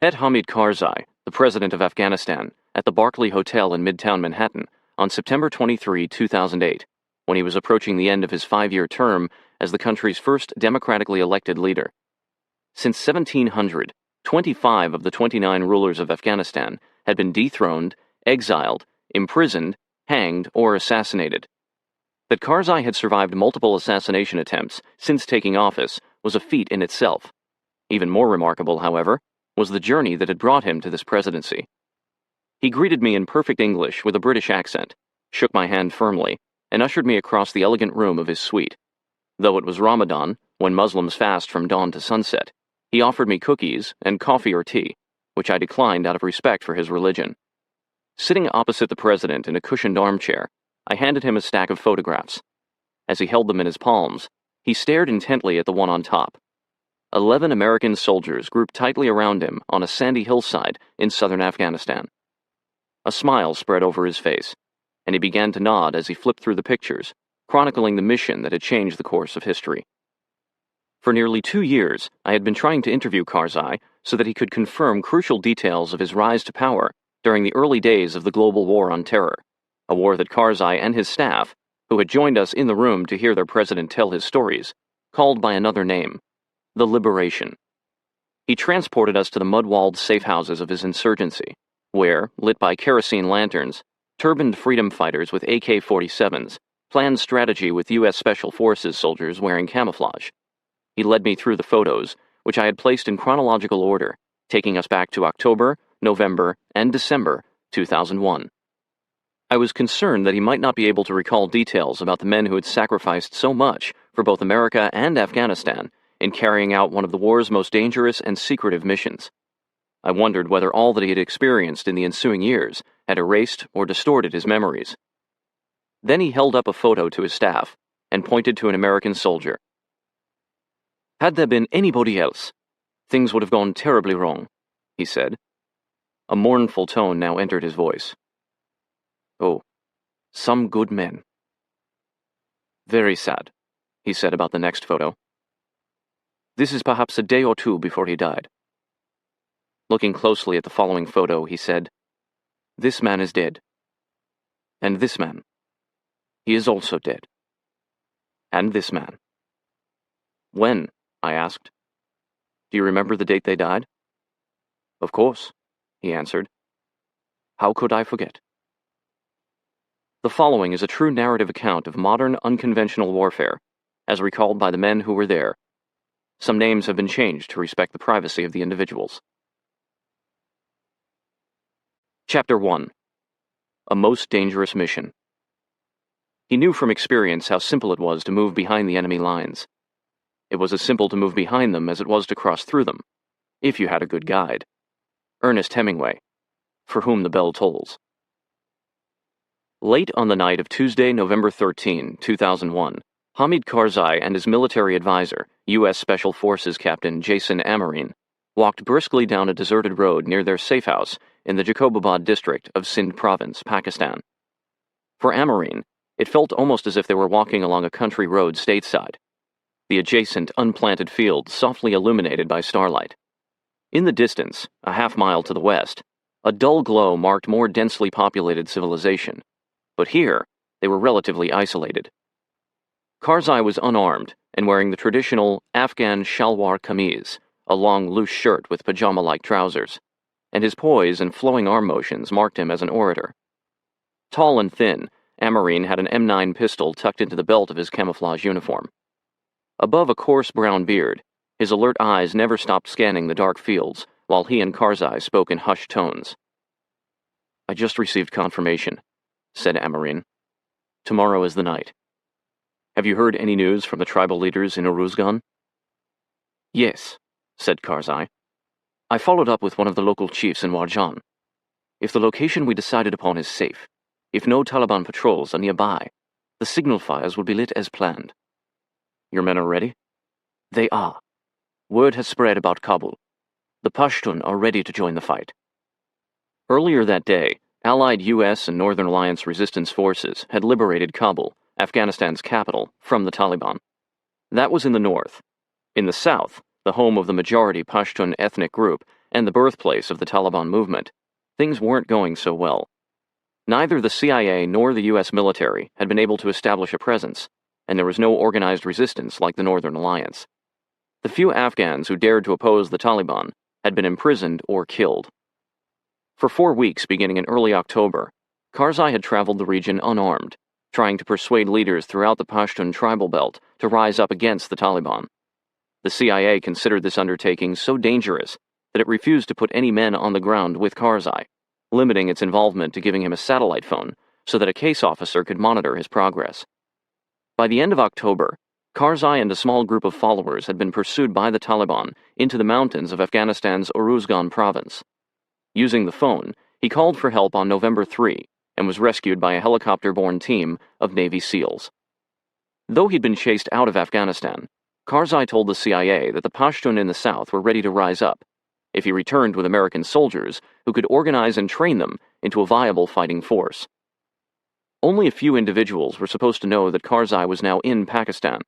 Met Hamid Karzai, the president of Afghanistan, at the Barclay Hotel in Midtown Manhattan on September 23, 2008, when he was approaching the end of his 5-year term as the country's first democratically elected leader. Since 1700, 25 of the 29 rulers of Afghanistan had been dethroned, exiled, imprisoned, hanged, or assassinated. That Karzai had survived multiple assassination attempts since taking office was a feat in itself. Even more remarkable, however, was the journey that had brought him to this presidency. He greeted me in perfect English with a British accent, shook my hand firmly, and ushered me across the elegant room of his suite. Though it was Ramadan, when Muslims fast from dawn to sunset, he offered me cookies and coffee or tea, which I declined out of respect for his religion. Sitting opposite the president in a cushioned armchair, I handed him a stack of photographs. As he held them in his palms, he stared intently at the one on top. 11 American soldiers grouped tightly around him on a sandy hillside in southern Afghanistan. A smile spread over his face, and he began to nod as he flipped through the pictures, chronicling the mission that had changed the course of history. For nearly 2 years, I had been trying to interview Karzai so that he could confirm crucial details of his rise to power during the early days of the global war on terror, a war that Karzai and his staff, who had joined us in the room to hear their president tell his stories, called by another name: the Liberation. He transported us to the mud-walled safe houses of his insurgency, where, lit by kerosene lanterns, turbaned freedom fighters with AK-47s planned strategy with U.S. Special Forces soldiers wearing camouflage. He led me through the photos, which I had placed in chronological order, taking us back to October, November, and December 2001. I was concerned that he might not be able to recall details about the men who had sacrificed so much for both America and Afghanistan in carrying out one of the war's most dangerous and secretive missions. I wondered whether all that he had experienced in the ensuing years had erased or distorted his memories. Then he held up a photo to his staff and pointed to an American soldier. "Had there been anybody else, things would have gone terribly wrong," he said. A mournful tone now entered his voice. "Oh, some good men." "Very sad," he said about the next photo. "This is perhaps a day or two before he died." Looking closely at the following photo, he said, "This man is dead. And this man, he is also dead. And this man." "When?" I asked. "Do you remember the date they died?" "Of course," he answered. "How could I forget?" The following is a true narrative account of modern unconventional warfare, as recalled by the men who were there. Some names have been changed to respect the privacy of the individuals. Chapter 1. A Most Dangerous Mission. He knew from experience how simple it was to move behind the enemy lines. It was as simple to move behind them as it was to cross through them, if you had a good guide. Ernest Hemingway, For Whom the Bell Tolls. Late on the night of Tuesday, November 13, 2001, Hamid Karzai and his military advisor, U.S. Special Forces Captain Jason Amarine, walked briskly down a deserted road near their safe house in the Jacobabad district of Sindh province, Pakistan. For Amarine, it felt almost as if they were walking along a country road stateside, the adjacent unplanted fields softly illuminated by starlight. In the distance, a half-mile to the west, a dull glow marked more densely populated civilization, but here they were relatively isolated. Karzai was unarmed and wearing the traditional Afghan shalwar kameez, a long loose shirt with pajama-like trousers, and his poise and flowing arm motions marked him as an orator. Tall and thin, Amarine had an M9 pistol tucked into the belt of his camouflage uniform. Above a coarse brown beard, his alert eyes never stopped scanning the dark fields while he and Karzai spoke in hushed tones. "I just received confirmation," said Amarine. "Tomorrow is the night. Have you heard any news from the tribal leaders in Uruzgan?" "Yes," said Karzai. "I followed up with one of the local chiefs in Warjan. If the location we decided upon is safe, if no Taliban patrols are nearby, the signal fires will be lit as planned." "Your men are ready?" "They are. Word has spread about Kabul. The Pashtun are ready to join the fight." Earlier that day, Allied U.S. and Northern Alliance resistance forces had liberated Kabul, Afghanistan's capital, from the Taliban. That was in the north. In the south, the home of the majority Pashtun ethnic group, and the birthplace of the Taliban movement, things weren't going so well. Neither the CIA nor the U.S. military had been able to establish a presence, and there was no organized resistance like the Northern Alliance. The few Afghans who dared to oppose the Taliban had been imprisoned or killed. For 4 weeks beginning in early October, Karzai had traveled the region unarmed, trying to persuade leaders throughout the Pashtun tribal belt to rise up against the Taliban. The CIA considered this undertaking so dangerous that it refused to put any men on the ground with Karzai, limiting its involvement to giving him a satellite phone so that a case officer could monitor his progress. By the end of October, Karzai and a small group of followers had been pursued by the Taliban into the mountains of Afghanistan's Uruzgan province. Using the phone, he called for help on November 3 and was rescued by a helicopter-borne team of Navy SEALs. Though he'd been chased out of Afghanistan, Karzai told the CIA that the Pashtun in the south were ready to rise up if he returned with American soldiers who could organize and train them into a viable fighting force. Only a few individuals were supposed to know that Karzai was now in Pakistan,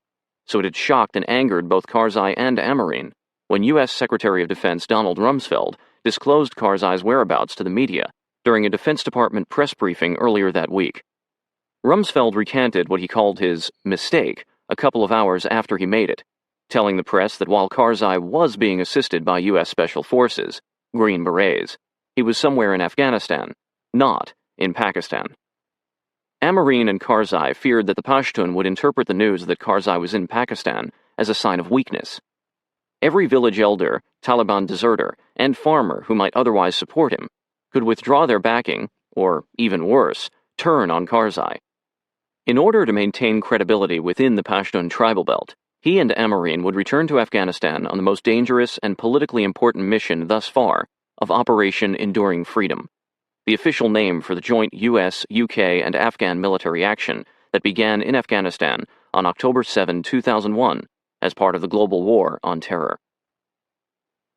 so it had shocked and angered both Karzai and Amarine when U.S. Secretary of Defense Donald Rumsfeld disclosed Karzai's whereabouts to the media during a Defense Department press briefing earlier that week. Rumsfeld recanted what he called his mistake a couple of hours after he made it, telling the press that while Karzai was being assisted by U.S. Special Forces, Green Berets, he was somewhere in Afghanistan, not in Pakistan. Amarine and Karzai feared that the Pashtun would interpret the news that Karzai was in Pakistan as a sign of weakness. Every village elder, Taliban deserter, and farmer who might otherwise support him could withdraw their backing, or, even worse, turn on Karzai. In order to maintain credibility within the Pashtun tribal belt, he and Amarine would return to Afghanistan on the most dangerous and politically important mission thus far of Operation Enduring Freedom, the official name for the joint U.S., UK, and Afghan military action that began in Afghanistan on October 7, 2001, as part of the global war on terror.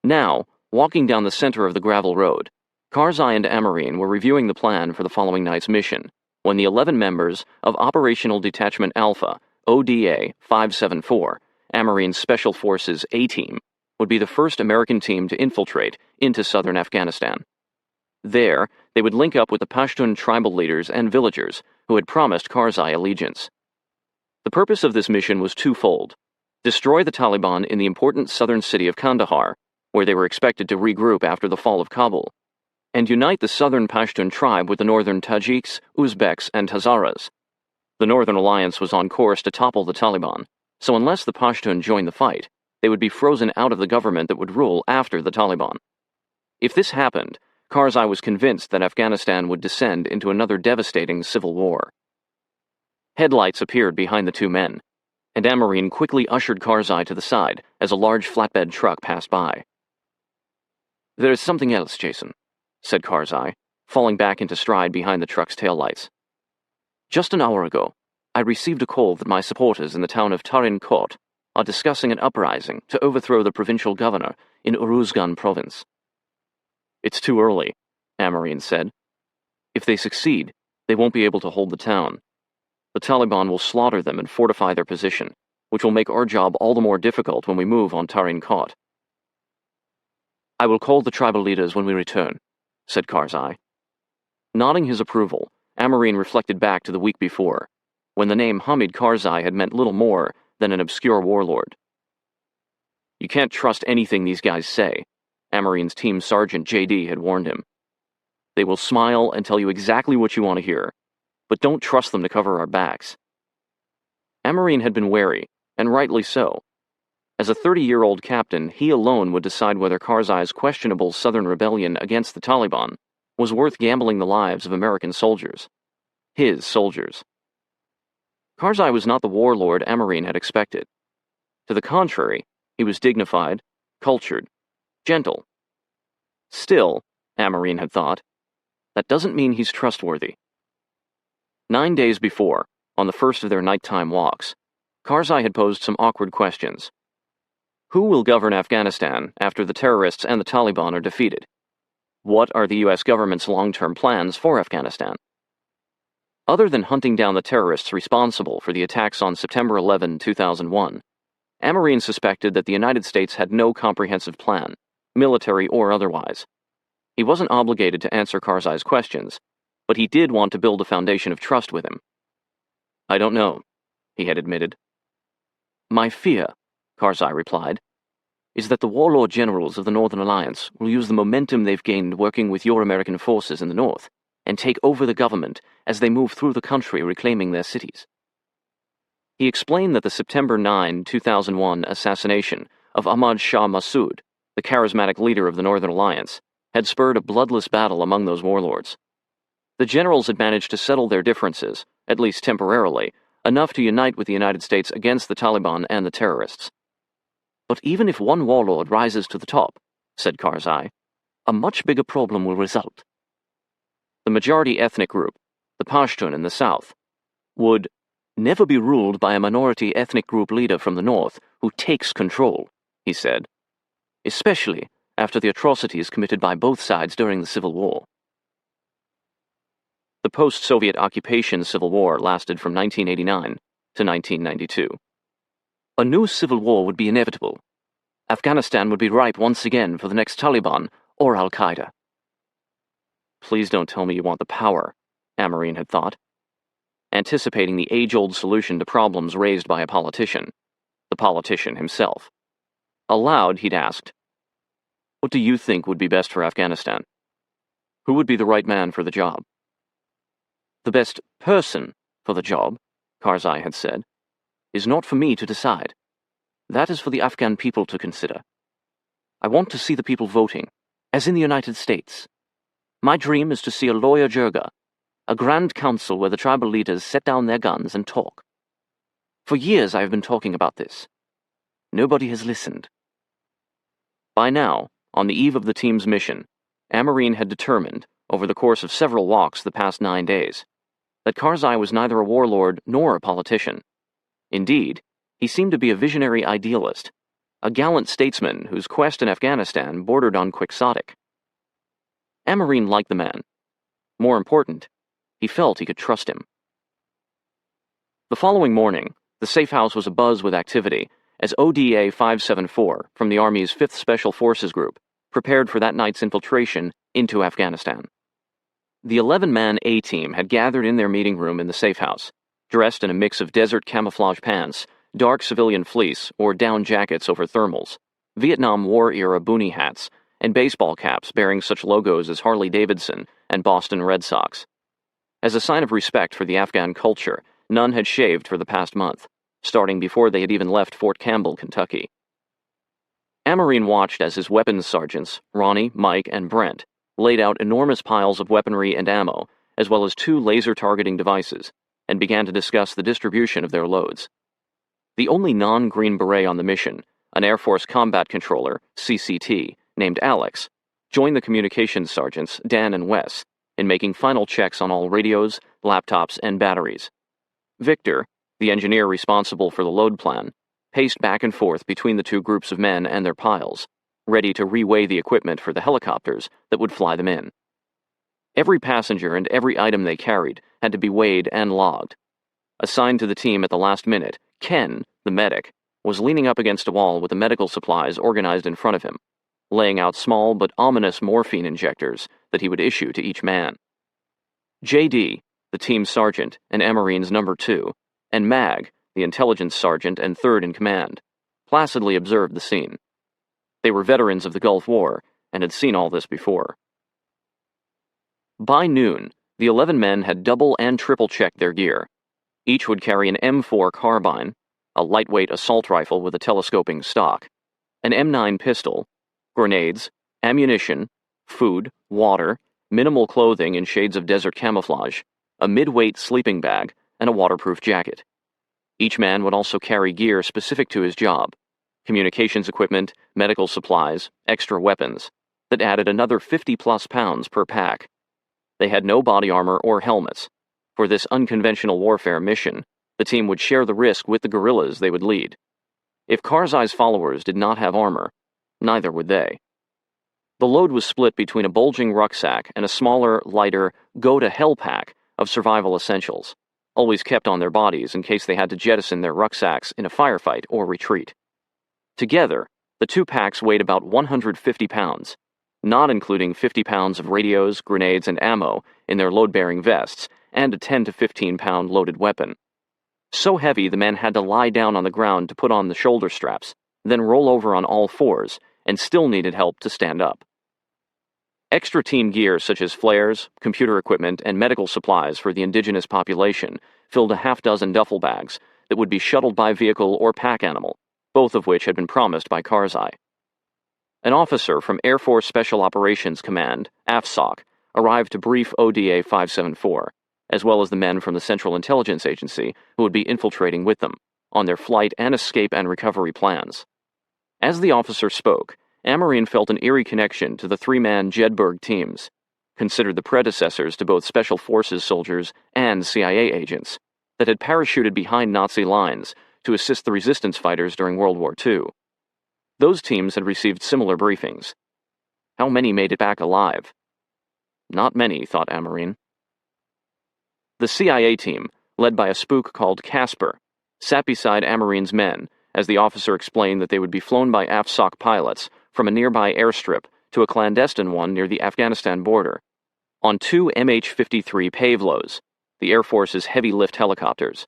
Now, walking down the center of the gravel road, Karzai and Amarine were reviewing the plan for the following night's mission when the 11 members of Operational Detachment Alpha, ODA 574, Amarine's Special Forces A-Team, would be the first American team to infiltrate into southern Afghanistan. There, they would link up with the Pashtun tribal leaders and villagers who had promised Karzai allegiance. The purpose of this mission was twofold: destroy the Taliban in the important southern city of Kandahar, where they were expected to regroup after the fall of Kabul, and unite the southern Pashtun tribe with the northern Tajiks, Uzbeks, and Hazaras. The Northern Alliance was on course to topple the Taliban, so unless the Pashtun joined the fight, they would be frozen out of the government that would rule after the Taliban. If this happened, Karzai was convinced that Afghanistan would descend into another devastating civil war. Headlights appeared behind the two men, and Amarine quickly ushered Karzai to the side as a large flatbed truck passed by. "There is something else, Jason," said Karzai, falling back into stride behind the truck's taillights. "Just an hour ago, I received a call that my supporters in the town of Tarin Kot are discussing an uprising to overthrow the provincial governor in Uruzgan province." "It's too early," Amarine said. "If they succeed, they won't be able to hold the town. The Taliban will slaughter them and fortify their position, which will make our job all the more difficult when we move on Tarin Kot." "I will call the tribal leaders when we return," said Karzai. Nodding his approval, Amarine reflected back to the week before, when the name Hamid Karzai had meant little more than an obscure warlord. "You can't trust anything these guys say," Amarine's team sergeant JD had warned him. "They will smile and tell you exactly what you want to hear, but don't trust them to cover our backs." Amarine had been wary, and rightly so. As a 30-year-old captain, he alone would decide whether Karzai's questionable southern rebellion against the Taliban was worth gambling the lives of American soldiers. His soldiers. Karzai was not the warlord Amarine had expected. To the contrary, he was dignified, cultured, gentle. Still, Amarine had thought, that doesn't mean he's trustworthy. 9 days before, on the first of their nighttime walks, Karzai had posed some awkward questions. Who will govern Afghanistan after the terrorists and the Taliban are defeated? What are the U.S. government's long-term plans for Afghanistan? Other than hunting down the terrorists responsible for the attacks on September 11, 2001, Amarine suspected that the United States had no comprehensive plan, military or otherwise. He wasn't obligated to answer Karzai's questions, but he did want to build a foundation of trust with him. "I don't know," he had admitted. "My fear," Karzai replied, "is that the warlord generals of the Northern Alliance will use the momentum they've gained working with your American forces in the North and take over the government as they move through the country reclaiming their cities." He explained that the September 9, 2001 assassination of Ahmad Shah Massoud, the charismatic leader of the Northern Alliance, had spurred a bloodless battle among those warlords. The generals had managed to settle their differences, at least temporarily, enough to unite with the United States against the Taliban and the terrorists. "But even if one warlord rises to the top," said Karzai, "a much bigger problem will result. The majority ethnic group, the Pashtun in the south, would never be ruled by a minority ethnic group leader from the north who takes control," he said, "especially after the atrocities committed by both sides during the Civil War." The post-Soviet occupation Civil War lasted from 1989 to 1992. "A new civil war would be inevitable. Afghanistan would be ripe once again for the next Taliban or Al-Qaeda." Please don't tell me you want the power, Amarine had thought, anticipating the age-old solution to problems raised by a politician, the politician himself. Aloud, he'd asked, "What do you think would be best for Afghanistan? Who would be the right man for the job?" "The best person for the job," Karzai had said, "is not for me to decide. That is for the Afghan people to consider. I want to see the people voting, as in the United States. My dream is to see a lawyer jirga, a grand council where the tribal leaders set down their guns and talk. For years I have been talking about this. Nobody has listened." By now, on the eve of the team's mission, Amarine had determined, over the course of several walks the past 9 days, that Karzai was neither a warlord nor a politician. Indeed, he seemed to be a visionary idealist, a gallant statesman whose quest in Afghanistan bordered on quixotic. Amarine liked the man. More important, he felt he could trust him. The following morning, the safe house was abuzz with activity as ODA 574 from the Army's 5th Special Forces Group prepared for that night's infiltration into Afghanistan. The 11-man A-team had gathered in their meeting room in the safe house, dressed in a mix of desert camouflage pants, dark civilian fleece or down jackets over thermals, Vietnam War-era boonie hats, and baseball caps bearing such logos as Harley-Davidson and Boston Red Sox. As a sign of respect for the Afghan culture, none had shaved for the past month, starting before they had even left Fort Campbell, Kentucky. Amarine watched as his weapons sergeants, Ronnie, Mike, and Brent, laid out enormous piles of weaponry and ammo, as well as 2 laser-targeting devices, and began to discuss the distribution of their loads. The only non-Green Beret on the mission, an Air Force Combat Controller, CCT, named Alex, joined the communications sergeants, Dan and Wes, in making final checks on all radios, laptops, and batteries. Victor, the engineer responsible for the load plan, paced back and forth between the 2 groups of men and their piles, ready to reweigh the equipment for the helicopters that would fly them in. Every passenger and every item they carried had to be weighed and logged. Assigned to the team at the last minute, Ken, the medic, was leaning up against a wall with the medical supplies organized in front of him, laying out small but ominous morphine injectors that he would issue to each man. J.D., the team sergeant and Amarine's number 2, and Mag, the intelligence sergeant and 3rd in command, placidly observed the scene. They were veterans of the Gulf War and had seen all this before. By noon, the 11 men had double and triple checked their gear. Each would carry an M4 carbine, a lightweight assault rifle with a telescoping stock, an M9 pistol, grenades, ammunition, food, water, minimal clothing in shades of desert camouflage, a mid-weight sleeping bag, and a waterproof jacket. Each man would also carry gear specific to his job, communications equipment, medical supplies, extra weapons, that added another 50-plus pounds per pack. They had no body armor or helmets. For this unconventional warfare mission, the team would share the risk with the guerrillas they would lead. If Karzai's followers did not have armor, neither would they. The load was split between a bulging rucksack and a smaller, lighter, go-to-hell pack of survival essentials, always kept on their bodies in case they had to jettison their rucksacks in a firefight or retreat. Together, The two packs weighed about 150 pounds, not including 50 pounds of radios, grenades, and ammo in their load-bearing vests, and a 10 to 15-pound loaded weapon. So heavy the men had to lie down on the ground to put on the shoulder straps, then roll over on all fours, and still needed help to stand up. Extra team gear such as flares, computer equipment, and medical supplies for the indigenous population filled a half-dozen duffel bags that would be shuttled by vehicle or pack animal, both of which had been promised by Karzai. An officer from Air Force Special Operations Command, AFSOC, arrived to brief ODA 574, as well as the men from the Central Intelligence Agency who would be infiltrating with them, on their flight and escape and recovery plans. As the officer spoke, Amarine felt an eerie connection to the three-man Jedburgh teams, considered the predecessors to both Special Forces soldiers and CIA agents, that had parachuted behind Nazi lines to assist the resistance fighters during World War II. Those teams had received similar briefings. How many made it back alive? Not many, thought Amarine. The CIA team, led by a spook called Casper, sat beside Amarine's men as the officer explained that they would be flown by AFSOC pilots from a nearby airstrip to a clandestine one near the Afghanistan border, on two MH-53 Pavlos, the Air Force's heavy-lift helicopters.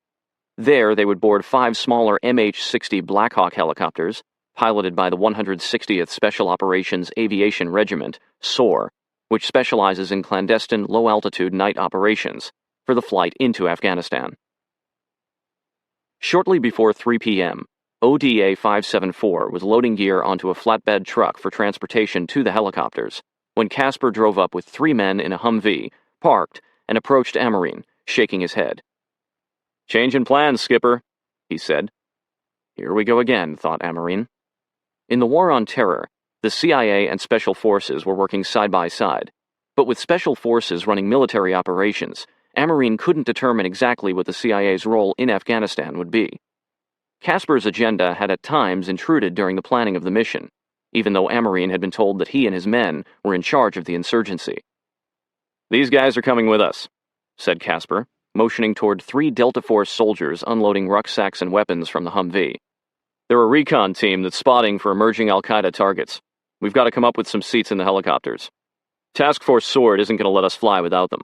There they would board 5 smaller MH-60 Blackhawk helicopters, piloted by the 160th Special Operations Aviation Regiment, SOAR, which specializes in clandestine low-altitude night operations, for the flight into Afghanistan. Shortly before 3 p.m., ODA 574 was loading gear onto a flatbed truck for transportation to the helicopters, when Casper drove up with 3 men in a Humvee, parked, and approached Amarine, shaking his head. "Change in plans, Skipper," he said. Here we go again, thought Amarine. In the War on Terror, the CIA and Special Forces were working side by side, but with Special Forces running military operations, Amarine couldn't determine exactly what the CIA's role in Afghanistan would be. Casper's agenda had at times intruded during the planning of the mission, even though Amarine had been told that he and his men were in charge of the insurgency. "These guys are coming with us," said Casper, motioning toward 3 Delta Force soldiers unloading rucksacks and weapons from the Humvee. "They're a recon team that's spotting for emerging Al-Qaeda targets. We've got to come up with some seats in the helicopters. Task Force Sword isn't going to let us fly without them."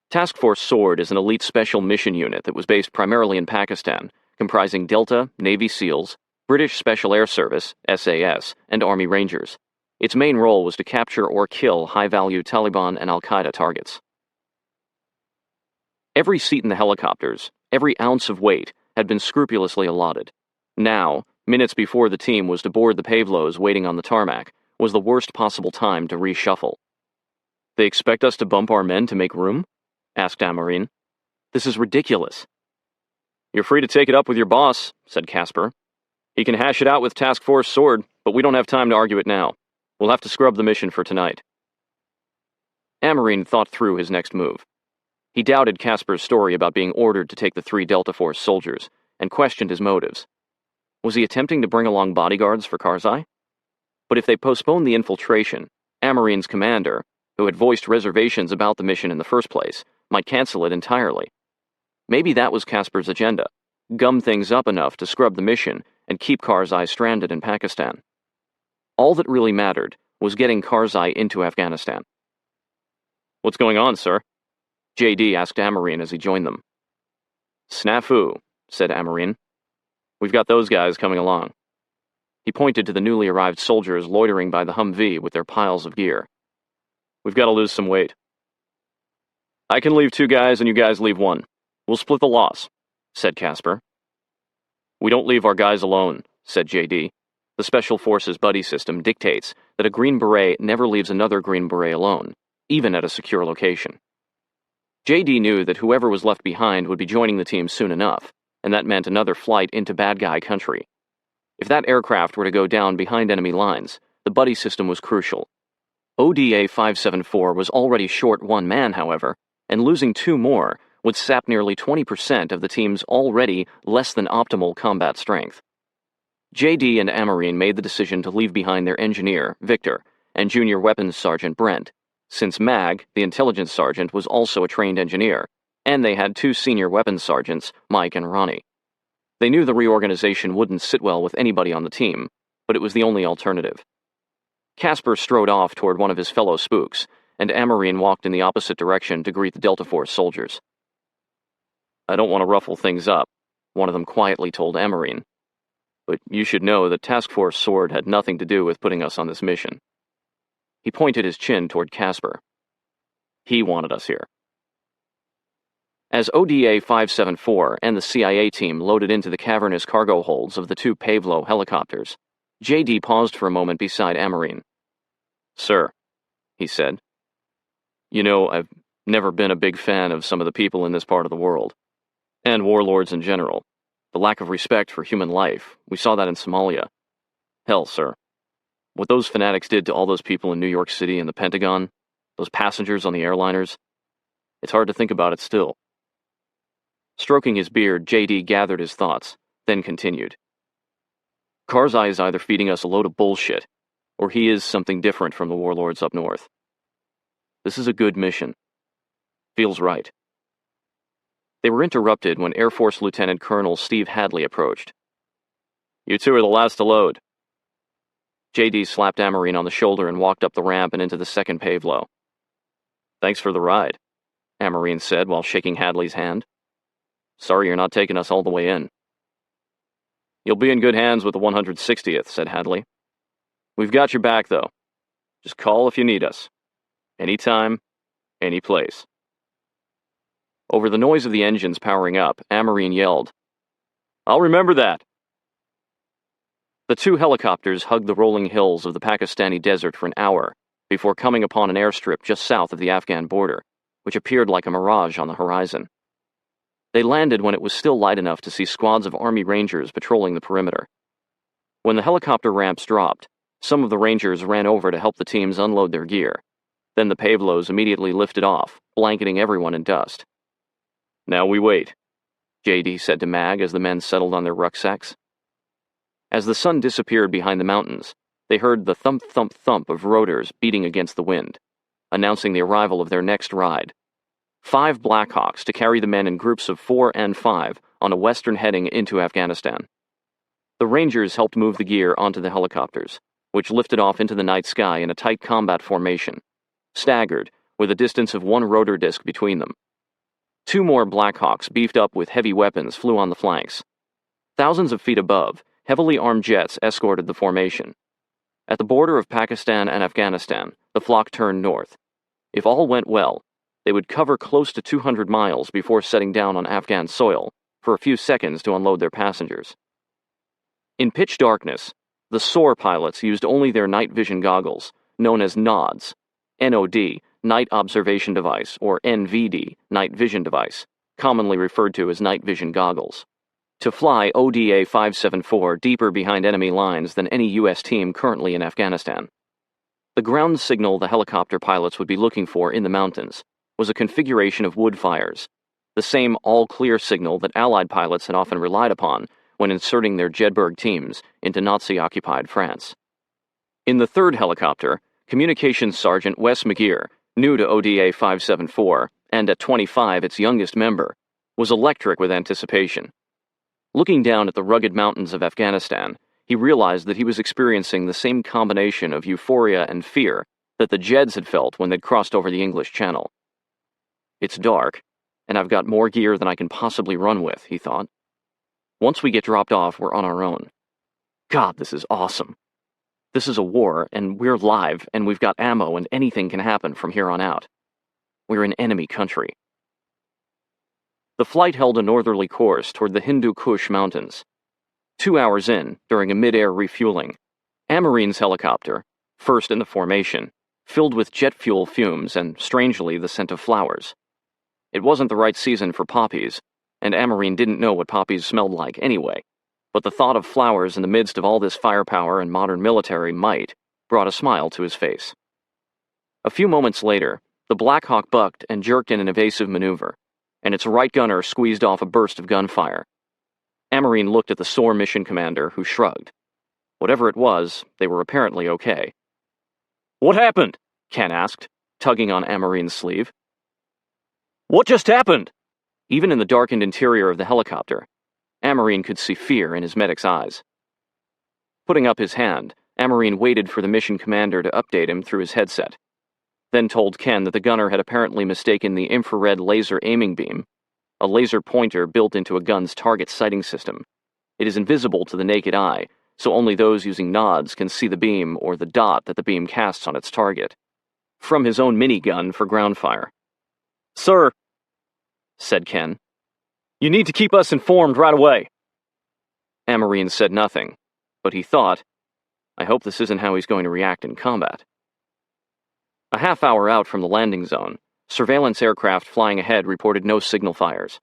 Task Force Sword is an elite special mission unit that was based primarily in Pakistan, comprising Delta, Navy SEALs, British Special Air Service, SAS, and Army Rangers. Its main role was to capture or kill high-value Taliban and Al-Qaeda targets. Every seat in the helicopters, every ounce of weight, had been scrupulously allotted. Now, minutes before the team was to board the Pavlos waiting on the tarmac, was the worst possible time to reshuffle. "They expect us to bump our men to make room?" asked Amarine. "This is ridiculous." "You're free to take it up with your boss," said Casper. "He can hash it out with Task Force Sword, but we don't have time to argue it now. We'll have to scrub the mission for tonight." Amarine thought through his next move. He doubted Casper's story about being ordered to take the 3 Delta Force soldiers, and questioned his motives. Was he attempting to bring along bodyguards for Karzai? But if they postponed the infiltration, Amarine's commander, who had voiced reservations about the mission in the first place, might cancel it entirely. Maybe that was Casper's agenda: gum things up enough to scrub the mission and keep Karzai stranded in Pakistan. All that really mattered was getting Karzai into Afghanistan. "What's going on, sir?" JD asked Amarine as he joined them. "Snafu," said Amarine. "We've got those guys coming along." He pointed to the newly arrived soldiers loitering by the Humvee with their piles of gear. "We've got to lose some weight." "I can leave 2 guys and you guys leave 1. We'll split the loss," said Casper. "We don't leave our guys alone," said JD. The Special Forces buddy system dictates that a Green Beret never leaves another Green Beret alone, even at a secure location. JD knew that whoever was left behind would be joining the team soon enough, and that meant another flight into bad guy country. If that aircraft were to go down behind enemy lines, the buddy system was crucial. ODA 574 was already short 1 man, however, and losing 2 more would sap nearly 20% of the team's already less than optimal combat strength. JD and Amarine made the decision to leave behind their engineer, Victor, and junior weapons sergeant Brent, since Mag, the intelligence sergeant, was also a trained engineer, and they had 2 senior weapons sergeants, Mike and Ronnie. They knew the reorganization wouldn't sit well with anybody on the team, but it was the only alternative. Casper strode off toward one of his fellow spooks, and Amarine walked in the opposite direction to greet the Delta Force soldiers. "I don't want to ruffle things up," one of them quietly told Amarine. "But you should know that Task Force Sword had nothing to do with putting us on this mission." He pointed his chin toward Casper. "He wanted us here." As ODA 574 and the CIA team loaded into the cavernous cargo holds of the two Pavlo helicopters, JD paused for a moment beside Amarine. "Sir," he said, "you know, I've never been a big fan of some of the people in this part of the world, and warlords in general. The lack of respect for human life, we saw that in Somalia. Hell, sir, what those fanatics did to all those people in New York City and the Pentagon, those passengers on the airliners, it's hard to think about it still." Stroking his beard, JD gathered his thoughts, then continued. "Karzai is either feeding us a load of bullshit, or he is something different from the warlords up north. This is a good mission. Feels right." They were interrupted when Air Force Lieutenant Colonel Steve Hadley approached. "You two are the last to load." JD slapped Amarine on the shoulder and walked up the ramp and into the second Pavlo. "Thanks for the ride," Amarine said while shaking Hadley's hand. "Sorry you're not taking us all the way in." "You'll be in good hands with the 160th, said Hadley. "We've got your back, though. Just call if you need us. Anytime, any place." Over the noise of the engines powering up, Amarine yelled, "I'll remember that." The two helicopters hugged the rolling hills of the Pakistani desert for an hour before coming upon an airstrip just south of the Afghan border, which appeared like a mirage on the horizon. They landed when it was still light enough to see squads of Army Rangers patrolling the perimeter. When the helicopter ramps dropped, some of the Rangers ran over to help the teams unload their gear. Then the Pavlos immediately lifted off, blanketing everyone in dust. "Now we wait," JD said to Mag as the men settled on their rucksacks. As the sun disappeared behind the mountains, they heard the thump-thump-thump of rotors beating against the wind, announcing the arrival of their next ride. 5 Blackhawks to carry the men in groups of 4 and 5 on a western heading into Afghanistan. The Rangers helped move the gear onto the helicopters, which lifted off into the night sky in a tight combat formation, staggered, with a distance of 1 rotor disc between them. 2 more Blackhawks beefed up with heavy weapons flew on the flanks. Thousands of feet above, heavily armed jets escorted the formation. At the border of Pakistan and Afghanistan, the flock turned north. If all went well, they would cover close to 200 miles before setting down on Afghan soil for a few seconds to unload their passengers. In pitch darkness, the SOAR pilots used only their night vision goggles, known as NODs, NOD, Night Observation Device, or NVD, Night Vision Device, commonly referred to as night vision goggles, to fly ODA 574 deeper behind enemy lines than any U.S. team currently in Afghanistan. The ground signal the helicopter pilots would be looking for in the mountains was a configuration of wood fires, the same all-clear signal that Allied pilots had often relied upon when inserting their Jedburgh teams into Nazi-occupied France. In the third helicopter, Communications Sergeant Wes McGeer, new to ODA 574, and at 25 its youngest member, was electric with anticipation. Looking down at the rugged mountains of Afghanistan, he realized that he was experiencing the same combination of euphoria and fear that the Jeds had felt when they'd crossed over the English Channel. "It's dark, and I've got more gear than I can possibly run with," he thought. "Once we get dropped off, we're on our own. God, this is awesome. This is a war, and we're live, and we've got ammo, and anything can happen from here on out. We're in enemy country." The flight held a northerly course toward the Hindu Kush Mountains. 2 hours in, during a mid-air refueling, Amarine's helicopter, first in the formation, filled with jet fuel fumes and, strangely, the scent of flowers. It wasn't the right season for poppies, and Amarine didn't know what poppies smelled like anyway, but the thought of flowers in the midst of all this firepower and modern military might brought a smile to his face. A few moments later, the Black Hawk bucked and jerked in an evasive maneuver, and its right gunner squeezed off a burst of gunfire. Amarine looked at the SOAR mission commander, who shrugged. Whatever it was, they were apparently okay. "What happened?" Ken asked, tugging on Amarine's sleeve. "What just happened?" Even in the darkened interior of the helicopter, Amarine could see fear in his medic's eyes. Putting up his hand, Amarine waited for the mission commander to update him through his headset, then told Ken that the gunner had apparently mistaken the infrared laser aiming beam, a laser pointer built into a gun's target sighting system. It is invisible to the naked eye, so only those using nods can see the beam or the dot that the beam casts on its target, from his own minigun for ground fire. "Sir," said Ken, "you need to keep us informed right away." Amarine said nothing, but he thought, I hope this isn't how he's going to react in combat. A half hour out from the landing zone, surveillance aircraft flying ahead reported no signal fires.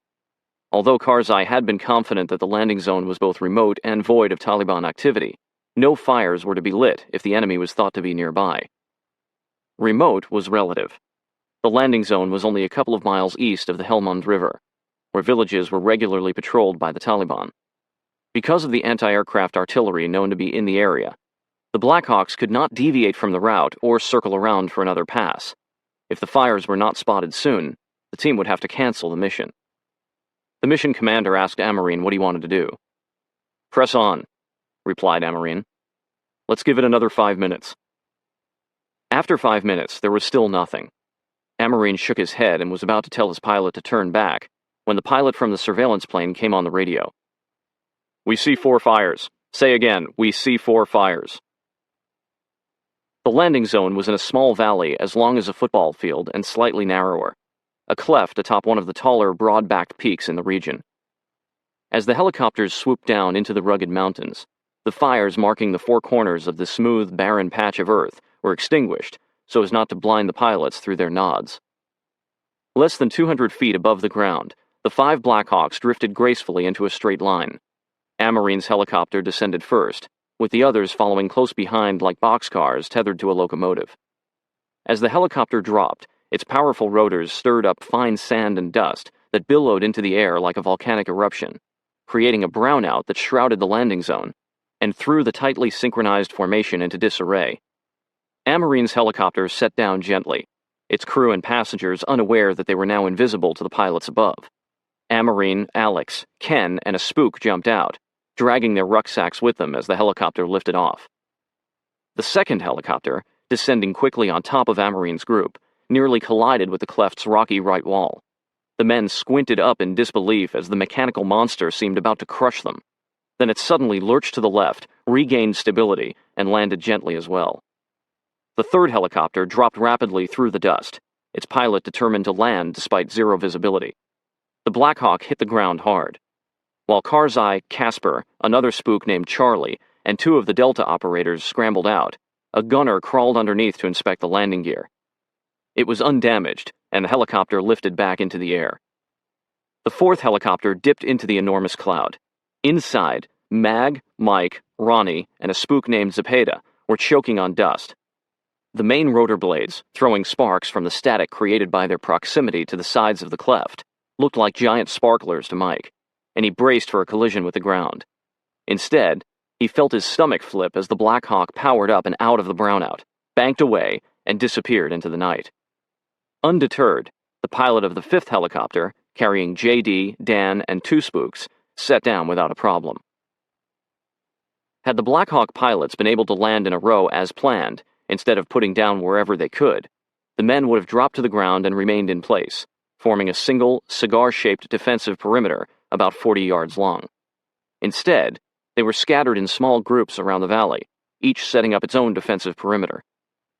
Although Karzai had been confident that the landing zone was both remote and void of Taliban activity, no fires were to be lit if the enemy was thought to be nearby. Remote was relative. The landing zone was only a couple of miles east of the Helmand River, where villages were regularly patrolled by the Taliban. Because of the anti-aircraft artillery known to be in the area, the Blackhawks could not deviate from the route or circle around for another pass. If the fires were not spotted soon, the team would have to cancel the mission. The mission commander asked Amarine what he wanted to do. "Press on," replied Amarine. "Let's give it another 5 minutes." After 5 minutes, there was still nothing. Amarine shook his head and was about to tell his pilot to turn back when the pilot from the surveillance plane came on the radio. "We see 4 fires. Say again, we see 4 fires." The landing zone was in a small valley as long as a football field and slightly narrower, a cleft atop one of the taller, broad-backed peaks in the region. As the helicopters swooped down into the rugged mountains, the fires marking the 4 corners of the smooth, barren patch of earth were extinguished so as not to blind the pilots through their nods. Less than 200 feet above the ground, the 5 Blackhawks drifted gracefully into a straight line. Amarine's helicopter descended first, with the others following close behind like boxcars tethered to a locomotive. As the helicopter dropped, its powerful rotors stirred up fine sand and dust that billowed into the air like a volcanic eruption, creating a brownout that shrouded the landing zone and threw the tightly synchronized formation into disarray. Amarine's helicopter set down gently, its crew and passengers unaware that they were now invisible to the pilots above. Amarine, Alex, Ken, and a spook jumped out, dragging their rucksacks with them as the helicopter lifted off. The second helicopter, descending quickly on top of Amarine's group, nearly collided with the cleft's rocky right wall. The men squinted up in disbelief as the mechanical monster seemed about to crush them. Then it suddenly lurched to the left, regained stability, and landed gently as well. The third helicopter dropped rapidly through the dust, its pilot determined to land despite zero visibility. The Black Hawk hit the ground hard. While Karzai, Casper, another spook named Charlie, and 2 of the Delta operators scrambled out, a gunner crawled underneath to inspect the landing gear. It was undamaged, and the helicopter lifted back into the air. The 4th helicopter dipped into the enormous cloud. Inside, Mag, Mike, Ronnie, and a spook named Zepeda were choking on dust. The main rotor blades, throwing sparks from the static created by their proximity to the sides of the cleft, looked like giant sparklers to Mike, and he braced for a collision with the ground. Instead, he felt his stomach flip as the Black Hawk powered up and out of the brownout, banked away, and disappeared into the night. Undeterred, the pilot of the 5th helicopter, carrying JD, Dan, and 2 spooks, set down without a problem. Had the Black Hawk pilots been able to land in a row as planned, instead of putting down wherever they could, the men would have dropped to the ground and remained in place, forming a single, cigar-shaped defensive perimeter about 40 yards long. Instead, they were scattered in small groups around the valley, each setting up its own defensive perimeter.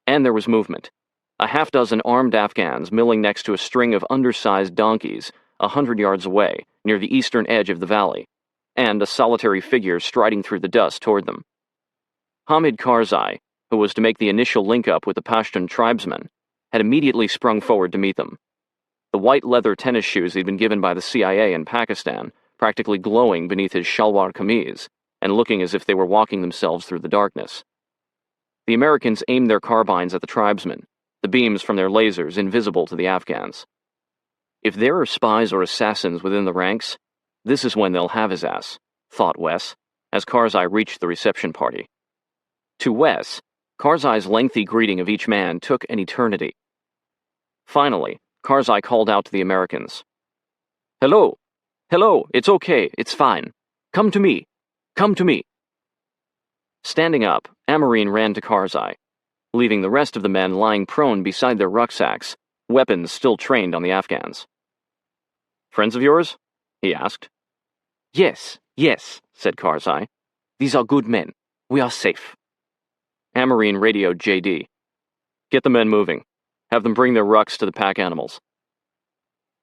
And there was movement. A half-dozen armed Afghans milling next to a string of undersized donkeys 100 yards away, near the eastern edge of the valley, and a solitary figure striding through the dust toward them. Hamid Karzai, who was to make the initial link-up with the Pashtun tribesmen, had immediately sprung forward to meet them. The white leather tennis shoes he'd been given by the CIA in Pakistan, practically glowing beneath his shalwar kameez, and looking as if they were walking themselves through the darkness. The Americans aimed their carbines at the tribesmen, the beams from their lasers invisible to the Afghans. If there are spies or assassins within the ranks, this is when they'll have his ass, thought Wes, as Karzai reached the reception party. To Wes, Karzai's lengthy greeting of each man took an eternity. Finally, Karzai called out to the Americans. "Hello! Hello! It's okay, it's fine. Come to me! Come to me!" Standing up, Amarine ran to Karzai, leaving the rest of the men lying prone beside their rucksacks, weapons still trained on the Afghans. "Friends of yours?" he asked. Yes, said Karzai. "These are good men. We are safe." Amarine radioed JD. "Get the men moving. Have them bring their rucks to the pack animals."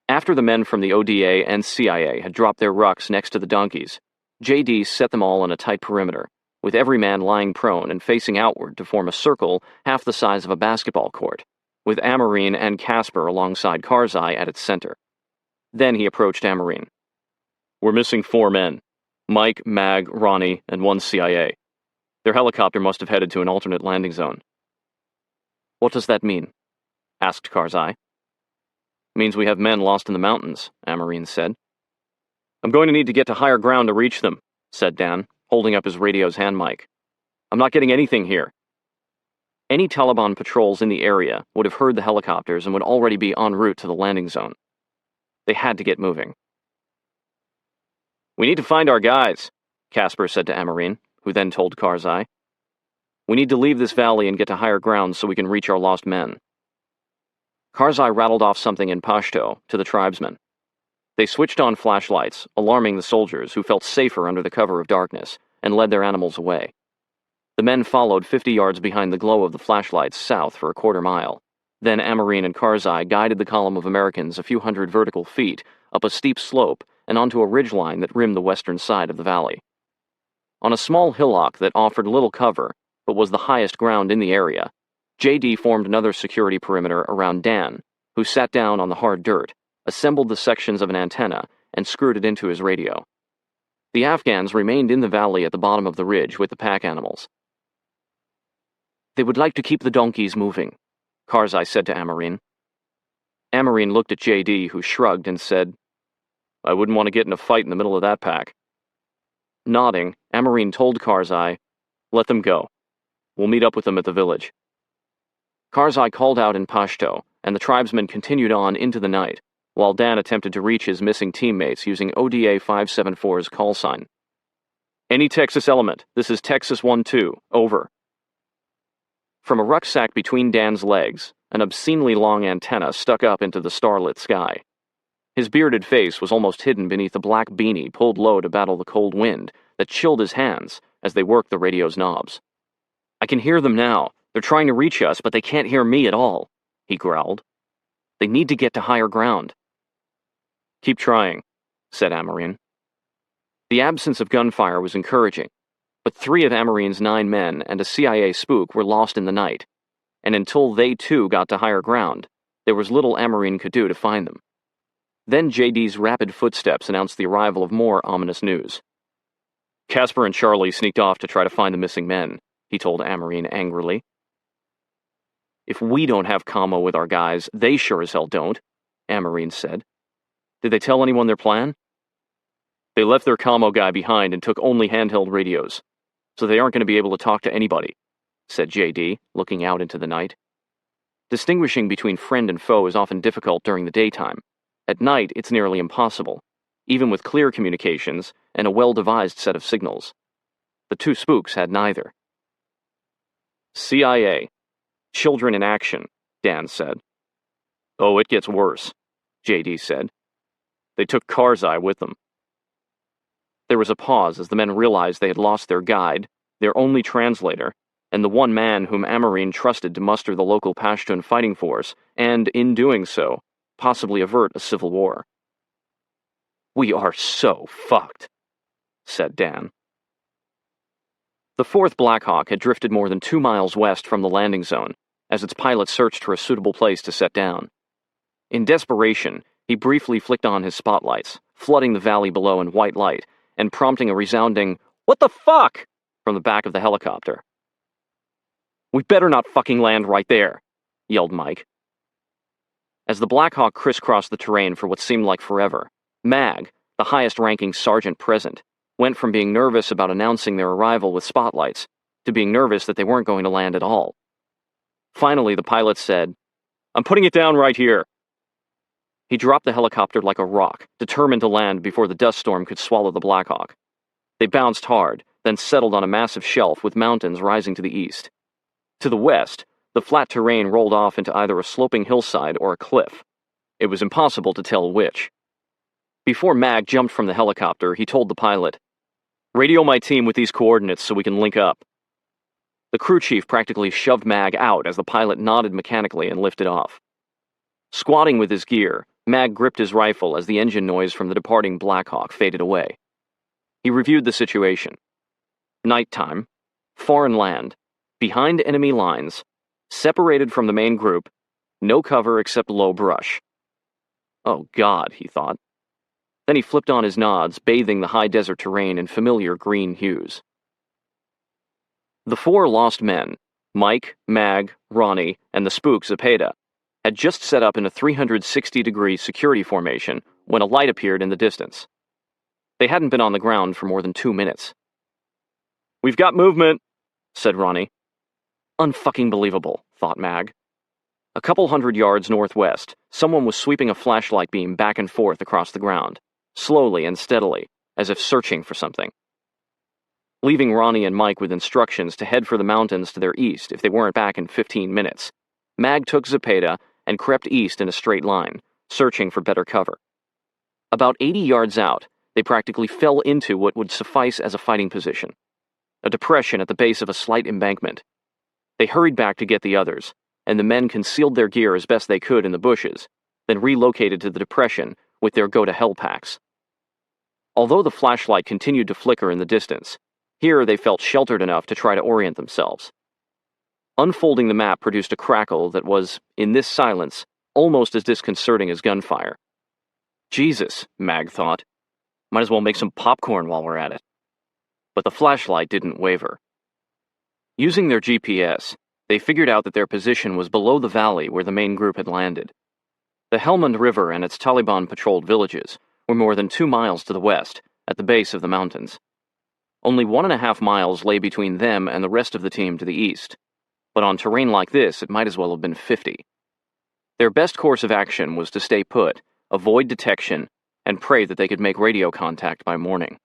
After the men from the ODA and CIA had dropped their rucks next to the donkeys, JD set them all in a tight perimeter, with every man lying prone and facing outward to form a circle half the size of a basketball court, with Amarine and Casper alongside Karzai at its center. Then he approached Amarine. "We're missing 4 men. Mike, Mag, Ronnie, and 1 CIA. Their helicopter must have headed to an alternate landing zone." "What does that mean?" asked Karzai. "Means we have men lost in the mountains," Amarine said. "I'm going to need to get to higher ground to reach them," said Dan, holding up his radio's hand mic. "I'm not getting anything here." Any Taliban patrols in the area would have heard the helicopters and would already be en route to the landing zone. They had to get moving. "We need to find our guys," Casper said to Amarine, who then told Karzai. "We need to leave this valley and get to higher ground so we can reach our lost men." Karzai rattled off something in Pashto to the tribesmen. They switched on flashlights, alarming the soldiers who felt safer under the cover of darkness, and led their animals away. The men followed 50 yards behind the glow of the flashlights south for a quarter mile. Then Amarine and Karzai guided the column of Americans a few hundred vertical feet up a steep slope and onto a ridgeline that rimmed the western side of the valley. On a small hillock that offered little cover, but was the highest ground in the area, JD formed another security perimeter around Dan, who sat down on the hard dirt, assembled the sections of an antenna, and screwed it into his radio. The Afghans remained in the valley at the bottom of the ridge with the pack animals. "They would like to keep the donkeys moving," Karzai said to Amarine. Amarine looked at JD, who shrugged and said, "I wouldn't want to get in a fight in the middle of that pack." Nodding, Amarine told Karzai, "Let them go. We'll meet up with them at the village." Karzai called out in Pashto, and the tribesmen continued on into the night, while Dan attempted to reach his missing teammates using ODA 574's call sign. "Any Texas element, this is Texas 1-2, over." From a rucksack between Dan's legs, an obscenely long antenna stuck up into the starlit sky. His bearded face was almost hidden beneath a black beanie pulled low to battle the cold wind that chilled his hands as they worked the radio's knobs. "I can hear them now. They're trying to reach us, but they can't hear me at all," he growled. "They need to get to higher ground." "Keep trying," said Amarine. The absence of gunfire was encouraging, but 3 of Amarine's 9 men and a CIA spook were lost in the night, and until they too got to higher ground, there was little Amarine could do to find them. Then JD's rapid footsteps announced the arrival of more ominous news. "Casper and Charlie sneaked off to try to find the missing men," he told Amarine angrily. "If we don't have commo with our guys, they sure as hell don't," Amarine said. "Did they tell anyone their plan?" "They left their commo guy behind and took only handheld radios, so they aren't going to be able to talk to anybody," said JD, looking out into the night. Distinguishing between friend and foe is often difficult during the daytime. At night, it's nearly impossible, even with clear communications and a well-devised set of signals. The 2 spooks had neither. "CIA. Children in action," Dan said. "Oh, it gets worse," JD said. "They took Karzai with them." There was a pause as the men realized they had lost their guide, their only translator, and the one man whom Amarine trusted to muster the local Pashtun fighting force, and, in doing so, possibly avert a civil war. "We are so fucked," said Dan. The 4th Black Hawk had drifted more than 2 miles west from the landing zone, as its pilot searched for a suitable place to set down. In desperation, he briefly flicked on his spotlights, flooding the valley below in white light, and prompting a resounding, "What the fuck?" from the back of the helicopter. "We better not fucking land right there," yelled Mike. As the Black Hawk crisscrossed the terrain for what seemed like forever, Mag, the highest-ranking sergeant present, went from being nervous about announcing their arrival with spotlights to being nervous that they weren't going to land at all. Finally, the pilot said, "I'm putting it down right here." He dropped the helicopter like a rock, determined to land before the dust storm could swallow the Black Hawk. They bounced hard, then settled on a massive shelf with mountains rising to the east. To the west, the flat terrain rolled off into either a sloping hillside or a cliff. It was impossible to tell which. Before Mag jumped from the helicopter, he told the pilot, "Radio my team with these coordinates so we can link up." The crew chief practically shoved Mag out as the pilot nodded mechanically and lifted off. Squatting with his gear, Mag gripped his rifle as the engine noise from the departing Blackhawk faded away. He reviewed the situation. Nighttime, foreign land, behind enemy lines, separated from the main group, no cover except low brush. Oh God, he thought. Then he flipped on his nods, bathing the high desert terrain in familiar green hues. The four lost men, Mike, Mag, Ronnie, and the spook Zepeda, had just set up in a 360-degree security formation when a light appeared in the distance. They hadn't been on the ground for more than 2 minutes. "We've got movement," said Ronnie. Unfucking believable, thought Mag. A couple hundred yards northwest, someone was sweeping a flashlight beam back and forth across the ground, slowly and steadily, as if searching for something. Leaving Ronnie and Mike with instructions to head for the mountains to their east if they weren't back in 15 minutes, Mag took Zepeda and crept east in a straight line, searching for better cover. About 80 yards out, they practically fell into what would suffice as a fighting position, a depression at the base of a slight embankment. They hurried back to get the others, and the men concealed their gear as best they could in the bushes, then relocated to the depression with their go-to-hell packs. Although the flashlight continued to flicker in the distance, here they felt sheltered enough to try to orient themselves. Unfolding the map produced a crackle that was, in this silence, almost as disconcerting as gunfire. Jesus, Mag thought. Might as well make some popcorn while we're at it. But the flashlight didn't waver. Using their GPS, they figured out that their position was below the valley where the main group had landed. The Helmand River and its Taliban-patrolled villages were more than 2 miles to the west, at the base of the mountains. Only 1.5 miles lay between them and the rest of the team to the east, but on terrain like this it might as well have been 50. Their best course of action was to stay put, avoid detection, and pray that they could make radio contact by morning.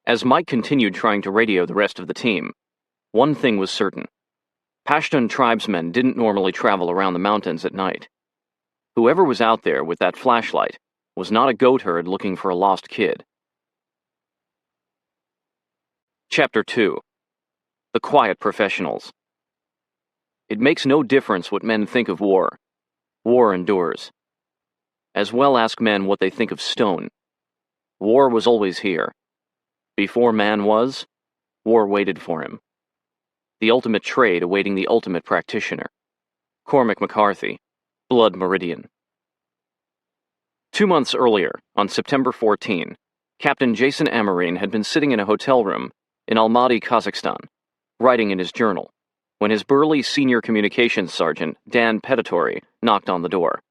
As Mike continued trying to radio the rest of the team, one thing was certain. Pashtun tribesmen didn't normally travel around the mountains at night. Whoever was out there with that flashlight was not a goat herd looking for a lost kid. Chapter 2. The Quiet Professionals. It makes no difference what men think of war. War endures. As well ask men what they think of stone. War was always here. Before man was, war waited for him. The ultimate trade awaiting the ultimate practitioner. Cormac McCarthy, Blood Meridian. 2 months earlier, on September 14, Captain Jason Amarine had been sitting in a hotel room in Almaty, Kazakhstan, writing in his journal, when his burly senior communications sergeant, Dan Peditori, knocked on the door.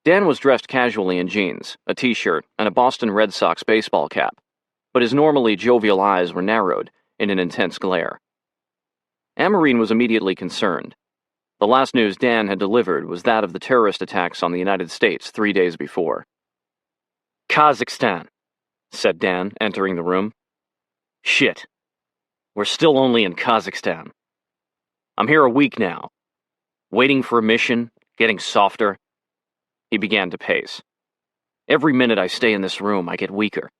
Dan was dressed casually in jeans, a t-shirt, and a Boston Red Sox baseball cap, but his normally jovial eyes were narrowed in an intense glare. Amarine was immediately concerned. The last news Dan had delivered was that of the terrorist attacks on the United States 3 days before. "Kazakhstan," said Dan, entering the room. "Shit. We're still only in Kazakhstan. I'm here a week now. Waiting for a mission, getting softer." He began to pace. "Every minute I stay in this room, I get weaker.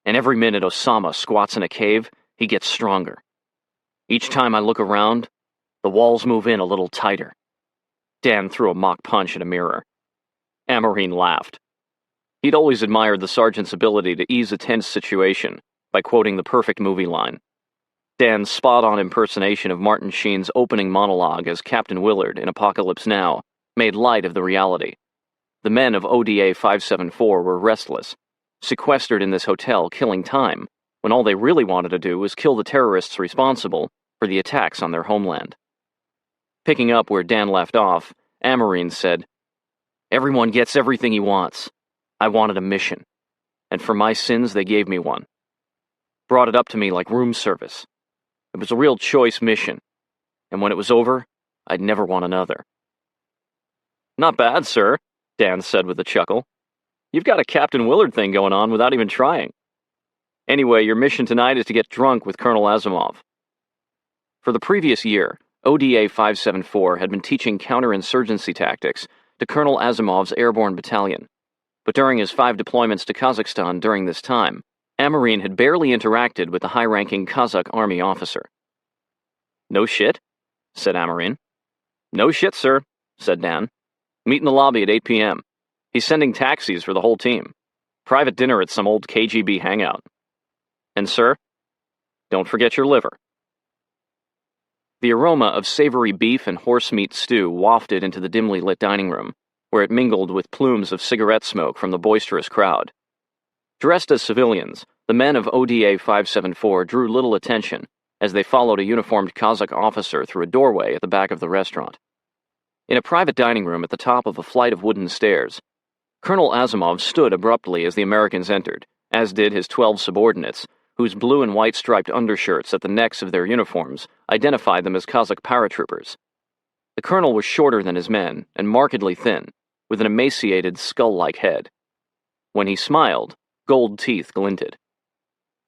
And every minute Osama squats in a cave, he gets stronger. Each time I look around, the walls move in a little tighter." Dan threw a mock punch at a mirror. Amarine laughed. He'd always admired the sergeant's ability to ease a tense situation by quoting the perfect movie line. Dan's spot-on impersonation of Martin Sheen's opening monologue as Captain Willard in Apocalypse Now made light of the reality. The men of ODA 574 were restless, sequestered in this hotel killing time, when all they really wanted to do was kill the terrorists responsible for the attacks on their homeland. Picking up where Dan left off, Amarine said, "Everyone gets everything he wants. I wanted a mission, and for my sins they gave me one. Brought it up to me like room service. It was a real choice mission, and when it was over, I'd never want another." "Not bad, sir," Dan said with a chuckle. "You've got a Captain Willard thing going on without even trying." Anyway, your mission tonight is to get drunk with Colonel Asimov. For the previous year, ODA 574 had been teaching counterinsurgency tactics to Colonel Asimov's airborne battalion. But during his 5 deployments to Kazakhstan during this time, Amarin had barely interacted with the high-ranking Kazakh army officer. "No shit?" said Amarin. "No shit, sir," said Dan. "Meet in the lobby at 8 p.m. He's sending taxis for the whole team. Private dinner at some old KGB hangout. And sir, don't forget your liver." The aroma of savory beef and horse meat stew wafted into the dimly lit dining room, where it mingled with plumes of cigarette smoke from the boisterous crowd. Dressed as civilians, the men of ODA 574 drew little attention as they followed a uniformed Kazakh officer through a doorway at the back of the restaurant. In a private dining room at the top of a flight of wooden stairs, Colonel Asimov stood abruptly as the Americans entered, as did his 12 subordinates, whose blue and white striped undershirts at the necks of their uniforms identified them as Kazakh paratroopers. The colonel was shorter than his men and markedly thin, with an emaciated, skull-like head. When he smiled, gold teeth glinted.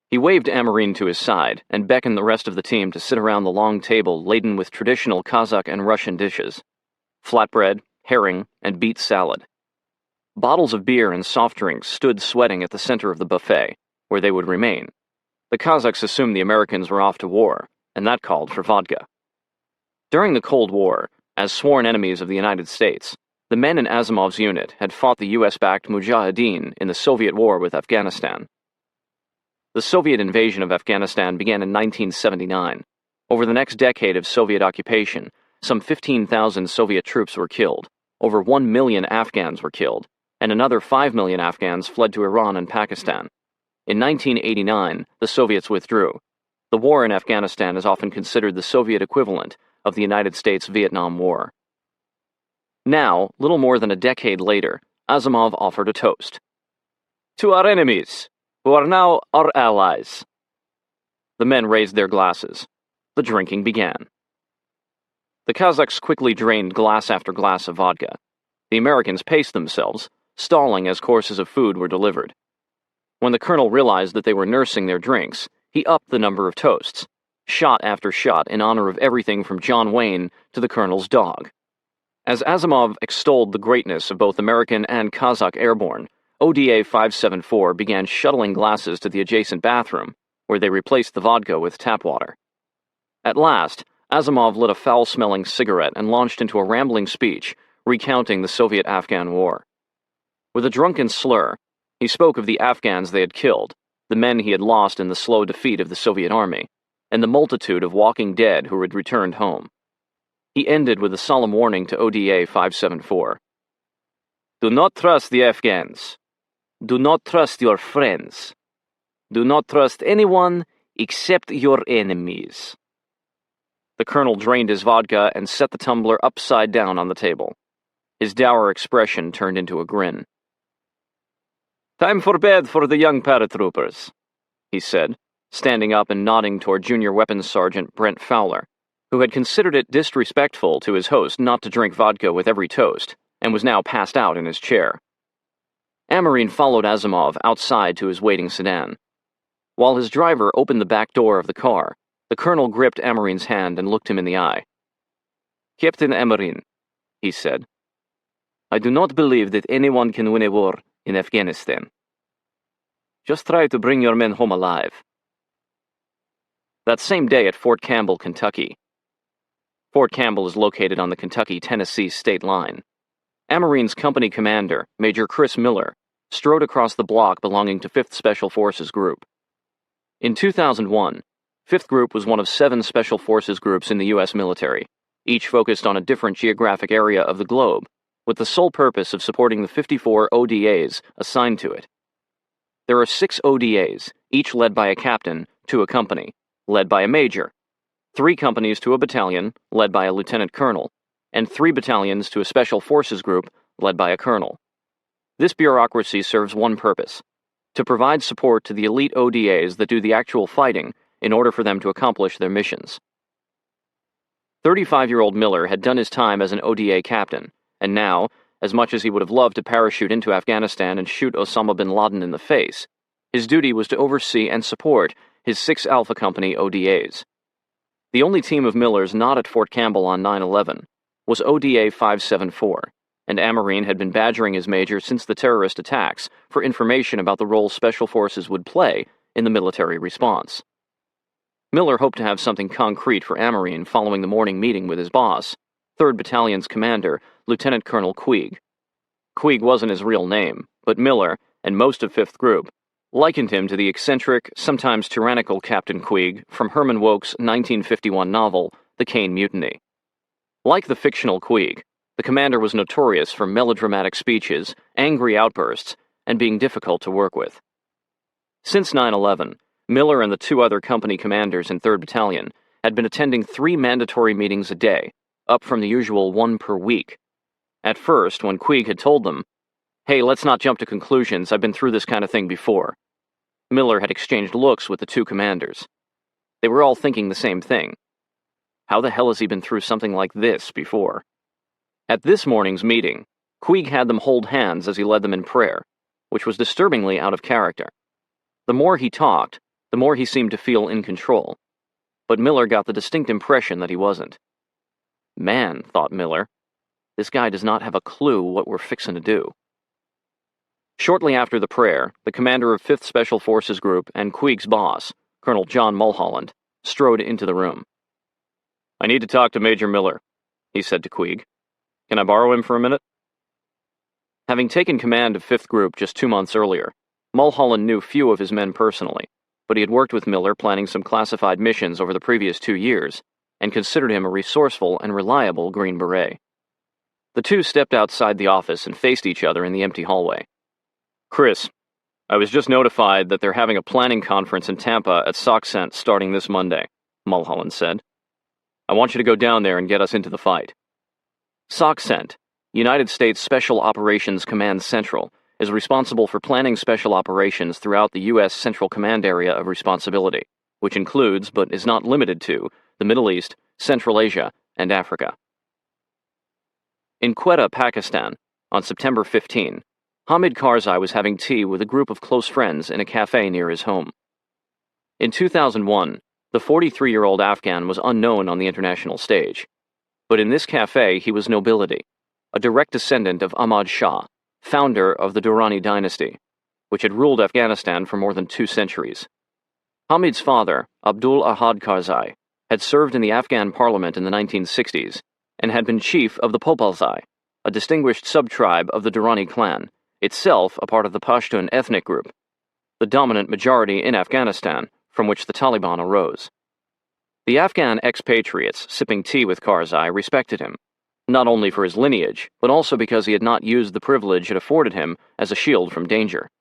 He waved Amarin to his side and beckoned the rest of the team to sit around the long table laden with traditional Kazakh and Russian dishes: flatbread, herring, and beet salad. Bottles of beer and soft drinks stood sweating at the center of the buffet, where they would remain. The Kazakhs assumed the Americans were off to war, and that called for vodka. During the Cold War, as sworn enemies of the United States, the men in Asimov's unit had fought the US-backed Mujahideen in the Soviet war with Afghanistan. The Soviet invasion of Afghanistan began in 1979. Over the next decade of Soviet occupation, some 15,000 Soviet troops were killed, over 1 million Afghans were killed, and another 5 million Afghans fled to Iran and Pakistan. In 1989, the Soviets withdrew. The war in Afghanistan is often considered the Soviet equivalent of the United States Vietnam War. Now, little more than a decade later, Asimov offered a toast. "To our enemies, who are now our allies." The men raised their glasses. The drinking began. The Kazakhs quickly drained glass after glass of vodka. The Americans paced themselves, stalling as courses of food were delivered. When the colonel realized that they were nursing their drinks, he upped the number of toasts, shot after shot in honor of everything from John Wayne to the colonel's dog. As Asimov extolled the greatness of both American and Kazakh airborne, ODA 574 began shuttling glasses to the adjacent bathroom, where they replaced the vodka with tap water. At last, Asimov lit a foul-smelling cigarette and launched into a rambling speech recounting the Soviet-Afghan War. With a drunken slur, he spoke of the Afghans they had killed, the men he had lost in the slow defeat of the Soviet army, and the multitude of walking dead who had returned home. He ended with a solemn warning to ODA 574. "Do not trust the Afghans. Do not trust your friends. Do not trust anyone except your enemies." The colonel drained his vodka and set the tumbler upside down on the table. His dour expression turned into a grin. "Time for bed for the young paratroopers," he said, standing up and nodding toward Junior Weapons Sergeant Brent Fowler, who had considered it disrespectful to his host not to drink vodka with every toast, and was now passed out in his chair. Amarin followed Asimov outside to his waiting sedan. While his driver opened the back door of the car, the colonel gripped Amarin's hand and looked him in the eye. "Captain Amarin," he said, "I do not believe that anyone can win a war in Afghanistan. Just try to bring your men home alive." That same day at Fort Campbell, Kentucky. Fort Campbell is located on the Kentucky-Tennessee state line. Amarin's company commander, Major Chris Miller, strode across the block belonging to 5th Special Forces Group. In 2001, 5th Group was one of 7 Special Forces groups in the U.S. military, each focused on a different geographic area of the globe, with the sole purpose of supporting the 54 ODAs assigned to it. There are 6 ODAs, each led by a captain, to a company, led by a major, 3 companies to a battalion, led by a lieutenant colonel, and 3 battalions to a Special Forces group, led by a colonel. This bureaucracy serves one purpose: to provide support to the elite ODAs that do the actual fighting in order for them to accomplish their missions. 35-year-old Miller had done his time as an ODA captain, and now, as much as he would have loved to parachute into Afghanistan and shoot Osama bin Laden in the face, His duty was to oversee and support his 6 Alpha Company ODAs. The only team of Millers not at Fort Campbell on 9/11 was ODA 574, and Amarine had been badgering his major since the terrorist attacks for information about the role Special Forces would play in the military response. Miller hoped to have something concrete for Amarine following the morning meeting with his boss, 3rd Battalion's commander, Lieutenant Colonel Queeg. Queeg wasn't his real name, but Miller, and most of 5th Group, likened him to the eccentric, sometimes tyrannical Captain Queeg from Herman Wouk's 1951 novel, The Caine Mutiny. Like the fictional Queeg, the commander was notorious for melodramatic speeches, angry outbursts, and being difficult to work with. Since 9/11, Miller and the 2 other company commanders in 3rd Battalion had been attending 3 mandatory meetings a day, up from the usual 1 per week. At first, when Queeg had told them, "Hey, let's not jump to conclusions, I've been through this kind of thing before," Miller had exchanged looks with the 2 commanders. They were all thinking the same thing. How the hell has he been through something like this before? At this morning's meeting, Queeg had them hold hands as he led them in prayer, which was disturbingly out of character. The more he talked, the more he seemed to feel in control. But Miller got the distinct impression that he wasn't. Man, thought Miller, this guy does not have a clue what we're fixin' to do. Shortly after the prayer, the commander of 5th Special Forces Group and Queeg's boss, Colonel John Mulholland, strode into the room. "I need to talk to Major Miller," he said to Queeg. "Can I borrow him for a minute?" Having taken command of 5th Group just 2 months earlier, Mulholland knew few of his men personally, but he had worked with Miller planning some classified missions over the previous 2 years, and considered him a resourceful and reliable Green Beret. The 2 stepped outside the office and faced each other in the empty hallway. "Chris, I was just notified that they're having a planning conference in Tampa at Soxent starting this Monday," Mulholland said. "I want you to go down there and get us into the fight." Soxent, United States Special Operations Command Central, is responsible for planning special operations throughout the U.S. Central Command Area of Responsibility, which includes, but is not limited to, the Middle East, Central Asia, and Africa. In Quetta, Pakistan, on September 15, Hamid Karzai was having tea with a group of close friends in a cafe near his home. In 2001, the 43-year-old Afghan was unknown on the international stage. But in this cafe, he was nobility, a direct descendant of Ahmad Shah, founder of the Durrani dynasty, which had ruled Afghanistan for more than 2 centuries. Hamid's father, Abdul Ahad Karzai, had served in the Afghan parliament in the 1960s and had been chief of the Popalzai, a distinguished sub-tribe of the Durrani clan, itself a part of the Pashtun ethnic group, the dominant majority in Afghanistan, from which the Taliban arose. The Afghan expatriates sipping tea with Karzai respected him, not only for his lineage, but also because he had not used the privilege it afforded him as a shield from danger.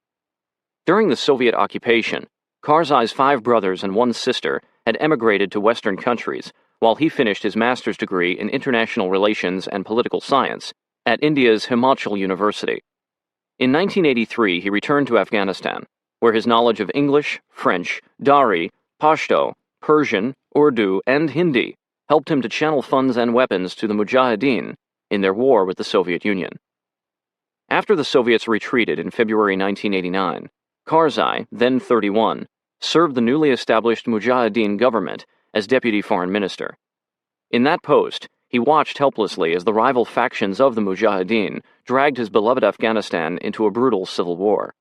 During the Soviet occupation, Karzai's 5 brothers and 1 sister had emigrated to Western countries, while he finished his master's degree in international relations and political science at India's Himachal University. In 1983, he returned to Afghanistan, where his knowledge of English, French, Dari, Pashto, Persian, Urdu, and Hindi helped him to channel funds and weapons to the Mujahideen in their war with the Soviet Union. After the Soviets retreated in February 1989, Karzai, then 31, served the newly established Mujahideen government as deputy foreign minister. In that post, he watched helplessly as the rival factions of the Mujahideen dragged his beloved Afghanistan into a brutal civil war.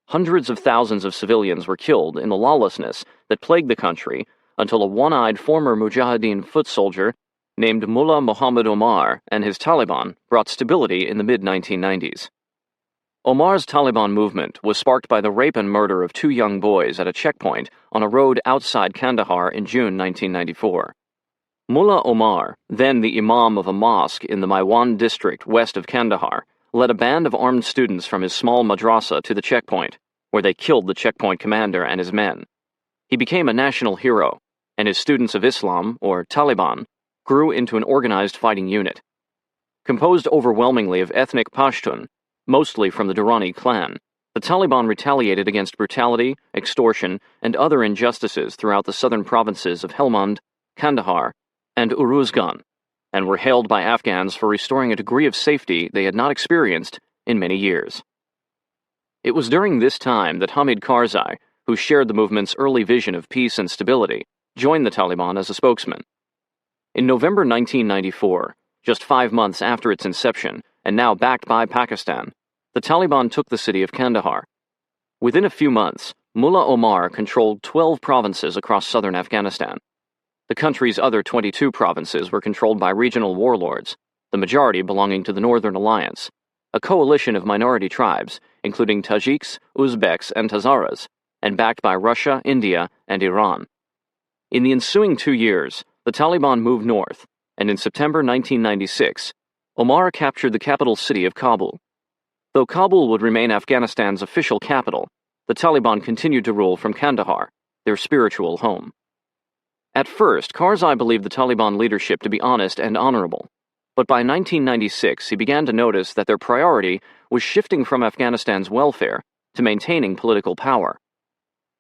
Hundreds of thousands of civilians were killed in the lawlessness that plagued the country until a one-eyed former Mujahideen foot soldier named Mullah Muhammad Omar and his Taliban brought stability in the mid-1990s. Omar's Taliban movement was sparked by the rape and murder of 2 young boys at a checkpoint on a road outside Kandahar in June 1994. Mullah Omar, then the imam of a mosque in the Maiwan district west of Kandahar, led a band of armed students from his small madrasa to the checkpoint, where they killed the checkpoint commander and his men. He became a national hero, and his students of Islam, or Taliban, grew into an organized fighting unit. Composed overwhelmingly of ethnic Pashtun, mostly from the Durrani clan, the Taliban retaliated against brutality, extortion, and other injustices throughout the southern provinces of Helmand, Kandahar, and Uruzgan, and were hailed by Afghans for restoring a degree of safety they had not experienced in many years. It was during this time that Hamid Karzai, who shared the movement's early vision of peace and stability, joined the Taliban as a spokesman. In November 1994, just 5 months after its inception, and now backed by Pakistan, the Taliban took the city of Kandahar. Within a few months, Mullah Omar controlled 12 provinces across southern Afghanistan. The country's other 22 provinces were controlled by regional warlords, the majority belonging to the Northern Alliance, a coalition of minority tribes, including Tajiks, Uzbeks, and Hazaras, and backed by Russia, India, and Iran. In the ensuing 2 years, the Taliban moved north, and in September 1996, Omar captured the capital city of Kabul. Though Kabul would remain Afghanistan's official capital, the Taliban continued to rule from Kandahar, their spiritual home. At first, Karzai believed the Taliban leadership to be honest and honorable, but by 1996 he began to notice that their priority was shifting from Afghanistan's welfare to maintaining political power.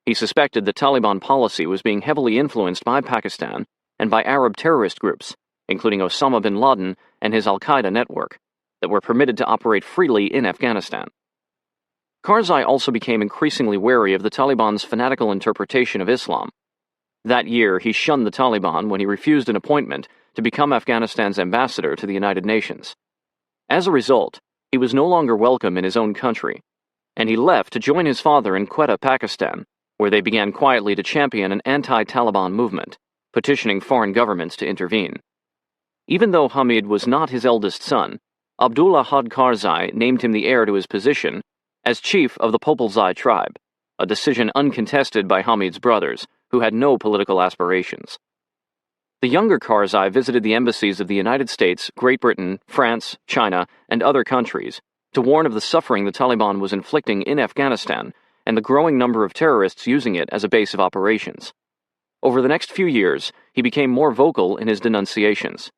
He suspected that Taliban policy was being heavily influenced by Pakistan and by Arab terrorist groups, including Osama bin Laden and his al-Qaeda network, that were permitted to operate freely in Afghanistan. Karzai also became increasingly wary of the Taliban's fanatical interpretation of Islam. That year, he shunned the Taliban when he refused an appointment to become Afghanistan's ambassador to the United Nations. As a result, he was no longer welcome in his own country, and he left to join his father in Quetta, Pakistan, where they began quietly to champion an anti-Taliban movement, petitioning foreign governments to intervene. Even though Hamid was not his eldest son, Abdullah Had Karzai named him the heir to his position as chief of the Popalzai tribe, a decision uncontested by Hamid's brothers, who had no political aspirations. The younger Karzai visited the embassies of the United States, Great Britain, France, China, and other countries to warn of the suffering the Taliban was inflicting in Afghanistan and the growing number of terrorists using it as a base of operations. Over the next few years, he became more vocal in his denunciations.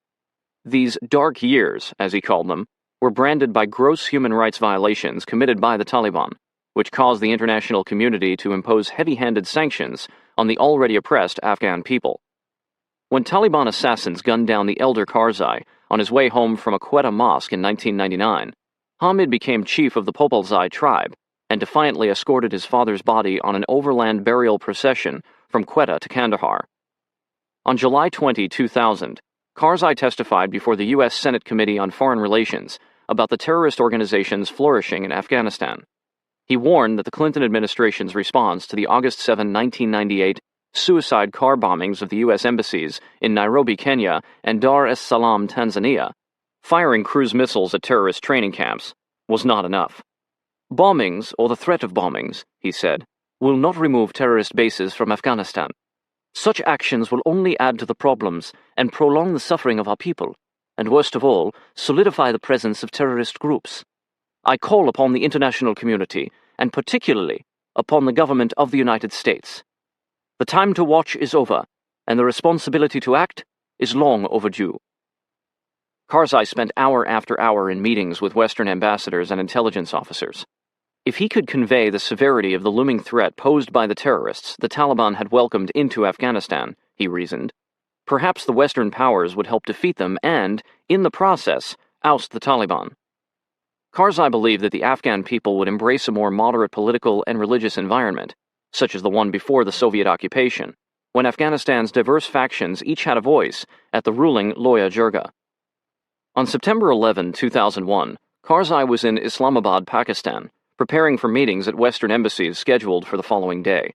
These dark years, as he called them, were branded by gross human rights violations committed by the Taliban, which caused the international community to impose heavy-handed sanctions on the already oppressed Afghan people. When Taliban assassins gunned down the elder Karzai on his way home from a Quetta mosque in 1999, Hamid became chief of the Popalzai tribe and defiantly escorted his father's body on an overland burial procession from Quetta to Kandahar. On July 20, 2000, Karzai testified before the U.S. Senate Committee on Foreign Relations about the terrorist organization's flourishing in Afghanistan. He warned that the Clinton administration's response to the August 7, 1998 suicide car bombings of the U.S. embassies in Nairobi, Kenya, and Dar es Salaam, Tanzania, firing cruise missiles at terrorist training camps, was not enough. Bombings, or the threat of bombings, he said, will not remove terrorist bases from Afghanistan. Such actions will only add to the problems and prolong the suffering of our people, and worst of all, solidify the presence of terrorist groups. I call upon the international community, and particularly upon the government of the United States. The time to watch is over, and the responsibility to act is long overdue. Karzai spent hour after hour in meetings with Western ambassadors and intelligence officers. If he could convey the severity of the looming threat posed by the terrorists the Taliban had welcomed into Afghanistan, he reasoned, perhaps the Western powers would help defeat them and, in the process, oust the Taliban. Karzai believed that the Afghan people would embrace a more moderate political and religious environment, such as the one before the Soviet occupation, when Afghanistan's diverse factions each had a voice at the ruling Loya Jirga. On September 11, 2001, Karzai was in Islamabad, Pakistan, preparing for meetings at Western embassies scheduled for the following day.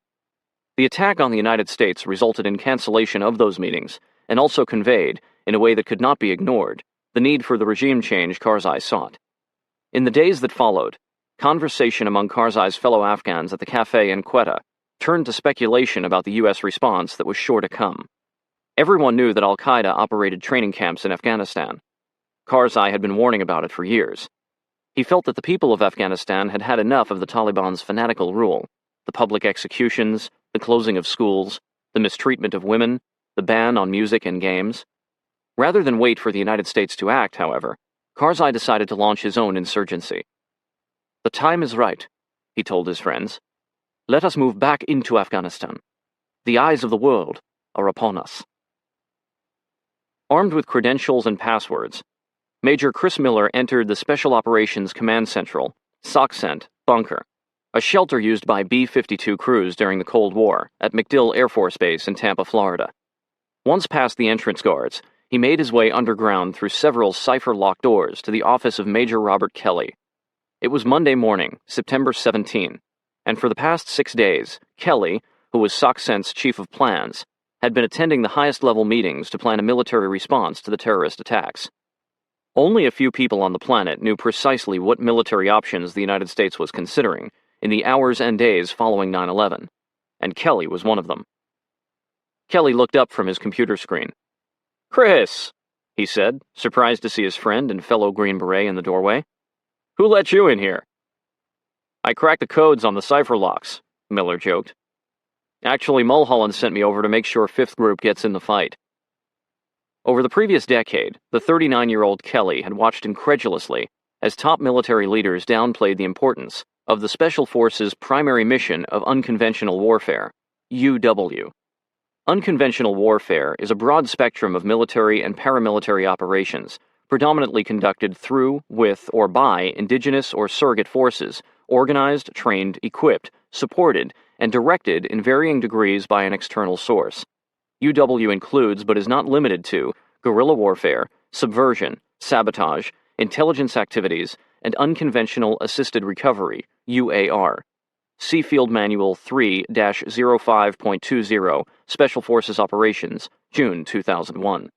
The attack on the United States resulted in cancellation of those meetings, and also conveyed, in a way that could not be ignored, the need for the regime change Karzai sought. In the days that followed, conversation among Karzai's fellow Afghans at the cafe in Quetta turned to speculation about the U.S. response that was sure to come. Everyone knew that al-Qaeda operated training camps in Afghanistan. Karzai had been warning about it for years. He felt that the people of Afghanistan had had enough of the Taliban's fanatical rule, the public executions, the closing of schools, the mistreatment of women, the ban on music and games. Rather than wait for the United States to act, however, Karzai decided to launch his own insurgency. The time is right, he told his friends. Let us move back into Afghanistan. The eyes of the world are upon us. Armed with credentials and passwords, Major Chris Miller entered the Special Operations Command Central, SOCCENT, bunker, a shelter used by B-52 crews during the Cold War at MacDill Air Force Base in Tampa, Florida. Once past the entrance guards, he made his way underground through several cipher-locked doors to the office of Major Robert Kelly. It was Monday morning, September 17, and for the past 6 days, Kelly, who was SOCCENT's chief of plans, had been attending the highest-level meetings to plan a military response to the terrorist attacks. Only a few people on the planet knew precisely what military options the United States was considering in the hours and days following 9/11, and Kelly was one of them. Kelly looked up from his computer screen. "Chris," he said, surprised to see his friend and fellow Green Beret in the doorway. "Who let you in here?" "I cracked the codes on the cipher locks," Miller joked. "Actually, Mulholland sent me over to make sure 5th Group gets in the fight." Over the previous decade, the 39-year-old Kelly had watched incredulously as top military leaders downplayed the importance of the Special Forces' primary mission of unconventional warfare, UW. Unconventional warfare is a broad spectrum of military and paramilitary operations, predominantly conducted through, with, or by indigenous or surrogate forces, organized, trained, equipped, supported, and directed in varying degrees by an external source. UW includes, but is not limited to, guerrilla warfare, subversion, sabotage, intelligence activities, and unconventional assisted recovery, UAR. See Field Manual 3-05.20, Special Forces Operations, June 2001.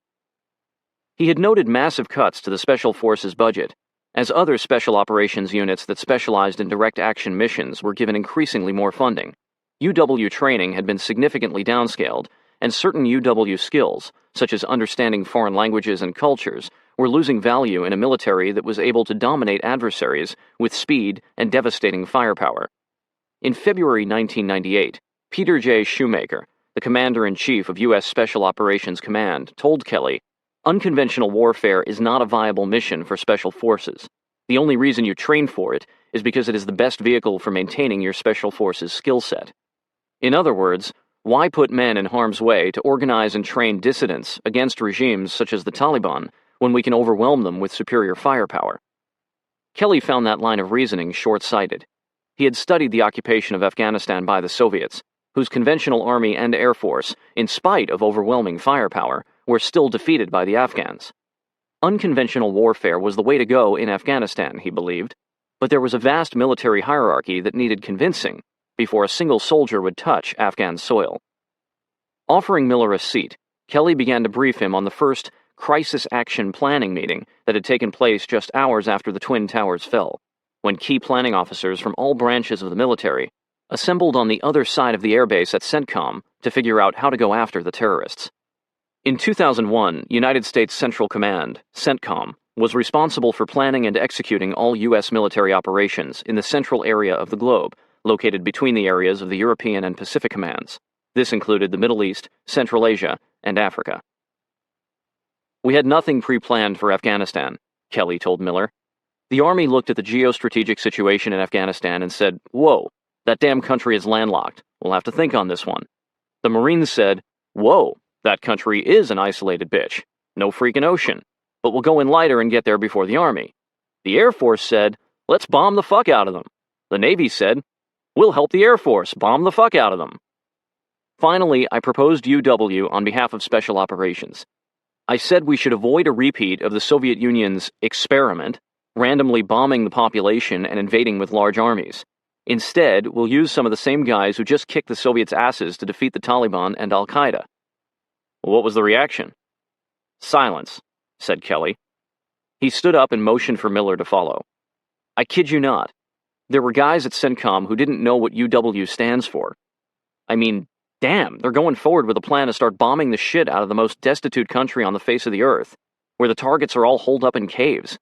He had noted massive cuts to the Special Forces budget, as other special operations units that specialized in direct action missions were given increasingly more funding. UW training had been significantly downscaled, and certain UW skills, such as understanding foreign languages and cultures, were losing value in a military that was able to dominate adversaries with speed and devastating firepower. In February 1998, Peter J. Shoemaker, the Commander-in-Chief of U.S. Special Operations Command, told Kelly, "Unconventional warfare is not a viable mission for Special Forces. The only reason you train for it is because it is the best vehicle for maintaining your Special Forces skill set." In other words, why put men in harm's way to organize and train dissidents against regimes such as the Taliban when we can overwhelm them with superior firepower? Kelly found that line of reasoning short-sighted. He had studied the occupation of Afghanistan by the Soviets, whose conventional army and air force, in spite of overwhelming firepower, were still defeated by the Afghans. Unconventional warfare was the way to go in Afghanistan, he believed, but there was a vast military hierarchy that needed convincing before a single soldier would touch Afghan soil. Offering Miller a seat, Kelly began to brief him on the first crisis action planning meeting that had taken place just hours after the Twin Towers fell, when key planning officers from all branches of the military assembled on the other side of the airbase at CENTCOM to figure out how to go after the terrorists. In 2001, United States Central Command, CENTCOM, was responsible for planning and executing all U.S. military operations in the central area of the globe, located between the areas of the European and Pacific commands. This included the Middle East, Central Asia, and Africa. "We had nothing pre-planned for Afghanistan," Kelly told Miller. "The Army looked at the geostrategic situation in Afghanistan and said, 'Whoa, that damn country is landlocked. We'll have to think on this one.' The Marines said, 'Whoa, that country is an isolated bitch. No freaking ocean. But we'll go in lighter and get there before the Army.' The Air Force said, 'Let's bomb the fuck out of them.' The Navy said, 'We'll help the Air Force bomb the fuck out of them.' Finally, I proposed UW on behalf of Special Operations. I said we should avoid a repeat of the Soviet Union's experiment, randomly bombing the population and invading with large armies. Instead, we'll use some of the same guys who just kicked the Soviets' asses to defeat the Taliban and Al-Qaeda." What was the reaction? "Silence," said Kelly. He stood up and motioned for Miller to follow. "I kid you not. There were guys at CENTCOM who didn't know what UW stands for. I mean, damn, they're going forward with a plan to start bombing the shit out of the most destitute country on the face of the earth, where the targets are all holed up in caves.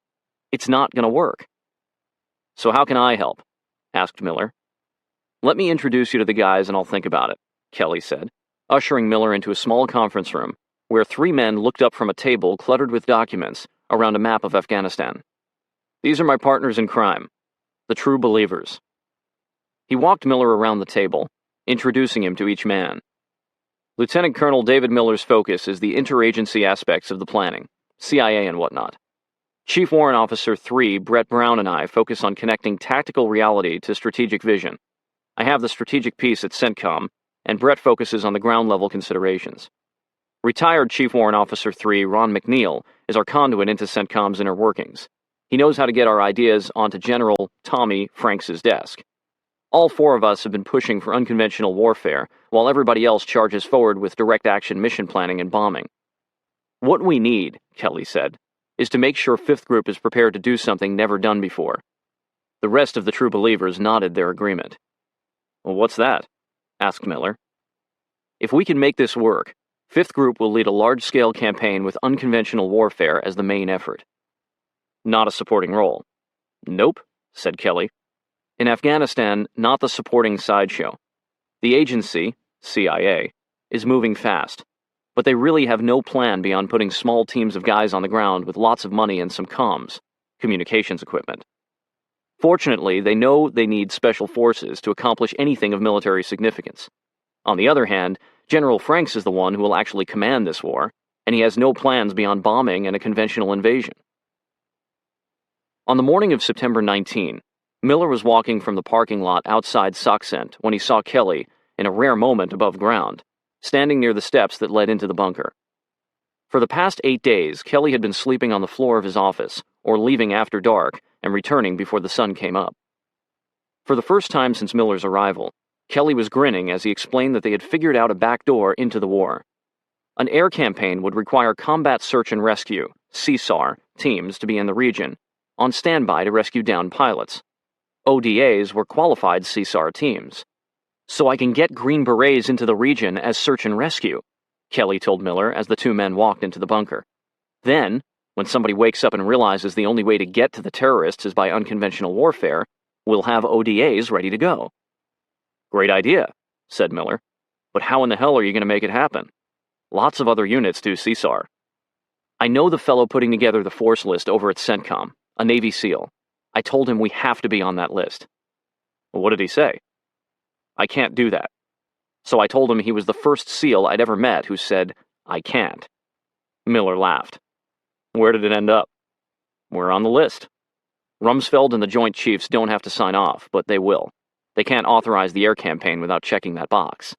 It's not gonna work." "So how can I help?" asked Miller. "Let me introduce you to the guys and I'll think about it," Kelly said, ushering Miller into a small conference room where 3 men looked up from a table cluttered with documents around a map of Afghanistan. "These are my partners in crime, the true believers." He walked Miller around the table, introducing him to each man. "Lieutenant Colonel David Miller's focus is the interagency aspects of the planning, CIA and whatnot. Chief Warrant Officer 3, Brett Brown, and I focus on connecting tactical reality to strategic vision. I have the strategic piece at CENTCOM, and Brett focuses on the ground-level considerations. Retired Chief Warrant Officer 3, Ron McNeil, is our conduit into CENTCOM's inner workings. He knows how to get our ideas onto General Tommy Franks' desk. All four of us have been pushing for unconventional warfare, while everybody else charges forward with direct action mission planning and bombing. What we need, Kelly said, is to make sure 5th Group is prepared to do something never done before. The rest of the true believers nodded their agreement. Well, what's that? Asked Miller. If we can make this work, 5th Group will lead a large-scale campaign with unconventional warfare as the main effort. Not a supporting role. Nope, said Kelly. In Afghanistan, not the supporting sideshow. The agency, CIA, is moving fast, but they really have no plan beyond putting small teams of guys on the ground with lots of money and some comms, communications equipment. Fortunately, they know they need special forces to accomplish anything of military significance. On the other hand, General Franks is the one who will actually command this war, and he has no plans beyond bombing and a conventional invasion. On the morning of September 19, Miller was walking from the parking lot outside Soxent when he saw Kelly, in a rare moment above ground, standing near the steps that led into the bunker. For the past 8 days, Kelly had been sleeping on the floor of his office, or leaving after dark and returning before the sun came up. For the first time since Miller's arrival, Kelly was grinning as he explained that they had figured out a back door into the war. An air campaign would require Combat Search and Rescue, CSAR, teams to be in the region, on standby to rescue downed pilots. ODAs were qualified CSAR teams. So I can get Green Berets into the region as search and rescue, Kelly told Miller as the two men walked into the bunker. Then, when somebody wakes up and realizes the only way to get to the terrorists is by unconventional warfare, we'll have ODAs ready to go. Great idea, said Miller. But how in the hell are you going to make it happen? Lots of other units do CSAR. I know the fellow putting together the force list over at CENTCOM, a Navy SEAL. I told him we have to be on that list. Well, what did he say? I can't do that. So I told him he was the first SEAL I'd ever met who said, I can't. Miller laughed. Where did it end up? We're on the list. Rumsfeld and the Joint Chiefs don't have to sign off, but they will. They can't authorize the air campaign without checking that box.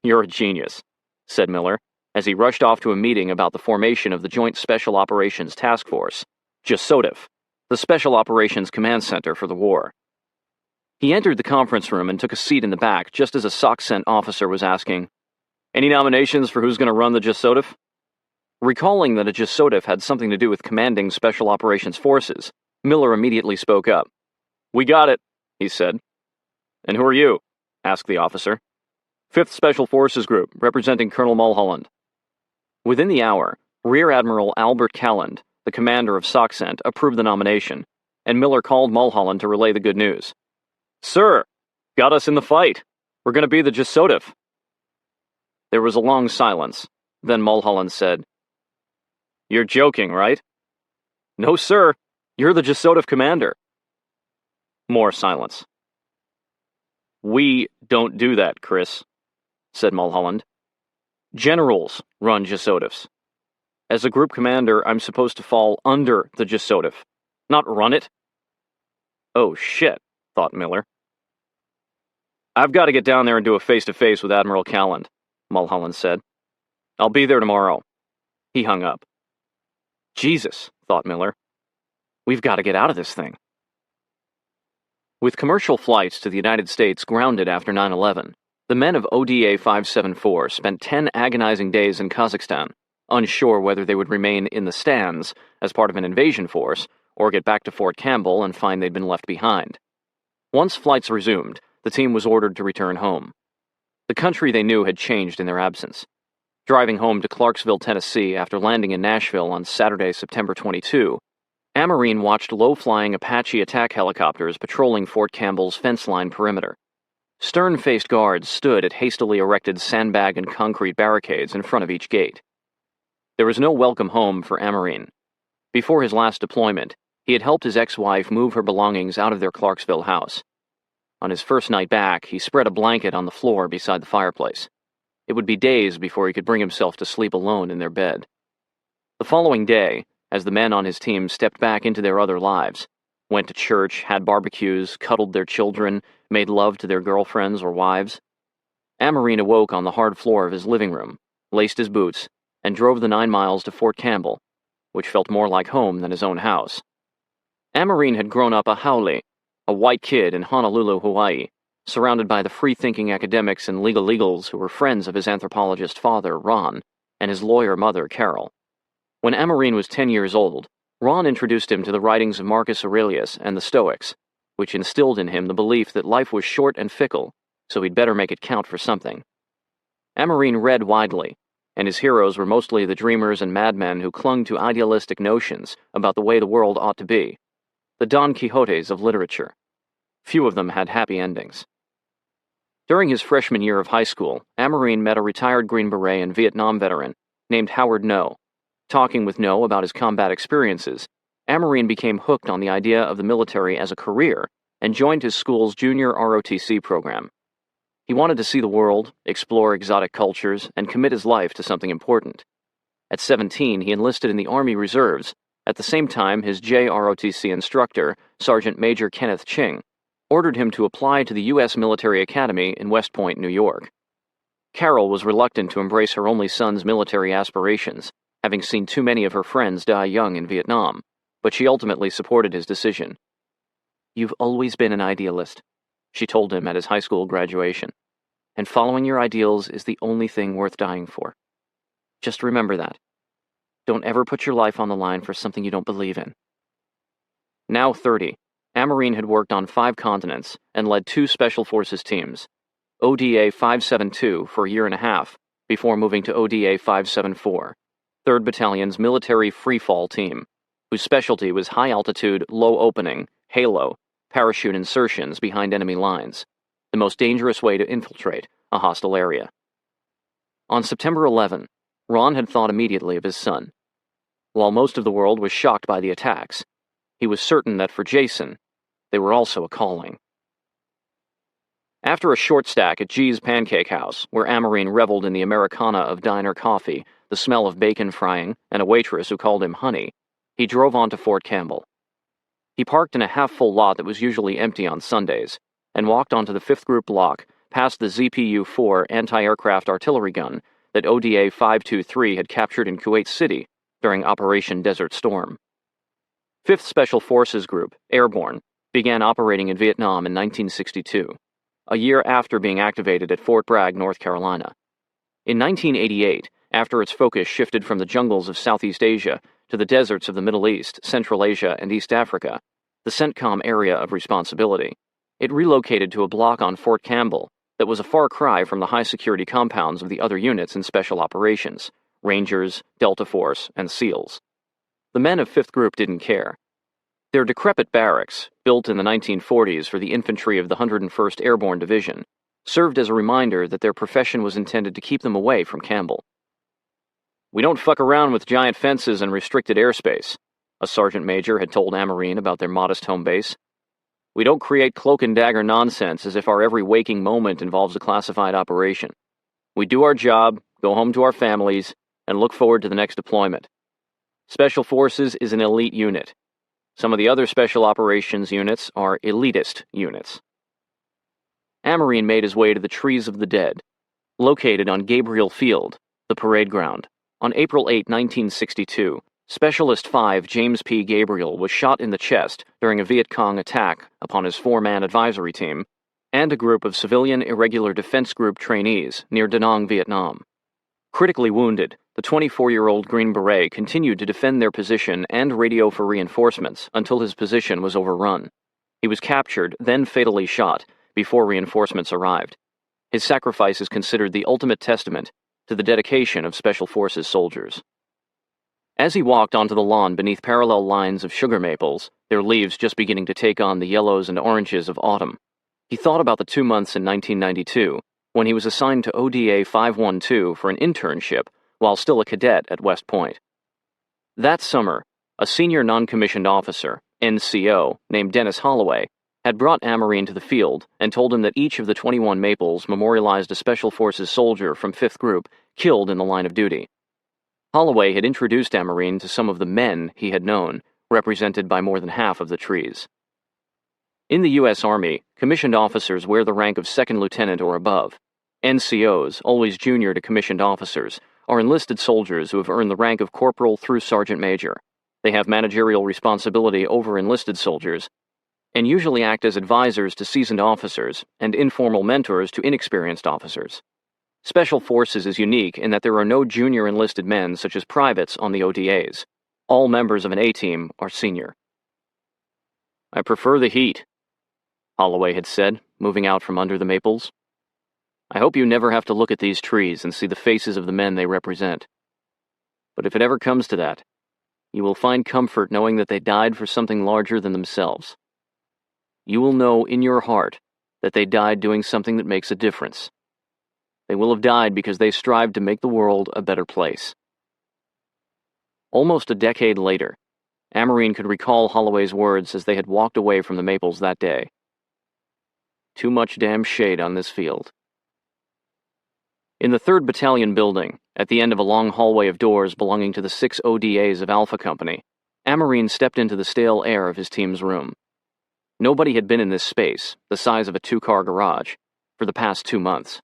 You're a genius, said Miller, as he rushed off to a meeting about the formation of the Joint Special Operations Task Force, JSOTF, the Special Operations Command Center for the war. He entered the conference room and took a seat in the back just as a SOCCENT officer was asking, Any nominations for who's going to run the JSOTF? Recalling that a JSOTF had something to do with commanding Special Operations Forces, Miller immediately spoke up. We got it, he said. And who are you? Asked the officer. 5th Special Forces Group, representing Colonel Mulholland. Within the hour, Rear Admiral Albert Calland, the commander of SOCCENT, approved the nomination, and Miller called Mulholland to relay the good news. Sir, got us in the fight. We're going to be the JSOTF. There was a long silence. Then Mulholland said, You're joking, right? No, sir. You're the JSOTF commander. More silence. We don't do that, Chris, said Mulholland. Generals run JSOTFs. As a group commander, I'm supposed to fall under the JSOTF, not run it. Oh, shit, thought Miller. I've got to get down there and do a face-to-face with Admiral Calland, Mulholland said. I'll be there tomorrow. He hung up. Jesus, thought Miller. We've got to get out of this thing. With commercial flights to the United States grounded after 9/11, the men of ODA 574 spent 10 agonizing days in Kazakhstan, unsure whether they would remain in the stands as part of an invasion force or get back to Fort Campbell and find they'd been left behind. Once flights resumed, the team was ordered to return home. The country they knew had changed in their absence. Driving home to Clarksville, Tennessee after landing in Nashville on Saturday, September 22, Amarine watched low-flying Apache attack helicopters patrolling Fort Campbell's fence line perimeter. Stern-faced guards stood at hastily erected sandbag and concrete barricades in front of each gate. There was no welcome home for Amarine. Before his last deployment, he had helped his ex-wife move her belongings out of their Clarksville house. On his first night back, he spread a blanket on the floor beside the fireplace. It would be days before he could bring himself to sleep alone in their bed. The following day, as the men on his team stepped back into their other lives, went to church, had barbecues, cuddled their children, made love to their girlfriends or wives. Amarine awoke on the hard floor of his living room, laced his boots, and drove the 9 miles to Fort Campbell, which felt more like home than his own house. Amarine had grown up a haole, a white kid in Honolulu, Hawaii, surrounded by the free-thinking academics and legals who were friends of his anthropologist father, Ron, and his lawyer mother, Carol. When Amarine was 10 years old, Ron introduced him to the writings of Marcus Aurelius and the Stoics, which instilled in him the belief that life was short and fickle, so he'd better make it count for something. Amarine read widely, and his heroes were mostly the dreamers and madmen who clung to idealistic notions about the way the world ought to be, the Don Quixotes of literature. Few of them had happy endings. During his freshman year of high school, Amarine met a retired Green Beret and Vietnam veteran named Howard No. Talking with No about his combat experiences, Amarine became hooked on the idea of the military as a career and joined his school's junior ROTC program. He wanted to see the world, explore exotic cultures, and commit his life to something important. At 17, he enlisted in the Army Reserves. At the same time, his JROTC instructor, Sergeant Major Kenneth Ching, ordered him to apply to the U.S. Military Academy in West Point, New York. Carol was reluctant to embrace her only son's military aspirations, having seen too many of her friends die young in Vietnam, but she ultimately supported his decision. "You've always been an idealist," she told him at his high school graduation, "and following your ideals is the only thing worth dying for. Just remember that. Don't ever put your life on the line for something you don't believe in." Now 30, Amarine had worked on 5 continents and led 2 Special Forces teams, ODA 572 for a year and a half, before moving to ODA 574, 3rd Battalion's military freefall team, whose specialty was high-altitude, low-opening, halo, parachute insertions behind enemy lines, the most dangerous way to infiltrate a hostile area. On September 11, Ron had thought immediately of his son. While most of the world was shocked by the attacks, he was certain that for Jason, they were also a calling. After a short stack at G's Pancake House, where Amarine reveled in the Americana of diner coffee, the smell of bacon frying, and a waitress who called him honey, he drove on to Fort Campbell. He parked in a half-full lot that was usually empty on Sundays, and walked onto the 5th Group block past the ZPU-4 anti-aircraft artillery gun that ODA 523 had captured in Kuwait City during Operation Desert Storm. 5th Special Forces Group, Airborne, began operating in Vietnam in 1962, a year after being activated at Fort Bragg, North Carolina. In 1988, after its focus shifted from the jungles of Southeast Asia to the deserts of the Middle East, Central Asia, and East Africa, the CENTCOM area of responsibility, it relocated to a block on Fort Campbell that was a far cry from the high-security compounds of the other units in Special Operations, Rangers, Delta Force, and SEALs. The men of 5th Group didn't care. Their decrepit barracks, built in the 1940s for the infantry of the 101st Airborne Division, served as a reminder that their profession was intended to keep them away from Campbell. "We don't fuck around with giant fences and restricted airspace," a sergeant major had told Amarine about their modest home base. "We don't create cloak-and-dagger nonsense as if our every waking moment involves a classified operation. We do our job, go home to our families, and look forward to the next deployment. Special Forces is an elite unit. Some of the other Special Operations units are elitist units." Amarine made his way to the Trees of the Dead, located on Gabriel Field, the parade ground. On April 8, 1962, Specialist 5 James P. Gabriel was shot in the chest during a Viet Cong attack upon his 4-man advisory team and a group of civilian Irregular Defense Group trainees near Da Nang, Vietnam. Critically wounded, the 24-year-old Green Beret continued to defend their position and radio for reinforcements until his position was overrun. He was captured, then fatally shot, before reinforcements arrived. His sacrifice is considered the ultimate testament to the dedication of Special Forces soldiers. As he walked onto the lawn beneath parallel lines of sugar maples, their leaves just beginning to take on the yellows and oranges of autumn, he thought about the 2 months in 1992 when he was assigned to ODA 512 for an internship while still a cadet at West Point. That summer, a senior non-commissioned officer, NCO, named Dennis Holloway, had brought Amarine to the field and told him that each of the 21 maples memorialized a Special Forces soldier from 5th Group killed in the line of duty. Holloway had introduced Amarine to some of the men he had known, represented by more than half of the trees. In the U.S. Army, commissioned officers wear the rank of second lieutenant or above. NCOs, always junior to commissioned officers, are enlisted soldiers who have earned the rank of corporal through sergeant major. They have managerial responsibility over enlisted soldiers and usually act as advisors to seasoned officers and informal mentors to inexperienced officers. Special Forces is unique in that there are no junior enlisted men such as privates on the ODAs. All members of an A-team are senior. "I prefer the heat," Holloway had said, moving out from under the maples. "I hope you never have to look at these trees and see the faces of the men they represent. But if it ever comes to that, you will find comfort knowing that they died for something larger than themselves. You will know in your heart that they died doing something that makes a difference. They will have died because they strived to make the world a better place." Almost a decade later, Amarine could recall Holloway's words as they had walked away from the maples that day. "Too much damn shade on this field." In the 3rd Battalion building, at the end of a long hallway of doors belonging to the 6 ODAs of Alpha Company, Amarine stepped into the stale air of his team's room. Nobody had been in this space, the size of a 2-car garage, for the past 2 months.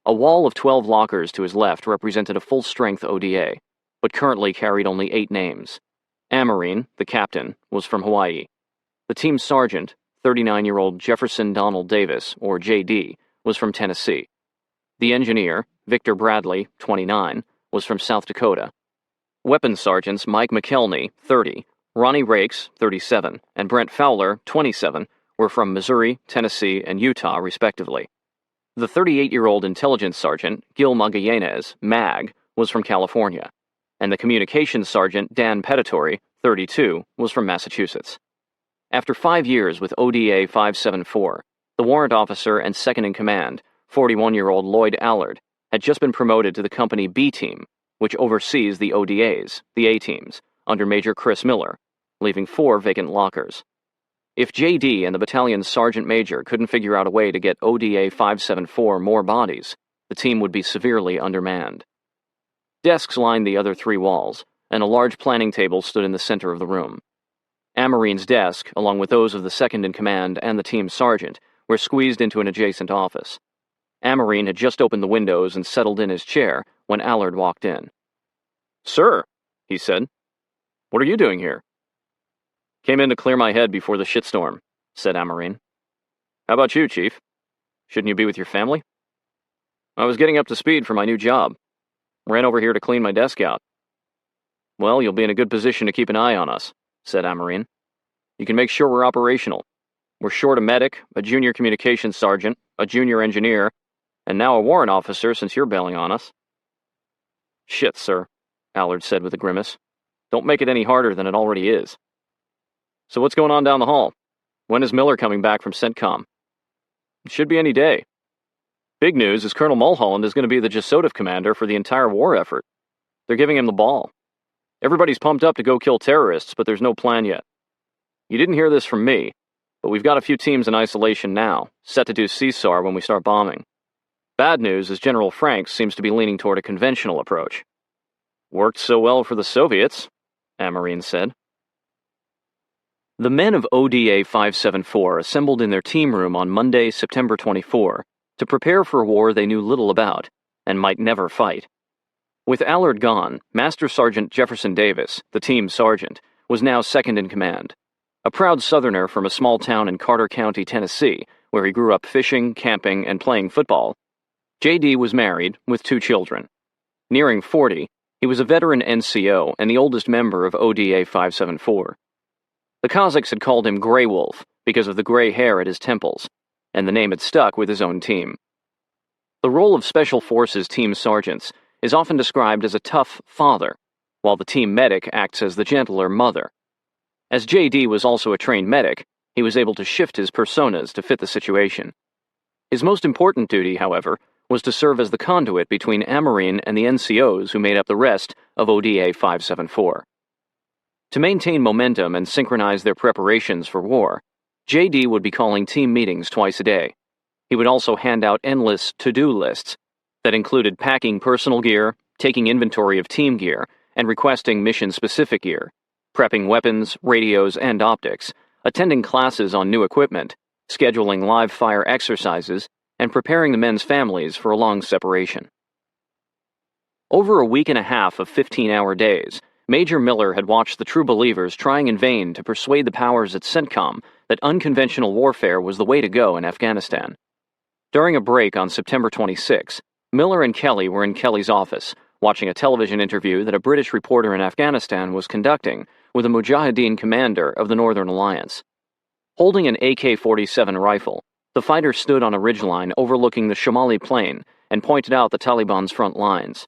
A wall of 12 lockers to his left represented a full-strength ODA, but currently carried only 8 names. Amarine, the captain, was from Hawaii. The team sergeant, 39-year-old Jefferson Donald Davis, or JD, was from Tennessee. The engineer, Victor Bradley, 29, was from South Dakota. Weapons sergeants Mike McKelney, 30, Ronnie Rakes, 37, and Brent Fowler, 27, were from Missouri, Tennessee, and Utah, respectively. The 38-year-old intelligence sergeant, Gil Magallanes, MAG, was from California, and the communications sergeant, Dan Pettitori, 32, was from Massachusetts. After 5 years with ODA 574, the warrant officer and second-in-command, 41-year-old Lloyd Allard, had just been promoted to the Company B Team, which oversees the ODAs, the A-teams, under Major Chris Miller, leaving 4 vacant lockers. If JD and the battalion's sergeant major couldn't figure out a way to get ODA 574 more bodies, the team would be severely undermanned. Desks lined the other 3 walls, and a large planning table stood in the center of the room. Amarine's desk, along with those of the second-in-command and the team sergeant, were squeezed into an adjacent office. Amarine had just opened the windows and settled in his chair when Allard walked in. "Sir," he said, "what are you doing here?" "Came in to clear my head before the shitstorm," said Amarine. "How about you, Chief? Shouldn't you be with your family?" "I was getting up to speed for my new job. Ran over here to clean my desk out." "Well, you'll be in a good position to keep an eye on us," said Amarine. "You can make sure we're operational. We're short a medic, a junior communications sergeant, a junior engineer, and now a warrant officer since you're bailing on us." "Shit, sir," Allard said with a grimace. "Don't make it any harder than it already is." "So what's going on down the hall? When is Miller coming back from CENTCOM?" "It should be any day. Big news is Colonel Mulholland is going to be the JSOTF commander for the entire war effort. They're giving him the ball. Everybody's pumped up to go kill terrorists, but there's no plan yet. You didn't hear this from me, but we've got a few teams in isolation now, set to do CSAR when we start bombing. Bad news is General Franks seems to be leaning toward a conventional approach." "Worked so well for the Soviets," Amarine said. The men of ODA 574 assembled in their team room on Monday, September 24, to prepare for a war they knew little about and might never fight. With Allard gone, Master Sergeant Jefferson Davis, the team sergeant, was now second in command. A proud Southerner from a small town in Carter County, Tennessee, where he grew up fishing, camping, and playing football, JD was married with 2 children. Nearing 40, he was a veteran NCO and the oldest member of ODA 574. The Cossacks had called him Grey Wolf because of the gray hair at his temples, and the name had stuck with his own team. The role of Special Forces team sergeants is often described as a tough father, while the team medic acts as the gentler mother. As JD was also a trained medic, he was able to shift his personas to fit the situation. His most important duty, however, was to serve as the conduit between Amarine and the NCOs who made up the rest of ODA 574. To maintain momentum and synchronize their preparations for war, JD would be calling team meetings twice a day. He would also hand out endless to-do lists that included packing personal gear, taking inventory of team gear, and requesting mission-specific gear, prepping weapons, radios, and optics, attending classes on new equipment, scheduling live fire exercises, and preparing the men's families for a long separation. Over a week and a half of 15-hour days, Major Miller had watched the true believers trying in vain to persuade the powers at CENTCOM that unconventional warfare was the way to go in Afghanistan. During a break on September 26, Miller and Kelly were in Kelly's office, watching a television interview that a British reporter in Afghanistan was conducting with a Mujahideen commander of the Northern Alliance. Holding an AK-47 rifle, the fighter stood on a ridgeline overlooking the Shamali Plain and pointed out the Taliban's front lines.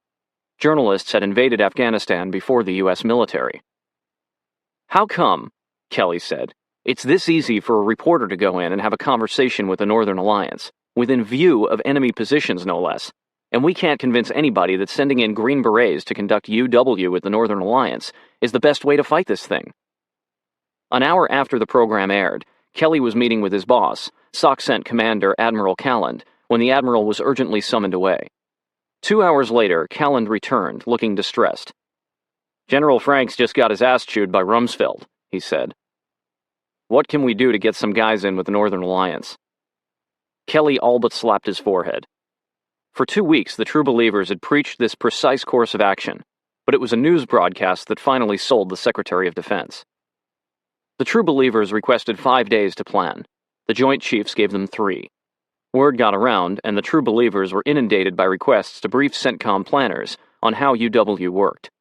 Journalists had invaded Afghanistan before the U.S. military. "How come," Kelly said, "it's this easy for a reporter to go in and have a conversation with the Northern Alliance, within view of enemy positions no less, and we can't convince anybody that sending in Green Berets to conduct UW with the Northern Alliance is the best way to fight this thing?" An hour after the program aired, Kelly was meeting with his boss, SOCCENT Commander Admiral Calland, when the Admiral was urgently summoned away. 2 hours later, Calland returned, looking distressed. "General Franks just got his ass chewed by Rumsfeld," he said. "What can we do to get some guys in with the Northern Alliance?" Kelly all but slapped his forehead. For 2 weeks, the true believers had preached this precise course of action, but it was a news broadcast that finally sold the Secretary of Defense. The true believers requested 5 days to plan. The Joint Chiefs gave them 3. Word got around, and the true believers were inundated by requests to brief CENTCOM planners on how UW worked.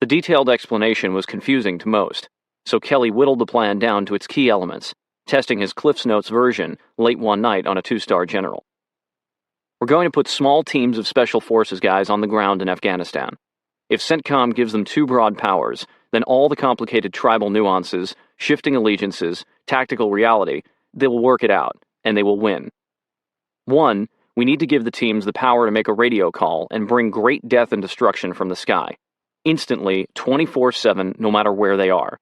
The detailed explanation was confusing to most, so Kelly whittled the plan down to its key elements, testing his Cliff's Notes version late one night on a 2-star general. "We're going to put small teams of Special Forces guys on the ground in Afghanistan. If CENTCOM gives them too broad powers, then all the complicated tribal nuances, shifting allegiances, tactical reality, they will work it out, and they will win. 1, we need to give the teams the power to make a radio call and bring great death and destruction from the sky, instantly, 24/7, no matter where they are.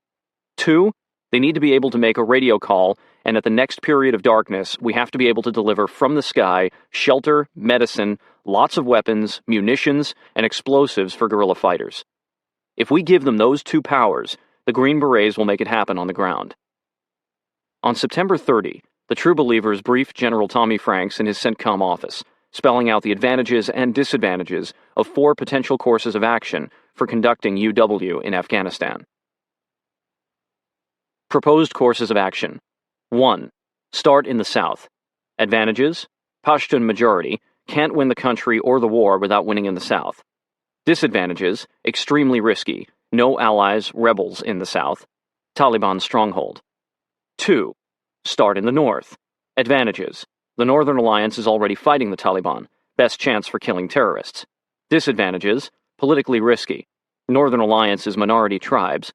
2, they need to be able to make a radio call, and at the next period of darkness, we have to be able to deliver from the sky shelter, medicine, lots of weapons, munitions, and explosives for guerrilla fighters. If we give them those 2 powers, the Green Berets will make it happen on the ground." On September 30, the true believers briefed General Tommy Franks in his CENTCOM office, spelling out the advantages and disadvantages of 4 potential courses of action for conducting UW in Afghanistan. Proposed courses of action. 1. Start in the south. Advantages: Pashtun majority, can't win the country or the war without winning in the south. Disadvantages: extremely risky, no allies, rebels in the south. Taliban stronghold. 2. Start in the north. Advantages: the Northern Alliance is already fighting the Taliban, best chance for killing terrorists. Disadvantages: politically risky, Northern Alliance is minority tribes,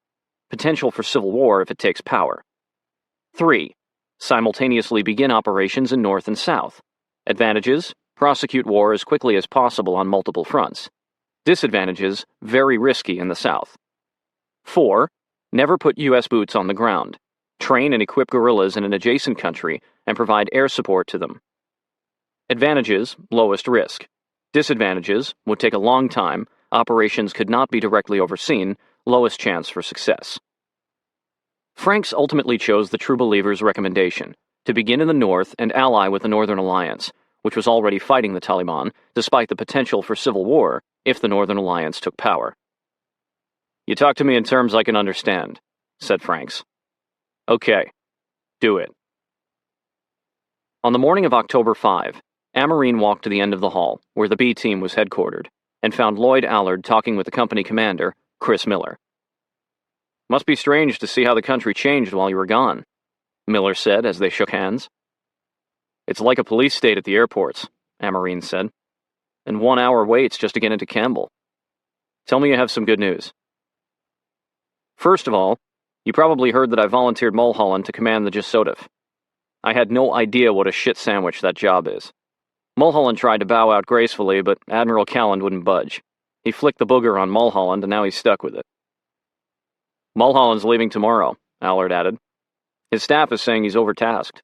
potential for civil war if it takes power. 3. Simultaneously begin operations in north and south. Advantages: prosecute war as quickly as possible on multiple fronts. Disadvantages: very risky in the south. 4. Never put U.S. boots on the ground. Train and equip guerrillas in an adjacent country and provide air support to them. Advantages: lowest risk. Disadvantages: would take a long time, operations could not be directly overseen, lowest chance for success. Franks ultimately chose the true believers' recommendation to begin in the north and ally with the Northern Alliance, which was already fighting the Taliban, despite the potential for civil war if the Northern Alliance took power. "You talk to me in terms I can understand," said Franks. "Okay, do it." On the morning of October 5, Amarine walked to the end of the hall, where the B team was headquartered, and found Lloyd Allard talking with the company commander, Chris Miller. "Must be strange to see how the country changed while you were gone," Miller said as they shook hands. "It's like a police state at the airports," Amarine said, "and 1 hour waits just to get into Campbell. Tell me you have some good news." "First of all, you probably heard that I volunteered Mulholland to command the Jasodif. I had no idea what a shit sandwich that job is. Mulholland tried to bow out gracefully, but Admiral Calland wouldn't budge. He flicked the booger on Mulholland, and now he's stuck with it." "Mulholland's leaving tomorrow," Allard added. "His staff is saying he's overtasked."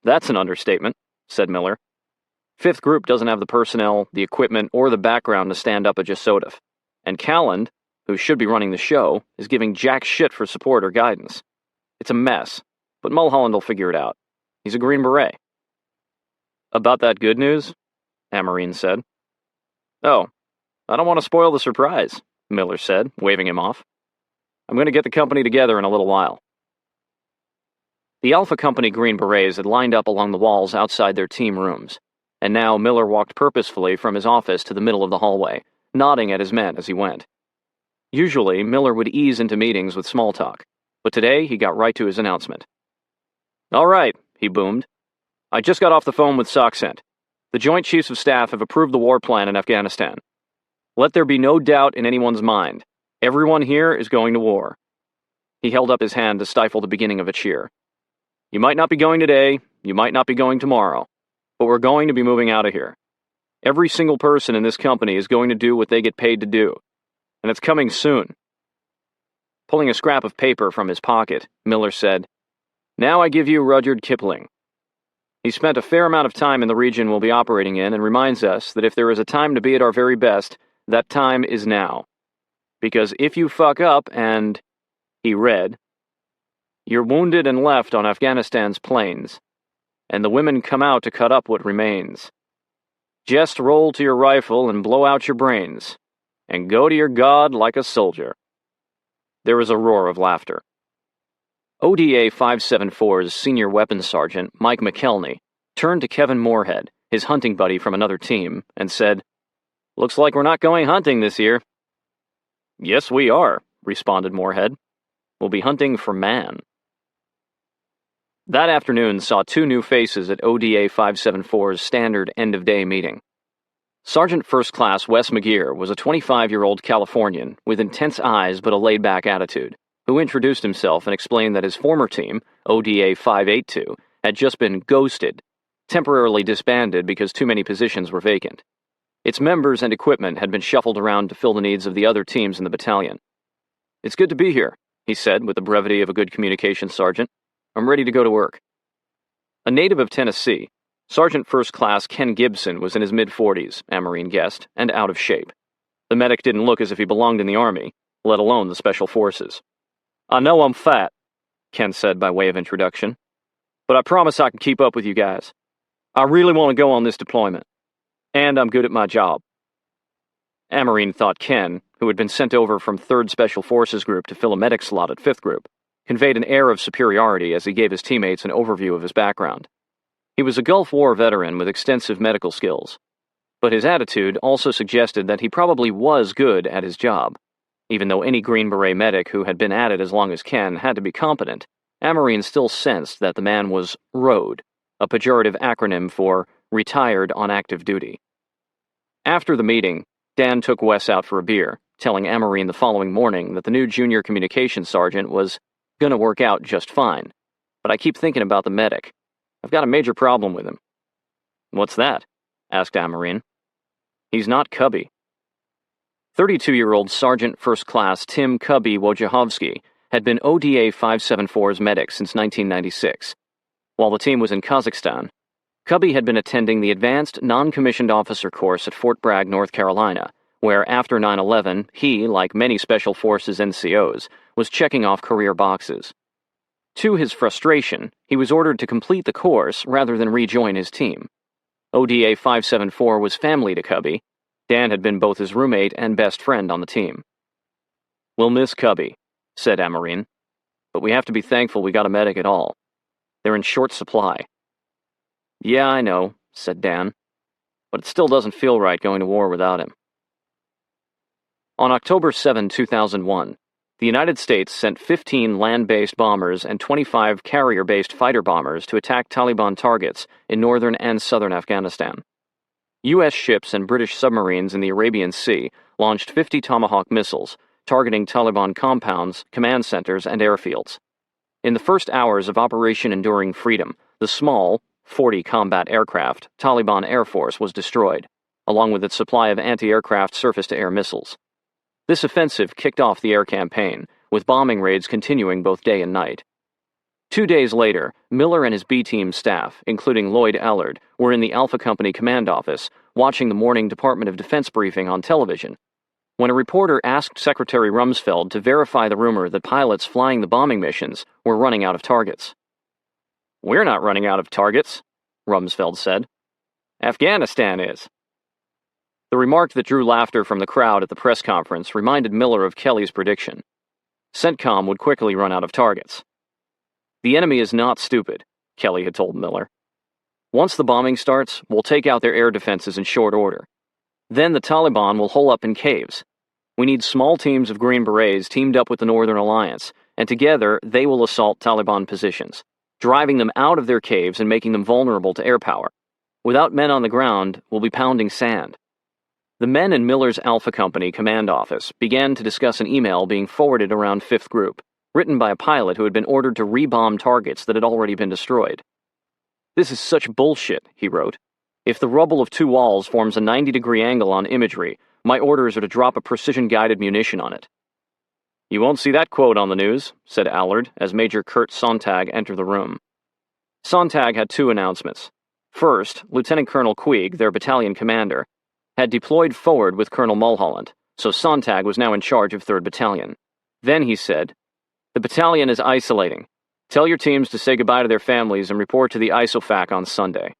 "That's an understatement," said Miller. "Fifth Group doesn't have the personnel, the equipment, or the background to stand up a Jasodif. And Calland, who should be running the show, is giving jack shit for support or guidance. It's a mess, but Mulholland will figure it out. He's a Green Beret." "About that good news?" Amarine said. "Oh, I don't want to spoil the surprise," Miller said, waving him off. "I'm going to get the company together in a little while." The Alpha Company Green Berets had lined up along the walls outside their team rooms, and now Miller walked purposefully from his office to the middle of the hallway, nodding at his men as he went. Usually, Miller would ease into meetings with small talk, but today he got right to his announcement. "All right," he boomed. "I just got off the phone with Soxent. The Joint Chiefs of Staff have approved the war plan in Afghanistan. Let there be no doubt in anyone's mind. Everyone here is going to war." He held up his hand to stifle the beginning of a cheer. "You might not be going today, you might not be going tomorrow, but we're going to be moving out of here. Every single person in this company is going to do what they get paid to do, and it's coming soon." Pulling a scrap of paper from his pocket, Miller said, "Now I give you Rudyard Kipling. He spent a fair amount of time in the region we'll be operating in and reminds us that if there is a time to be at our very best, that time is now. Because if you fuck up and," he read, "you're wounded and left on Afghanistan's plains, and the women come out to cut up what remains. Just roll to your rifle and blow out your brains, and go to your God like a soldier." There was a roar of laughter. ODA 574's senior weapons sergeant, Mike McKelney, turned to Kevin Moorhead, his hunting buddy from another team, and said, "Looks like we're not going hunting this year." "Yes, we are," responded Moorhead. "We'll be hunting for man." That afternoon saw two new faces at ODA 574's standard end-of-day meeting. Sergeant First Class Wes McGeer was a 25-year-old Californian with intense eyes but a laid-back attitude, who introduced himself and explained that his former team, ODA 582, had just been ghosted, temporarily disbanded because too many positions were vacant. Its members and equipment had been shuffled around to fill the needs of the other teams in the battalion. "It's good to be here," he said with the brevity of a good communications sergeant. "I'm ready to go to work." A native of Tennessee, Sergeant First Class Ken Gibson was in his mid-40s, Amarine guessed, and out of shape. The medic didn't look as if he belonged in the Army, let alone the Special Forces. "I know I'm fat," Ken said by way of introduction, "but I promise I can keep up with you guys. I really want to go on this deployment, and I'm good at my job." Amarine thought Ken, who had been sent over from 3rd Special Forces Group to fill a medic slot at 5th Group, conveyed an air of superiority as he gave his teammates an overview of his background. He was a Gulf War veteran with extensive medical skills, but his attitude also suggested that he probably was good at his job. Even though any Green Beret medic who had been at it as long as Ken had to be competent, Amarine still sensed that the man was ROAD, a pejorative acronym for Retired on Active Duty. After the meeting, Dan took Wes out for a beer, telling Amarine the following morning that the new junior communications sergeant was gonna work out just fine, but I keep thinking about the medic. I've got a major problem with him. "What's that?" asked Amarine. "He's not Cubby." 32-year-old Sergeant First Class Tim Cubby Wojciechowski had been ODA 574's medic since 1996. While the team was in Kazakhstan, Cubby had been attending the Advanced Non-Commissioned Officer course at Fort Bragg, North Carolina, where after 9/11, he, like many Special Forces NCOs, was checking off career boxes. To his frustration, he was ordered to complete the course rather than rejoin his team. ODA 574 was family to Cubby. Dan had been both his roommate and best friend on the team. "We'll miss Cubby," said Amarine, "but we have to be thankful we got a medic at all. They're in short supply." "Yeah, I know," said Dan, "but it still doesn't feel right going to war without him." On October 7, 2001, the United States sent 15 land-based bombers and 25 carrier-based fighter bombers to attack Taliban targets in northern and southern Afghanistan. U.S. ships and British submarines in the Arabian Sea launched 50 Tomahawk missiles, targeting Taliban compounds, command centers, and airfields. In the first hours of Operation Enduring Freedom, the small, 40 combat aircraft Taliban Air Force was destroyed, along with its supply of anti-aircraft surface-to-air missiles. This offensive kicked off the air campaign, with bombing raids continuing both day and night. 2 days later, Miller and his B-team staff, including Lloyd Allard, were in the Alpha Company command office, watching the morning Department of Defense briefing on television, when a reporter asked Secretary Rumsfeld to verify the rumor that pilots flying the bombing missions were running out of targets. "We're not running out of targets," Rumsfeld said. "Afghanistan is." The remark that drew laughter from the crowd at the press conference reminded Miller of Kelly's prediction. CENTCOM would quickly run out of targets. "The enemy is not stupid," Kelly had told Miller. "Once the bombing starts, we'll take out their air defenses in short order. Then the Taliban will hole up in caves. We need small teams of Green Berets teamed up with the Northern Alliance, and together they will assault Taliban positions, driving them out of their caves and making them vulnerable to air power. Without men on the ground, we'll be pounding sand." The men in Miller's Alpha Company command office began to discuss an email being forwarded around Fifth Group, written by a pilot who had been ordered to rebomb targets that had already been destroyed. "This is such bullshit," he wrote. "If the rubble of two walls forms a 90-degree angle on imagery, my orders are to drop a precision-guided munition on it." "You won't see that quote on the news," said Allard, as Major Kurt Sontag entered the room. Sontag had two announcements. First, Lieutenant Colonel Queeg, their battalion commander, had deployed forward with Colonel Mulholland, so Sontag was now in charge of 3rd Battalion. Then he said, "The battalion is isolating. Tell your teams to say goodbye to their families and report to the ISOFAC on Sunday."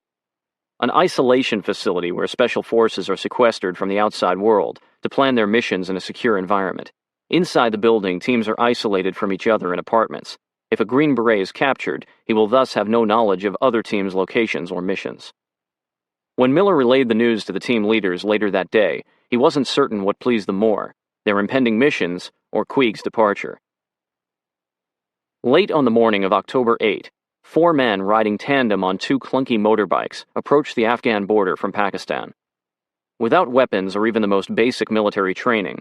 An isolation facility where special forces are sequestered from the outside world to plan their missions in a secure environment. Inside the building, teams are isolated from each other in apartments. If a Green Beret is captured, he will thus have no knowledge of other teams' locations or missions. When Miller relayed the news to the team leaders later that day, he wasn't certain what pleased them more, their impending missions or Queeg's departure. Late on the morning of October 8, 4 men riding tandem on 2 clunky motorbikes approached the Afghan border from Pakistan. Without weapons or even the most basic military training,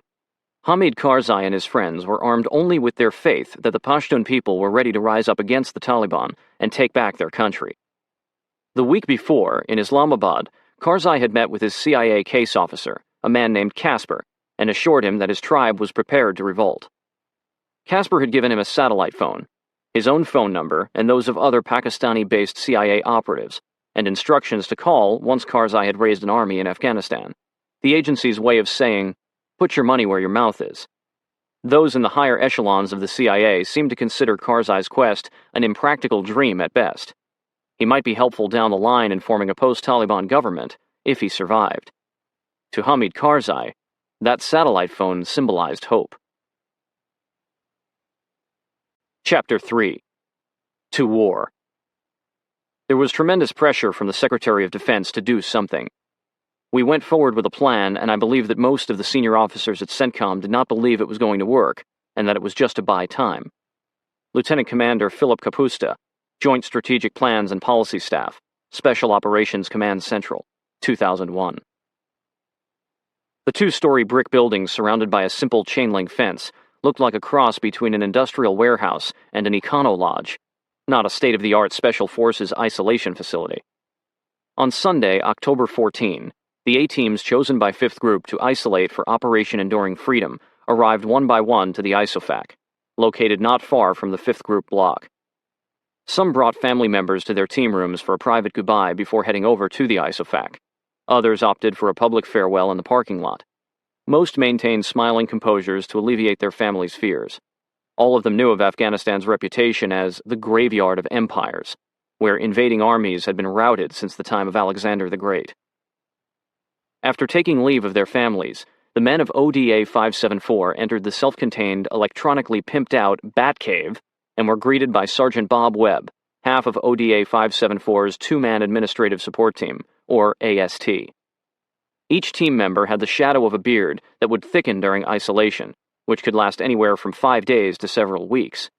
Hamid Karzai and his friends were armed only with their faith that the Pashtun people were ready to rise up against the Taliban and take back their country. The week before, in Islamabad, Karzai had met with his CIA case officer, a man named Casper, and assured him that his tribe was prepared to revolt. Casper had given him a satellite phone, his own phone number and those of other Pakistani-based CIA operatives, and instructions to call once Karzai had raised an army in Afghanistan, the agency's way of saying, "Put your money where your mouth is." Those in the higher echelons of the CIA seemed to consider Karzai's quest an impractical dream at best. He might be helpful down the line in forming a post-Taliban government, if he survived. To Hamid Karzai, that satellite phone symbolized hope. Chapter 3. To War. There was tremendous pressure from the Secretary of Defense to do something. We went forward with a plan, and I believe that most of the senior officers at CENTCOM did not believe it was going to work, and that it was just to buy time. Lieutenant Commander Philip Kapusta, Joint Strategic Plans and Policy Staff, Special Operations Command Central, 2001. The 2-story brick building surrounded by a simple chain-link fence looked like a cross between an industrial warehouse and an econo-lodge, not a state-of-the-art Special Forces isolation facility. On Sunday, October 14, the A-teams chosen by 5th Group to isolate for Operation Enduring Freedom arrived one by one to the ISOFAC, located not far from the 5th Group block. Some brought family members to their team rooms for a private goodbye before heading over to the ISOFAC. Others opted for a public farewell in the parking lot. Most maintained smiling composures to alleviate their families' fears. All of them knew of Afghanistan's reputation as the graveyard of empires, where invading armies had been routed since the time of Alexander the Great. After taking leave of their families, the men of ODA 574 entered the self-contained, electronically pimped-out Batcave and were greeted by Sergeant Bob Webb, half of ODA 574's 2-man administrative support team, or AST. Each team member had the shadow of a beard that would thicken during isolation, which could last anywhere from 5 days to several weeks.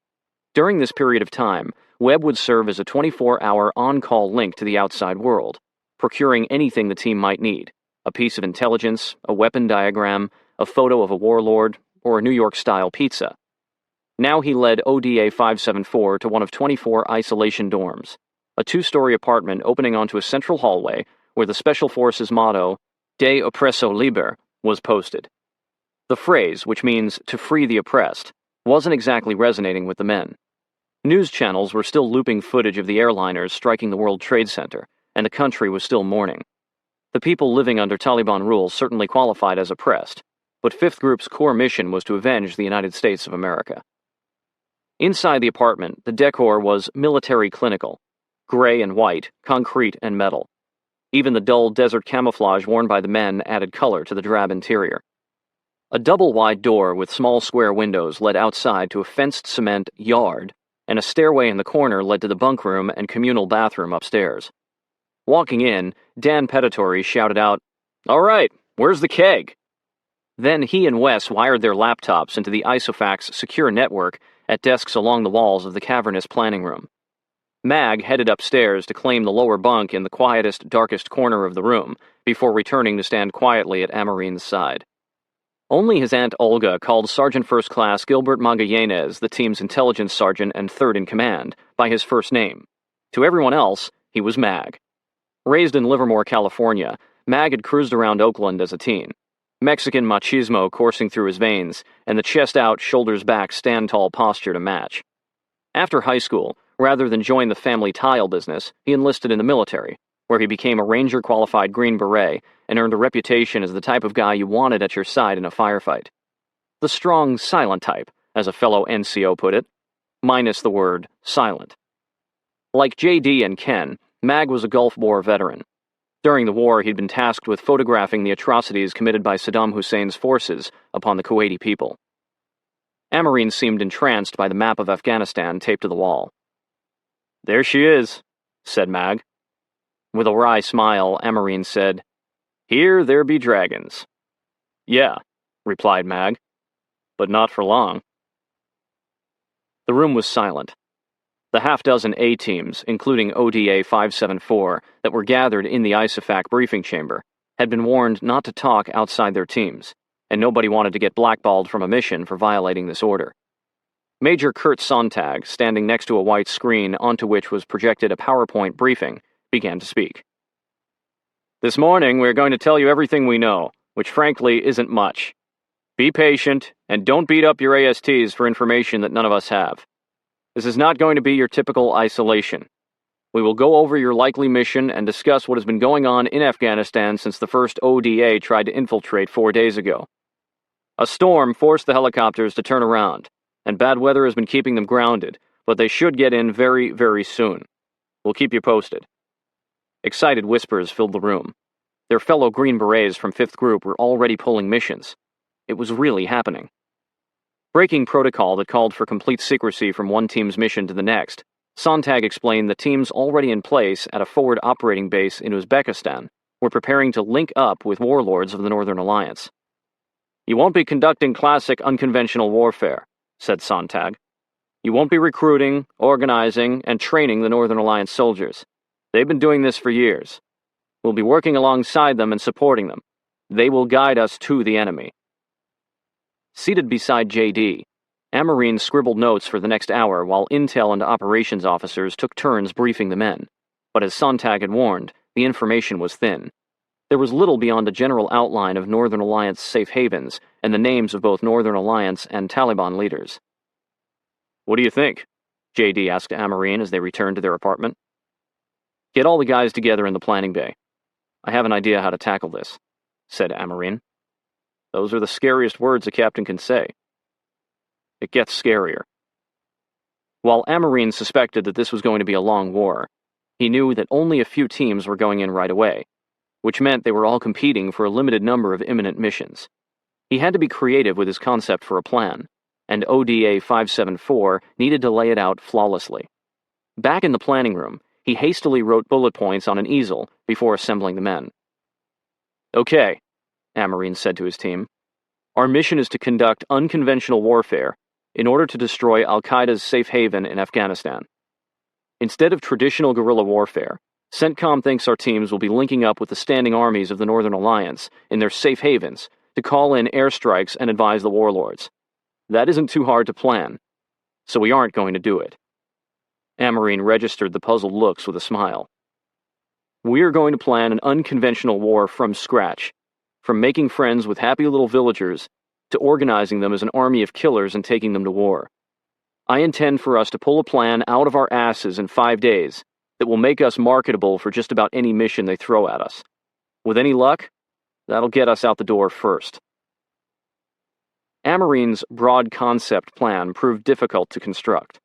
During this period of time, Webb would serve as a 24-hour on-call link to the outside world, procuring anything the team might need: a piece of intelligence, a weapon diagram, a photo of a warlord, or a New York-style pizza. Now he led ODA 574 to one of 24 isolation dorms, a 2-story apartment opening onto a central hallway where the Special Forces motto, De Oppresso Liber, was posted. The phrase, which means to free the oppressed, wasn't exactly resonating with the men. News channels were still looping footage of the airliners striking the World Trade Center, and the country was still mourning. The people living under Taliban rule certainly qualified as oppressed, but 5th Group's core mission was to avenge the United States of America. Inside the apartment, the decor was military clinical. gray and white, concrete and metal. Even the dull desert camouflage worn by the men added color to the drab interior. A double-wide door with small square windows led outside to a fenced cement yard, and a stairway in the corner led to the bunk room and communal bathroom upstairs. Walking in, Dan Pedatory shouted out, "All right, where's the keg?" Then he and Wes wired their laptops into the Isofax secure network at desks along the walls of the cavernous planning room. Mag headed upstairs to claim the lower bunk in the quietest, darkest corner of the room, before returning to stand quietly at Amarine's side. Only his Aunt Olga called Sergeant First Class Gilbert Magallanes, the team's intelligence sergeant and third in command, by his first name. To everyone else, he was Mag. Raised in Livermore, California, Mag had cruised around Oakland as a teen. Mexican machismo coursing through his veins, and the chest-out, shoulders-back, stand-tall posture to match. After high school, rather than join the family tile business, he enlisted in the military, where he became a Ranger-qualified Green Beret and earned a reputation as the type of guy you wanted at your side in a firefight. The strong, silent type, as a fellow NCO put it, minus the word silent. Like J.D. and Ken, Mag was a Gulf War veteran. During the war, he'd been tasked with photographing the atrocities committed by Saddam Hussein's forces upon the Kuwaiti people. Amarine seemed entranced by the map of Afghanistan taped to the wall. "There she is," said Mag. With a wry smile, Amarine said, "Here there be dragons." "Yeah," replied Mag, "but not for long." The room was silent. The half-dozen A-teams, including ODA 574, that were gathered in the ISAFAC briefing chamber, had been warned not to talk outside their teams, and nobody wanted to get blackballed from a mission for violating this order. Major Kurt Sontag, standing next to a white screen onto which was projected a PowerPoint briefing, began to speak. "This morning we're going to tell you everything we know, which frankly isn't much. Be patient, and don't beat up your ASTs for information that none of us have. This is not going to be your typical isolation. We will go over your likely mission and discuss what has been going on in Afghanistan since the first ODA tried to infiltrate 4 days ago. A storm forced the helicopters to turn around, and bad weather has been keeping them grounded, but they should get in very, very soon. We'll keep you posted." Excited whispers filled the room. Their fellow Green Berets from 5th Group were already pulling missions. It was really happening. Breaking protocol that called for complete secrecy from one team's mission to the next, Sontag explained that teams already in place at a forward operating base in Uzbekistan were preparing to link up with warlords of the Northern Alliance. "You won't be conducting classic unconventional warfare," said Sontag. "You won't be recruiting, organizing, and training the Northern Alliance soldiers. They've been doing this for years. We'll be working alongside them and supporting them. They will guide us to the enemy." Seated beside J.D., Amarine scribbled notes for the next hour while intel and operations officers took turns briefing the men. But as Sontag had warned, the information was thin. There was little beyond a general outline of Northern Alliance safe havens and the names of both Northern Alliance and Taliban leaders. "What do you think?" J.D. asked Amarine as they returned to their apartment. "Get all the guys together in the planning bay. I have an idea how to tackle this," said Amarine. Those are the scariest words a captain can say. It gets scarier. While Amarine suspected that this was going to be a long war, he knew that only a few teams were going in right away, which meant they were all competing for a limited number of imminent missions. He had to be creative with his concept for a plan, and ODA 574 needed to lay it out flawlessly. Back in the planning room, he hastily wrote bullet points on an easel before assembling the men. "Okay," Amarine said to his team. "Our mission is to conduct unconventional warfare in order to destroy Al-Qaeda's safe haven in Afghanistan. Instead of traditional guerrilla warfare, CENTCOM thinks our teams will be linking up with the standing armies of the Northern Alliance in their safe havens to call in airstrikes and advise the warlords. That isn't too hard to plan, so we aren't going to do it." Amarine registered the puzzled looks with a smile. "We're going to plan an unconventional war from scratch, from making friends with happy little villagers to organizing them as an army of killers and taking them to war. I intend for us to pull a plan out of our asses in 5 days that will make us marketable for just about any mission they throw at us. With any luck, that'll get us out the door first." Amarine's broad concept plan proved difficult to construct.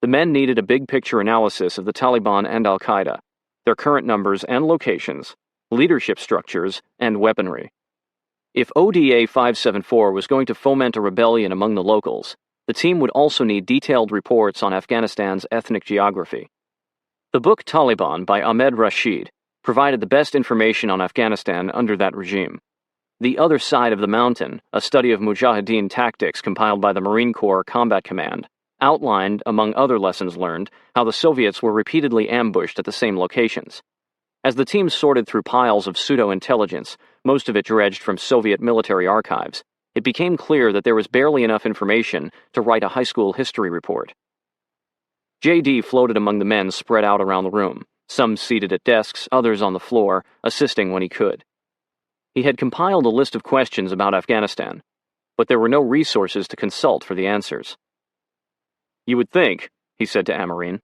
The men needed a big-picture analysis of the Taliban and al-Qaeda, their current numbers and locations, leadership structures, and weaponry. If ODA 574 was going to foment a rebellion among the locals, the team would also need detailed reports on Afghanistan's ethnic geography. The book Taliban by Ahmed Rashid provided the best information on Afghanistan under that regime. The Other Side of the Mountain, a study of Mujahideen tactics compiled by the Marine Corps Combat Command, outlined, among other lessons learned, how the Soviets were repeatedly ambushed at the same locations. As the team sorted through piles of pseudo-intelligence, most of it dredged from Soviet military archives, it became clear that there was barely enough information to write a high school history report. J.D. floated among the men spread out around the room, some seated at desks, others on the floor, assisting when he could. He had compiled a list of questions about Afghanistan, but there were no resources to consult for the answers. "You would think," he said to Amarine,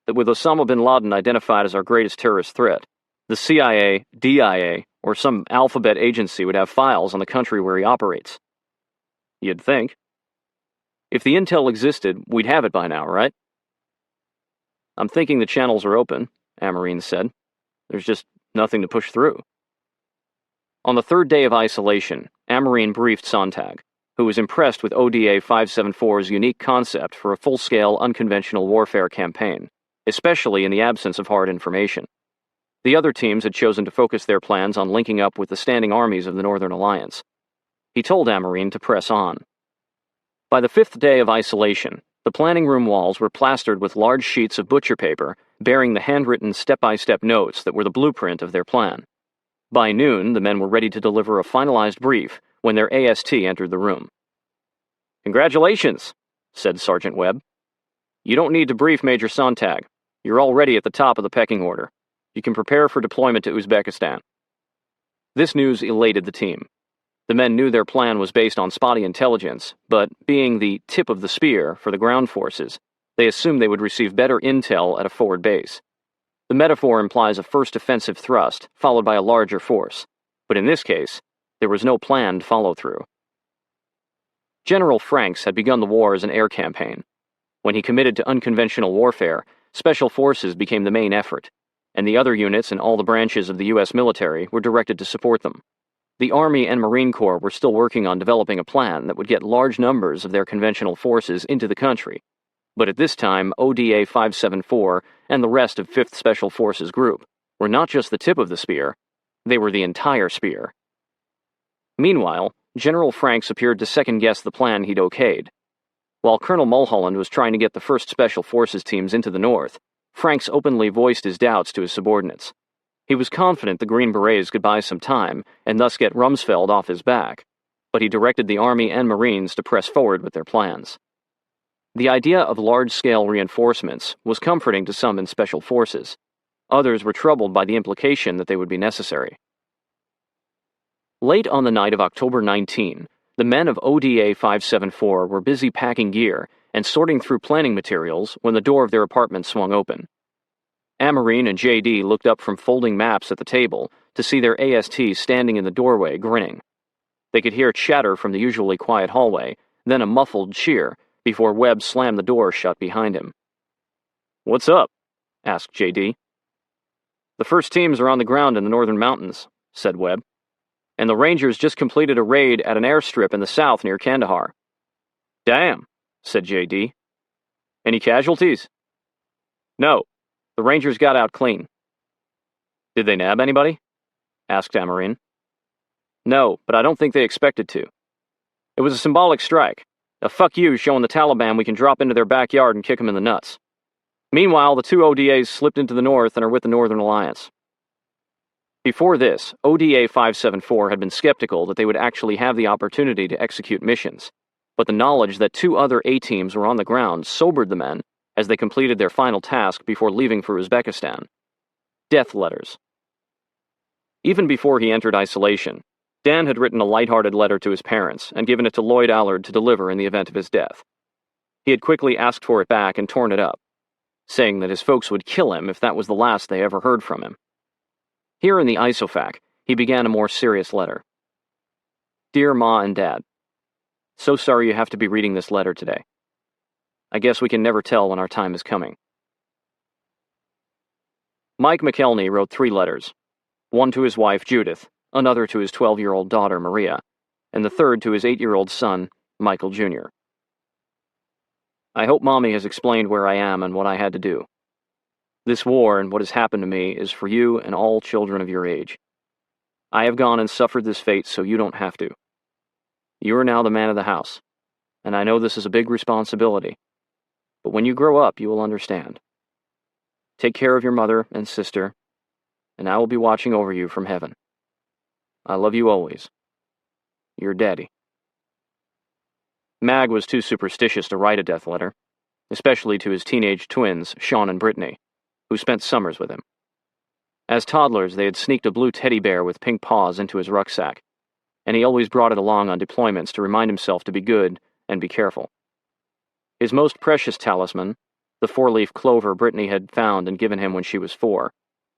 "that with Osama bin Laden identified as our greatest terrorist threat, the CIA, DIA, or some alphabet agency would have files on the country where he operates." "You'd think. If the intel existed, we'd have it by now, right?" "I'm thinking the channels are open," Amarine said. "There's just nothing to push through." On the third day of isolation, Amarine briefed Sontag, who was impressed with ODA 574's unique concept for a full-scale unconventional warfare campaign, especially in the absence of hard information. The other teams had chosen to focus their plans on linking up with the standing armies of the Northern Alliance. He told Amarine to press on. By the fifth day of isolation, the planning room walls were plastered with large sheets of butcher paper bearing the handwritten step-by-step notes that were the blueprint of their plan. By noon, the men were ready to deliver a finalized brief when their AST entered the room. "Congratulations," said Sergeant Webb. "You don't need to brief Major Sontag. You're already at the top of the pecking order. You can prepare for deployment to Uzbekistan." This news elated the team. The men knew their plan was based on spotty intelligence, but being the tip of the spear for the ground forces, they assumed they would receive better intel at a forward base. The metaphor implies a first offensive thrust, followed by a larger force, but in this case, there was no planned follow-through. General Franks had begun the war as an air campaign. When he committed to unconventional warfare, special forces became the main effort, and the other units in all the branches of the U.S. military were directed to support them. The Army and Marine Corps were still working on developing a plan that would get large numbers of their conventional forces into the country, but at this time, ODA 574 and the rest of 5th Special Forces Group were not just the tip of the spear, they were the entire spear. Meanwhile, General Franks appeared to second-guess the plan he'd okayed. While Colonel Mulholland was trying to get the 1st Special Forces teams into the north, Franks openly voiced his doubts to his subordinates. He was confident the Green Berets could buy some time and thus get Rumsfeld off his back, but he directed the Army and Marines to press forward with their plans. The idea of large-scale reinforcements was comforting to some in Special Forces. Others were troubled by the implication that they would be necessary. Late on the night of October 19, the men of ODA 574 were busy packing gear and sorting through planning materials when the door of their apartment swung open. Amarine and J.D. looked up from folding maps at the table to see their AST standing in the doorway grinning. They could hear chatter from the usually quiet hallway, then a muffled cheer, before Webb slammed the door shut behind him. "What's up?" asked J.D. "The first teams are on the ground in the northern mountains," said Webb, "and the Rangers just completed a raid at an airstrip in the south near Kandahar." "Damn," said J.D. "Any casualties?" "No. The Rangers got out clean." "Did they nab anybody?" asked Amarine. "No, but I don't think they expected to. It was a symbolic strike. A fuck you showing the Taliban we can drop into their backyard and kick them in the nuts. Meanwhile, the 2 ODAs slipped into the north and are with the Northern Alliance." Before this, ODA 574 had been skeptical that they would actually have the opportunity to execute missions, but the knowledge that 2 other A-teams were on the ground sobered the men as they completed their final task before leaving for Uzbekistan. Death letters. Even before he entered isolation, Dan had written a lighthearted letter to his parents and given it to Lloyd Allard to deliver in the event of his death. He had quickly asked for it back and torn it up, saying that his folks would kill him if that was the last they ever heard from him. Here in the isofac, he began a more serious letter. "Dear Ma and Dad, so sorry you have to be reading this letter today. I guess we can never tell when our time is coming. Mike McKelney wrote 3 letters, one to his wife, Judith, another to his 12-year-old daughter, Maria, and the third to his 8-year-old son, Michael Jr. I hope Mommy has explained where I am and what I had to do. This war and what has happened to me is for you and all children of your age. I have gone and suffered this fate so you don't have to. You are now the man of the house, and I know this is a big responsibility, but when you grow up, you will understand. Take care of your mother and sister, and I will be watching over you from heaven. I love you always. Your Daddy. Mag was too superstitious to write a death letter, especially to his teenage twins, Sean and Brittany, who spent summers with him. As toddlers, they had sneaked a blue teddy bear with pink paws into his rucksack, and he always brought it along on deployments to remind himself to be good and be careful. His most precious talisman, the 4-leaf clover Brittany had found and given him when she was 4,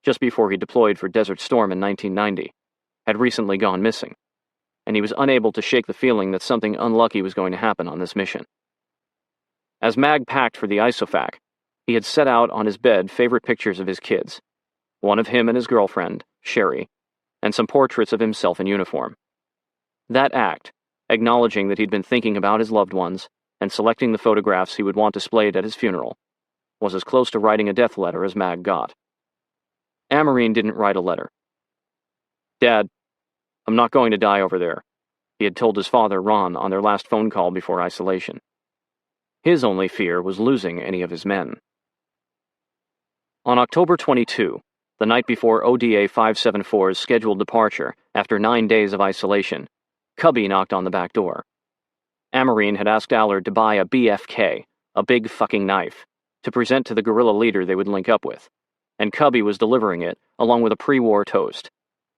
just before he deployed for Desert Storm in 1990, had recently gone missing, and he was unable to shake the feeling that something unlucky was going to happen on this mission. As Mag packed for the ISOFAC, he had set out on his bed favorite pictures of his kids, one of him and his girlfriend, Sherry, and some portraits of himself in uniform. That act, acknowledging that he'd been thinking about his loved ones and selecting the photographs he would want displayed at his funeral, was as close to writing a death letter as Mag got. Amarine didn't write a letter. Dad, I'm not going to die over there, he had told his father, Ron, on their last phone call before isolation. His only fear was losing any of his men. On October 22, the night before ODA 574's scheduled departure after 9 days of isolation, Cubby knocked on the back door. Amarine had asked Allard to buy a BFK, a big fucking knife, to present to the guerrilla leader they would link up with, and Cubby was delivering it along with a pre-war toast,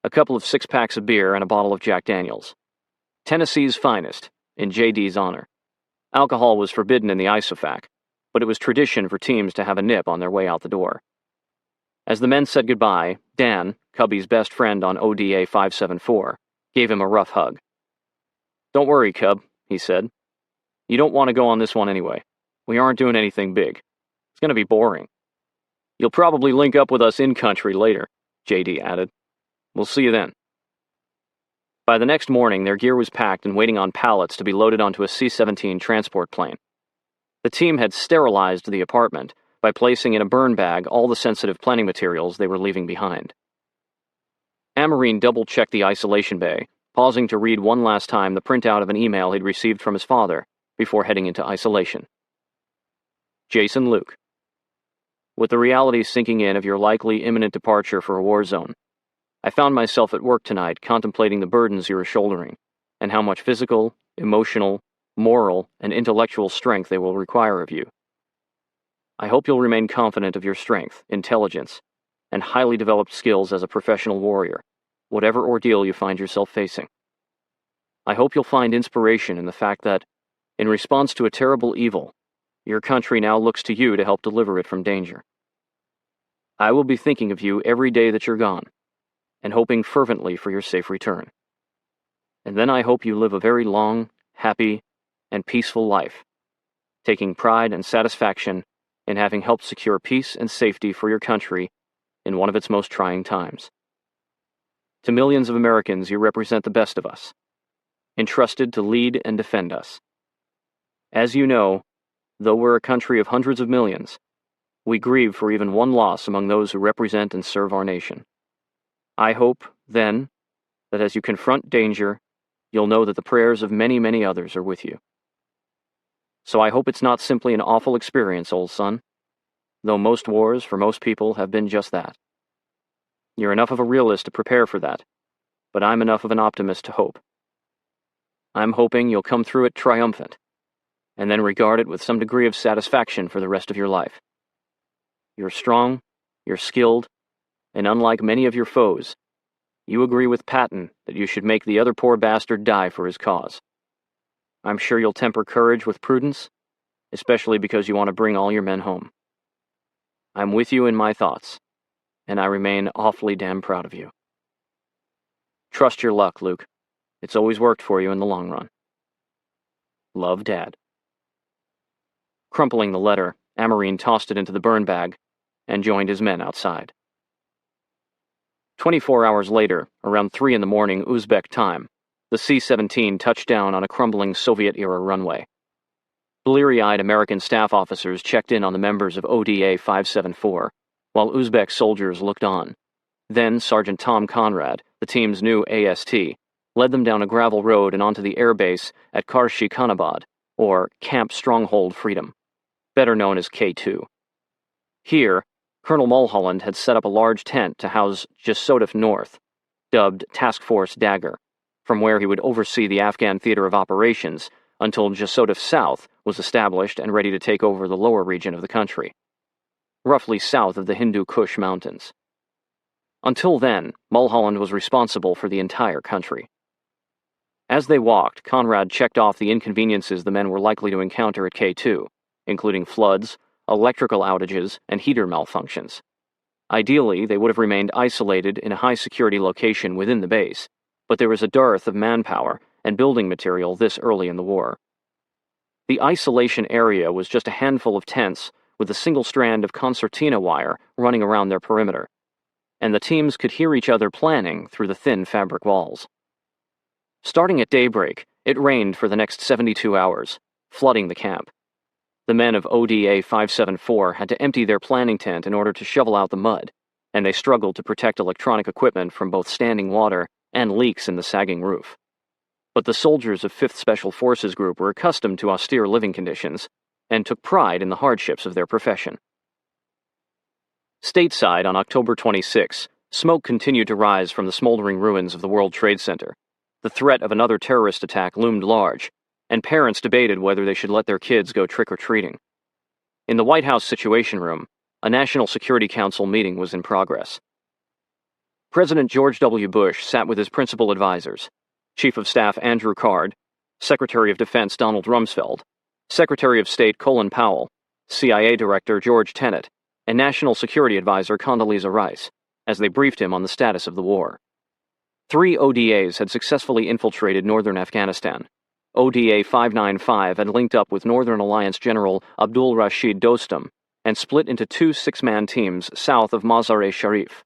a couple of 6-packs of beer and a bottle of Jack Daniels. Tennessee's finest, in JD's honor. Alcohol was forbidden in the ISOFAC, but it was tradition for teams to have a nip on their way out the door. As the men said goodbye, Dan, Cubby's best friend on ODA 574, gave him a rough hug. Don't worry, Cub, he said. You don't want to go on this one anyway. We aren't doing anything big. It's going to be boring. You'll probably link up with us in-country later, JD added. We'll see you then. By the next morning, their gear was packed and waiting on pallets to be loaded onto a C-17 transport plane. The team had sterilized the apartment by placing in a burn bag all the sensitive planning materials they were leaving behind. Amarine double-checked the isolation bay, pausing to read one last time the printout of an email he'd received from his father before heading into isolation. Jason Luke. With the reality sinking in of your likely imminent departure for a war zone, I found myself at work tonight contemplating the burdens you are shouldering, and how much physical, emotional, moral, and intellectual strength they will require of you. I hope you'll remain confident of your strength, intelligence, and highly developed skills as a professional warrior, whatever ordeal you find yourself facing. I hope you'll find inspiration in the fact that, in response to a terrible evil, your country now looks to you to help deliver it from danger. I will be thinking of you every day that you're gone, and hoping fervently for your safe return. And then I hope you live a very long, happy, and peaceful life, taking pride and satisfaction in having helped secure peace and safety for your country in one of its most trying times. To millions of Americans, you represent the best of us, entrusted to lead and defend us. As you know, though we're a country of hundreds of millions, we grieve for even one loss among those who represent and serve our nation. I hope, then, that as you confront danger, you'll know that the prayers of many, many others are with you. So I hope it's not simply an awful experience, old son, though most wars, for most people, have been just that. You're enough of a realist to prepare for that, but I'm enough of an optimist to hope. I'm hoping you'll come through it triumphant, and then regard it with some degree of satisfaction for the rest of your life. You're strong, you're skilled, and unlike many of your foes, you agree with Patton that you should make the other poor bastard die for his cause. I'm sure you'll temper courage with prudence, especially because you want to bring all your men home. I'm with you in my thoughts, and I remain awfully damn proud of you. Trust your luck, Luke. It's always worked for you in the long run. Love, Dad. Crumpling the letter, Amarine tossed it into the burn bag and joined his men outside. 24 hours later, around 3 in the morning Uzbek time, the C-17 touched down on a crumbling Soviet-era runway. Bleary-eyed American staff officers checked in on the members of ODA 574, while Uzbek soldiers looked on. Then Sergeant Tom Conrad, the team's new AST, led them down a gravel road and onto the airbase at Karshi Khanabad, or Camp Stronghold Freedom, better known as K2. Here, Colonel Mulholland had set up a large tent to house Jasodif North, dubbed Task Force Dagger, from where he would oversee the Afghan theater of operations until Jasodif South was established and ready to take over the lower region of the country, roughly south of the Hindu Kush Mountains. Until then, Mulholland was responsible for the entire country. As they walked, Conrad checked off the inconveniences the men were likely to encounter at K2, including floods, electrical outages, and heater malfunctions. Ideally, they would have remained isolated in a high-security location within the base, but there was a dearth of manpower and building material this early in the war. The isolation area was just a handful of tents with a single strand of concertina wire running around their perimeter, and the teams could hear each other planning through the thin fabric walls. Starting at daybreak, it rained for the next 72 hours, flooding the camp. The men of ODA 574 had to empty their planning tent in order to shovel out the mud, and they struggled to protect electronic equipment from both standing water and leaks in the sagging roof. But the soldiers of 5th Special Forces Group were accustomed to austere living conditions and took pride in the hardships of their profession. Stateside on October 26, smoke continued to rise from the smoldering ruins of the World Trade Center. The threat of another terrorist attack loomed large, and parents debated whether they should let their kids go trick-or-treating. In the White House Situation Room, a National Security Council meeting was in progress. President George W. Bush sat with his principal advisors, Chief of Staff Andrew Card, Secretary of Defense Donald Rumsfeld, Secretary of State Colin Powell, CIA Director George Tenet, and National Security Advisor Condoleezza Rice, as they briefed him on the status of the war. 3 ODAs had successfully infiltrated northern Afghanistan. ODA 595 had linked up with Northern Alliance General Abdul Rashid Dostum and split into 2 6-man teams south of Mazar-e-Sharif.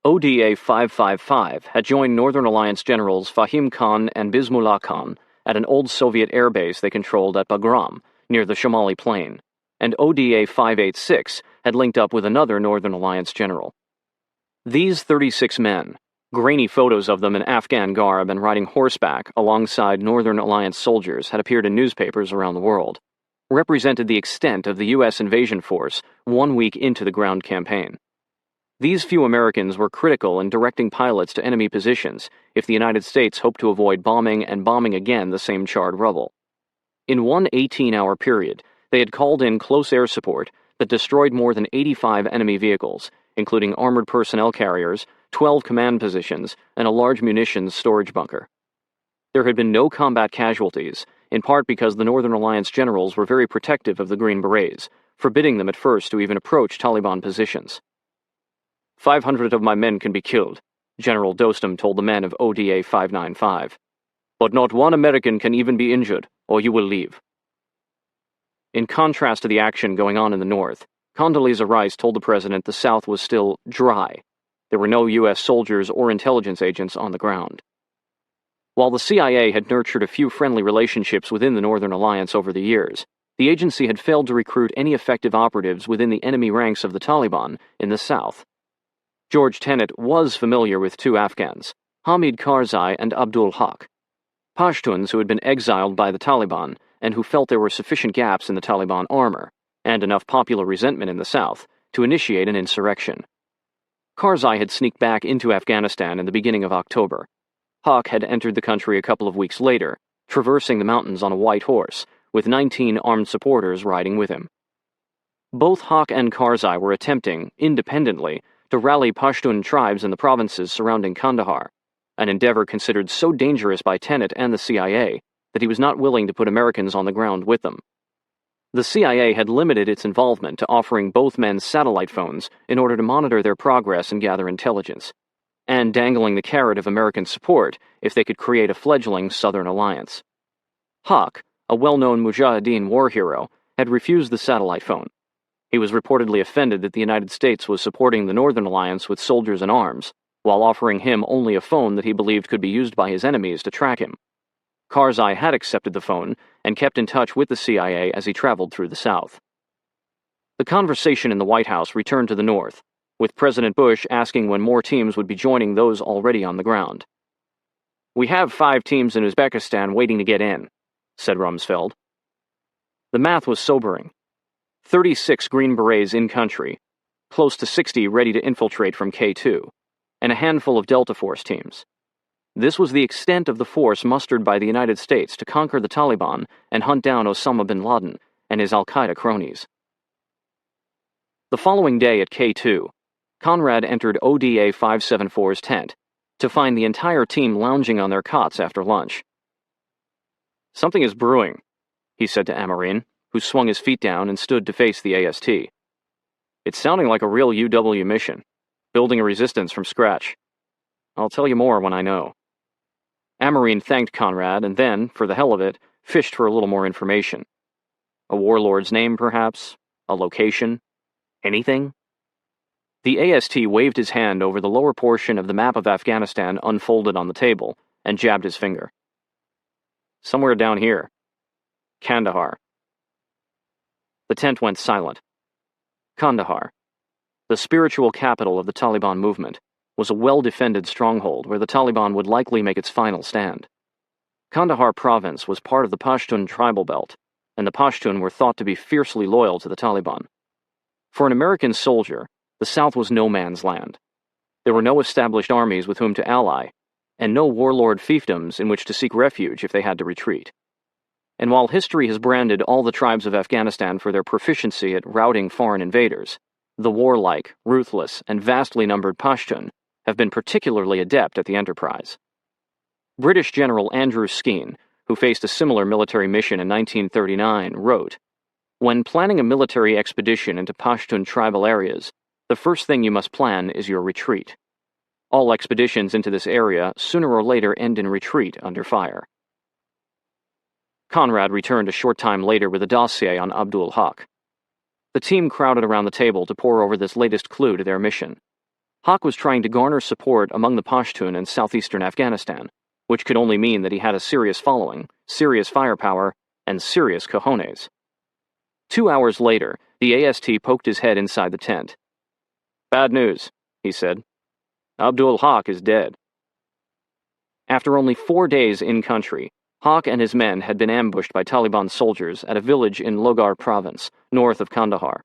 ODA 555 had joined Northern Alliance Generals Fahim Khan and Bismillah Khan at an old Soviet airbase they controlled at Bagram, near the Shamali Plain, and ODA 586 had linked up with another Northern Alliance general. These 36 men, grainy photos of them in Afghan garb and riding horseback alongside Northern Alliance soldiers had appeared in newspapers around the world, represented the extent of the U.S. invasion force 1 week into the ground campaign. These few Americans were critical in directing pilots to enemy positions if the United States hoped to avoid bombing and bombing again the same charred rubble. In one 18-hour period, they had called in close air support that destroyed more than 85 enemy vehicles, including armored personnel carriers, 12 command positions, and a large munitions storage bunker. There had been no combat casualties, in part because the Northern Alliance generals were very protective of the Green Berets, forbidding them at first to even approach Taliban positions. 500 of my men can be killed, General Dostum told the men of ODA 595. But not one American can even be injured, or you will leave. In contrast to the action going on in the north, Condoleezza Rice told the president the South was still dry. There were no U.S. soldiers or intelligence agents on the ground. While the CIA had nurtured a few friendly relationships within the Northern Alliance over the years, the agency had failed to recruit any effective operatives within the enemy ranks of the Taliban in the South. George Tenet was familiar with 2 Afghans, Hamid Karzai and Abdul Haq, Pashtuns who had been exiled by the Taliban and who felt there were sufficient gaps in the Taliban armor, and enough popular resentment in the South, to initiate an insurrection. Karzai had sneaked back into Afghanistan in the beginning of October. Haq had entered the country a couple of weeks later, traversing the mountains on a white horse, with 19 armed supporters riding with him. Both Haq and Karzai were attempting, independently, to rally Pashtun tribes in the provinces surrounding Kandahar, an endeavor considered so dangerous by Tenet and the CIA that he was not willing to put Americans on the ground with them. The CIA had limited its involvement to offering both men satellite phones in order to monitor their progress and gather intelligence, and dangling the carrot of American support if they could create a fledgling Southern alliance. Haq, a well-known Mujahideen war hero, had refused the satellite phone. He was reportedly offended that the United States was supporting the Northern Alliance with soldiers and arms, while offering him only a phone that he believed could be used by his enemies to track him. Karzai had accepted the phone and kept in touch with the CIA as he traveled through the South. The conversation in the White House returned to the North, with President Bush asking when more teams would be joining those already on the ground. "We have 5 teams in Uzbekistan waiting to get in," said Rumsfeld. The math was sobering. 36 Green Berets in country, close to 60 ready to infiltrate from K2, and a handful of Delta Force teams. This was the extent of the force mustered by the United States to conquer the Taliban and hunt down Osama bin Laden and his al-Qaeda cronies. The following day at K2, Conrad entered ODA 574's tent to find the entire team lounging on their cots after lunch. "Something is brewing," he said to Amarin, who swung his feet down and stood to face the AST. "It's sounding like a real UW mission, building a resistance from scratch. I'll tell you more when I know." Amarin thanked Conrad and then, for the hell of it, fished for a little more information. A warlord's name, perhaps? A location? Anything? The AST waved his hand over the lower portion of the map of Afghanistan unfolded on the table and jabbed his finger. "Somewhere down here. Kandahar." The tent went silent. Kandahar, the spiritual capital of the Taliban movement, was a well-defended stronghold where the Taliban would likely make its final stand. Kandahar province was part of the Pashtun tribal belt, and the Pashtun were thought to be fiercely loyal to the Taliban. For an American soldier, the South was no man's land. There were no established armies with whom to ally, and no warlord fiefdoms in which to seek refuge if they had to retreat. And while history has branded all the tribes of Afghanistan for their proficiency at routing foreign invaders, the warlike, ruthless, and vastly numbered Pashtun have been particularly adept at the enterprise. British General Andrew Skene, who faced a similar military mission in 1939, wrote, "When planning a military expedition into Pashtun tribal areas, the first thing you must plan is your retreat. All expeditions into this area sooner or later end in retreat under fire." Conrad returned a short time later with a dossier on Abdul Haq. The team crowded around the table to pore over this latest clue to their mission. Haq was trying to garner support among the Pashtun in southeastern Afghanistan, which could only mean that he had a serious following, serious firepower, and serious cojones. 2 hours later, the AST poked his head inside the tent. "Bad news," he said. "Abdul Haq is dead." After only 4 days in country, Haq and his men had been ambushed by Taliban soldiers at a village in Logar province, north of Kandahar.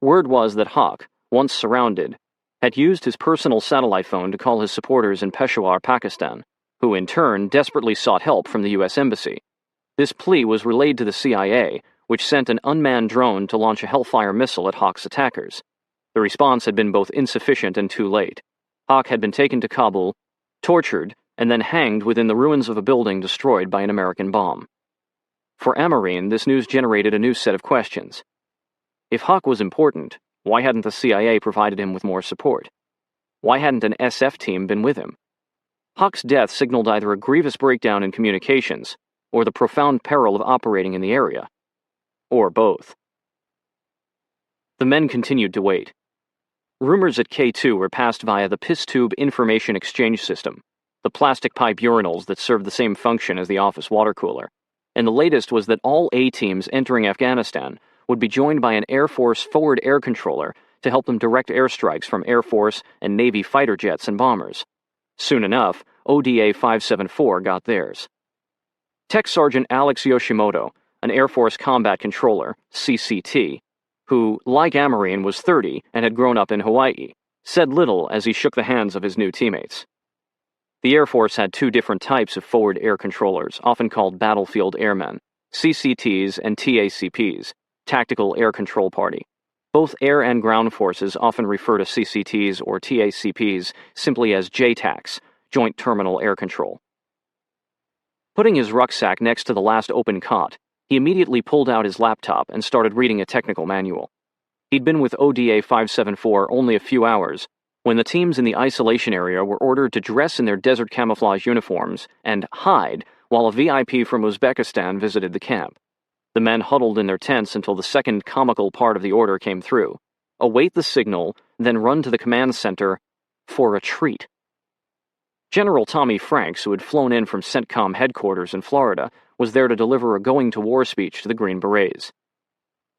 Word was that Haq, once surrounded, had used his personal satellite phone to call his supporters in Peshawar, Pakistan, who in turn desperately sought help from the U.S. Embassy. This plea was relayed to the CIA, which sent an unmanned drone to launch a Hellfire missile at Haq's attackers. The response had been both insufficient and too late. Haq had been taken to Kabul, tortured, and then hanged within the ruins of a building destroyed by an American bomb. For Amarin, this news generated a new set of questions. If Haq was important, why hadn't the CIA provided him with more support? Why hadn't an SF team been with him? Haq's death signaled either a grievous breakdown in communications or the profound peril of operating in the area. Or both. The men continued to wait. Rumors at K2 were passed via the piss tube information exchange system, the plastic pipe urinals that served the same function as the office water cooler, and the latest was that all A teams entering Afghanistan would be joined by an Air Force forward air controller to help them direct airstrikes from Air Force and Navy fighter jets and bombers. Soon enough, ODA 574 got theirs. Tech Sergeant Alex Yoshimoto, an Air Force combat controller, CCT, who, like Amarin, was 30 and had grown up in Hawaii, said little as he shook the hands of his new teammates. The Air Force had 2 different types of forward air controllers, often called battlefield airmen, CCTs and TACPs, Tactical Air Control Party. Both air and ground forces often refer to CCTs or TACPs simply as JTACs, Joint Terminal Air Control. Putting his rucksack next to the last open cot, he immediately pulled out his laptop and started reading a technical manual. He'd been with ODA 574 only a few hours when the teams in the isolation area were ordered to dress in their desert camouflage uniforms and hide while a VIP from Uzbekistan visited the camp. The men huddled in their tents until the second comical part of the order came through. Await the signal, then run to the command center for a treat. General Tommy Franks, who had flown in from CENTCOM headquarters in Florida, was there to deliver a going-to-war speech to the Green Berets.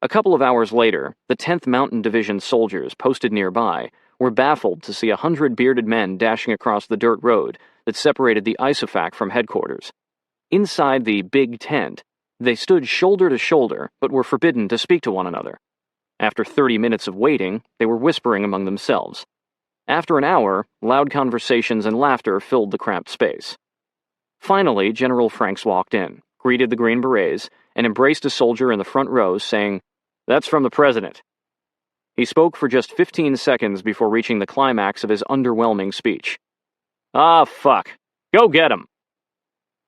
A couple of hours later, the 10th Mountain Division soldiers posted nearby were baffled to see 100 bearded men dashing across the dirt road that separated the ISOFAC from headquarters. Inside the big tent, they stood shoulder to shoulder but were forbidden to speak to one another. After 30 minutes of waiting, they were whispering among themselves. After an hour, loud conversations and laughter filled the cramped space. Finally, General Franks walked in, greeted the Green Berets, and embraced a soldier in the front row, saying, "That's from the President." He spoke for just 15 seconds before reaching the climax of his underwhelming speech. "Ah, fuck. Go get him."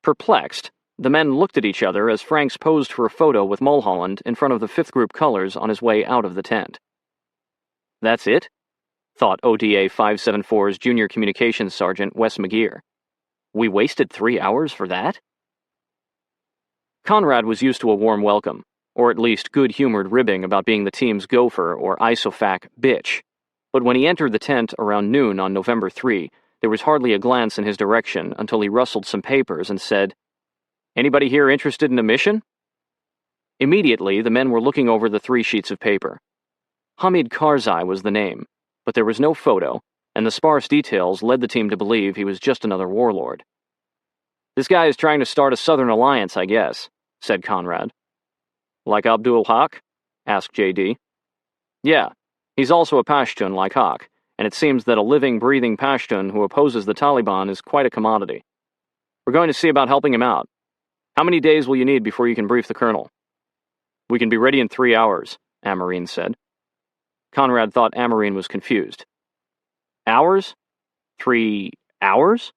Perplexed, the men looked at each other as Franks posed for a photo with Mulholland in front of the 5th Group colors on his way out of the tent. "That's it?" thought ODA 574's Junior Communications Sergeant Wes McGeer. "We wasted 3 hours for that?" Conrad was used to a warm welcome, or at least good-humored ribbing about being the team's gopher or ISOFAC bitch. But when he entered the tent around noon on November 3, there was hardly a glance in his direction until he rustled some papers and said, "Anybody here interested in a mission?" Immediately, the men were looking over the 3 sheets of paper. Hamid Karzai was the name, but there was no photo, and the sparse details led the team to believe he was just another warlord. "This guy is trying to start a Southern alliance, I guess," said Conrad. "Like Abdul Haq?" asked JD. "Yeah, he's also a Pashtun like Haq, and it seems that a living, breathing Pashtun who opposes the Taliban is quite a commodity. We're going to see about helping him out. How many days will you need before you can brief the colonel?" "We can be ready in 3 hours," Amarine said. Conrad thought Amarine was confused. "Hours? 3 hours?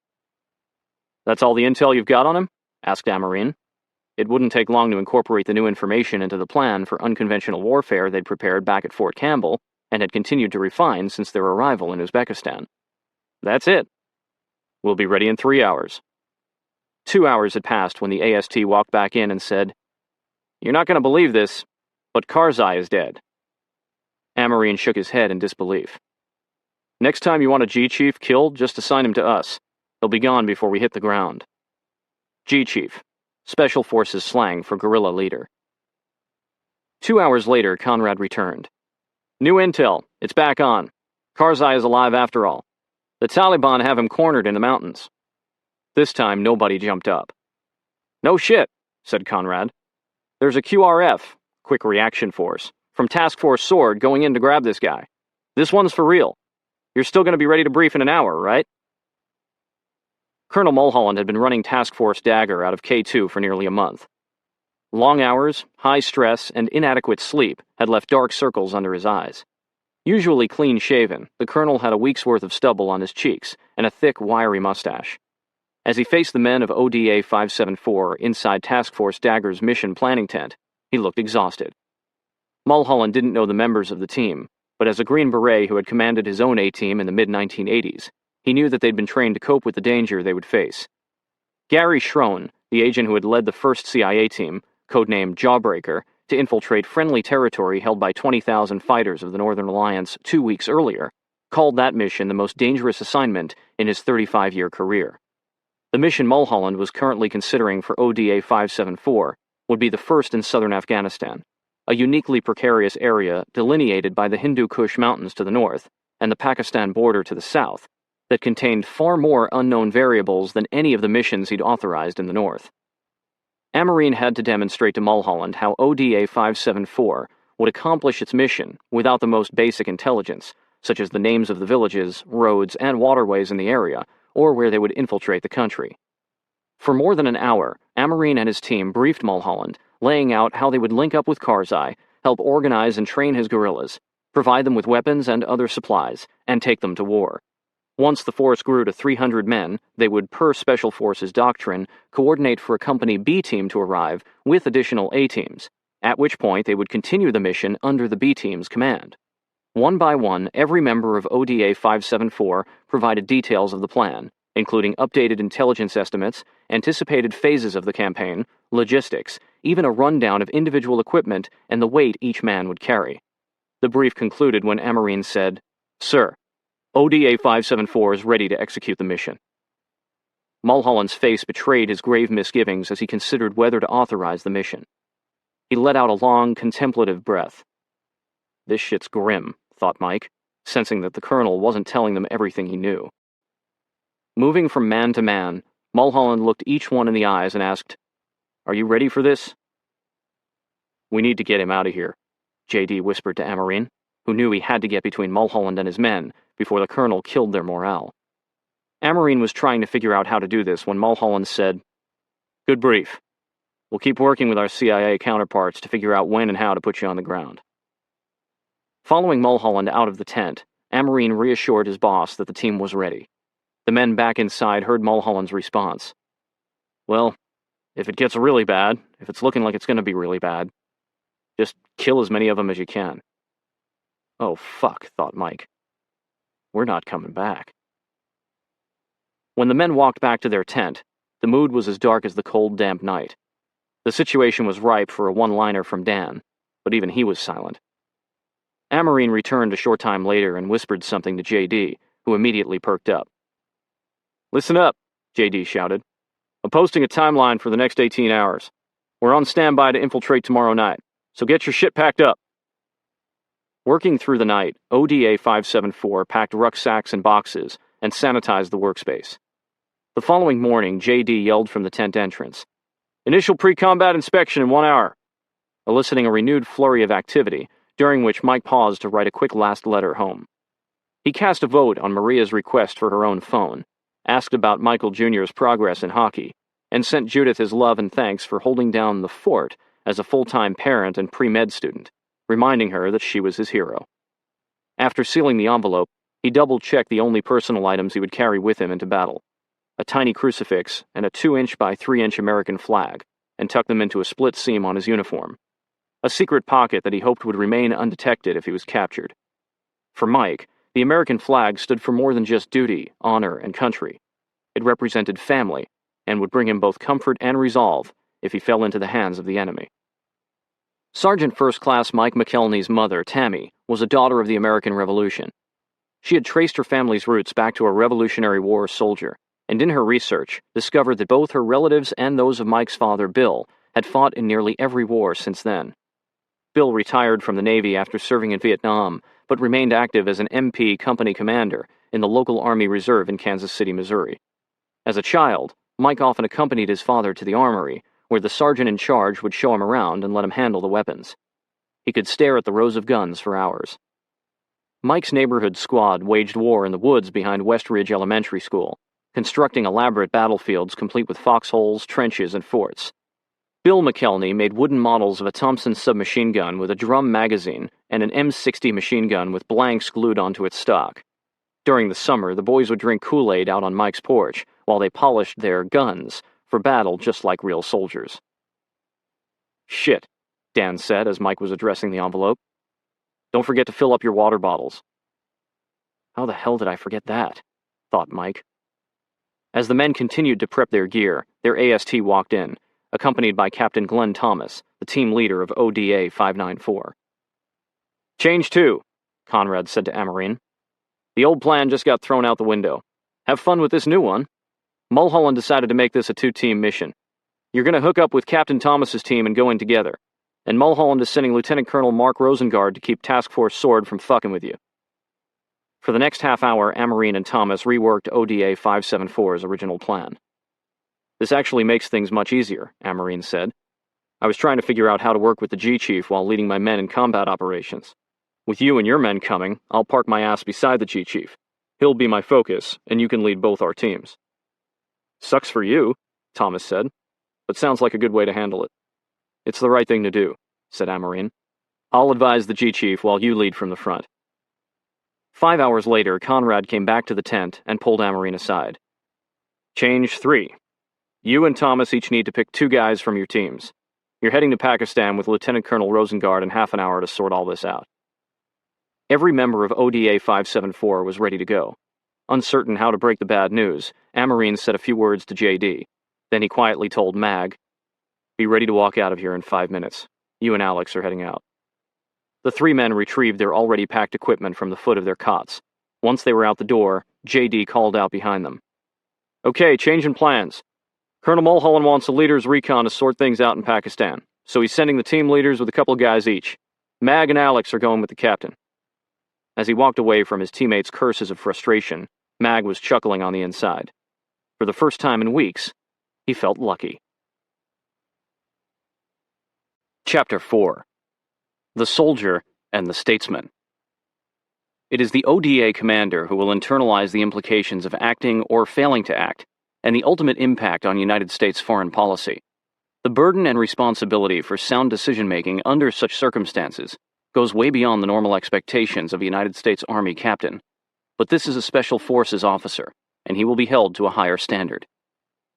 That's all the intel you've got on him?" asked Amarine. It wouldn't take long to incorporate the new information into the plan for unconventional warfare they'd prepared back at Fort Campbell and had continued to refine since their arrival in Uzbekistan. "That's it. We'll be ready in 3 hours. 2 hours had passed when the AST walked back in and said, "You're not going to believe this, but Karzai is dead." Amarine shook his head in disbelief. "Next time you want a G-Chief killed, just assign him to us. He'll be gone before we hit the ground." G-Chief, Special Forces slang for guerrilla leader. 2 hours later, Conrad returned. "New intel. It's back on. Karzai is alive after all. The Taliban have him cornered in the mountains." This time, nobody jumped up. "No shit," said Conrad. "There's a QRF, Quick Reaction Force, from Task Force Sword going in to grab this guy. This one's for real. You're still going to be ready to brief in an hour, right?" Colonel Mulholland had been running Task Force Dagger out of K2 for nearly a month. Long hours, high stress, and inadequate sleep had left dark circles under his eyes. Usually clean-shaven, the colonel had a week's worth of stubble on his cheeks and a thick, wiry mustache. As he faced the men of ODA 574 inside Task Force Dagger's mission planning tent, he looked exhausted. Mulholland didn't know the members of the team, but as a Green Beret who had commanded his own A-team in the mid-1980s, he knew that they'd been trained to cope with the danger they would face. Gary Schroen, the agent who had led the first CIA team, codenamed Jawbreaker, to infiltrate friendly territory held by 20,000 fighters of the Northern Alliance 2 weeks earlier, called that mission the most dangerous assignment in his 35-year career. The mission Mulholland was currently considering for ODA 574 would be the first in southern Afghanistan, a uniquely precarious area delineated by the Hindu Kush Mountains to the north and the Pakistan border to the south, that contained far more unknown variables than any of the missions he'd authorized in the north. Amarine had to demonstrate to Mulholland how ODA 574 would accomplish its mission without the most basic intelligence, such as the names of the villages, roads, and waterways in the area, or where they would infiltrate the country. For more than an hour, Amarine and his team briefed Mulholland, laying out how they would link up with Karzai, help organize and train his guerrillas, provide them with weapons and other supplies, and take them to war. Once the force grew to 300 men, they would, per Special Forces doctrine, coordinate for a Company B team to arrive with additional A teams, at which point they would continue the mission under the B team's command. One by one, every member of ODA 574 provided details of the plan, including updated intelligence estimates, anticipated phases of the campaign, logistics, even a rundown of individual equipment and the weight each man would carry. The brief concluded when Amarine said, "Sir, ODA 574 is ready to execute the mission." Mulholland's face betrayed his grave misgivings as he considered whether to authorize the mission. He let out a long, contemplative breath. This shit's grim, thought Mike, sensing that the colonel wasn't telling them everything he knew. Moving from man to man, Mulholland looked each one in the eyes and asked, "Are you ready for this?" "We need to get him out of here," J.D. whispered to Amarine, who knew he had to get between Mulholland and his men before the colonel killed their morale. Amarine was trying to figure out how to do this when Mulholland said, "Good brief. We'll keep working with our CIA counterparts to figure out when and how to put you on the ground." Following Mulholland out of the tent, Amarine reassured his boss that the team was ready. The men back inside heard Mulholland's response. "Well, if it gets really bad, if it's looking like it's going to be really bad, just kill as many of them as you can." Oh, fuck, thought Mike. We're not coming back. When the men walked back to their tent, the mood was as dark as the cold, damp night. The situation was ripe for a one-liner from Dan, but even he was silent. Amarine returned a short time later and whispered something to J.D., who immediately perked up. "Listen up," J.D. shouted. "I'm posting a timeline for the next 18 hours. We're on standby to infiltrate tomorrow night, so get your shit packed up." Working through the night, ODA 574 packed rucksacks and boxes and sanitized the workspace. The following morning, J.D. yelled from the tent entrance, "Initial pre-combat inspection in 1 hour," eliciting a renewed flurry of activity, during which Mike paused to write a quick last letter home. He cast a vote on Maria's request for her own phone, asked about Michael Jr.'s progress in hockey, and sent Judith his love and thanks for holding down the fort as a full-time parent and pre-med student, reminding her that she was his hero. After sealing the envelope, he double-checked the only personal items he would carry with him into battle: a tiny crucifix and a 2-inch by 3-inch American flag, and tucked them into a split seam on his uniform, a secret pocket that he hoped would remain undetected if he was captured. For Mike, the American flag stood for more than just duty, honor, and country. It represented family, and would bring him both comfort and resolve if he fell into the hands of the enemy. Sergeant First Class Mike McKelney's mother, Tammy, was a daughter of the American Revolution. She had traced her family's roots back to a Revolutionary War soldier, and in her research discovered that both her relatives and those of Mike's father, Bill, had fought in nearly every war since then. Bill retired from the Navy after serving in Vietnam, but remained active as an MP company commander in the local Army Reserve in Kansas City, Missouri. As a child, Mike often accompanied his father to the armory, where the sergeant in charge would show him around and let him handle the weapons. He could stare at the rows of guns for hours. Mike's neighborhood squad waged war in the woods behind West Ridge Elementary School, constructing elaborate battlefields complete with foxholes, trenches, and forts. Bill McKelney made wooden models of a Thompson submachine gun with a drum magazine and an M60 machine gun with blanks glued onto its stock. During the summer, the boys would drink Kool-Aid out on Mike's porch while they polished their guns for battle just like real soldiers. "Shit," Dan said as Mike was addressing the envelope. "Don't forget to fill up your water bottles." How the hell did I forget that? Thought Mike. As the men continued to prep their gear, their AST walked in, accompanied by Captain Glenn Thomas, the team leader of ODA 594. "Change 2, Conrad said to Amarine. "The old plan just got thrown out the window. Have fun with this new one. Mulholland decided to make this a 2-team mission. You're going to hook up with Captain Thomas's team and go in together, and Mulholland is sending Lieutenant Colonel Mark Rosengard to keep Task Force Sword from fucking with you." For the next half hour, Amarine and Thomas reworked ODA 574's original plan. "This actually makes things much easier," Amarine said. "I was trying to figure out how to work with the G-Chief while leading my men in combat operations. With you and your men coming, I'll park my ass beside the G-Chief. He'll be my focus, and you can lead both our teams." "Sucks for you," Thomas said, "but sounds like a good way to handle it." "It's the right thing to do," said Amarine. "I'll advise the G-Chief while you lead from the front." 5 hours later, Conrad came back to the tent and pulled Amarine aside. "Change 3. You and Thomas each need to pick 2 guys from your teams. You're heading to Pakistan with Lieutenant Colonel Rosengard in half an hour to sort all this out." Every member of ODA 574 was ready to go. Uncertain how to break the bad news, Amarine said a few words to J.D. Then he quietly told Mag, Be ready to walk out of here in 5 minutes. You and Alex are heading out." The three men retrieved their already packed equipment from the foot of their cots. Once they were out the door, J.D. called out behind them. "Okay, changing plans. Colonel Mulholland wants the leaders' recon to sort things out in Pakistan, so he's sending the team leaders with a couple of guys each. Mag and Alex are going with the captain." As he walked away from his teammates' curses of frustration, Mag was chuckling on the inside. For the first time in weeks, he felt lucky. Chapter 4. The Soldier and the Statesman. It is the ODA commander who will internalize the implications of acting or failing to act, and the ultimate impact on United States foreign policy. The burden and responsibility for sound decision-making under such circumstances goes way beyond the normal expectations of a United States Army captain. But this is a Special Forces officer, and he will be held to a higher standard.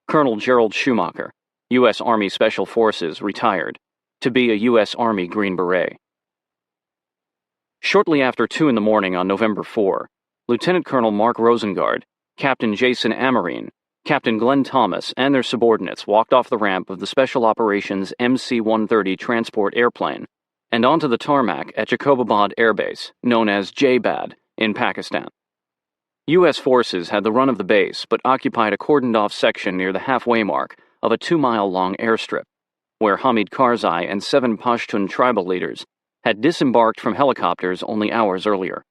Colonel Gerald Schumacher, U.S. Army Special Forces, retired, to be a U.S. Army Green Beret. Shortly after 2 in the morning on November 4, Lieutenant Colonel Mark Rosengard, Captain Jason Amarine, Captain Glenn Thomas, and their subordinates walked off the ramp of the Special Operations MC-130 transport airplane and onto the tarmac at Jacobabad Air Base, known as JBAD, in Pakistan. U.S. forces had the run of the base but occupied a cordoned-off section near the halfway mark of a 2-mile-long airstrip, where Hamid Karzai and 7 Pashtun tribal leaders had disembarked from helicopters only hours earlier.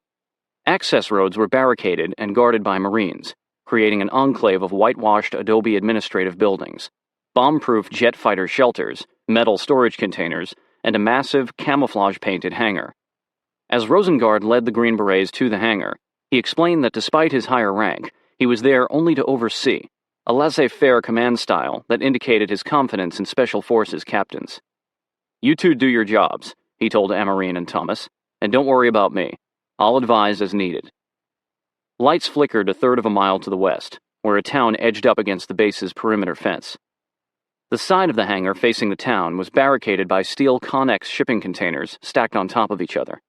Access roads were barricaded and guarded by Marines, creating an enclave of whitewashed adobe administrative buildings, bomb-proof jet fighter shelters, metal storage containers, and a massive camouflage-painted hangar. As Rosengard led the Green Berets to the hangar, he explained that despite his higher rank, he was there only to oversee, a laissez-faire command style that indicated his confidence in Special Forces captains. "You two do your jobs," he told Amarine and Thomas, "and don't worry about me. I'll advise as needed." Lights flickered a third of a mile to the west, where a town edged up against the base's perimeter fence. The side of the hangar facing the town was barricaded by steel Connex shipping containers stacked on top of each other.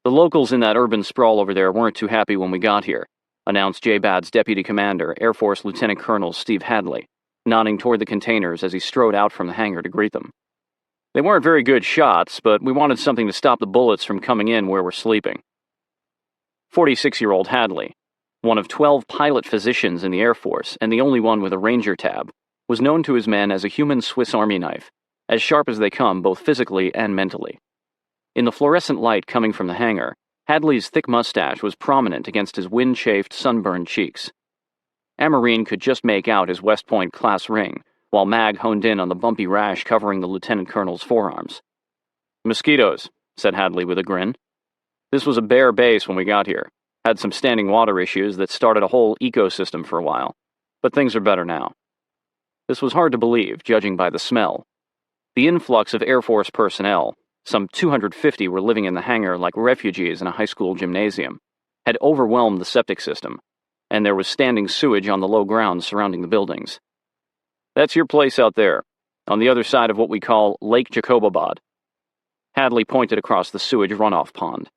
"The locals in that urban sprawl over there weren't too happy when we got here," announced JBAD's Deputy Commander, Air Force Lieutenant Colonel Steve Hadley, nodding toward the containers as he strode out from the hangar to greet them. "They weren't very good shots, but we wanted something to stop the bullets from coming in where we're sleeping." 46-year-old Hadley, one of 12 pilot physicians in the Air Force and the only one with a Ranger tab, was known to his men as a human Swiss Army knife, as sharp as they come both physically and mentally. In the fluorescent light coming from the hangar, Hadley's thick mustache was prominent against his wind-chafed, sunburned cheeks. Amarine could just make out his West Point class ring, while Mag honed in on the bumpy rash covering the lieutenant colonel's forearms. "Mosquitoes," said Hadley with a grin. "This was a bare base when we got here. Had some standing water issues that started a whole ecosystem for a while, but things are better now." This was hard to believe, judging by the smell. The influx of Air Force personnel, some 250 were living in the hangar like refugees in a high school gymnasium, had overwhelmed the septic system, and there was standing sewage on the low ground surrounding the buildings. "That's your place out there, on the other side of what we call Lake Jacobabad." Hadley pointed across the sewage runoff pond.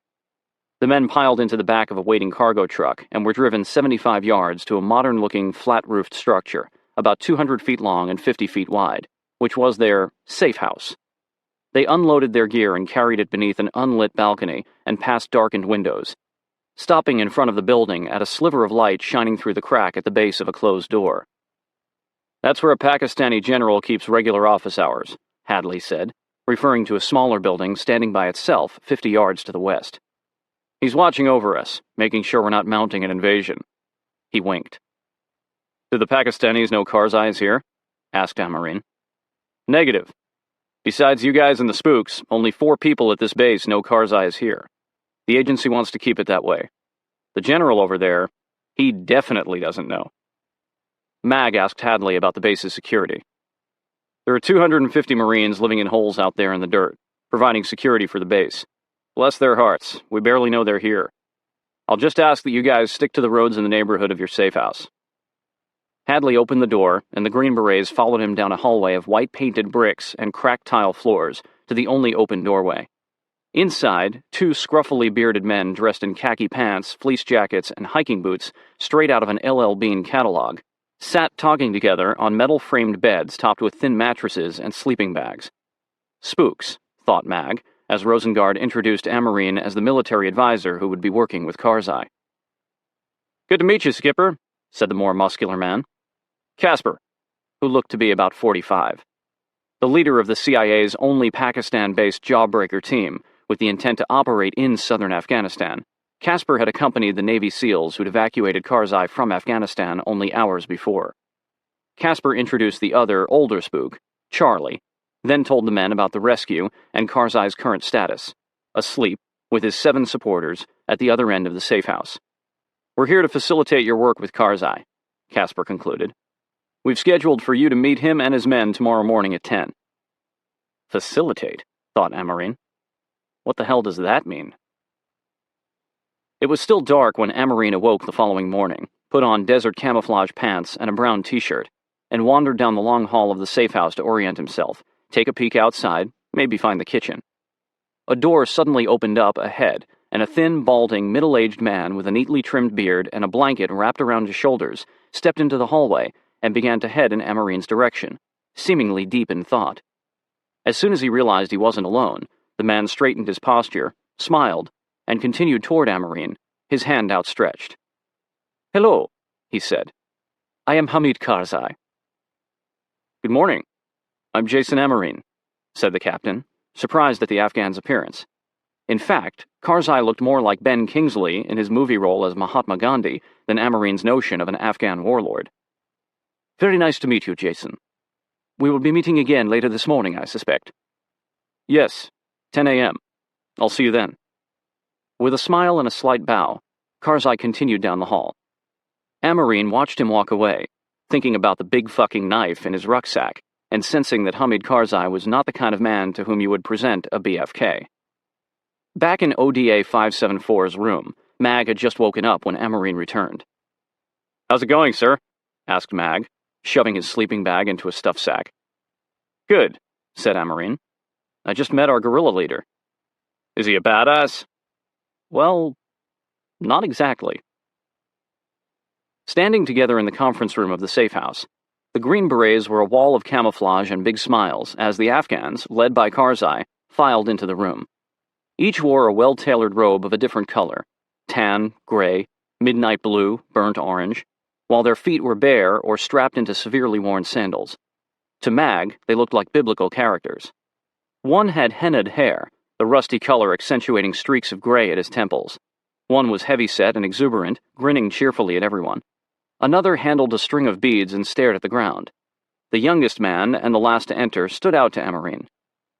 The men piled into the back of a waiting cargo truck and were driven 75 yards to a modern-looking, flat-roofed structure, about 200 feet long and 50 feet wide, which was their safe house. They unloaded their gear and carried it beneath an unlit balcony and past darkened windows, stopping in front of the building at a sliver of light shining through the crack at the base of a closed door. "That's where a Pakistani general keeps regular office hours," Hadley said, referring to a smaller building standing by itself 50 yards to the west. "He's watching over us, making sure we're not mounting an invasion." He winked. "Do the Pakistanis know Karzai is here?" asked Amarine. "Negative. Besides you guys and the spooks, only 4 people at this base know Karzai is here. The agency wants to keep it that way. The general over there, he definitely doesn't know." Mag asked Hadley about the base's security. "There are 250 Marines living in holes out there in the dirt, providing security for the base. Bless their hearts, we barely know they're here. I'll just ask that you guys stick to the roads in the neighborhood of your safe house." Hadley opened the door, and the Green Berets followed him down a hallway of white-painted bricks and cracked tile floors to the only open doorway. Inside, 2 scruffily bearded men dressed in khaki pants, fleece jackets, and hiking boots straight out of an L.L. Bean catalog sat talking together on metal-framed beds topped with thin mattresses and sleeping bags. Spooks, thought Mag, as Rosengard introduced Amarine as the military advisor who would be working with Karzai. "Good to meet you, Skipper," said the more muscular man. Casper, who looked to be about 45. The leader of the CIA's only Pakistan-based jawbreaker team, with the intent to operate in southern Afghanistan, Casper had accompanied the Navy SEALs who'd evacuated Karzai from Afghanistan only hours before. Casper introduced the other, older spook, Charlie, then told the men about the rescue and Karzai's current status, asleep, with his 7 supporters, at the other end of the safe house. "We're here to facilitate your work with Karzai," Casper concluded. "We've scheduled for you to meet him and his men tomorrow morning at 10. Facilitate, thought Amarine. What the hell does that mean? It was still dark when Amarine awoke the following morning, put on desert camouflage pants and a brown t-shirt, and wandered down the long hall of the safe house to orient himself, take a peek outside, maybe find the kitchen. A door suddenly opened up ahead, and a thin, balding, middle-aged man with a neatly trimmed beard and a blanket wrapped around his shoulders stepped into the hallway and began to head in Amarine's direction, seemingly deep in thought. As soon as he realized he wasn't alone, the man straightened his posture, smiled, and continued toward Amarine, his hand outstretched. "Hello," he said. "I am Hamid Karzai." "Good morning. I'm Jason Amarine," said the captain, surprised at the Afghan's appearance. In fact, Karzai looked more like Ben Kingsley in his movie role as Mahatma Gandhi than Amarine's notion of an Afghan warlord. "Very nice to meet you, Jason. We will be meeting again later this morning, I suspect." "Yes, 10 a.m. I'll see you then." With a smile and a slight bow, Karzai continued down the hall. Amarine watched him walk away, thinking about the big fucking knife in his rucksack, and sensing that Hamid Karzai was not the kind of man to whom you would present a BFK. Back in ODA 574's room, Mag had just woken up when Amarine returned. "How's it going, sir?" asked Mag, shoving his sleeping bag into a stuff sack. "Good," said Amarine. "I just met our guerrilla leader." "Is he a badass?" "Well, not exactly." Standing together in the conference room of the safe house, the Green Berets were a wall of camouflage and big smiles as the Afghans, led by Karzai, filed into the room. Each wore a well-tailored robe of a different color, tan, gray, midnight blue, burnt orange, while their feet were bare or strapped into severely worn sandals. To Mag, they looked like biblical characters. One had hennaed hair, the rusty color accentuating streaks of gray at his temples. One was heavy-set and exuberant, grinning cheerfully at everyone. Another handled a string of beads and stared at the ground. The youngest man, and the last to enter, stood out to Amarine.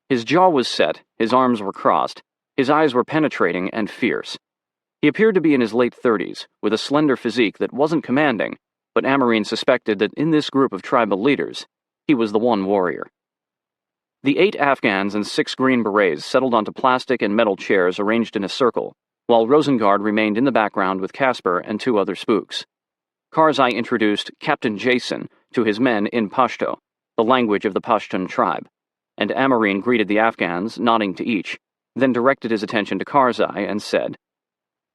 His jaw was set, his arms were crossed, his eyes were penetrating and fierce. He appeared to be in his late 30s, with a slender physique that wasn't commanding, but Amarine suspected that in this group of tribal leaders, he was the one warrior. The 8 Afghans and 6 Green Berets settled onto plastic and metal chairs arranged in a circle, while Rosengard remained in the background with Casper and 2 other spooks. Karzai introduced Captain Jason to his men in Pashto, the language of the Pashtun tribe, and Amarine greeted the Afghans, nodding to each, then directed his attention to Karzai and said,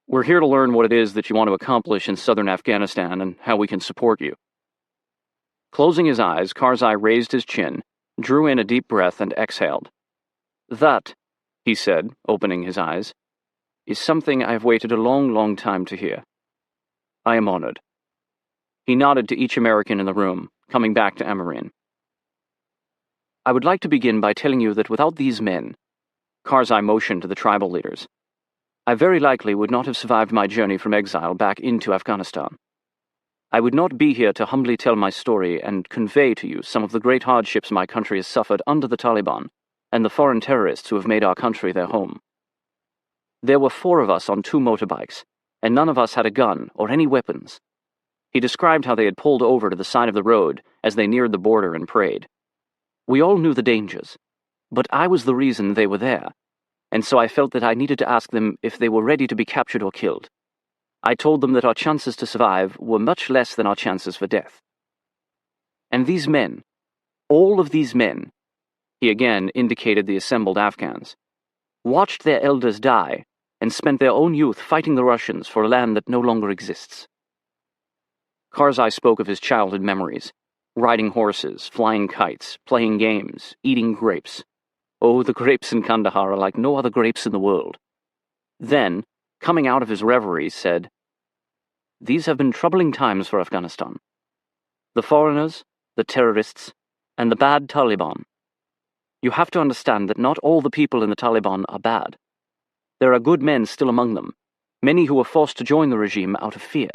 "We're here to learn what it is that you want to accomplish in southern Afghanistan and how we can support you." Closing his eyes, Karzai raised his chin, drew in a deep breath, and exhaled. "That," he said, opening his eyes, "is something I have waited a long, long time to hear. I am honored." He nodded to each American in the room, coming back to Amarine. "I would like to begin by telling you that without these men," Karzai motioned to the tribal leaders, "I very likely would not have survived my journey from exile back into Afghanistan. I would not be here to humbly tell my story and convey to you some of the great hardships my country has suffered under the Taliban and the foreign terrorists who have made our country their home. There were 4 of us on 2 motorbikes, and none of us had a gun or any weapons." He described how they had pulled over to the side of the road as they neared the border and prayed. "We all knew the dangers, but I was the reason they were there, and so I felt that I needed to ask them if they were ready to be captured or killed. I told them that our chances to survive were much less than our chances for death. And these men, all of these men," he again indicated the assembled Afghans, "watched their elders die and spent their own youth fighting the Russians for a land that no longer exists." Karzai spoke of his childhood memories: riding horses, flying kites, playing games, eating grapes. Oh, the grapes in Kandahar are like no other grapes in the world. Then, coming out of his reverie, said, "These have been troubling times for Afghanistan. The foreigners, the terrorists, and the bad Taliban. You have to understand that not all the people in the Taliban are bad. There are good men still among them, many who were forced to join the regime out of fear.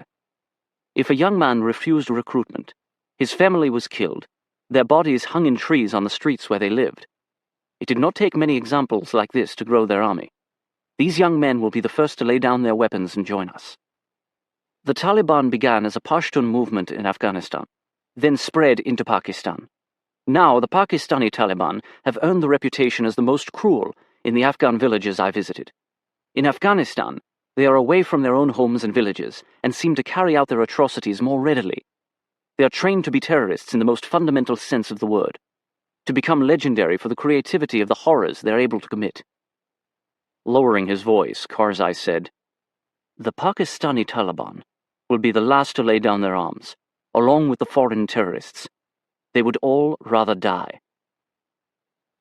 If a young man refused recruitment, his family was killed, their bodies hung in trees on the streets where they lived. It did not take many examples like this to grow their army. These young men will be the first to lay down their weapons and join us." The Taliban began as a Pashtun movement in Afghanistan, then spread into Pakistan. Now, the Pakistani Taliban have earned the reputation as the most cruel in the Afghan villages I visited. In Afghanistan, they are away from their own homes and villages and seem to carry out their atrocities more readily. They are trained to be terrorists in the most fundamental sense of the word, to become legendary for the creativity of the horrors they are able to commit. Lowering his voice, Karzai said, "The Pakistani Taliban will be the last to lay down their arms, along with the foreign terrorists. They would all rather die."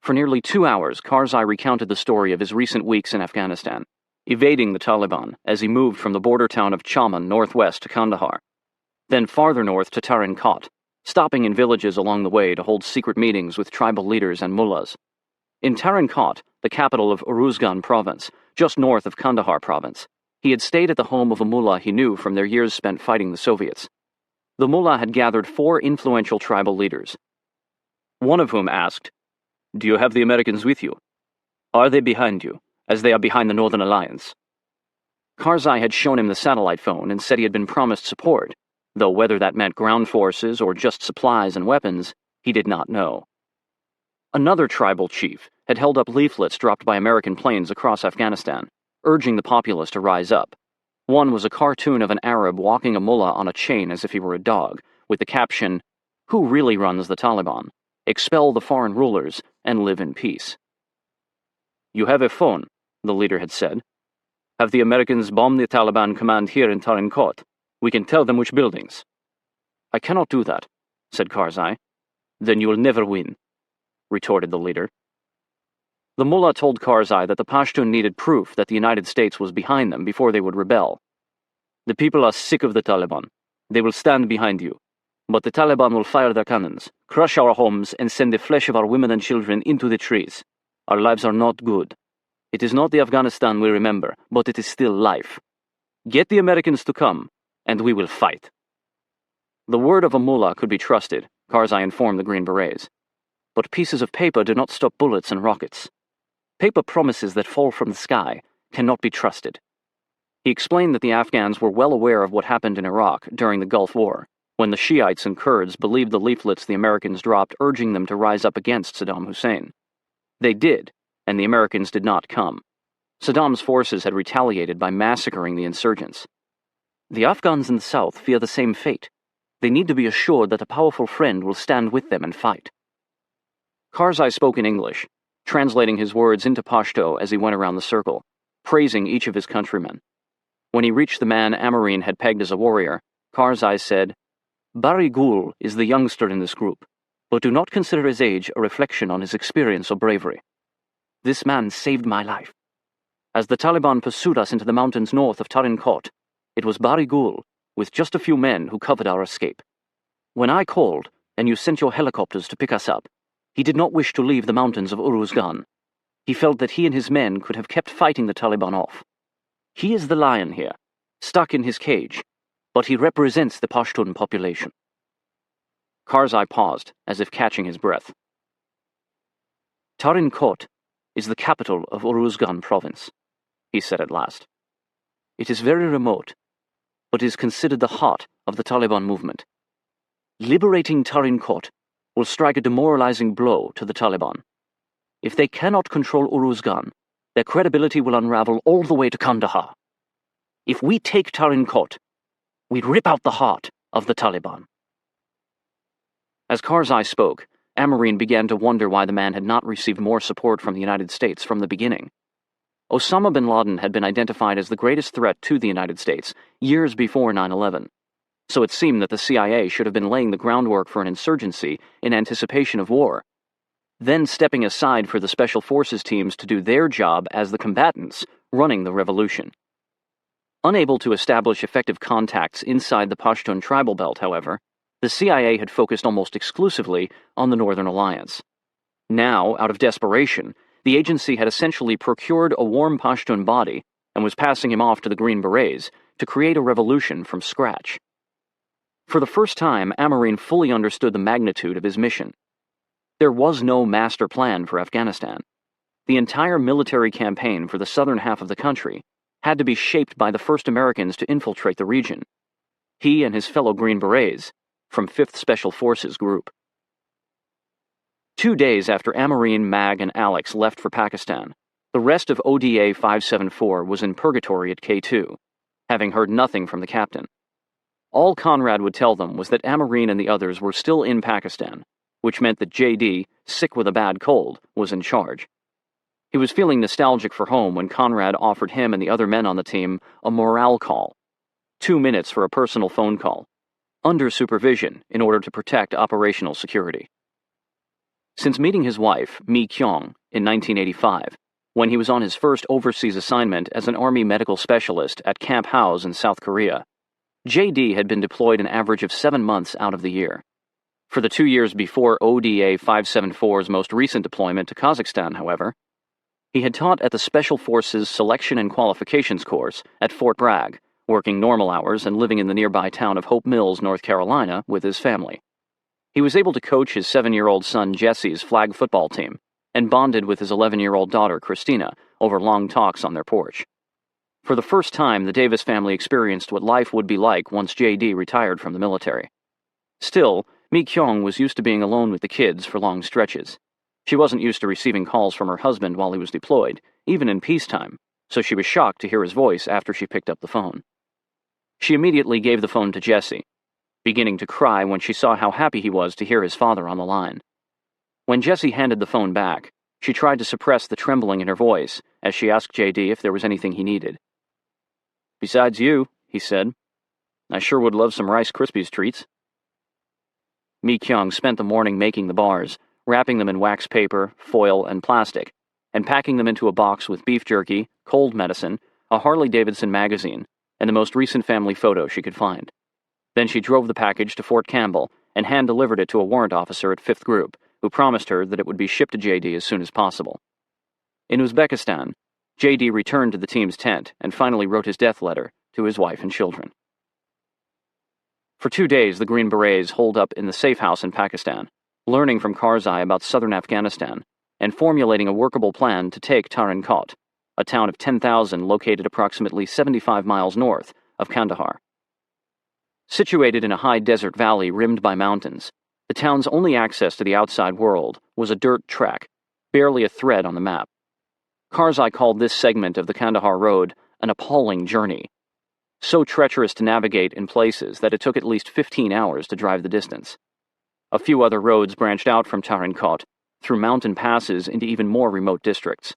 For nearly 2 hours, Karzai recounted the story of his recent weeks in Afghanistan, evading the Taliban as he moved from the border town of Chaman northwest to Kandahar, then farther north to Tarin Kot, stopping in villages along the way to hold secret meetings with tribal leaders and mullahs. In Tarin Kot, the capital of Uruzgan province, just north of Kandahar province, he had stayed at the home of a mullah he knew from their years spent fighting the Soviets. The mullah had gathered 4 influential tribal leaders, one of whom asked, "Do you have the Americans with you? Are they behind you, as they are behind the Northern Alliance?" Karzai had shown him the satellite phone and said he had been promised support, though whether that meant ground forces or just supplies and weapons, he did not know. Another tribal chief had held up leaflets dropped by American planes across Afghanistan, urging the populace to rise up. One was a cartoon of an Arab walking a mullah on a chain as if he were a dog, with the caption, "Who really runs the Taliban? Expel the foreign rulers and live in peace." "You have a phone," the leader had said. "Have the Americans bombed the Taliban command here in Tarin Kot? We can tell them which buildings." "I cannot do that," said Karzai. "Then you will never win," retorted the leader. The mullah told Karzai that the Pashtun needed proof that the United States was behind them before they would rebel. "The people are sick of the Taliban. They will stand behind you. But the Taliban will fire their cannons, crush our homes, and send the flesh of our women and children into the trees. Our lives are not good. It is not the Afghanistan we remember, but it is still life. Get the Americans to come, and we will fight." The word of a mullah could be trusted, Karzai informed the Green Berets. But pieces of paper do not stop bullets and rockets. Paper promises that fall from the sky cannot be trusted. He explained that the Afghans were well aware of what happened in Iraq during the Gulf War, when the Shiites and Kurds believed the leaflets the Americans dropped urging them to rise up against Saddam Hussein. They did, and the Americans did not come. Saddam's forces had retaliated by massacring the insurgents. The Afghans in the south fear the same fate. They need to be assured that a powerful friend will stand with them and fight. Karzai spoke in English, translating his words into Pashto as he went around the circle, praising each of his countrymen. When he reached the man Amarine had pegged as a warrior, Karzai said, "Bari Gul is the youngster in this group, but do not consider his age a reflection on his experience or bravery. This man saved my life. As the Taliban pursued us into the mountains north of Tarin Kot, it was Bari Gul, with just a few men, who covered our escape. When I called, and you sent your helicopters to pick us up, he did not wish to leave the mountains of Uruzgan. He felt that he and his men could have kept fighting the Taliban off. He is the lion here, stuck in his cage, but he represents the Pashtun population." Karzai paused, as if catching his breath. "Tarin Kot is the capital of Uruzgan province," he said at last. "It is very remote, but is considered the heart of the Taliban movement. Liberating Tarin Kot will strike a demoralizing blow to the Taliban. If they cannot control Uruzgan, their credibility will unravel all the way to Kandahar. If we take Tarin Kot, we rip out the heart of the Taliban." As Karzai spoke, Amarine began to wonder why the man had not received more support from the United States from the beginning. Osama bin Laden had been identified as the greatest threat to the United States years before 9/11. so it seemed that the CIA should have been laying the groundwork for an insurgency in anticipation of war, then stepping aside for the Special Forces teams to do their job as the combatants running the revolution. Unable to establish effective contacts inside the Pashtun tribal belt, however, the CIA had focused almost exclusively on the Northern Alliance. Now, out of desperation, the agency had essentially procured a warm Pashtun body and was passing him off to the Green Berets to create a revolution from scratch. For the first time, Amarine fully understood the magnitude of his mission. There was no master plan for Afghanistan. The entire military campaign for the southern half of the country had to be shaped by the first Americans to infiltrate the region. He and his fellow Green Berets from 5th Special Forces Group. 2 days after Amarine, Mag, and Alex left for Pakistan, the rest of ODA 574 was in purgatory at K2, having heard nothing from the captain. All Conrad would tell them was that Amarine and the others were still in Pakistan, which meant that JD, sick with a bad cold, was in charge. He was feeling nostalgic for home when Conrad offered him and the other men on the team a morale call. 2 minutes for a personal phone call, under supervision in order to protect operational security. Since meeting his wife, Mi Kyung, in 1985, when he was on his first overseas assignment as an Army medical specialist at Camp House in South Korea, JD had been deployed an average of 7 months out of the year. For the 2 years before ODA 574's most recent deployment to Kazakhstan, however, he had taught at the Special Forces Selection and Qualifications course at Fort Bragg, working normal hours and living in the nearby town of Hope Mills, North Carolina, with his family. He was able to coach his 7-year-old son Jesse's flag football team and bonded with his 11-year-old daughter Christina over long talks on their porch. For the first time, the Davis family experienced what life would be like once JD retired from the military. Still, Mi Kyung was used to being alone with the kids for long stretches. She wasn't used to receiving calls from her husband while he was deployed, even in peacetime, so she was shocked to hear his voice after she picked up the phone. She immediately gave the phone to Jesse, beginning to cry when she saw how happy he was to hear his father on the line. When Jesse handed the phone back, she tried to suppress the trembling in her voice as she asked JD if there was anything he needed. "Besides you," he said, "I sure would love some Rice Krispies treats." Mi Kyung spent the morning making the bars, wrapping them in wax paper, foil, and plastic, and packing them into a box with beef jerky, cold medicine, a Harley-Davidson magazine, and the most recent family photo she could find. Then she drove the package to Fort Campbell and hand-delivered it to a warrant officer at 5th Group, who promised her that it would be shipped to JD as soon as possible. In Uzbekistan, JD returned to the team's tent and finally wrote his death letter to his wife and children. For 2 days, the Green Berets holed up in the safe house in Pakistan, learning from Karzai about southern Afghanistan and formulating a workable plan to take Tarin Kot, a town of 10,000 located approximately 75 miles north of Kandahar. Situated in a high desert valley rimmed by mountains, the town's only access to the outside world was a dirt track, barely a thread on the map. Karzai called this segment of the Kandahar Road an appalling journey, so treacherous to navigate in places that it took at least 15 hours to drive the distance. A few other roads branched out from Tarin Kot through mountain passes into even more remote districts.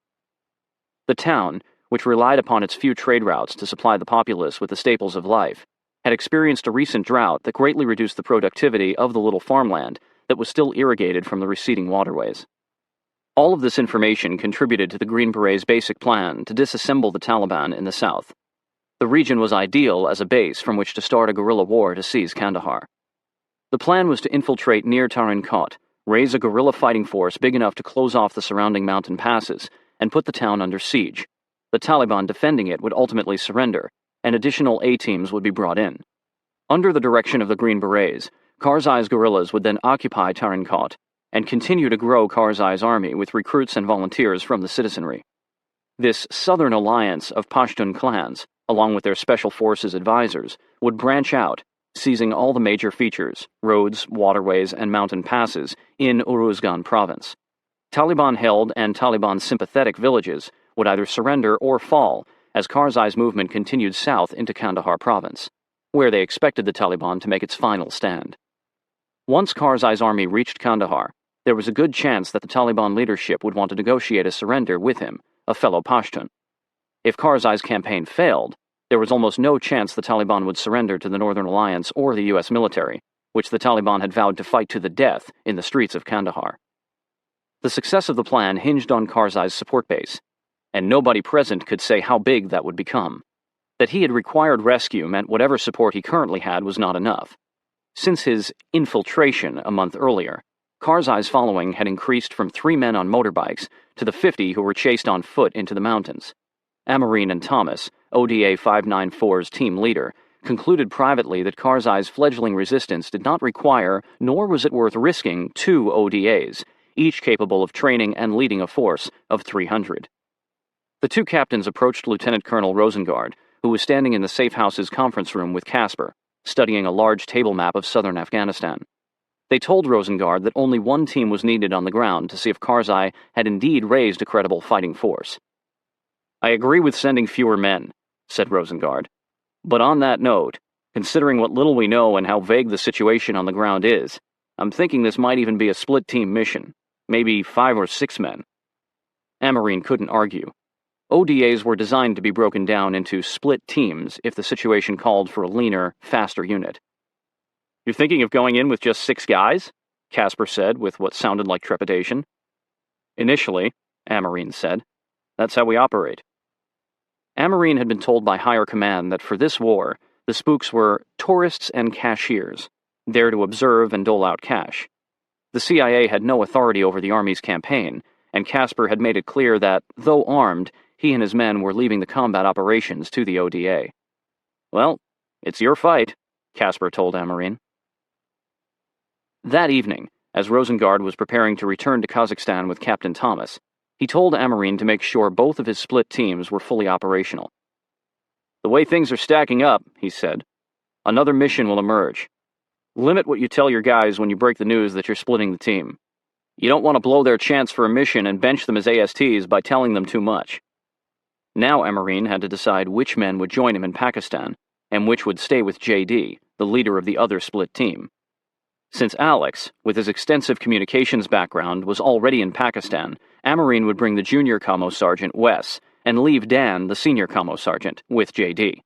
The town, which relied upon its few trade routes to supply the populace with the staples of life, had experienced a recent drought that greatly reduced the productivity of the little farmland that was still irrigated from the receding waterways. All of this information contributed to the Green Berets' basic plan to disassemble the Taliban in the south. The region was ideal as a base from which to start a guerrilla war to seize Kandahar. The plan was to infiltrate near Tarin Kot, raise a guerrilla fighting force big enough to close off the surrounding mountain passes, and put the town under siege. The Taliban defending it would ultimately surrender, and additional A-teams would be brought in. Under the direction of the Green Berets, Karzai's guerrillas would then occupy Tarin Kot and continue to grow Karzai's army with recruits and volunteers from the citizenry. This southern alliance of Pashtun clans, along with their special forces advisors, would branch out, seizing all the major features, roads, waterways, and mountain passes in Uruzgan province. Taliban-held and Taliban-sympathetic villages would either surrender or fall as Karzai's movement continued south into Kandahar province, where they expected the Taliban to make its final stand. Once Karzai's army reached Kandahar, there was a good chance that the Taliban leadership would want to negotiate a surrender with him, a fellow Pashtun. If Karzai's campaign failed, there was almost no chance the Taliban would surrender to the Northern Alliance or the U.S. military, which the Taliban had vowed to fight to the death in the streets of Kandahar. The success of the plan hinged on Karzai's support base, and nobody present could say how big that would become. That he had required rescue meant whatever support he currently had was not enough. Since his infiltration a month earlier, Karzai's following had increased from 3 men on motorbikes to the 50 who were chased on foot into the mountains. Amarine and Thomas, ODA 594's team leader, concluded privately that Karzai's fledgling resistance did not require, nor was it worth risking, 2 ODAs, each capable of training and leading a force of 300. The 2 captains approached Lieutenant Colonel Rosengard, who was standing in the safe house's conference room with Casper, studying a large table map of southern Afghanistan. They told Rosengard that only 1 team was needed on the ground to see if Karzai had indeed raised a credible fighting force. "I agree with sending fewer men," said Rosengard. "But on that note, considering what little we know and how vague the situation on the ground is, I'm thinking this might even be a split-team mission, maybe 5 or 6 men." Amarine couldn't argue. ODAs were designed to be broken down into split teams if the situation called for a leaner, faster unit. "You're thinking of going in with just 6 guys?" Casper said with what sounded like trepidation. "Initially," Amarine said. "That's how we operate." Amarine had been told by higher command that for this war, the spooks were tourists and cashiers, there to observe and dole out cash. The CIA had no authority over the Army's campaign, and Casper had made it clear that, though armed, he and his men were leaving the combat operations to the ODA. "Well, it's your fight," Casper told Amarine. That evening, as Rosengard was preparing to return to Kazakhstan with Captain Thomas, he told Amarine to make sure both of his split teams were fully operational. "The way things are stacking up," he said, "another mission will emerge. Limit what you tell your guys when you break the news that you're splitting the team. You don't want to blow their chance for a mission and bench them as ASTs by telling them too much." Now Amarine had to decide which men would join him in Pakistan, and which would stay with JD, the leader of the other split team. Since Alex, with his extensive communications background, was already in Pakistan, Amarine would bring the junior Commo Sergeant, Wes, and leave Dan, the senior Commo Sergeant, with JD.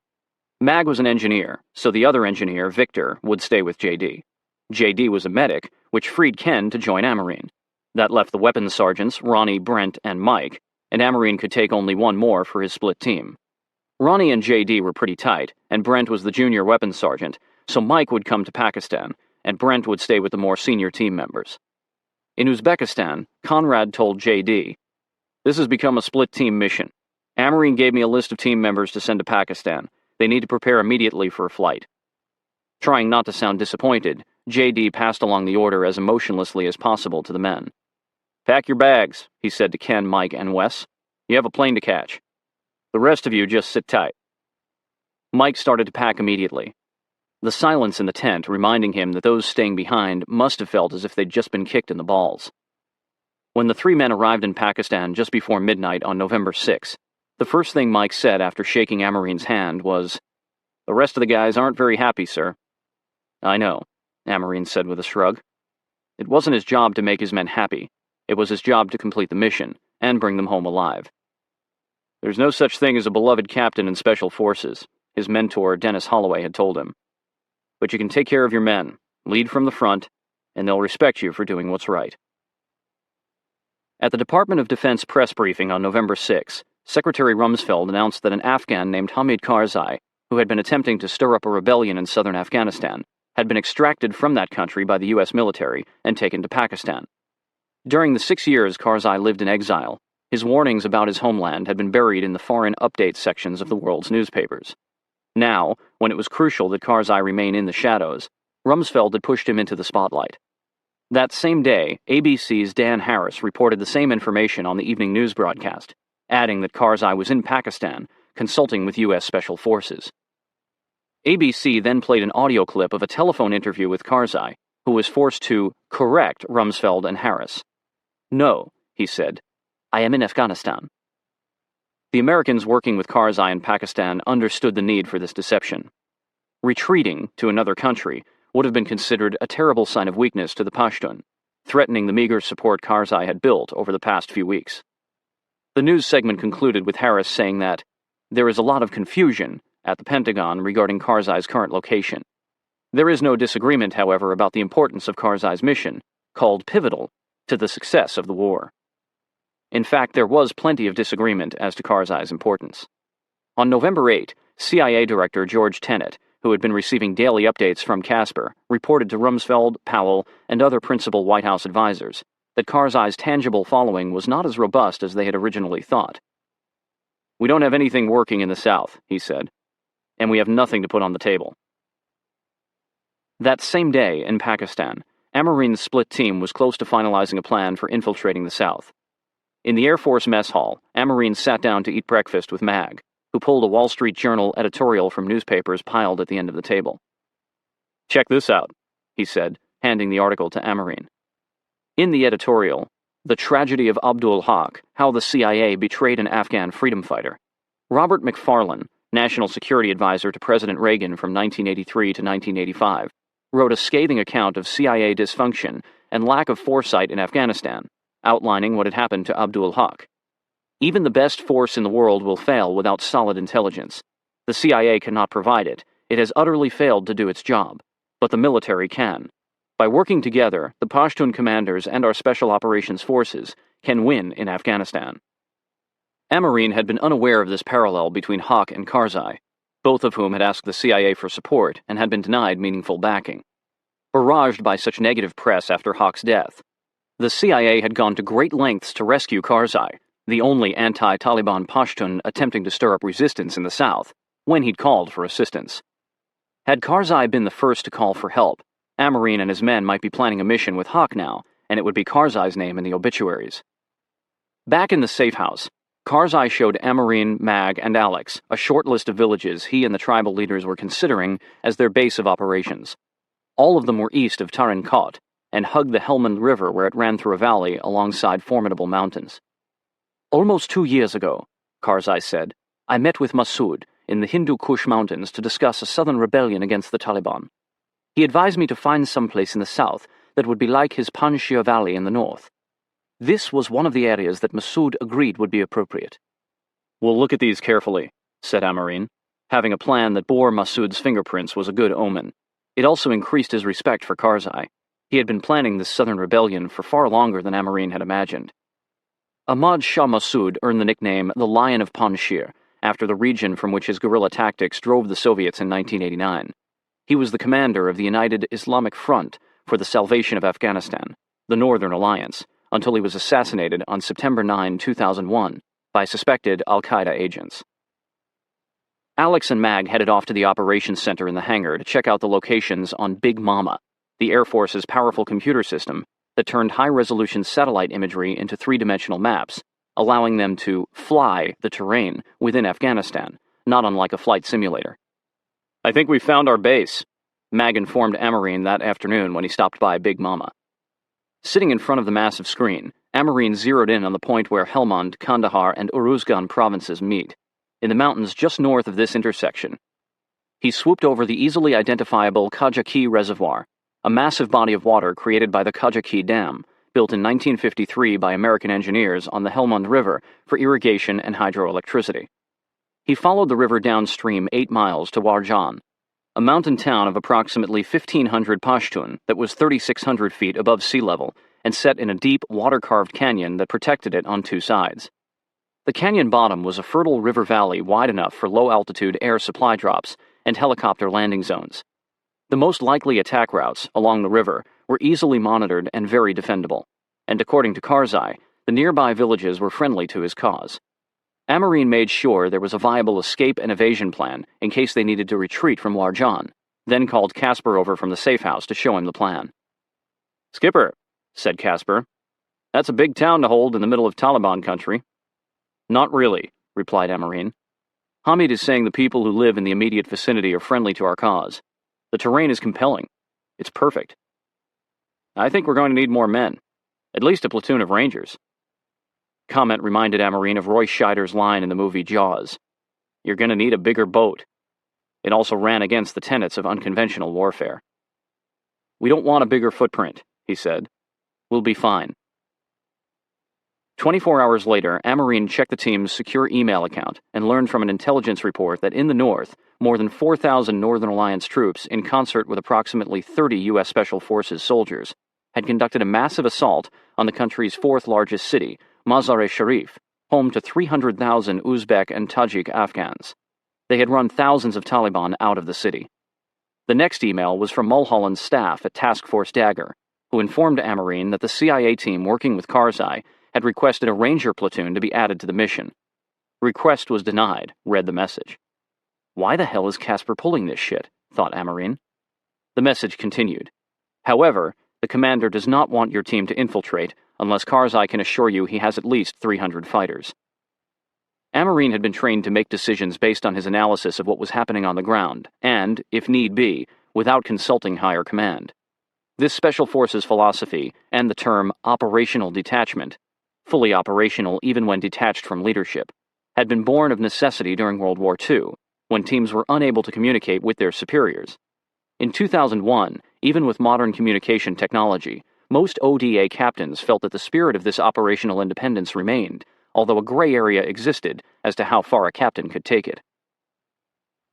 Mag was an engineer, so the other engineer, Victor, would stay with JD. JD was a medic, which freed Ken to join Amarine. That left the weapons sergeants, Ronnie, Brent, and Mike, and Amarine could take only 1 more for his split team. Ronnie and JD were pretty tight, and Brent was the junior weapons sergeant, so Mike would come to Pakistan, and Brent would stay with the more senior team members. In Uzbekistan, Conrad told JD, "This has become a split-team mission. Amarine gave me a list of team members to send to Pakistan. They need to prepare immediately for a flight." Trying not to sound disappointed, JD passed along the order as emotionlessly as possible to the men. "Pack your bags," he said to Ken, Mike, and Wes. "You have a plane to catch. The rest of you just sit tight." Mike started to pack immediately. The silence in the tent reminding him that those staying behind must have felt as if they'd just been kicked in the balls. When the 3 men arrived in Pakistan just before midnight on November 6, the first thing Mike said after shaking Amarine's hand was, "The rest of the guys aren't very happy, sir." "I know," Amarine said with a shrug. It wasn't his job to make his men happy. It was his job to complete the mission, and bring them home alive. "There's no such thing as a beloved captain in Special Forces," his mentor, Dennis Holloway, had told him. "But you can take care of your men, lead from the front, and they'll respect you for doing what's right." At the Department of Defense press briefing on November 6, Secretary Rumsfeld announced that an Afghan named Hamid Karzai, who had been attempting to stir up a rebellion in southern Afghanistan, had been extracted from that country by the U.S. military and taken to Pakistan. During the 6 years Karzai lived in exile, his warnings about his homeland had been buried in the foreign update sections of the world's newspapers. Now, when it was crucial that Karzai remain in the shadows, Rumsfeld had pushed him into the spotlight. That same day, ABC's Dan Harris reported the same information on the evening news broadcast, adding that Karzai was in Pakistan, consulting with U.S. Special Forces. ABC then played an audio clip of a telephone interview with Karzai, who was forced to correct Rumsfeld and Harris. "No," he said, "I am in Afghanistan." The Americans working with Karzai in Pakistan understood the need for this deception. Retreating to another country would have been considered a terrible sign of weakness to the Pashtun, threatening the meager support Karzai had built over the past few weeks. The news segment concluded with Harris saying that, "There is a lot of confusion, at the Pentagon regarding Karzai's current location. There is no disagreement, however, about the importance of Karzai's mission, called pivotal, to the success of the war. In fact, there was plenty of disagreement as to Karzai's importance. On November 8, CIA Director George Tenet, who had been receiving daily updates from Casper, reported to Rumsfeld, Powell, and other principal White House advisors that Karzai's tangible following was not as robust as they had originally thought. "We don't have anything working in the South," he said, "and we have nothing to put on the table." That same day, in Pakistan, Amarine's split team was close to finalizing a plan for infiltrating the South. In the Air Force mess hall, Amarine sat down to eat breakfast with Mag, who pulled a Wall Street Journal editorial from newspapers piled at the end of the table. "Check this out," he said, handing the article to Amarine. In the editorial, "The Tragedy of Abdul Haq, How the CIA Betrayed an Afghan Freedom Fighter," Robert McFarlane, National Security Advisor to President Reagan from 1983 to 1985, wrote a scathing account of CIA dysfunction and lack of foresight in Afghanistan, outlining what had happened to Abdul Haq. "Even the best force in the world will fail without solid intelligence. The CIA cannot provide it. It has utterly failed to do its job. But the military can. By working together, the Pashtun commanders and our Special Operations Forces can win in Afghanistan." Amarine had been unaware of this parallel between Haq and Karzai, both of whom had asked the CIA for support and had been denied meaningful backing. Barraged by such negative press after Haq's death, the CIA had gone to great lengths to rescue Karzai, the only anti-Taliban Pashtun attempting to stir up resistance in the South, when he'd called for assistance. Had Karzai been the first to call for help, Amarine and his men might be planning a mission with Haq now, and it would be Karzai's name in the obituaries. Back in the safe house, Karzai showed Amarine, Mag, and Alex a short list of villages he and the tribal leaders were considering as their base of operations. All of them were east of Tarin Kot, and hugged the Helmand River where it ran through a valley alongside formidable mountains. "Almost 2 years ago," Karzai said, "I met with Massoud in the Hindu Kush Mountains to discuss a southern rebellion against the Taliban. He advised me to find some place in the south that would be like his Panjshir Valley in the north. This was one of the areas that Massoud agreed would be appropriate." "We'll look at these carefully," said Amarine. Having a plan that bore Massoud's fingerprints was a good omen. It also increased his respect for Karzai. He had been planning this southern rebellion for far longer than Amarine had imagined. Ahmad Shah Massoud earned the nickname the Lion of Panjshir, after the region from which his guerrilla tactics drove the Soviets in 1989. He was the commander of the United Islamic Front for the Salvation of Afghanistan, the Northern Alliance, until he was assassinated on September 9, 2001, by suspected al-Qaeda agents. Alex and Mag headed off to the operations center in the hangar to check out the locations on Big Mama, the Air Force's powerful computer system that turned high-resolution satellite imagery into three-dimensional maps, allowing them to fly the terrain within Afghanistan, not unlike a flight simulator. "I think we found our base," Mag informed Amarine that afternoon when he stopped by Big Mama. Sitting in front of the massive screen, Amarine zeroed in on the point where Helmand, Kandahar, and Uruzgan provinces meet, in the mountains just north of this intersection. He swooped over the easily identifiable Kajaki Reservoir, a massive body of water created by the Kajaki Dam, built in 1953 by American engineers on the Helmand River for irrigation and hydroelectricity. He followed the river downstream 8 miles to Warjan, a mountain town of approximately 1,500 Pashtun that was 3,600 feet above sea level and set in a deep, water-carved canyon that protected it on 2 sides. The canyon bottom was a fertile river valley wide enough for low-altitude air supply drops and helicopter landing zones. The most likely attack routes along the river were easily monitored and very defendable, and according to Karzai, the nearby villages were friendly to his cause. Amarine made sure there was a viable escape and evasion plan in case they needed to retreat from Warjan, then called Casper over from the safe house to show him the plan. "Skipper," said Casper, "that's a big town to hold in the middle of Taliban country." "Not really," replied Amarine. "Hamid is saying the people who live in the immediate vicinity are friendly to our cause. The terrain is compelling. It's perfect. I think we're going to need more men, at least a platoon of rangers." Comment reminded Amarine of Roy Scheider's line in the movie Jaws. "You're going to need a bigger boat." It also ran against the tenets of unconventional warfare. "We don't want a bigger footprint," he said. "We'll be fine." 24 hours later, Amarine checked the team's secure email account and learned from an intelligence report that in the north, more than 4,000 Northern Alliance troops, in concert with approximately 30 U.S. Special Forces soldiers, had conducted a massive assault on the country's fourth-largest city, Mazar-e-Sharif, home to 300,000 Uzbek and Tajik Afghans. They had run thousands of Taliban out of the city. The next email was from Mulholland's staff at Task Force Dagger, who informed Amarine that the CIA team working with Karzai had requested a Ranger platoon to be added to the mission. Request was denied, read the message. Why the hell is Casper pulling this shit? Thought Amarine. The message continued. However, the commander does not want your team to infiltrate unless Karzai can assure you he has at least 300 fighters. Amarine had been trained to make decisions based on his analysis of what was happening on the ground, and, if need be, without consulting higher command. This Special Forces philosophy, and the term operational detachment, fully operational even when detached from leadership, had been born of necessity during World War II, when teams were unable to communicate with their superiors. In 2001, even with modern communication technology, most ODA captains felt that the spirit of this operational independence remained, although a gray area existed as to how far a captain could take it.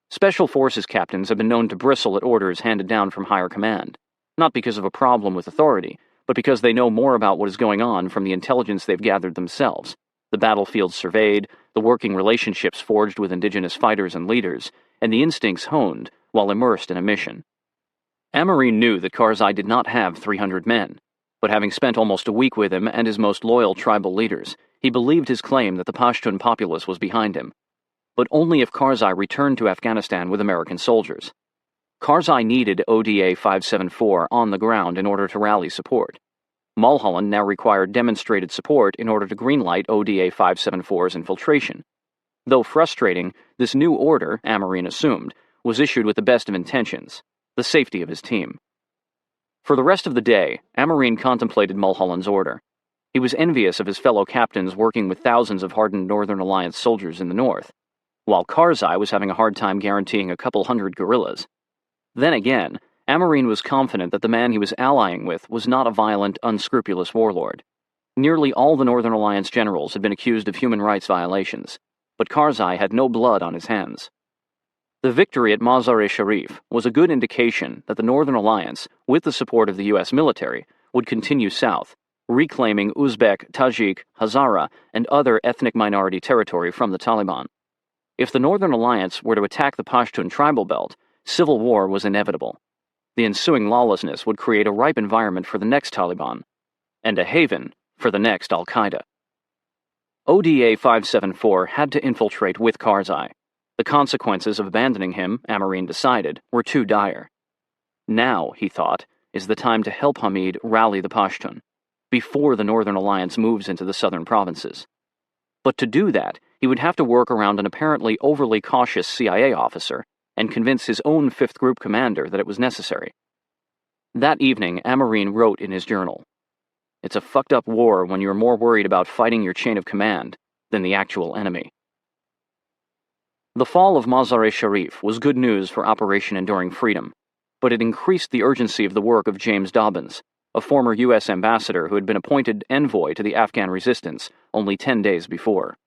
Special Forces captains have been known to bristle at orders handed down from higher command, not because of a problem with authority, but because they know more about what is going on from the intelligence they've gathered themselves, the battlefields surveyed, the working relationships forged with indigenous fighters and leaders, and the instincts honed while immersed in a mission. Amarine knew that Karzai did not have 300 men, but having spent almost a week with him and his most loyal tribal leaders, he believed his claim that the Pashtun populace was behind him. But only if Karzai returned to Afghanistan with American soldiers. Karzai needed ODA 574 on the ground in order to rally support. Mulholland now required demonstrated support in order to greenlight ODA 574's infiltration. Though frustrating, this new order, Amarine assumed, was issued with the best of intentions, the safety of his team. For the rest of the day, Amarine contemplated Mulholland's order. He was envious of his fellow captains working with thousands of hardened Northern Alliance soldiers in the north, while Karzai was having a hard time guaranteeing a couple hundred guerrillas. Then again, Amarine was confident that the man he was allying with was not a violent, unscrupulous warlord. Nearly all the Northern Alliance generals had been accused of human rights violations, but Karzai had no blood on his hands. The victory at Mazar-e-Sharif was a good indication that the Northern Alliance, with the support of the U.S. military, would continue south, reclaiming Uzbek, Tajik, Hazara, and other ethnic minority territory from the Taliban. If the Northern Alliance were to attack the Pashtun tribal belt, civil war was inevitable. The ensuing lawlessness would create a ripe environment for the next Taliban, and a haven for the next Al-Qaeda. ODA 574 had to infiltrate with Karzai. The consequences of abandoning him, Amarine decided, were too dire. Now, he thought, is the time to help Hamid rally the Pashtun, before the Northern Alliance moves into the southern provinces. But to do that, he would have to work around an apparently overly cautious CIA officer and convince his own 5th Group commander that it was necessary. That evening, Amarine wrote in his journal, "It's a fucked up war when you're more worried about fighting your chain of command than the actual enemy." The fall of Mazar-e-Sharif was good news for Operation Enduring Freedom, but it increased the urgency of the work of James Dobbins, a former U.S. ambassador who had been appointed envoy to the Afghan resistance only 10 days before.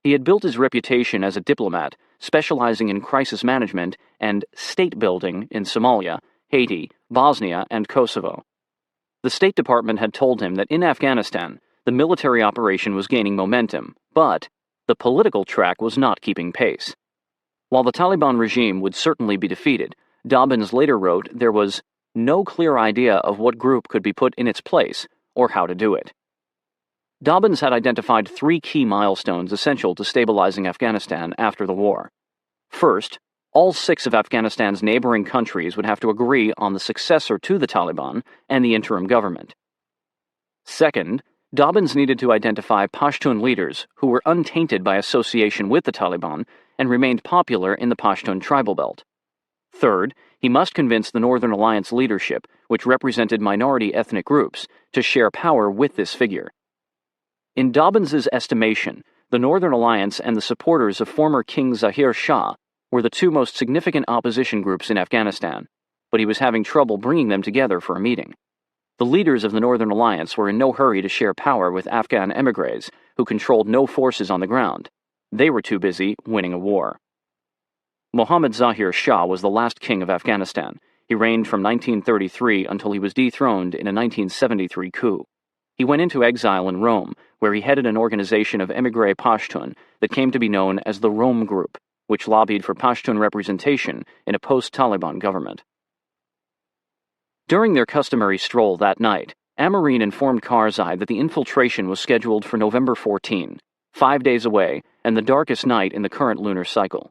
He had built his reputation as a diplomat, specializing in crisis management and state building in Somalia, Haiti, Bosnia, and Kosovo. The State Department had told him that in Afghanistan, the military operation was gaining momentum, but the political track was not keeping pace. While the Taliban regime would certainly be defeated, Dobbins later wrote there was no clear idea of what group could be put in its place or how to do it. Dobbins had identified 3 key milestones essential to stabilizing Afghanistan after the war. First, all 6 of Afghanistan's neighboring countries would have to agree on the successor to the Taliban and the interim government. Second, Dobbins needed to identify Pashtun leaders who were untainted by association with the Taliban and remained popular in the Pashtun tribal belt. Third, he must convince the Northern Alliance leadership, which represented minority ethnic groups, to share power with this figure. In Dobbins's estimation, the Northern Alliance and the supporters of former King Zahir Shah were the 2 most significant opposition groups in Afghanistan, but he was having trouble bringing them together for a meeting. The leaders of the Northern Alliance were in no hurry to share power with Afghan emigres who controlled no forces on the ground. They were too busy winning a war. Mohammad Zahir Shah was the last king of Afghanistan. He reigned from 1933 until he was dethroned in a 1973 coup. He went into exile in Rome, where he headed an organization of émigré Pashtun that came to be known as the Rome Group, which lobbied for Pashtun representation in a post-Taliban government. During their customary stroll that night, Amarine informed Karzai that the infiltration was scheduled for November 14, 5 days away, and the darkest night in the current lunar cycle.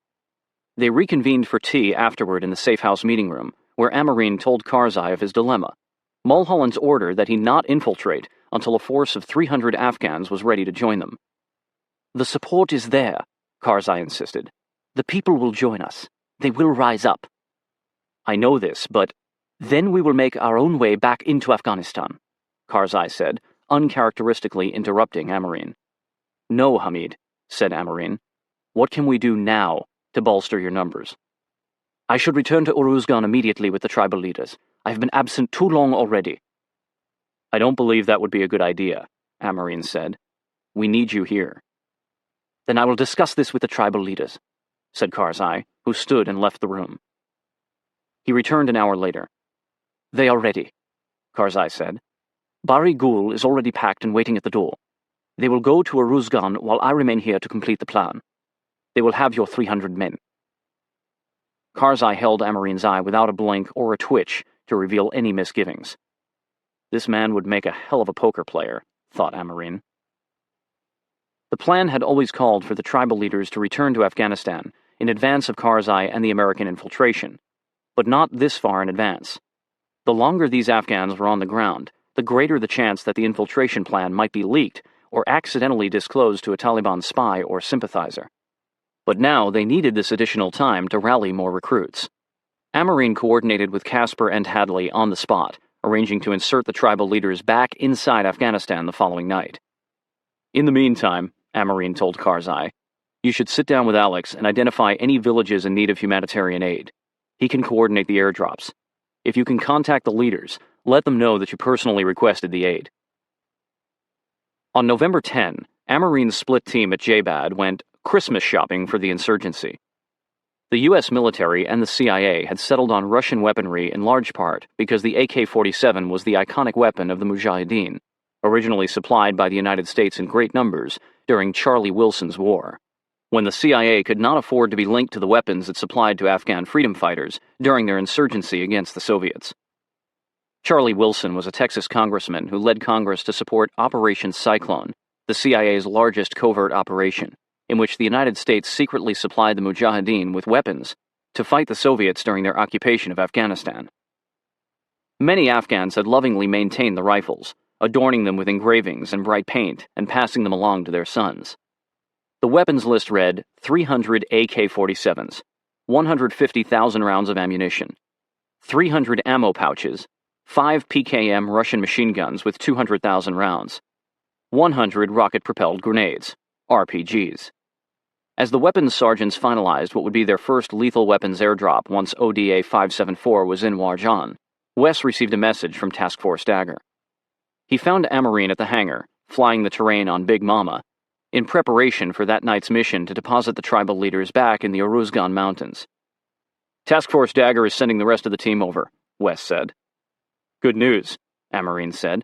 They reconvened for tea afterward in the safe house meeting room, where Amarine told Karzai of his dilemma. Mulholland's order that he not infiltrate until a force of 300 Afghans was ready to join them. "The support is there," Karzai insisted. "The people will join us. They will rise up." "I know this, but then we will make our own way back into Afghanistan," Karzai said, uncharacteristically interrupting Amarine. "No, Hamid," said Amarine. "What can we do now to bolster your numbers?" "I should return to Uruzgan immediately with the tribal leaders. I have been absent too long already." "I don't believe that would be a good idea," Amarine said. "We need you here." "Then I will discuss this with the tribal leaders," said Karzai, who stood and left the room. He returned an hour later. "They are ready," Karzai said. "Bari Gul is already packed and waiting at the door. They will go to Uruzgan while I remain here to complete the plan. They will have your 300 men. Karzai held Amarine's eye without a blink or a twitch to reveal any misgivings. This man would make a hell of a poker player, thought Amarine. The plan had always called for the tribal leaders to return to Afghanistan in advance of Karzai and the American infiltration, but not this far in advance. The longer these Afghans were on the ground, the greater the chance that the infiltration plan might be leaked or accidentally disclosed to a Taliban spy or sympathizer. But now they needed this additional time to rally more recruits. Amarine coordinated with Casper and Hadley on the spot, arranging to insert the tribal leaders back inside Afghanistan the following night. "In the meantime," Amarine told Karzai, "you should sit down with Alex and identify any villages in need of humanitarian aid. He can coordinate the airdrops. If you can contact the leaders, let them know that you personally requested the aid." On November 10, Amarine's split team at Jabad went Christmas shopping for the insurgency. The U.S. military and the CIA had settled on Russian weaponry in large part because the AK-47 was the iconic weapon of the Mujahideen, originally supplied by the United States in great numbers during Charlie Wilson's war, when the CIA could not afford to be linked to the weapons it supplied to Afghan freedom fighters during their insurgency against the Soviets. Charlie Wilson was a Texas congressman who led Congress to support Operation Cyclone, the CIA's largest covert operation, in which the United States secretly supplied the Mujahideen with weapons to fight the Soviets during their occupation of Afghanistan. Many Afghans had lovingly maintained the rifles, adorning them with engravings and bright paint and passing them along to their sons. The weapons list read 300 AK-47s, 150,000 rounds of ammunition, 300 ammo pouches, 5 PKM Russian machine guns with 200,000 rounds, 100 rocket-propelled grenades, RPGs. As the weapons sergeants finalized what would be their first lethal weapons airdrop once ODA 574 was in Warjan, Wes received a message from Task Force Dagger. He found Amarine at the hangar, flying the terrain on Big Mama, in preparation for that night's mission to deposit the tribal leaders back in the Uruzgan Mountains. "Task Force Dagger is sending the rest of the team over," Wes said. "Good news," Amarine said.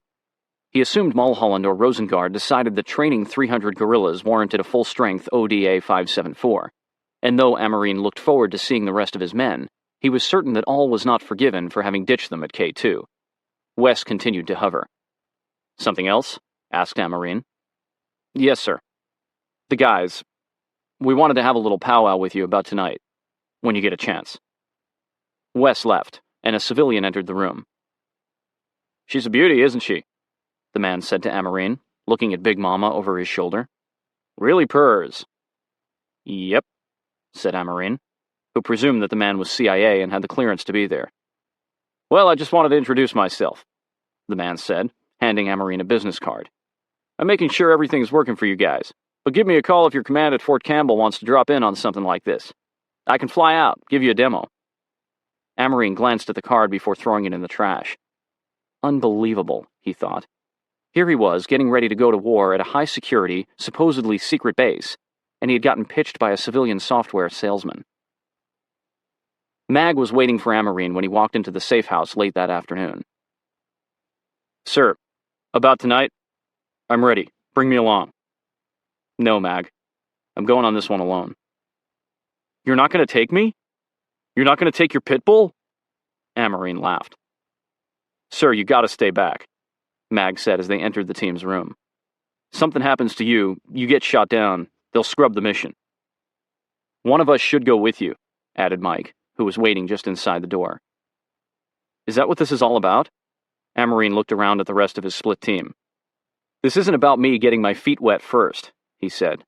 He assumed Mulholland or Rosengard decided that training 300 guerrillas warranted a full-strength ODA 574, and though Amarine looked forward to seeing the rest of his men, he was certain that all was not forgiven for having ditched them at K2. Wes continued to hover. "Something else?" asked Amarine. "Yes, sir. The guys, we wanted to have a little powwow with you about tonight, when you get a chance." Wes left, and a civilian entered the room. "She's a beauty, isn't she?" the man said to Amarine, looking at Big Mama over his shoulder. "Really purrs." "Yep," said Amarine, who presumed that the man was CIA and had the clearance to be there. "Well, I just wanted to introduce myself," the man said, handing Amarine a business card. "I'm making sure everything's working for you guys, but give me a call if your command at Fort Campbell wants to drop in on something like this. I can fly out, give you a demo." Amarine glanced at the card before throwing it in the trash. Unbelievable, he thought. Here he was, getting ready to go to war at a high-security, supposedly secret base, and he had gotten pitched by a civilian software salesman. Mag was waiting for Amarine when he walked into the safe house late that afternoon. "Sir, about tonight? I'm ready. Bring me along." "No, Mag. I'm going on this one alone." "You're not going to take me? You're not going to take your pit bull?" Amarine laughed. "Sir, you gotta stay back," Mag said as they entered the team's room. "Something happens to you, you get shot down, they'll scrub the mission." "One of us should go with you," added Mike, who was waiting just inside the door. "Is that what this is all about?" Amarine looked around at the rest of his split team. "This isn't about me getting my feet wet first," he said.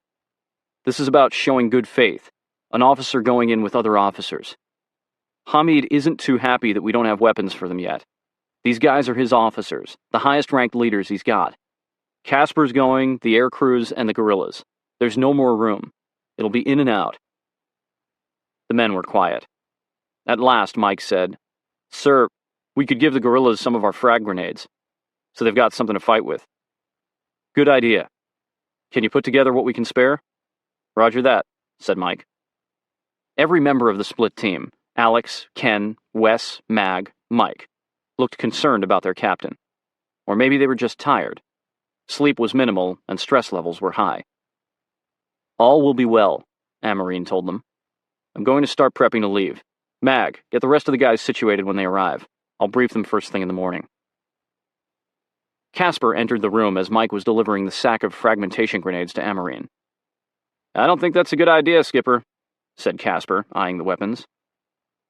"This is about showing good faith, an officer going in with other officers. Hamid isn't too happy that we don't have weapons for them yet. These guys are his officers, the highest-ranked leaders he's got. Casper's going, the air crews, and the guerrillas. There's no more room. It'll be in and out." The men were quiet. At last, Mike said, "Sir, we could give the guerrillas some of our frag grenades, so they've got something to fight with." "Good idea. Can you put together what we can spare?" "Roger that," said Mike. Every member of the split team, Alex, Ken, Wes, Mag, Mike, looked concerned about their captain. Or maybe they were just tired. Sleep was minimal, and stress levels were high. "All will be well," Amarine told them. "I'm going to start prepping to leave. Mag, get the rest of the guys situated when they arrive. I'll brief them first thing in the morning." Casper entered the room as Mike was delivering the sack of fragmentation grenades to Amarine. "I don't think that's a good idea, Skipper," said Casper, eyeing the weapons.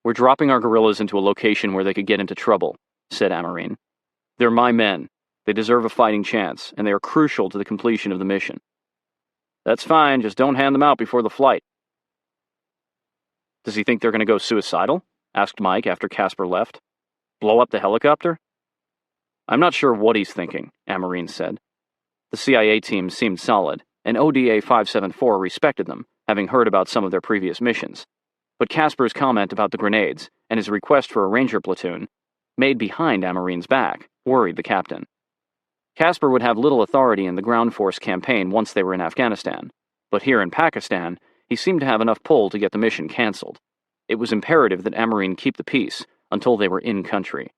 "We're dropping our guerrillas into a location where they could get into trouble," said Amarine. "They're my men. They deserve a fighting chance, and they are crucial to the completion of the mission." "That's fine, just don't hand them out before the flight." "Does he think they're going to go suicidal?" asked Mike after Casper left. "Blow up the helicopter?" "I'm not sure what he's thinking," Amarine said. The CIA team seemed solid, and ODA 574 respected them, having heard about some of their previous missions. But Casper's comment about the grenades, and his request for a ranger platoon, made behind Amarine's back, worried the captain. Casper would have little authority in the ground force campaign once they were in Afghanistan, but here in Pakistan, he seemed to have enough pull to get the mission cancelled. It was imperative that Amarine keep the peace until they were in country.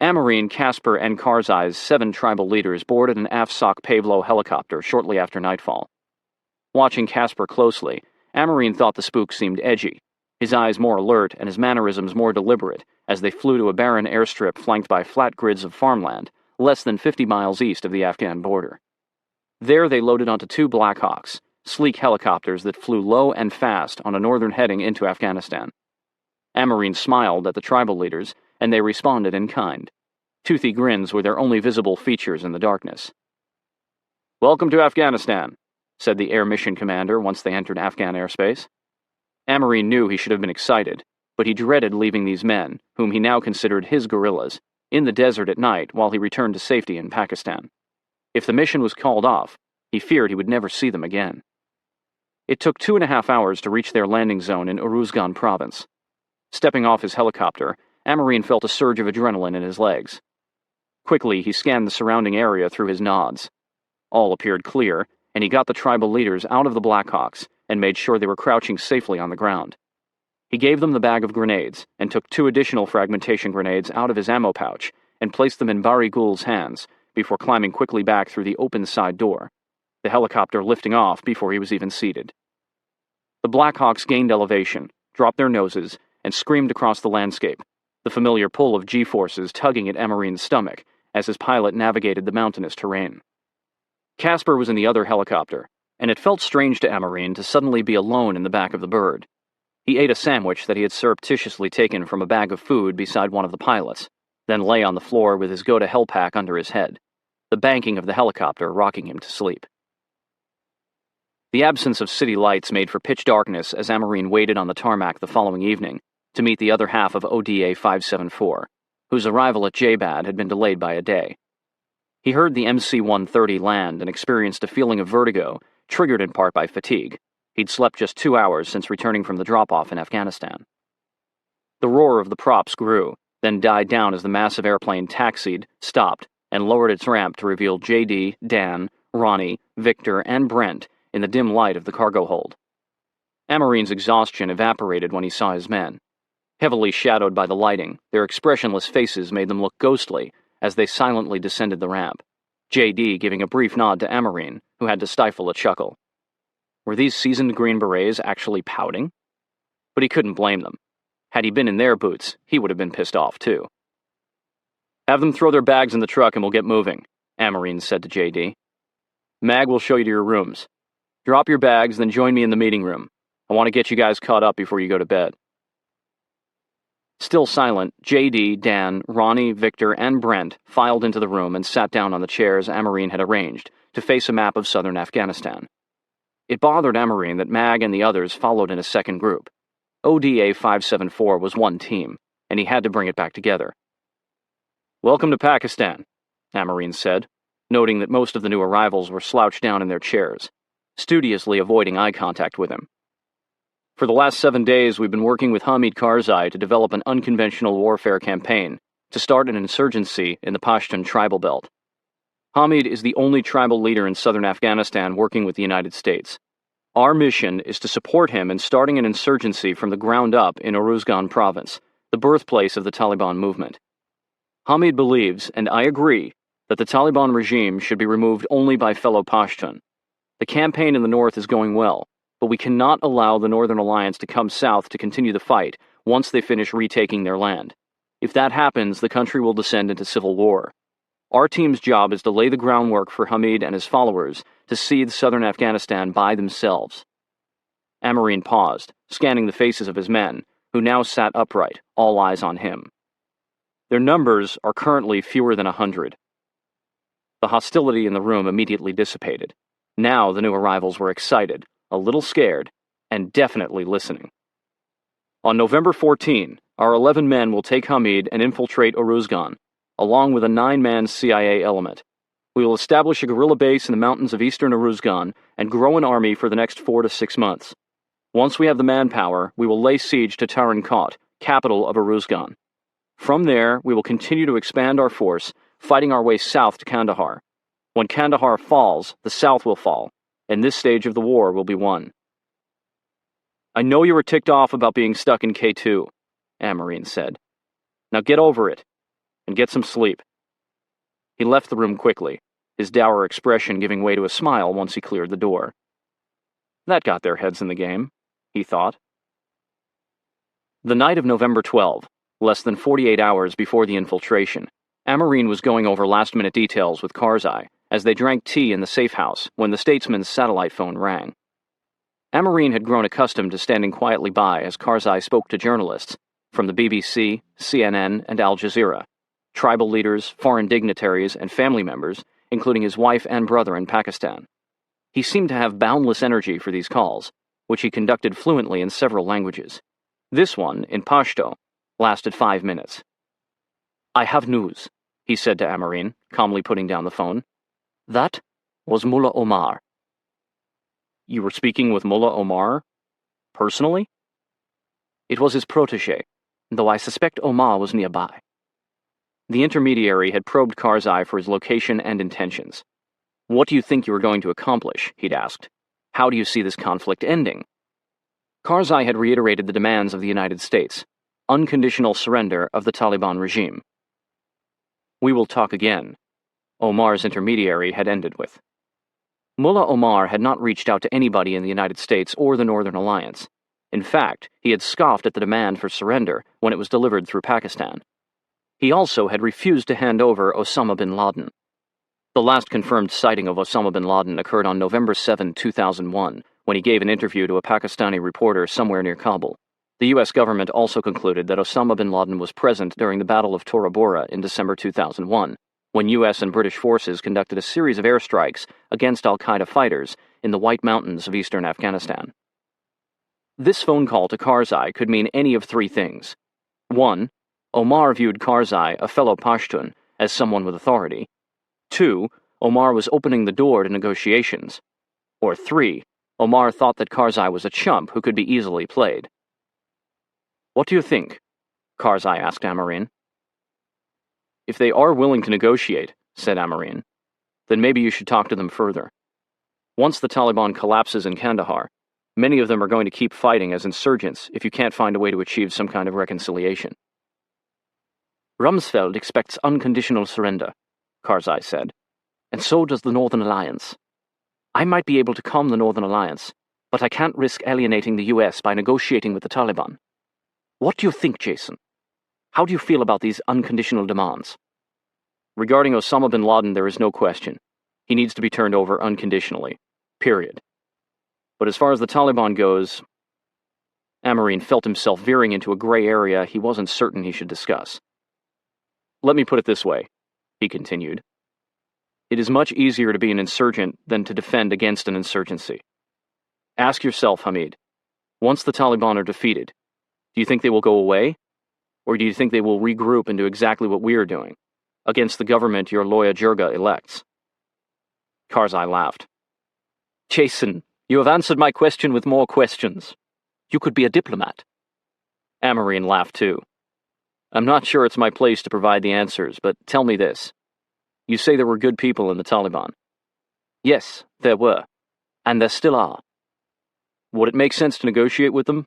Amarine, Casper, and Karzai's 7 tribal leaders boarded an AFSOC Pavlo helicopter shortly after nightfall. Watching Casper closely, Amarine thought the spook seemed edgy, his eyes more alert and his mannerisms more deliberate as they flew to a barren airstrip flanked by flat grids of farmland, less than 50 miles east of the Afghan border. There they loaded onto 2 Blackhawks, sleek helicopters that flew low and fast on a northern heading into Afghanistan. Amarine smiled at the tribal leaders, and they responded in kind. Toothy grins were their only visible features in the darkness. "Welcome to Afghanistan," said the air mission commander once they entered Afghan airspace. Amarine knew he should have been excited, but he dreaded leaving these men, whom he now considered his guerrillas, in the desert at night while he returned to safety in Pakistan. If the mission was called off, he feared he would never see them again. It took 2.5 hours to reach their landing zone in Uruzgan province. Stepping off his helicopter, Amarine felt a surge of adrenaline in his legs. Quickly, he scanned the surrounding area through his nods. All appeared clear, and he got the tribal leaders out of the Blackhawks and made sure they were crouching safely on the ground. He gave them the bag of grenades and took 2 additional fragmentation grenades out of his ammo pouch and placed them in Bari Gul's hands before climbing quickly back through the open side door, the helicopter lifting off before he was even seated. The Blackhawks gained elevation, dropped their noses, and screamed across the landscape, the familiar pull of G-forces tugging at Amarine's stomach as his pilot navigated the mountainous terrain. Casper was in the other helicopter, and it felt strange to Amarine to suddenly be alone in the back of the bird. He ate a sandwich that he had surreptitiously taken from a bag of food beside one of the pilots, then lay on the floor with his go-to-hell pack under his head, the banking of the helicopter rocking him to sleep. The absence of city lights made for pitch darkness as Amarine waited on the tarmac the following evening to meet the other half of ODA 574, whose arrival at J-Bad had been delayed by a day. He heard the MC-130 land and experienced a feeling of vertigo, triggered in part by fatigue. He'd slept just 2 hours since returning from the drop-off in Afghanistan. The roar of the props grew, then died down as the massive airplane taxied, stopped, and lowered its ramp to reveal JD, Dan, Ronnie, Victor, and Brent in the dim light of the cargo hold. Amerine's exhaustion evaporated when he saw his men. Heavily shadowed by the lighting, their expressionless faces made them look ghostly as they silently descended the ramp, JD giving a brief nod to Amerine, who had to stifle a chuckle. Were these seasoned Green Berets actually pouting? But he couldn't blame them. Had he been in their boots, he would have been pissed off too. "Have them throw their bags in the truck and we'll get moving," Amerine said to JD. "Mag will show you to your rooms. Drop your bags, then join me in the meeting room. I want to get you guys caught up before you go to bed." Still silent, JD, Dan, Ronnie, Victor, and Brent filed into the room and sat down on the chairs Amerine had arranged to face a map of southern Afghanistan. It bothered Amerine that Mag and the others followed in a second group. ODA 574 was one team, and he had to bring it back together. "Welcome to Pakistan," Amerine said, noting that most of the new arrivals were slouched down in their chairs, studiously avoiding eye contact with him. "For the last 7 days, we've been working with Hamid Karzai to develop an unconventional warfare campaign to start an insurgency in the Pashtun tribal belt. Hamid is the only tribal leader in southern Afghanistan working with the United States. Our mission is to support him in starting an insurgency from the ground up in Uruzgan province, the birthplace of the Taliban movement. Hamid believes, and I agree, that the Taliban regime should be removed only by fellow Pashtun. The campaign in the north is going well, but we cannot allow the Northern Alliance to come south to continue the fight once they finish retaking their land. If that happens, the country will descend into civil war. Our team's job is to lay the groundwork for Hamid and his followers to seize southern Afghanistan by themselves." Amerine paused, scanning the faces of his men, who now sat upright, all eyes on him. Their numbers are currently fewer than 100. The hostility in the room immediately dissipated. Now the new arrivals were excited, a little scared, and definitely listening. "On November 14, our 11 men will take Hamid and infiltrate Uruzgan, along with a 9-man CIA element. We will establish a guerrilla base in the mountains of eastern Uruzgan and grow an army for the next 4 to 6 months. Once we have the manpower, we will lay siege to Tarankot, capital of Uruzgan. From there, we will continue to expand our force, fighting our way south to Kandahar. When Kandahar falls, the south will fall, and this stage of the war will be won." "I know you were ticked off about being stuck in K2, Amerine said. "Now get over it, and get some sleep." He left the room quickly, his dour expression giving way to a smile once he cleared the door. That got their heads in the game, he thought. The night of November 12, less than 48 hours before the infiltration, Amerine was going over last-minute details with Karzai as they drank tea in the safe house when the statesman's satellite phone rang. Amerine had grown accustomed to standing quietly by as Karzai spoke to journalists from the BBC, CNN, and Al Jazeera, tribal leaders, foreign dignitaries, and family members, including his wife and brother in Pakistan. He seemed to have boundless energy for these calls, which he conducted fluently in several languages. This one, in Pashto, lasted 5 minutes. "I have news," he said to Amerine, calmly putting down the phone. "That was Mullah Omar." "You were speaking with Mullah Omar? Personally?" "It was his protégé, though I suspect Omar was nearby." The intermediary had probed Karzai for his location and intentions. "What do you think you are going to accomplish?" he'd asked. "How do you see this conflict ending?" Karzai had reiterated the demands of the United States: unconditional surrender of the Taliban regime. "We will talk again," Omar's intermediary had ended with. Mullah Omar had not reached out to anybody in the United States or the Northern Alliance. In fact, he had scoffed at the demand for surrender when it was delivered through Pakistan. He also had refused to hand over Osama bin Laden. The last confirmed sighting of Osama bin Laden occurred on November 7, 2001, when he gave an interview to a Pakistani reporter somewhere near Kabul. The U.S. government also concluded that Osama bin Laden was present during the Battle of Tora Bora in December 2001, when U.S. and British forces conducted a series of airstrikes against al-Qaeda fighters in the White Mountains of eastern Afghanistan. This phone call to Karzai could mean any of 3 things. 1. Omar viewed Karzai, a fellow Pashtun, as someone with authority. 2. Omar was opening the door to negotiations. Or 3. Omar thought that Karzai was a chump who could be easily played. "What do you think?" Karzai asked Amerine. If they are willing to negotiate, said Amareen, then maybe you should talk to them further. Once the Taliban collapses in Kandahar, many of them are going to keep fighting as insurgents if you can't find a way to achieve some kind of reconciliation. Rumsfeld expects unconditional surrender, Karzai said, and so does the Northern Alliance. I might be able to calm the Northern Alliance, but I can't risk alienating the US by negotiating with the Taliban. What do you think, Jason? How do you feel about these unconditional demands? Regarding Osama bin Laden, there is no question. He needs to be turned over unconditionally. Period. But as far as the Taliban goes, Amareen felt himself veering into a gray area he wasn't certain he should discuss. Let me put it this way, he continued. It is much easier to be an insurgent than to defend against an insurgency. Ask yourself, Hamid, once the Taliban are defeated, do you think they will go away? Or do you think they will regroup and do exactly what we are doing, against the government your Loya Jirga elects? Karzai laughed. Jason, you have answered my question with more questions. You could be a diplomat. Amareen laughed too. I'm not sure it's my place to provide the answers, but tell me this. You say there were good people in the Taliban. Yes, there were. And there still are. Would it make sense to negotiate with them?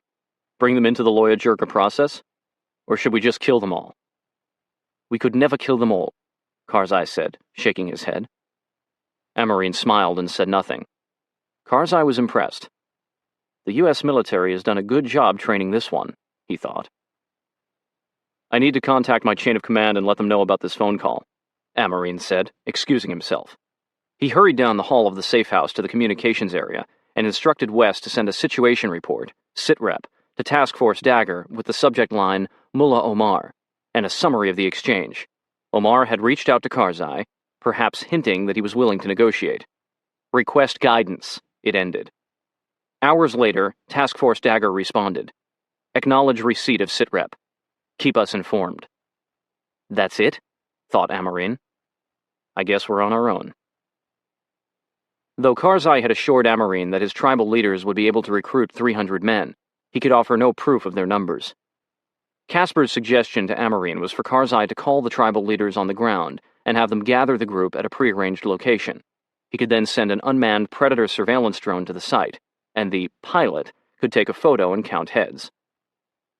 Bring them into the Loya Jirga process? Or should we just kill them all? We could never kill them all, Karzai said, shaking his head. Amareen smiled and said nothing. Karzai was impressed. The U.S. military has done a good job training this one, he thought. I need to contact my chain of command and let them know about this phone call, Amareen said, excusing himself. He hurried down the hall of the safe house to the communications area and instructed West to send a situation report, SITREP, to Task Force Dagger with the subject line, Mullah Omar, and a summary of the exchange. Omar had reached out to Karzai, perhaps hinting that he was willing to negotiate. Request guidance, it ended. Hours later, Task Force Dagger responded. Acknowledge receipt of SITREP. Keep us informed. That's it? Thought Amareen. I guess we're on our own. Though Karzai had assured Amareen that his tribal leaders would be able to recruit 300 men, he could offer no proof of their numbers. Casper's suggestion to Amareen was for Karzai to call the tribal leaders on the ground and have them gather the group at a prearranged location. He could then send an unmanned Predator surveillance drone to the site, and the pilot could take a photo and count heads.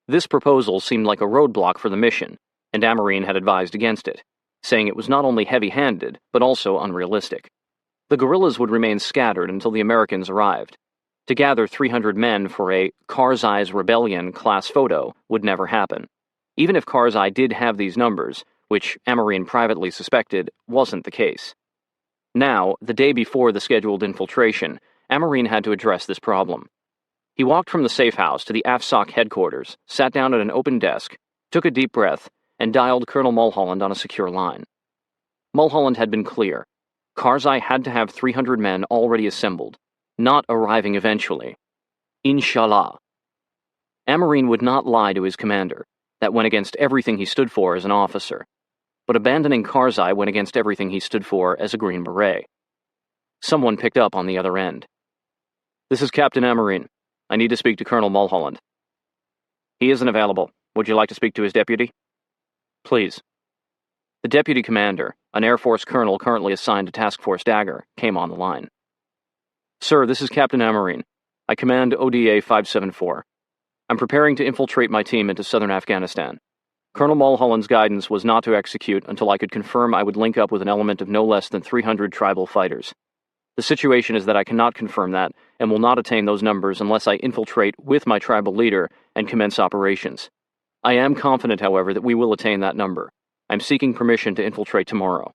This proposal seemed like a roadblock for the mission, and Amareen had advised against it, saying it was not only heavy-handed, but also unrealistic. The guerrillas would remain scattered until the Americans arrived. To gather 300 men for a Karzai's Rebellion class photo would never happen. Even if Karzai did have these numbers, which Amareen privately suspected wasn't the case. Now, the day before the scheduled infiltration, Amareen had to address this problem. He walked from the safe house to the AFSOC headquarters, sat down at an open desk, took a deep breath, and dialed Colonel Mulholland on a secure line. Mulholland had been clear. Karzai had to have 300 men already assembled, not arriving eventually. Inshallah. Amareen would not lie to his commander. That went against everything he stood for as an officer. But abandoning Karzai went against everything he stood for as a Green Beret. Someone picked up on the other end. This is Captain Amareen. I need to speak to Colonel Mulholland. He isn't available. Would you like to speak to his deputy? Please. The deputy commander, an Air Force colonel currently assigned to Task Force Dagger, came on the line. Sir, this is Captain Amareen. I command ODA 574. I'm preparing to infiltrate my team into southern Afghanistan. Colonel Mulholland's guidance was not to execute until I could confirm I would link up with an element of no less than 300 tribal fighters. The situation is that I cannot confirm that, and will not attain those numbers unless I infiltrate with my tribal leader and commence operations. I am confident, however, that we will attain that number. I'm seeking permission to infiltrate tomorrow.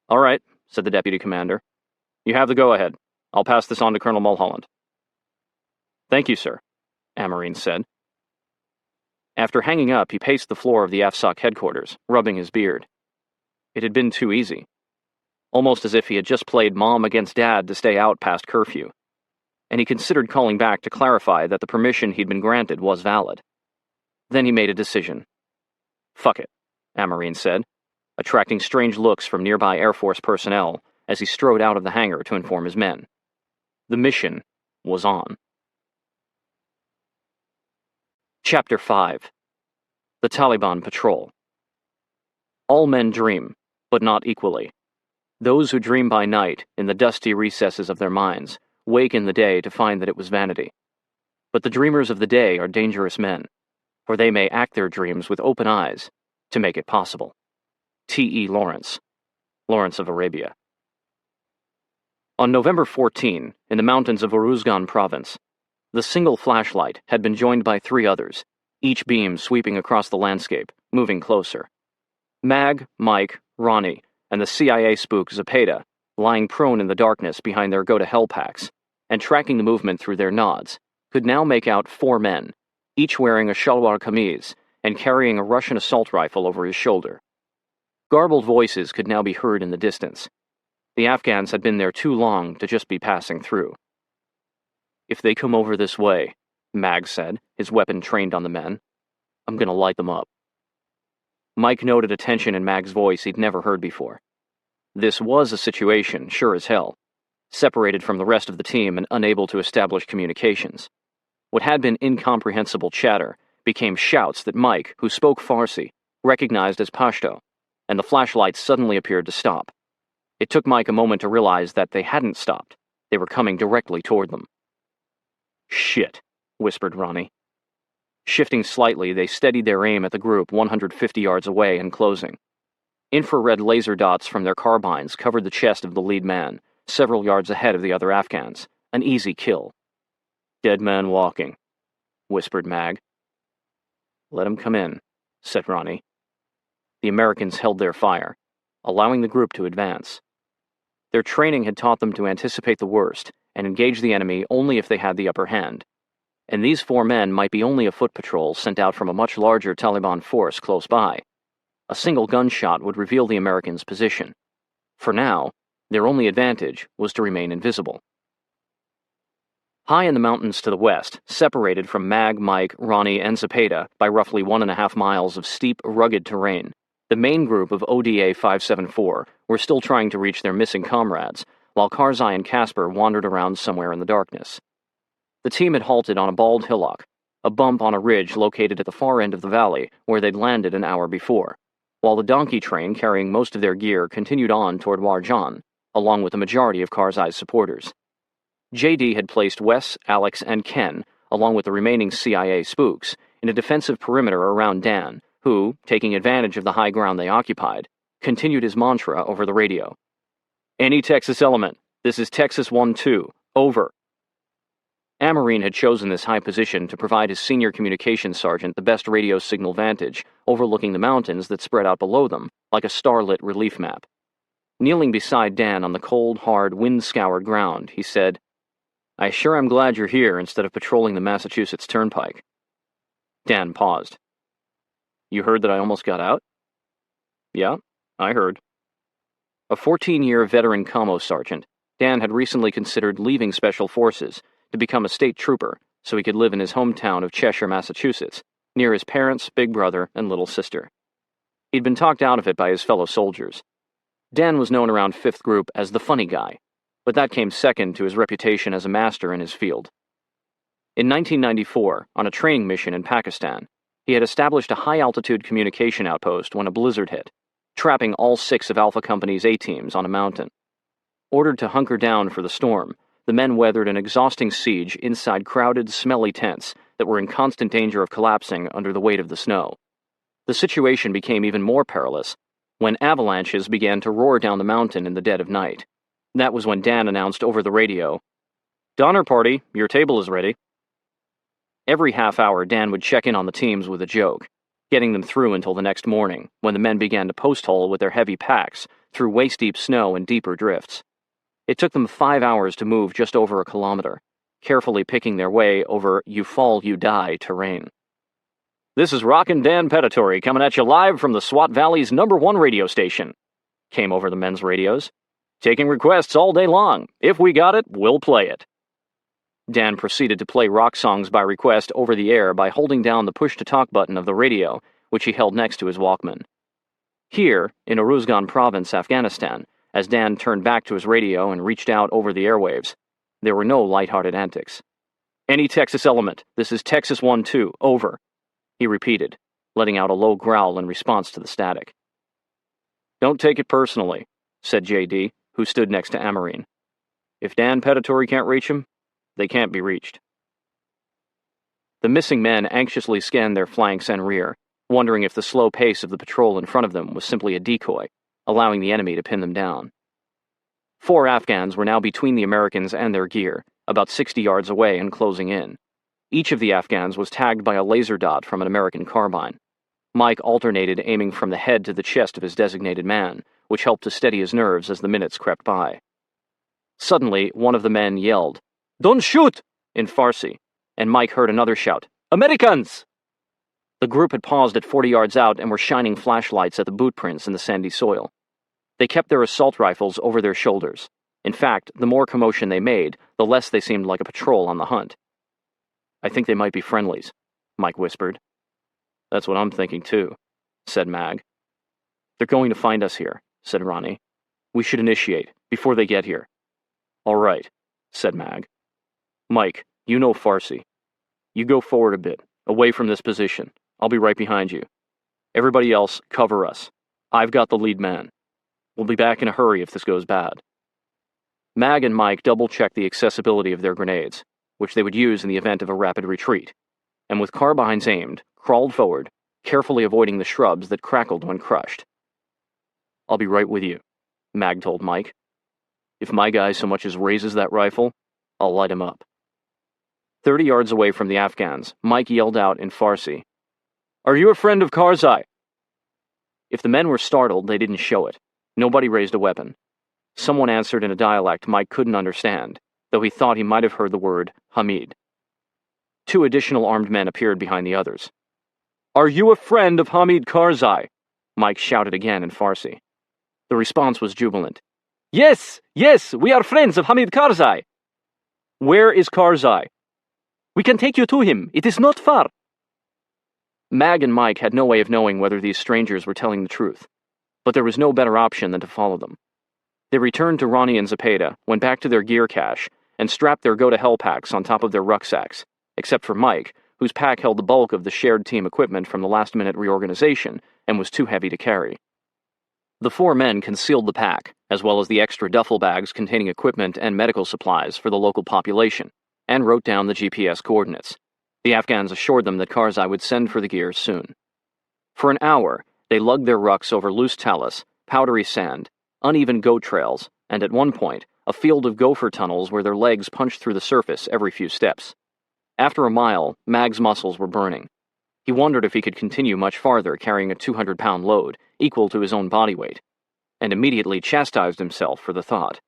All right, said the deputy commander. You have the go-ahead. I'll pass this on to Colonel Mulholland. Thank you, sir, Amareen said. After hanging up, he paced the floor of the AFSOC headquarters, rubbing his beard. It had been too easy. Almost as if he had just played mom against dad to stay out past curfew. And he considered calling back to clarify that the permission he'd been granted was valid. Then he made a decision. Fuck it, Amareen said, attracting strange looks from nearby Air Force personnel as he strode out of the hangar to inform his men. The mission was on. Chapter 5. The Taliban Patrol. All men dream, but not equally. Those who dream by night, in the dusty recesses of their minds, wake in the day to find that it was vanity. But the dreamers of the day are dangerous men, for they may act their dreams with open eyes to make it possible. T.E. Lawrence, Lawrence of Arabia. On November 14, in the mountains of Uruzgan province, the single flashlight had been joined by 3 others, each beam sweeping across the landscape, moving closer. Mag, Mike, Ronnie, and the CIA spook Zepeda, lying prone in the darkness behind their go-to-hell packs, and tracking the movement through their nods, could now make out 4 men, each wearing a shalwar kameez and carrying a Russian assault rifle over his shoulder. Garbled voices could now be heard in the distance. The Afghans had been there too long to just be passing through. "If they come over this way," Mag said, his weapon trained on the men, "I'm gonna light them up." Mike noted a tension in Mag's voice he'd never heard before. This was a situation, sure as hell, separated from the rest of the team and unable to establish communications. What had been incomprehensible chatter became shouts that Mike, who spoke Farsi, recognized as Pashto, and the flashlights suddenly appeared to stop. It took Mike a moment to realize that they hadn't stopped. They were coming directly toward them. "Shit," whispered Ronnie. Shifting slightly, they steadied their aim at the group 150 yards away and closing. Infrared laser dots from their carbines covered the chest of the lead man, several yards ahead of the other Afghans. An easy kill. "Dead man walking," whispered Mag. "Let him come in," said Ronnie. The Americans held their fire, allowing the group to advance. Their training had taught them to anticipate the worst and engage the enemy only if they had the upper hand. And these 4 men might be only a foot patrol sent out from a much larger Taliban force close by. A single gunshot would reveal the Americans' position. For now, their only advantage was to remain invisible. High in the mountains to the west, separated from Mag, Mike, Ronnie, and Zepeda by roughly 1.5 miles of steep, rugged terrain, the main group of ODA 574 were still trying to reach their missing comrades, while Karzai and Casper wandered around somewhere in the darkness. The team had halted on a bald hillock, a bump on a ridge located at the far end of the valley where they'd landed an hour before, while the donkey train carrying most of their gear continued on toward Warjan, along with the majority of Karzai's supporters. JD had placed Wes, Alex, and Ken, along with the remaining CIA spooks, in a defensive perimeter around Dan, who, taking advantage of the high ground they occupied, continued his mantra over the radio. "Any Texas element, this is Texas 1-2, over." Amarine had chosen this high position to provide his senior communications sergeant the best radio signal vantage, overlooking the mountains that spread out below them, like a starlit relief map. Kneeling beside Dan on the cold, hard, wind-scoured ground, he said, "I sure am glad you're here instead of patrolling the Massachusetts Turnpike." Dan paused. "You heard that I almost got out?" "Yeah, I heard." A 14-year veteran commo sergeant, Dan had recently considered leaving Special Forces to become a state trooper so he could live in his hometown of Cheshire, Massachusetts, near his parents, big brother, and little sister. He'd been talked out of it by his fellow soldiers. Dan was known around 5th Group as the funny guy, but that came second to his reputation as a master in his field. In 1994, on a training mission in Pakistan, he had established a high-altitude communication outpost when a blizzard hit, trapping all 6 of Alpha Company's A-teams on a mountain. Ordered to hunker down for the storm, the men weathered an exhausting siege inside crowded, smelly tents that were in constant danger of collapsing under the weight of the snow. The situation became even more perilous when avalanches began to roar down the mountain in the dead of night. That was when Dan announced over the radio, "Donner Party, your table is ready." Every half hour, Dan would check in on the teams with a joke, getting them through until the next morning, when the men began to post-hole with their heavy packs through waist-deep snow and deeper drifts. It took them 5 hours to move just over a kilometer, carefully picking their way over you fall, you die terrain. "This is Rockin' Dan Pettitori coming at you live from the Swat Valley's #1 radio station," came over the men's radios. "Taking requests all day long. If we got it, we'll play it." Dan proceeded to play rock songs by request over the air by holding down the push-to-talk button of the radio, which he held next to his Walkman. Here, in Uruzgan province, Afghanistan, as Dan turned back to his radio and reached out over the airwaves, there were no light-hearted antics. "Any Texas element, this is Texas 1-2, over," he repeated, letting out a low growl in response to the static. Don't take it personally, said J.D., who stood next to Amarine. If Dan Peditori can't reach him, they can't be reached. The missing men anxiously scanned their flanks and rear, wondering if the slow pace of the patrol in front of them was simply a decoy, allowing the enemy to pin them down. 4 Afghans were now between the Americans and their gear, about 60 yards away and closing in. Each of the Afghans was tagged by a laser dot from an American carbine. Mike alternated aiming from the head to the chest of his designated man, which helped to steady his nerves as the minutes crept by. Suddenly, one of the men yelled, "Don't shoot!" in Farsi, and Mike heard another shout, "Americans!" The group had paused at 40 yards out and were shining flashlights at the boot prints in the sandy soil. They kept their assault rifles over their shoulders. In fact, the more commotion they made, the less they seemed like a patrol on the hunt. "I think they might be friendlies," Mike whispered. "That's what I'm thinking too," said Mag. "They're going to find us here," said Ronnie. "We should initiate, before they get here." "All right," said Mag. "Mike, you know Farsi. You go forward a bit, away from this position. I'll be right behind you. Everybody else, cover us. I've got the lead man. We'll be back in a hurry if this goes bad." Mag and Mike double-checked the accessibility of their grenades, which they would use in the event of a rapid retreat, and with carbines aimed, crawled forward, carefully avoiding the shrubs that crackled when crushed. "I'll be right with you," Mag told Mike. "If my guy so much as raises that rifle, I'll light him up." 30 yards away from the Afghans, Mike yelled out in Farsi, "Are you a friend of Karzai?" If the men were startled, they didn't show it. Nobody raised a weapon. Someone answered in a dialect Mike couldn't understand, though he thought he might have heard the word Hamid. 2 additional armed men appeared behind the others. "Are you a friend of Hamid Karzai?" Mike shouted again in Farsi. The response was jubilant. Yes, we are friends of Hamid Karzai." "Where is Karzai?" "We can take you to him. It is not far." Mag and Mike had no way of knowing whether these strangers were telling the truth, but there was no better option than to follow them. They returned to Ronnie and Zepeda, went back to their gear cache, and strapped their go-to-hell packs on top of their rucksacks, except for Mike, whose pack held the bulk of the shared team equipment from the last-minute reorganization and was too heavy to carry. The 4 men concealed the pack, as well as the extra duffel bags containing equipment and medical supplies for the local population, and wrote down the GPS coordinates. The Afghans assured them that Karzai would send for the gear soon. For an hour, they lugged their rucks over loose talus, powdery sand, uneven goat trails, and at one point, a field of gopher tunnels where their legs punched through the surface every few steps. After a mile, Mag's muscles were burning. He wondered if he could continue much farther carrying a 200-pound load, equal to his own body weight, and immediately chastised himself for the thought.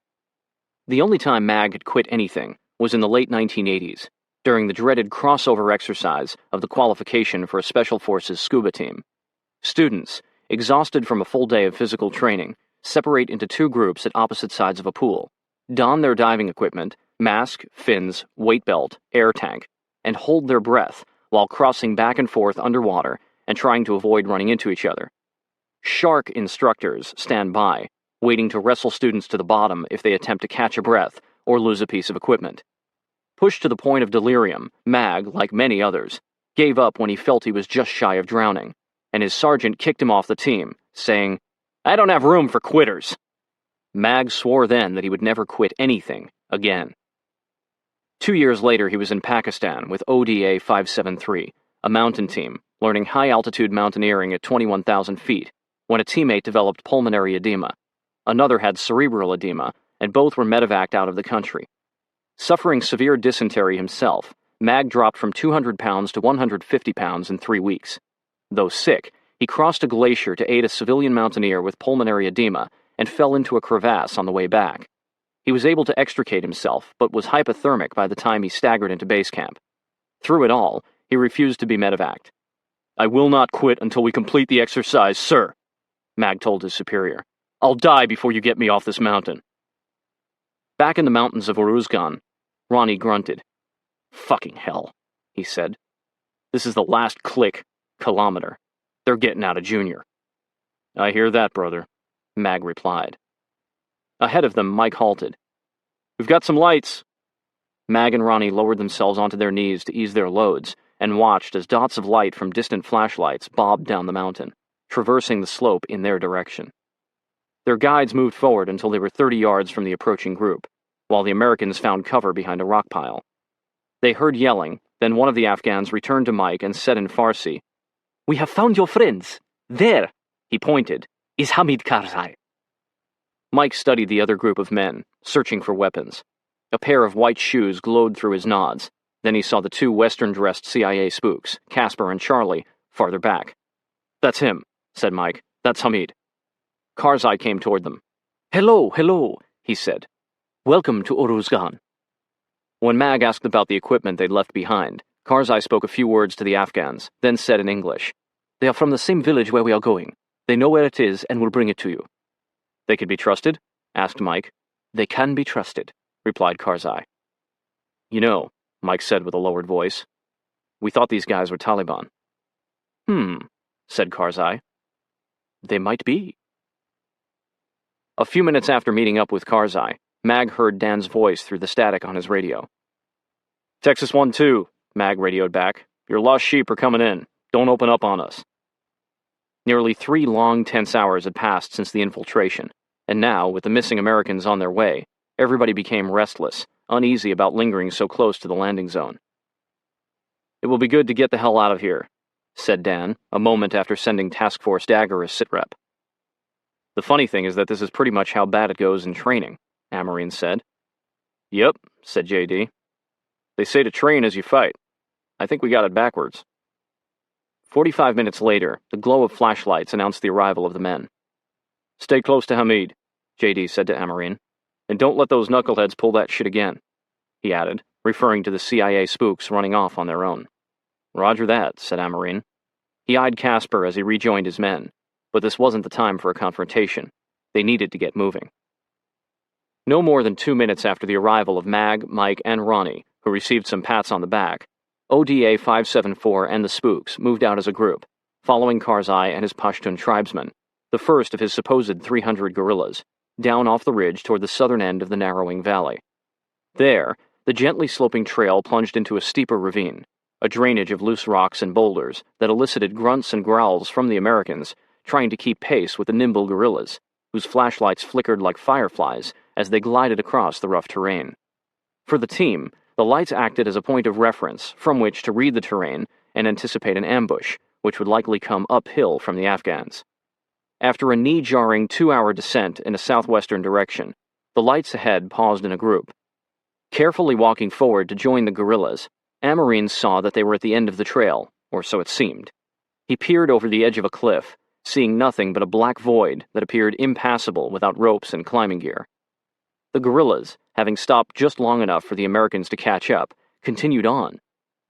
The only time Mag had quit anything was in the late 1980s, during the dreaded crossover exercise of the qualification for a Special Forces scuba team. Students, exhausted from a full day of physical training, separate into 2 groups at opposite sides of a pool, don their diving equipment, mask, fins, weight belt, air tank, and hold their breath while crossing back and forth underwater and trying to avoid running into each other. Shark instructors stand by, waiting to wrestle students to the bottom if they attempt to catch a breath or lose a piece of equipment. Pushed to the point of delirium, Mag, like many others, gave up when he felt he was just shy of drowning, and his sergeant kicked him off the team, saying, "I don't have room for quitters." Mag swore then that he would never quit anything again. 2 years later, he was in Pakistan with ODA 573, a mountain team, learning high-altitude mountaineering at 21,000 feet, when a teammate developed pulmonary edema. Another had cerebral edema, and both were medevaced out of the country. Suffering severe dysentery himself, Mag dropped from 200 pounds to 150 pounds in 3 weeks. Though sick, he crossed a glacier to aid a civilian mountaineer with pulmonary edema and fell into a crevasse on the way back. He was able to extricate himself, but was hypothermic by the time he staggered into base camp. Through it all, he refused to be medevaced. "I will not quit until we complete the exercise, sir," Mag told his superior. "I'll die before you get me off this mountain." Back in the mountains of Uruzgan, Ronnie grunted. "Fucking hell," he said. "This is the last kilometer. They're getting out of Junior." "I hear that, brother," Mag replied. Ahead of them, Mike halted. "We've got some lights." Mag and Ronnie lowered themselves onto their knees to ease their loads, and watched as dots of light from distant flashlights bobbed down the mountain, traversing the slope in their direction. Their guides moved forward until they were 30 yards from the approaching group, while the Americans found cover behind a rock pile. They heard yelling, then one of the Afghans returned to Mike and said in Farsi, "We have found your friends. There," he pointed, "is Hamid Karzai." Mike studied the other group of men, searching for weapons. A pair of white shoes glowed through his nods. Then he saw the two Western-dressed CIA spooks, Casper and Charlie, farther back. "That's him," said Mike. "That's Hamid." Karzai came toward them. "Hello, hello," he said. "Welcome to Uruzgan." When Mag asked about the equipment they'd left behind, Karzai spoke a few words to the Afghans, then said in English, "They are from the same village where we are going. They know where it is and will bring it to you." "They could be trusted?" asked Mike. "They can be trusted," replied Karzai. "You know," Mike said with a lowered voice, "we thought these guys were Taliban." Said Karzai. "They might be." A few minutes after meeting up with Karzai, Mag heard Dan's voice through the static on his radio. "Texas 1-2, Mag radioed back. "Your lost sheep are coming in. Don't open up on us." Nearly 3 long, tense hours had passed since the infiltration, and now, with the missing Americans on their way, everybody became restless, uneasy about lingering so close to the landing zone. "It will be good to get the hell out of here," said Dan, a moment after sending Task Force Dagger as sitrep. "The funny thing is that this is pretty much how bad it goes in training," Amarine said. "Yep," said JD. "They say to train as you fight. I think we got it backwards." 45 minutes later, the glow of flashlights announced the arrival of the men. "Stay close to Hamid," JD said to Amarine. "And don't let those knuckleheads pull that shit again," he added, referring to the CIA spooks running off on their own. "Roger that," said Amarine. He eyed Casper as he rejoined his men, but this wasn't the time for a confrontation. They needed to get moving. No more than 2 minutes after the arrival of Mag, Mike, and Ronnie, who received some pats on the back, ODA 574 and the spooks moved out as a group, following Karzai and his Pashtun tribesmen, the first of his supposed 300 guerrillas, down off the ridge toward the southern end of the narrowing valley. There, the gently sloping trail plunged into a steeper ravine, a drainage of loose rocks and boulders that elicited grunts and growls from the Americans, trying to keep pace with the nimble guerrillas, whose flashlights flickered like fireflies as they glided across the rough terrain. For the team, the lights acted as a point of reference from which to read the terrain and anticipate an ambush, which would likely come uphill from the Afghans. After a knee-jarring 2-hour descent in a southwestern direction, the lights ahead paused in a group. Carefully walking forward to join the guerrillas, Amarine saw that they were at the end of the trail, or so it seemed. He peered over the edge of a cliff, seeing nothing but a black void that appeared impassable without ropes and climbing gear. The guerrillas, having stopped just long enough for the Americans to catch up, continued on,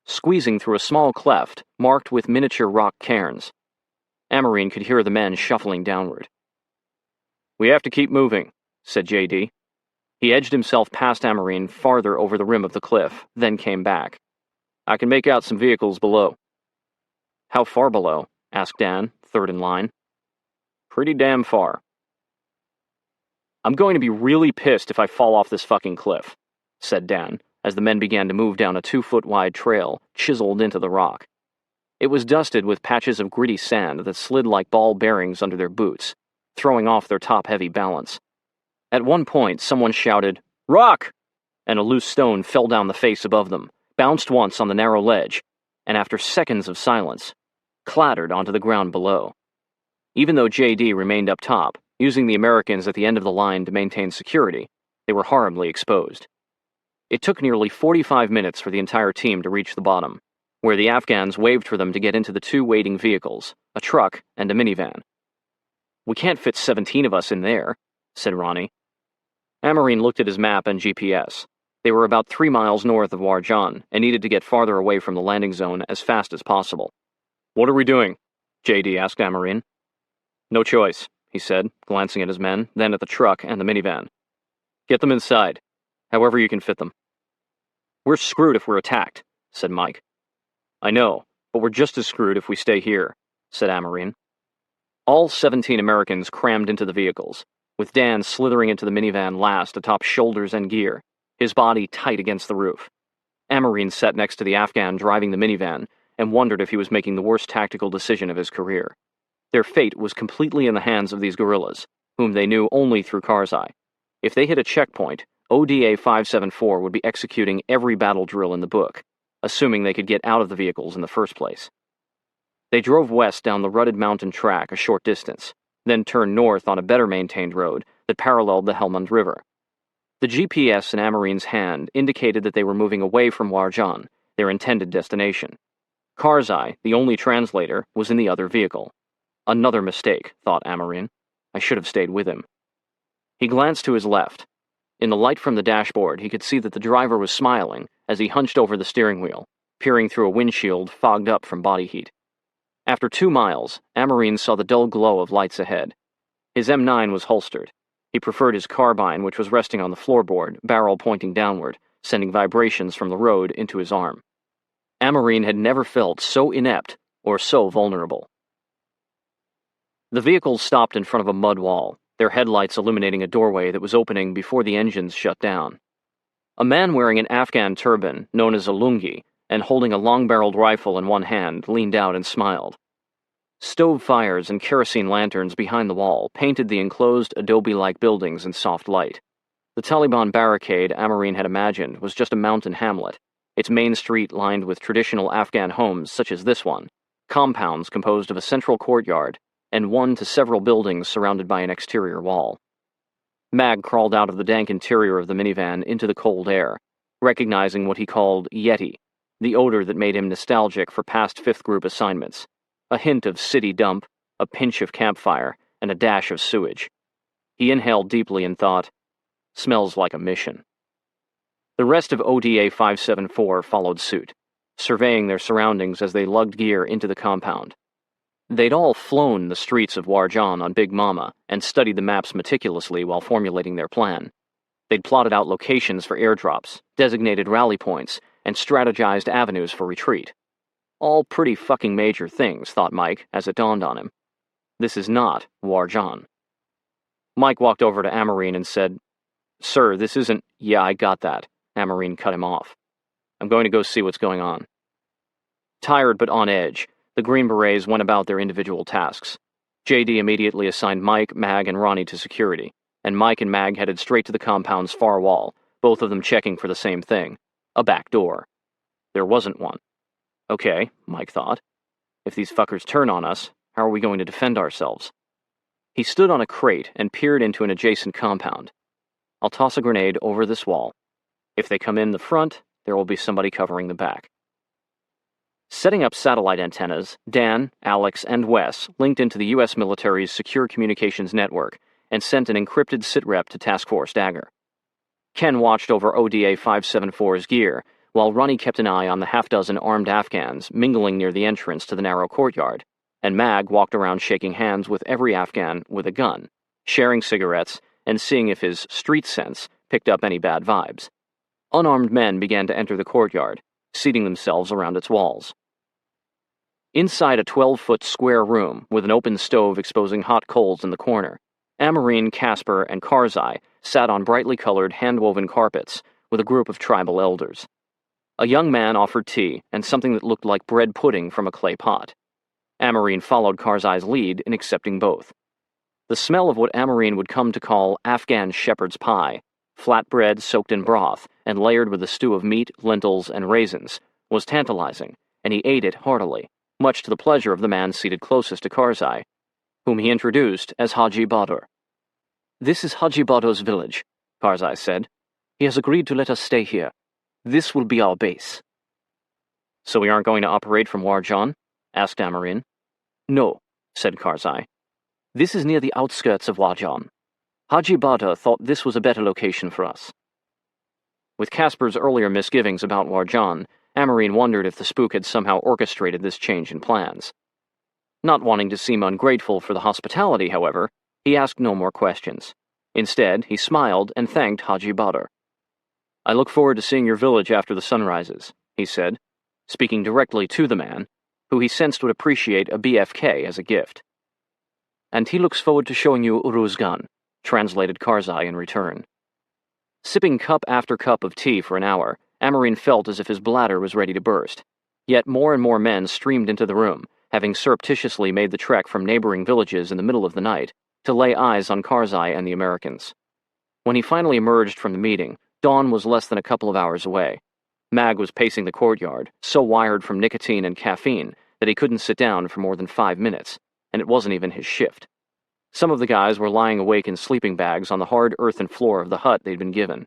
squeezing through a small cleft marked with miniature rock cairns. Amarine could hear the men shuffling downward. "We have to keep moving," said JD. He edged himself past Amarine farther over the rim of the cliff, then came back. "I can make out some vehicles below." "How far below?" asked Dan, third in line. "Pretty damn far." "I'm going to be really pissed if I fall off this fucking cliff," said Dan, as the men began to move down a 2-foot-wide trail chiseled into the rock. It was dusted with patches of gritty sand that slid like ball bearings under their boots, throwing off their top-heavy balance. At one point, someone shouted, "Rock!" and a loose stone fell down the face above them, bounced once on the narrow ledge, and after seconds of silence, clattered onto the ground below. Even though JD remained up top, using the Americans at the end of the line to maintain security, they were horribly exposed. It took nearly 45 minutes for the entire team to reach the bottom, where the Afghans waved for them to get into the 2 waiting vehicles, a truck and a minivan. "We can't fit 17 of us in there," said Ronnie. Amarine looked at his map and GPS. They were about 3 miles north of Warjan and needed to get farther away from the landing zone as fast as possible. "What are we doing?" JD asked Amarine. "No choice," he said, glancing at his men, then at the truck and the minivan. "Get them inside, however you can fit them." "We're screwed if we're attacked," said Mike. "I know, but we're just as screwed if we stay here," said Amarine. All 17 Americans crammed into the vehicles, with Dan slithering into the minivan last atop shoulders and gear, his body tight against the roof. Amarine sat next to the Afghan driving the minivan and wondered if he was making the worst tactical decision of his career. Their fate was completely in the hands of these guerrillas, whom they knew only through Karzai. If they hit a checkpoint, ODA 574 would be executing every battle drill in the book, assuming they could get out of the vehicles in the first place. They drove west down the rutted mountain track a short distance, then turned north on a better-maintained road that paralleled the Helmand River. The GPS in Amarine's hand indicated that they were moving away from Warjan, their intended destination. Karzai, the only translator, was in the other vehicle. Another mistake, thought Amarine. I should have stayed with him. He glanced to his left. In the light from the dashboard, he could see that the driver was smiling as he hunched over the steering wheel, peering through a windshield fogged up from body heat. After 2 miles, Amarine saw the dull glow of lights ahead. His M9 was holstered. He preferred his carbine, which was resting on the floorboard, barrel pointing downward, sending vibrations from the road into his arm. Amarine had never felt so inept or so vulnerable. The vehicles stopped in front of a mud wall, their headlights illuminating a doorway that was opening before the engines shut down. A man wearing an Afghan turban, known as a lungi, and holding a long-barreled rifle in one hand, leaned out and smiled. Stove fires and kerosene lanterns behind the wall painted the enclosed adobe-like buildings in soft light. The Taliban barricade Amarine had imagined was just a mountain hamlet, its main street lined with traditional Afghan homes such as this one, compounds composed of a central courtyard, and 1 to several buildings surrounded by an exterior wall. Mag crawled out of the dank interior of the minivan into the cold air, recognizing what he called Yeti, the odor that made him nostalgic for past 5th Group assignments. A hint of city dump, a pinch of campfire, and a dash of sewage. He inhaled deeply and thought, smells like a mission. The rest of ODA 574 followed suit, surveying their surroundings as they lugged gear into the compound. They'd all flown the streets of Warjan on Big Mama and studied the maps meticulously while formulating their plan. They'd plotted out locations for airdrops, designated rally points, and strategized avenues for retreat. All pretty fucking major things, thought Mike, as it dawned on him. This is not Warjan. Mike walked over to Amarine and said, Sir, this isn't— Yeah, I got that. Amarine cut him off. I'm going to go see what's going on. Tired but on edge, the Green Berets went about their individual tasks. JD immediately assigned Mike, Mag, and Ronnie to security, and Mike and Mag headed straight to the compound's far wall, both of them checking for the same thing, a back door. There wasn't one. Okay, Mike thought. If these fuckers turn on us, how are we going to defend ourselves? He stood on a crate and peered into an adjacent compound. I'll toss a grenade over this wall. If they come in the front, there will be somebody covering the back. Setting up satellite antennas, Dan, Alex, and Wes linked into the U.S. military's secure communications network and sent an encrypted sitrep to Task Force Dagger. Ken watched over ODA 574's gear, while Ronnie kept an eye on the half-dozen armed Afghans mingling near the entrance to the narrow courtyard, and Mag walked around shaking hands with every Afghan with a gun, sharing cigarettes, and seeing if his street sense picked up any bad vibes. Unarmed men began to enter the courtyard, seating themselves around its walls. Inside a 12-foot square room with an open stove exposing hot coals in the corner, Amarine, Casper, and Karzai sat on brightly colored hand-woven carpets with a group of tribal elders. A young man offered tea and something that looked like bread pudding from a clay pot. Amarine followed Karzai's lead in accepting both. The smell of what Amarine would come to call Afghan shepherd's pie, flat bread soaked in broth and layered with a stew of meat, lentils, and raisins, was tantalizing, and he ate it heartily, much to the pleasure of the man seated closest to Karzai, whom he introduced as Haji Badr. This is Haji Badr's village, Karzai said. He has agreed to let us stay here. This will be our base. So we aren't going to operate from Warjan? Asked Amarine. No, said Karzai. This is near the outskirts of Warjan. Haji Badr thought this was a better location for us. With Casper's earlier misgivings about Warjan, Amarine wondered if the spook had somehow orchestrated this change in plans. Not wanting to seem ungrateful for the hospitality, however, he asked no more questions. Instead, he smiled and thanked Haji Badr. I look forward to seeing your village after the sun rises, he said, speaking directly to the man, who he sensed would appreciate a BFK as a gift. And he looks forward to showing you Uruzgan, translated Karzai in return. Sipping cup after cup of tea for an hour, Amarine felt as if his bladder was ready to burst. Yet more and more men streamed into the room, having surreptitiously made the trek from neighboring villages in the middle of the night, to lay eyes on Karzai and the Americans. When he finally emerged from the meeting, dawn was less than a couple of hours away. Mag was pacing the courtyard, so wired from nicotine and caffeine that he couldn't sit down for more than 5 minutes, and it wasn't even his shift. Some of the guys were lying awake in sleeping bags on the hard earthen floor of the hut they'd been given.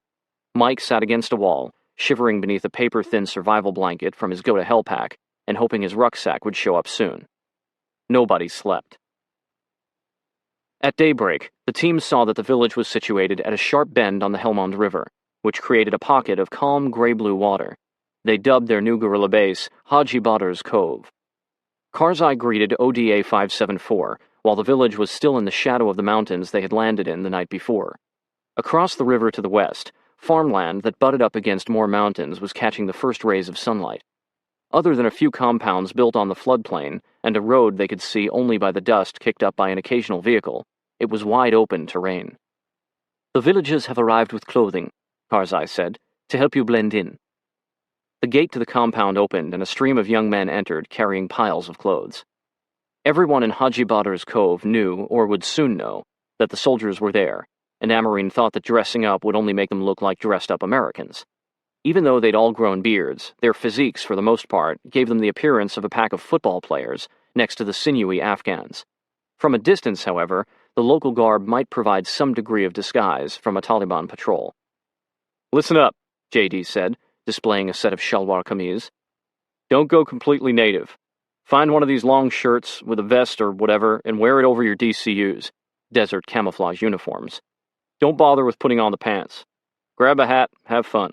Mike sat against a wall, shivering beneath a paper-thin survival blanket from his go-to-hell pack, and hoping his rucksack would show up soon. Nobody slept. At daybreak, the team saw that the village was situated at a sharp bend on the Helmand River, which created a pocket of calm gray-blue water. They dubbed their new guerrilla base Haji Badr's Cove. Karzai greeted ODA 574, while the village was still in the shadow of the mountains they had landed in the night before. Across the river to the west, farmland that butted up against more mountains was catching the first rays of sunlight. Other than a few compounds built on the floodplain and a road they could see only by the dust kicked up by an occasional vehicle, it was wide open terrain. "The villagers have arrived with clothing," Karzai said, "to help you blend in." The gate to the compound opened and a stream of young men entered, carrying piles of clothes. Everyone in Haji Badr's Cove knew, or would soon know, that the soldiers were there, and Amarine thought that dressing up would only make them look like dressed-up Americans. Even though they'd all grown beards, their physiques, for the most part, gave them the appearance of a pack of football players next to the sinewy Afghans. From a distance, however, the local garb might provide some degree of disguise from a Taliban patrol. "Listen up," JD said, displaying a set of shalwar kameez. "Don't go completely native. Find one of these long shirts with a vest or whatever and wear it over your DCUs, desert camouflage uniforms. Don't bother with putting on the pants. Grab a hat, have fun."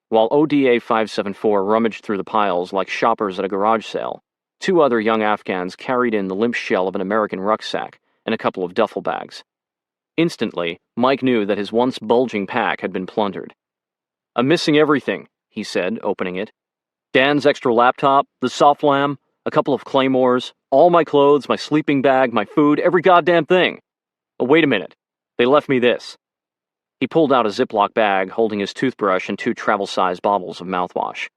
While ODA 574 rummaged through the piles like shoppers at a garage sale, 2 other young Afghans carried in the limp shell of an American rucksack and a couple of duffel bags. Instantly, Mike knew that his once bulging pack had been plundered. "I'm missing everything," he said, opening it. "Dan's extra laptop, the soft lamb, a couple of claymores, all my clothes, my sleeping bag, my food, every goddamn thing. Oh, wait a minute. They left me this." He pulled out a Ziploc bag holding his toothbrush and 2 travel-sized bottles of mouthwash.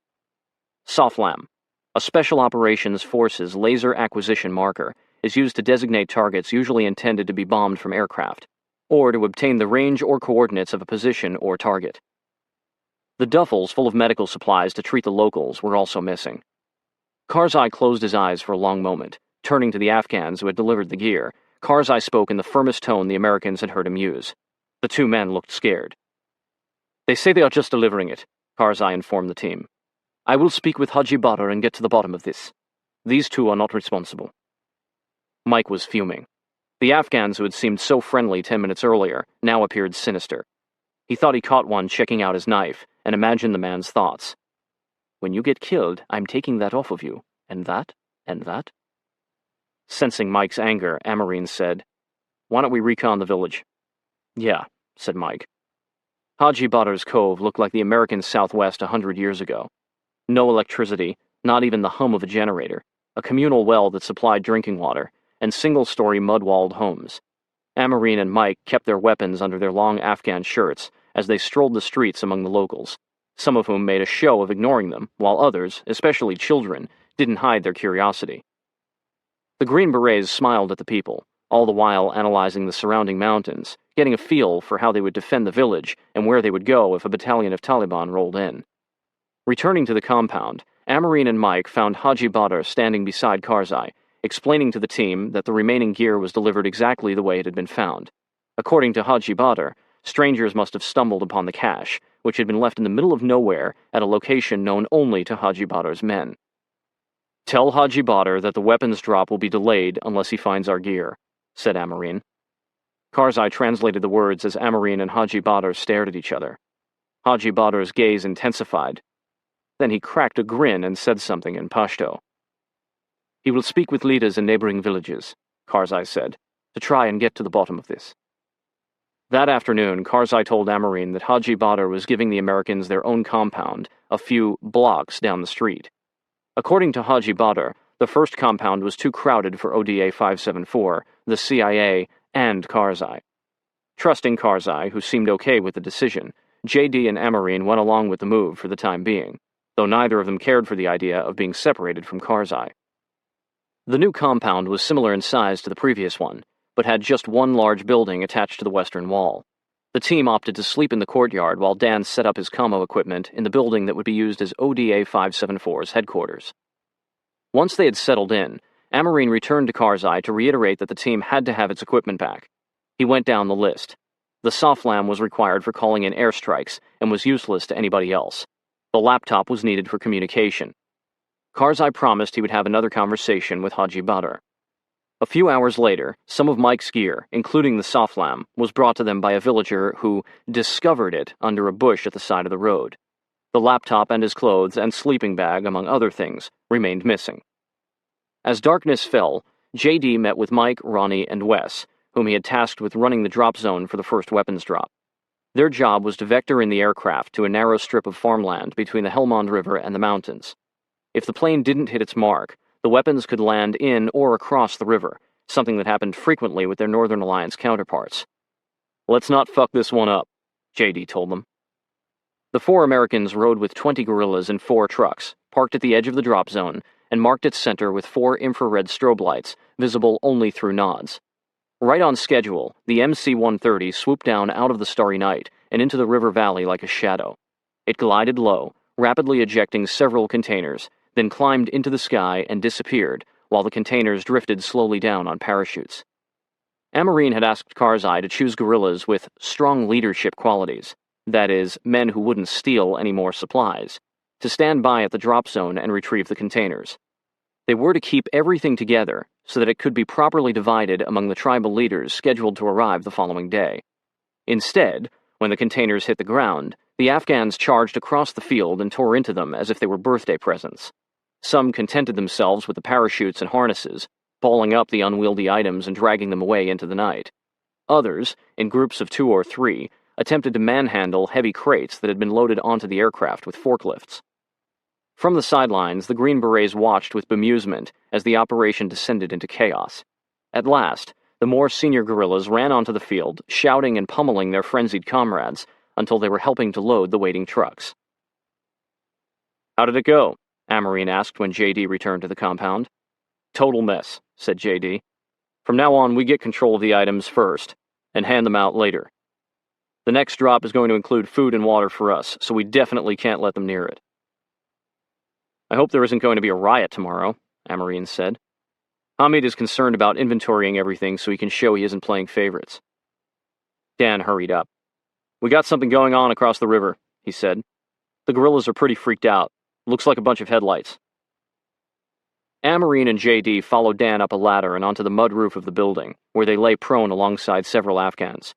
Softlam, a Special Operations Forces laser acquisition marker, is used to designate targets usually intended to be bombed from aircraft, or to obtain the range or coordinates of a position or target. The duffels full of medical supplies to treat the locals were also missing. Karzai closed his eyes for a long moment. Turning to the Afghans who had delivered the gear, Karzai spoke in the firmest tone the Americans had heard him use. The 2 men looked scared. "They say they are just delivering it," Karzai informed the team. "I will speak with Haji Badr and get to the bottom of this. These 2 are not responsible." Mike was fuming. The Afghans who had seemed so friendly 10 minutes earlier now appeared sinister. He thought he caught one checking out his knife and imagined the man's thoughts. "When you get killed, I'm taking that off of you, and that, and that." Sensing Mike's anger, Amarine said, "Why don't we recon the village?" "Yeah," said Mike. Haji Badr's Cove looked like the American Southwest 100 years ago. No electricity, not even the hum of a generator, a communal well that supplied drinking water, and single-story mud-walled homes. Amarine and Mike kept their weapons under their long Afghan shirts as they strolled the streets among the locals, some of whom made a show of ignoring them, while others, especially children, didn't hide their curiosity. The Green Berets smiled at the people, all the while analyzing the surrounding mountains, getting a feel for how they would defend the village and where they would go if a battalion of Taliban rolled in. Returning to the compound, Amarine and Mike found Haji Badr standing beside Karzai, explaining to the team that the remaining gear was delivered exactly the way it had been found. According to Haji Badr, strangers must have stumbled upon the cache, which had been left in the middle of nowhere at a location known only to Haji Badr's men. "Tell Haji Badr that the weapons drop will be delayed unless he finds our gear," said Amarine. Karzai translated the words as Amarine and Haji Badr stared at each other. Haji Badr's gaze intensified. Then he cracked a grin and said something in Pashto. "He will speak with leaders in neighboring villages," Karzai said, "to try and get to the bottom of this." That afternoon, Karzai told Amarine that Haji Badr was giving the Americans their own compound a few blocks down the street. According to Haji Badr, the first compound was too crowded for ODA 574, the CIA, and Karzai. Trusting Karzai, who seemed okay with the decision, JD and Amarine went along with the move for the time being, though neither of them cared for the idea of being separated from Karzai. The new compound was similar in size to the previous one, but had just one large building attached to the western wall. The team opted to sleep in the courtyard while Dan set up his commo equipment in the building that would be used as ODA 574's headquarters. Once they had settled in, Amarine returned to Karzai to reiterate that the team had to have its equipment back. He went down the list. The SOFLAM was required for calling in airstrikes and was useless to anybody else. The laptop was needed for communication. Karzai promised he would have another conversation with Haji Badr. A few hours later, some of Mike's gear, including the SOFLAM, was brought to them by a villager who discovered it under a bush at the side of the road. The laptop and his clothes and sleeping bag, among other things, remained missing. As darkness fell, JD met with Mike, Ronnie, and Wes, whom he had tasked with running the drop zone for the first weapons drop. Their job was to vector in the aircraft to a narrow strip of farmland between the Helmand River and the mountains. If the plane didn't hit its mark, the weapons could land in or across the river, something that happened frequently with their Northern Alliance counterparts. "Let's not fuck this one up," JD told them. The 4 Americans rode with 20 guerrillas in 4 trucks, parked at the edge of the drop zone, and marked its center with 4 infrared strobe lights, visible only through nods. Right on schedule, the MC-130 swooped down out of the starry night and into the river valley like a shadow. It glided low, rapidly ejecting several containers, then climbed into the sky and disappeared, while the containers drifted slowly down on parachutes. Amarine had asked Karzai to choose guerrillas with strong leadership qualities, that is, men who wouldn't steal any more supplies, to stand by at the drop zone and retrieve the containers. They were to keep everything together so that it could be properly divided among the tribal leaders scheduled to arrive the following day. Instead, when the containers hit the ground, the Afghans charged across the field and tore into them as if they were birthday presents. Some contented themselves with the parachutes and harnesses, balling up the unwieldy items and dragging them away into the night. Others, in groups of 2 or 3, attempted to manhandle heavy crates that had been loaded onto the aircraft with forklifts. From the sidelines, the Green Berets watched with bemusement as the operation descended into chaos. At last, the more senior guerrillas ran onto the field, shouting and pummeling their frenzied comrades until they were helping to load the waiting trucks. "How did it go?" Amarine asked when JD returned to the compound. "Total mess," said JD. "From now on, we get control of the items first, and hand them out later. The next drop is going to include food and water for us, so we definitely can't let them near it." "I hope there isn't going to be a riot tomorrow," Amarine said. "Hamid is concerned about inventorying everything so he can show he isn't playing favorites." Dan hurried up. "We got something going on across the river," he said. "The guerrillas are pretty freaked out. Looks like a bunch of headlights." Amarine and JD followed Dan up a ladder and onto the mud roof of the building, where they lay prone alongside several Afghans.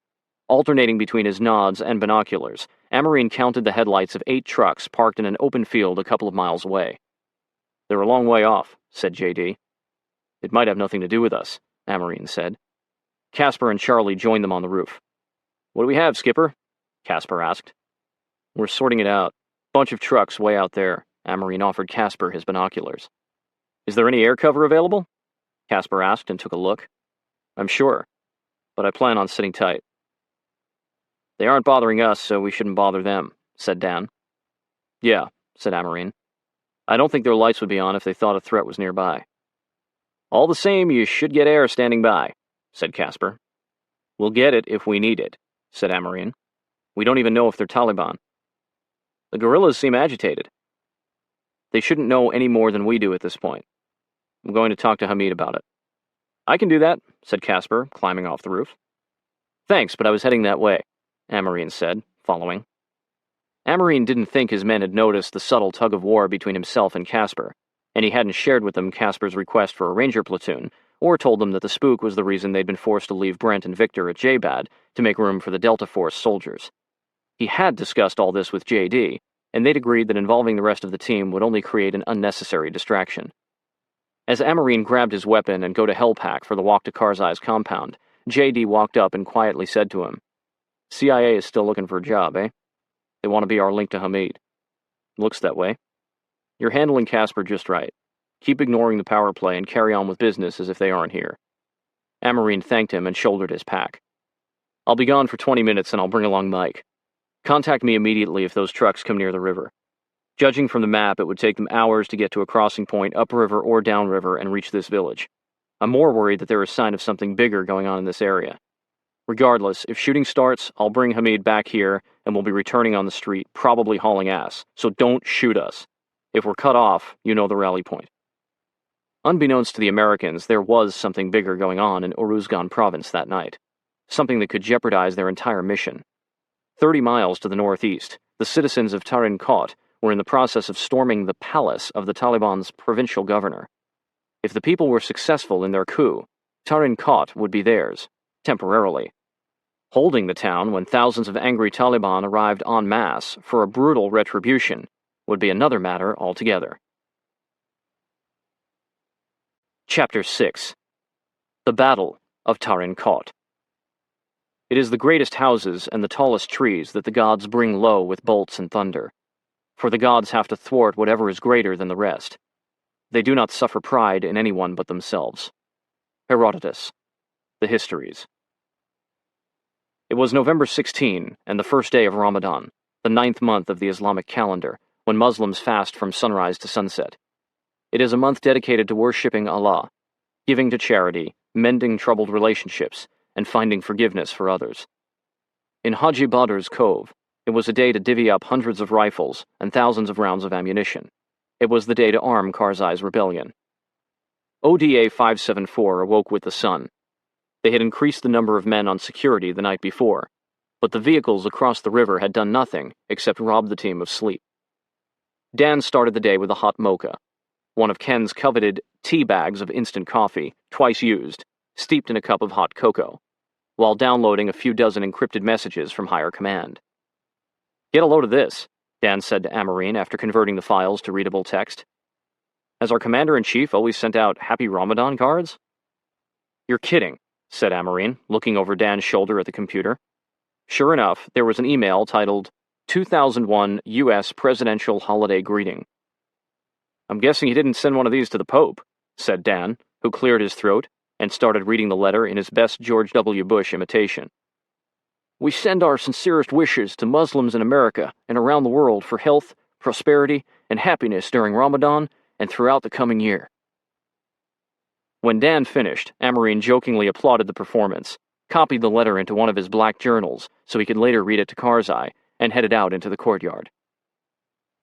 Alternating between his nods and binoculars, Amarine counted the headlights of 8 trucks parked in an open field a couple of miles away. "They're a long way off," said JD. "It might have nothing to do with us," Amarine said. Casper and Charlie joined them on the roof. "What do we have, Skipper?" Casper asked. "We're sorting it out. Bunch of trucks way out there." Amarine offered Casper his binoculars. "Is there any air cover available?" Casper asked and took a look. "I'm sure, but I plan on sitting tight." "They aren't bothering us, so we shouldn't bother them," said Dan. "Yeah," said Amarine. "I don't think their lights would be on if they thought a threat was nearby." "All the same, you should get air standing by," said Casper. "We'll get it if we need it," said Amarine. "We don't even know if they're Taliban." "The guerrillas seem agitated." "They shouldn't know any more than we do at this point. I'm going to talk to Hamid about it." "I can do that," said Casper, climbing off the roof. "Thanks, but I was heading that way," Amarine said, following. Amarine didn't think his men had noticed the subtle tug-of-war between himself and Casper, and he hadn't shared with them Casper's request for a ranger platoon, or told them that the spook was the reason they'd been forced to leave Brent and Victor at J-Bad to make room for the Delta Force soldiers. He had discussed all this with JD, and they'd agreed that involving the rest of the team would only create an unnecessary distraction. As Amarine grabbed his weapon and go to Hellpack for the walk to Karzai's compound, JD walked up and quietly said to him, "CIA is still looking for a job, eh? They want to be our link to Hamid. Looks that way. You're handling Casper just right. Keep ignoring the power play and carry on with business as if they aren't here." Amarine thanked him and shouldered his pack. "I'll be gone for 20 minutes and I'll bring along Mike. Contact me immediately if those trucks come near the river. Judging from the map, it would take them hours to get to a crossing point upriver or downriver and reach this village. I'm more worried that there is sign of something bigger going on in this area. Regardless, if shooting starts, I'll bring Hamid back here and we'll be returning on the street, probably hauling ass, so don't shoot us. If we're cut off, you know the rally point. Unbeknownst to the Americans, there was something bigger going on in Uruzgan province that night. Something that could jeopardize their entire mission. 30 miles to the northeast, the citizens of Tarin Kot were in the process of storming the palace of the Taliban's provincial governor. If the people were successful in their coup, Tarin Kot would be theirs, temporarily. Holding the town when thousands of angry Taliban arrived en masse for a brutal retribution would be another matter altogether. Chapter 6. The Battle of Tarin Kot. It is the greatest houses and the tallest trees that the gods bring low with bolts and thunder, for the gods have to thwart whatever is greater than the rest. They do not suffer pride in anyone but themselves. Herodotus. The Histories. It was November 16, and the first day of Ramadan, the 9th month of the Islamic calendar, when Muslims fast from sunrise to sunset. It is a month dedicated to worshipping Allah, giving to charity, mending troubled relationships, and finding forgiveness for others. In Haji Badra's Cove, it was a day to divvy up hundreds of rifles and thousands of rounds of ammunition. It was the day to arm Karzai's rebellion. ODA 574 awoke with the sun. They had increased the number of men on security the night before, but the vehicles across the river had done nothing except rob the team of sleep. Dan started the day with a hot mocha, one of Ken's coveted tea bags of instant coffee, twice used, steeped in a cup of hot cocoa, while downloading a few dozen encrypted messages from higher command. "Get a load of this," Dan said to Amarine after converting the files to readable text. "Has our commander-in-chief always sent out Happy Ramadan cards?" "You're kidding," said Amarine, looking over Dan's shoulder at the computer. Sure enough, there was an email titled 2001 U.S. Presidential Holiday Greeting. "I'm guessing he didn't send one of these to the Pope," said Dan, who cleared his throat and started reading the letter in his best George W. Bush imitation. "We send our sincerest wishes to Muslims in America and around the world for health, prosperity, and happiness during Ramadan and throughout the coming year." When Dan finished, Amarine jokingly applauded the performance, copied the letter into one of his black journals so he could later read it to Karzai, and headed out into the courtyard.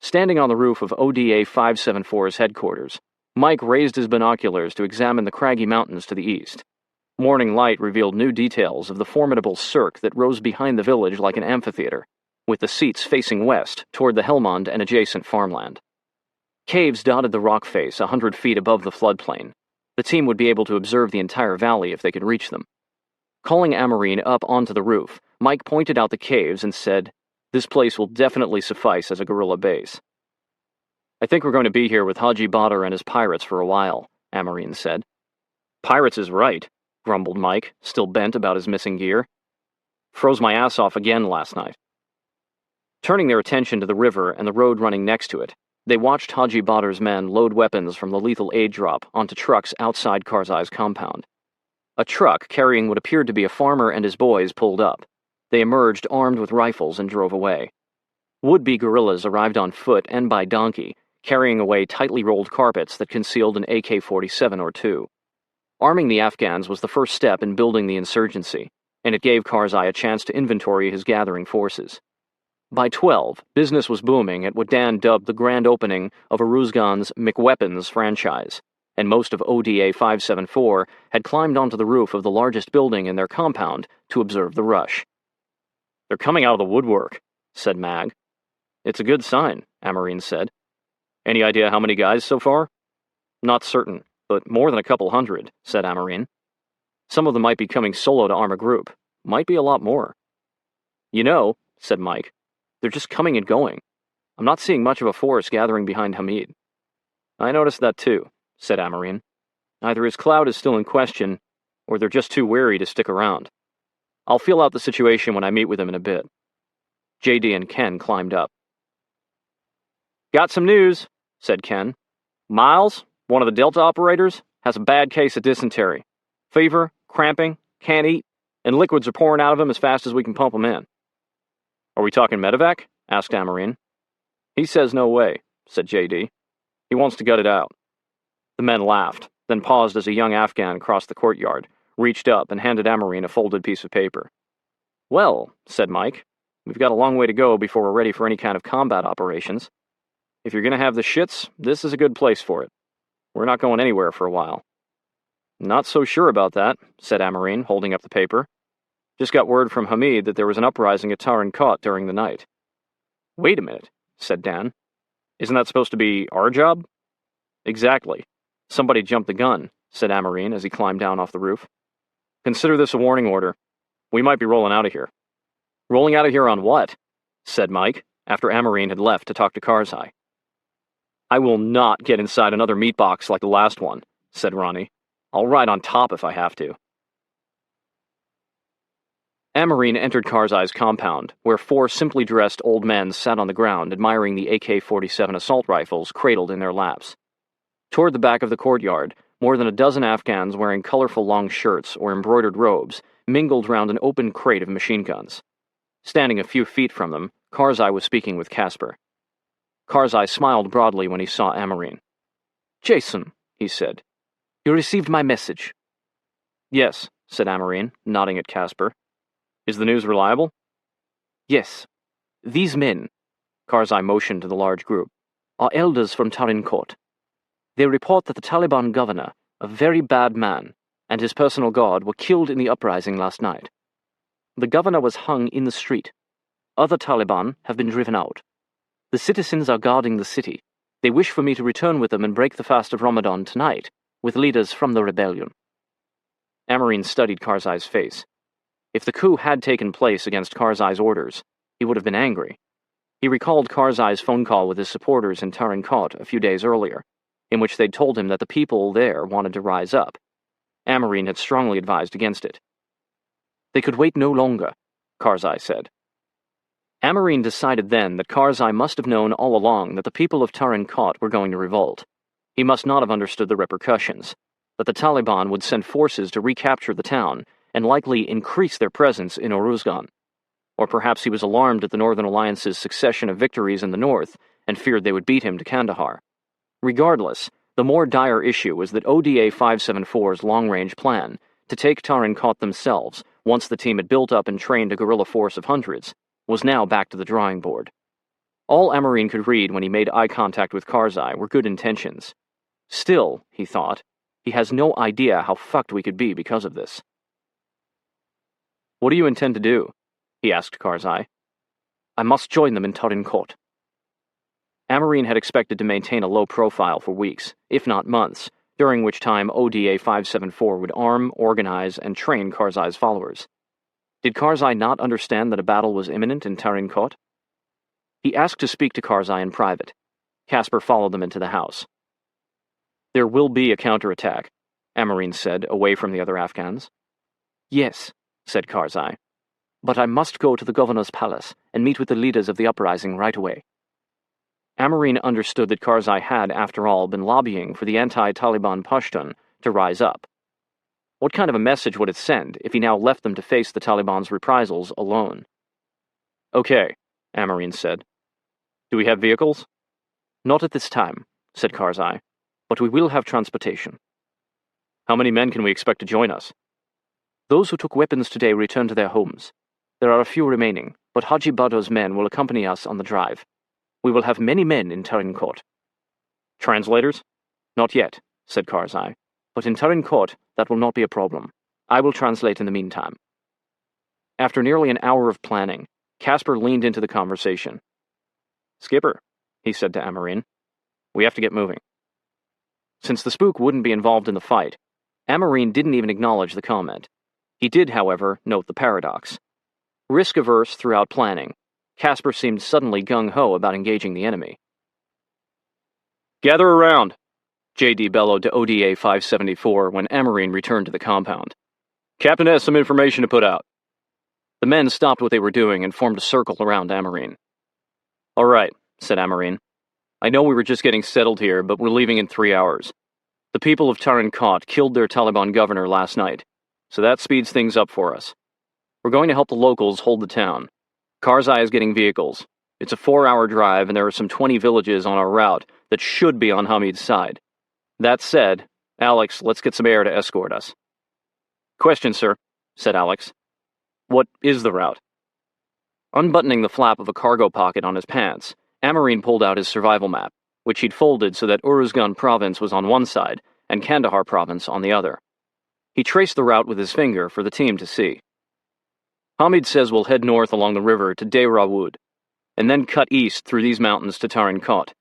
Standing on the roof of ODA 574's headquarters, Mike raised his binoculars to examine the craggy mountains to the east. Morning light revealed new details of the formidable cirque that rose behind the village like an amphitheater, with the seats facing west toward the Helmand and adjacent farmland. Caves dotted the rock face 100 feet above the floodplain. The team would be able to observe the entire valley if they could reach them. Calling Amarine up onto the roof, Mike pointed out the caves and said, "This place will definitely suffice as a guerrilla base." "I think we're going to be here with Haji Badr and his pirates for a while," Amarine said. "Pirates is right," grumbled Mike, still bent about his missing gear. "Froze my ass off again last night." Turning their attention to the river and the road running next to it, they watched Haji Badr's men load weapons from the lethal aid drop onto trucks outside Karzai's compound. A truck carrying what appeared to be a farmer and his boys pulled up. They emerged armed with rifles and drove away. Would-be guerrillas arrived on foot and by donkey, carrying away tightly rolled carpets that concealed an AK-47 or two. Arming the Afghans was the first step in building the insurgency, and it gave Karzai a chance to inventory his gathering forces. By 12, business was booming at what Dan dubbed the grand opening of Uruzgan's McWeapons franchise, and most of ODA 574 had climbed onto the roof of the largest building in their compound to observe the rush. "They're coming out of the woodwork," said Mag. "It's a good sign," Amarine said. "Any idea how many guys so far?" "Not certain, but more than a couple hundred," said Amarine. "Some of them might be coming solo to arm a group. Might be a lot more." "You know," said Mike, "they're just coming and going. I'm not seeing much of a force gathering behind Hamid." "I noticed that too," said Amarine. "Either his cloud is still in question, or they're just too wary to stick around. I'll feel out the situation when I meet with him in a bit." JD and Ken climbed up. "Got some news," said Ken. "Miles, one of the Delta operators, has a bad case of dysentery. Fever, cramping, can't eat, and liquids are pouring out of him as fast as we can pump them in." "Are we talking medevac?" asked Amarine. "He says no way," said JD. "He wants to gut it out." The men laughed, then paused as a young Afghan crossed the courtyard, reached up, and handed Amarine a folded piece of paper. "Well," said Mike, "we've got a long way to go before we're ready for any kind of combat operations. If you're going to have the shits, this is a good place for it. We're not going anywhere for a while." "Not so sure about that," said Amarine, holding up the paper. "Just got word from Hamid that there was an uprising at Tarin Kot during the night." "Wait a minute," said Dan. "Isn't that supposed to be our job?" "Exactly. Somebody jumped the gun," said Amarine as he climbed down off the roof. "Consider this a warning order. We might be rolling out of here." "Rolling out of here on what?" said Mike, after Amarine had left to talk to Karzai. "I will not get inside another meat box like the last one," said Ronnie. "I'll ride on top if I have to." Amarine entered Karzai's compound, where four simply dressed old men sat on the ground admiring the AK-47 assault rifles cradled in their laps. Toward the back of the courtyard, more than a dozen Afghans wearing colorful long shirts or embroidered robes mingled round an open crate of machine guns. Standing a few feet from them, Karzai was speaking with Casper. Karzai smiled broadly when he saw Amarine. "Jason," he said, "you received my message." "Yes," said Amarine, nodding at Casper. "Is the news reliable?" "Yes. These men," Karzai motioned to the large group, "are elders from Tarin Kot. They report that the Taliban governor, a very bad man, and his personal guard were killed in the uprising last night. The governor was hung in the street. Other Taliban have been driven out. The citizens are guarding the city. They wish for me to return with them and break the fast of Ramadan tonight, with leaders from the rebellion." Amarine studied Karzai's face. If the coup had taken place against Karzai's orders, he would have been angry. He recalled Karzai's phone call with his supporters in Tarin Kot a few days earlier, in which they'd told him that the people there wanted to rise up. Amarine had strongly advised against it. "They could wait no longer," Karzai said. Amarine decided then that Karzai must have known all along that the people of Tarin Kot were going to revolt. He must not have understood the repercussions, that the Taliban would send forces to recapture the town and likely increase their presence in Uruzgan. Or perhaps he was alarmed at the Northern Alliance's succession of victories in the north and feared they would beat him to Kandahar. Regardless, the more dire issue was that ODA 574's long-range plan to take Tarin Kot themselves, once the team had built up and trained a guerrilla force of hundreds, was now back to the drawing board. All Amarine could read when he made eye contact with Karzai were good intentions. Still, he thought, he has no idea how fucked we could be because of this. "What do you intend to do?" he asked Karzai. "I must join them in Tarin Kot." Amarine had expected to maintain a low profile for weeks, if not months, during which time ODA 574 would arm, organize, and train Karzai's followers. Did Karzai not understand that a battle was imminent in Tarin Kot? He asked to speak to Karzai in private. Casper followed them into the house. "There will be a counterattack," Amarine said, away from the other Afghans. "Yes," said Karzai, "but I must go to the governor's palace and meet with the leaders of the uprising right away." Amarine understood that Karzai had, after all, been lobbying for the anti-Taliban Pashtun to rise up. What kind of a message would it send if he now left them to face the Taliban's reprisals alone? "Okay," Amarine said. "Do we have vehicles?" "Not at this time," said Karzai, "but we will have transportation." "How many men can we expect to join us?" "Those who took weapons today return to their homes. There are a few remaining, but Haji Bado's men will accompany us on the drive. We will have many men in Tarin Kot." "Translators?" "Not yet," said Karzai, "but in Tarin Kot that will not be a problem. I will translate in the meantime." After nearly an hour of planning, Casper leaned into the conversation. "Skipper," he said to Amarine, "we have to get moving." Since the spook wouldn't be involved in the fight, Amarine didn't even acknowledge the comment. He did, however, note the paradox. Risk-averse throughout planning, Casper seemed suddenly gung-ho about engaging the enemy. "Gather around," J.D. bellowed to ODA 574 when Amarine returned to the compound. "Captain has some information to put out." The men stopped what they were doing and formed a circle around Amarine. "All right," said Amarine. "I know we were just getting settled here, but we're leaving in 3 hours. The people of Tarin Kot killed their Taliban governor last night, so that speeds things up for us. We're going to help the locals hold the town. Karzai is getting vehicles. It's a 4-hour drive, and there are some 20 villages on our route that should be on Hamid's side. That said, Alex, let's get some air to escort us. Question, sir, said Alex. What is the route? Unbuttoning the flap of a cargo pocket on his pants, Amarine pulled out his survival map, which he'd folded so that Uruzgan province was on one side and Kandahar province on the other. He traced the route with his finger for the team to see. Hamid says we'll head north along the river to Dehrawud, and then cut east through these mountains to Tarin Kot.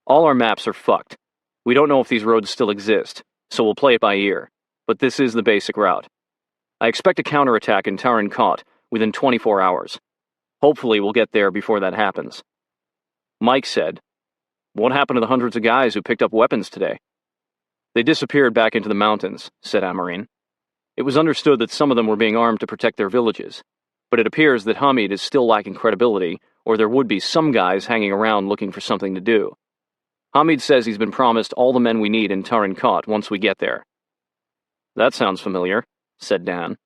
All our maps are fucked. We don't know if these roads still exist, so we'll play it by ear, but this is the basic route. I expect a counterattack in Tarin Kot within 24 hours. Hopefully we'll get there before that happens. Mike said, What happened to the hundreds of guys who picked up weapons today? They disappeared back into the mountains, said Amarine. It was understood that some of them were being armed to protect their villages, but it appears that Hamid is still lacking credibility, or there would be some guys hanging around looking for something to do. Hamid says he's been promised all the men we need in Tarin Kot once we get there. That sounds familiar, said Dan.